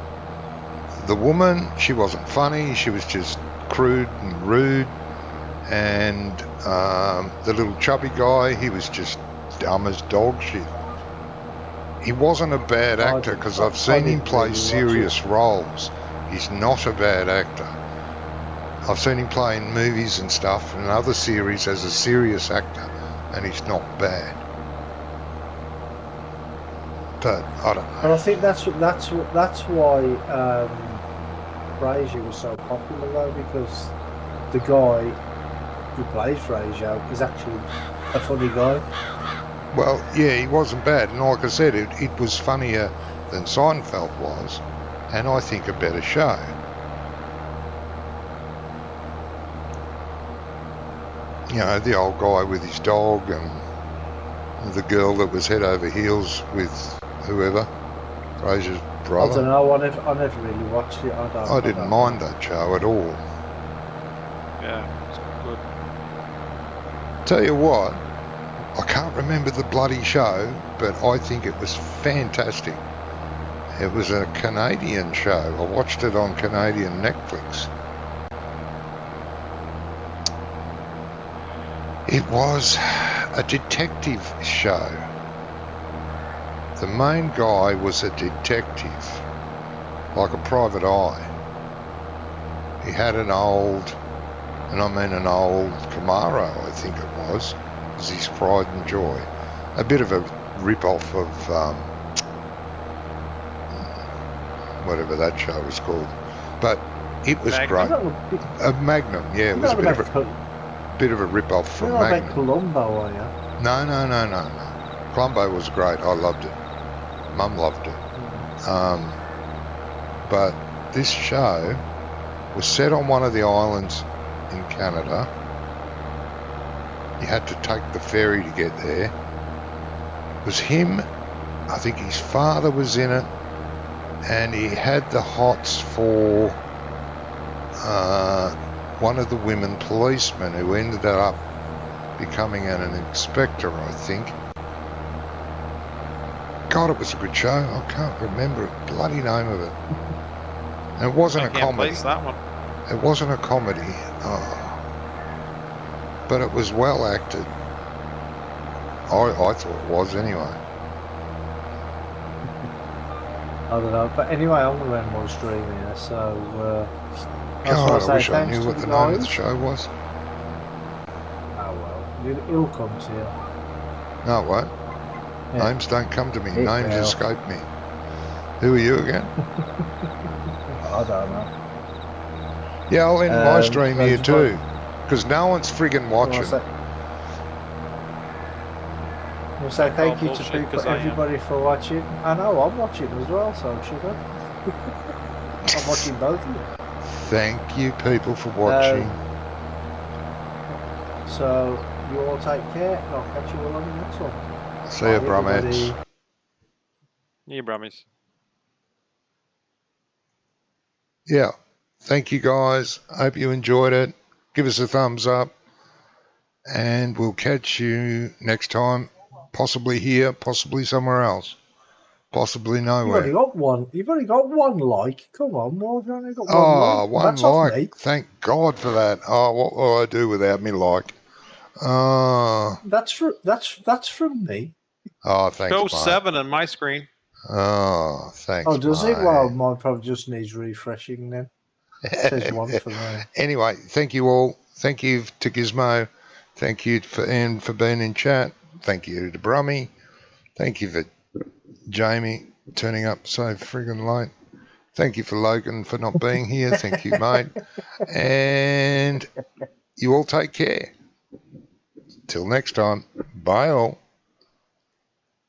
the woman, she wasn't funny. She was just crude and rude. And the little chubby guy, he was just dumb as dog shit. He wasn't a bad actor because I've seen him play serious roles. He's not a bad actor. I've seen him play in movies and stuff and other series as a serious actor, and he's not bad. But I don't know. And I think that's why Frasier was so popular though, because the guy who plays Frasier is actually a funny guy. Well, yeah, he wasn't bad, and like I said, it was funnier than Seinfeld was, and I think a better show. You know, the old guy with his dog and the girl that was head over heels with whoever, Fraser's I brother. don't know. I never really watched it. I didn't mind that show at all. Yeah, it's good. Tell you what, I can't remember the bloody show, but I think it was fantastic. It was a Canadian show. I watched it on Canadian Netflix. It was a detective show. The main guy was a detective, like a private eye. He had an old, and I mean an old Camaro, I think it was his pride and joy. A bit of a rip-off of whatever that show was called. But it was Magnum? great. A Magnum, yeah, it was a bit of a rip-off from You're not Magnum. about Columbo, are you? No. Columbo was great. I loved it. Mum loved it. But this show was set on one of the islands in Canada. You had to take the ferry to get there. It was him. I think his father was in it, and he had the hots for one of the women policemen who ended up becoming an inspector, I think. God, it was a good show. I can't remember the bloody name of it. And it wasn't a comedy. Place that one. It wasn't a comedy. But it was well acted. I thought it was anyway. I don't know. But anyway, I'm going to end my stream here, so... God, I wish I thanks knew to what the the name of the guys. show was. Oh well, it'll come to you. No, it won't. Yeah. Names don't come to me. It Names will. escape me. Who are you again? I don't know. Yeah, I'll end my stream I here just too. Because no one's friggin' watching. We'll say thank Oh, you to bullshit, people, 'cause I am. everybody for watching. I know I'm watching as well, so should I? I'm watching both of you. Thank you, people, for watching. So you all take care, and I'll catch you all on the next one. See you, Bye, Brumettes. everybody. Yeah, Brummies. Yeah. Thank you, guys. Hope you enjoyed it. Give us a thumbs up. And we'll catch you next time. Possibly here, possibly somewhere else. Possibly You've only nowhere. got one. You've only got one like. Come on, more. You've only got one Oh, like. one That's off like. me. Thank God for that. Oh, what will I do without me like? Oh, That's from me. thanks, Show mate. 7 on my screen. Oh, thanks, Oh, does it? mate. Well, mine probably just needs refreshing then. It says one for me. Anyway, thank you all. Thank you to Gizmo. Thank you for Ian for being in chat. Thank you to Brummy. Thank you for Jamie turning up so friggin' late. Thank you for Logan for not being here. Thank you, mate. And you all take care. Till next time. Bye all.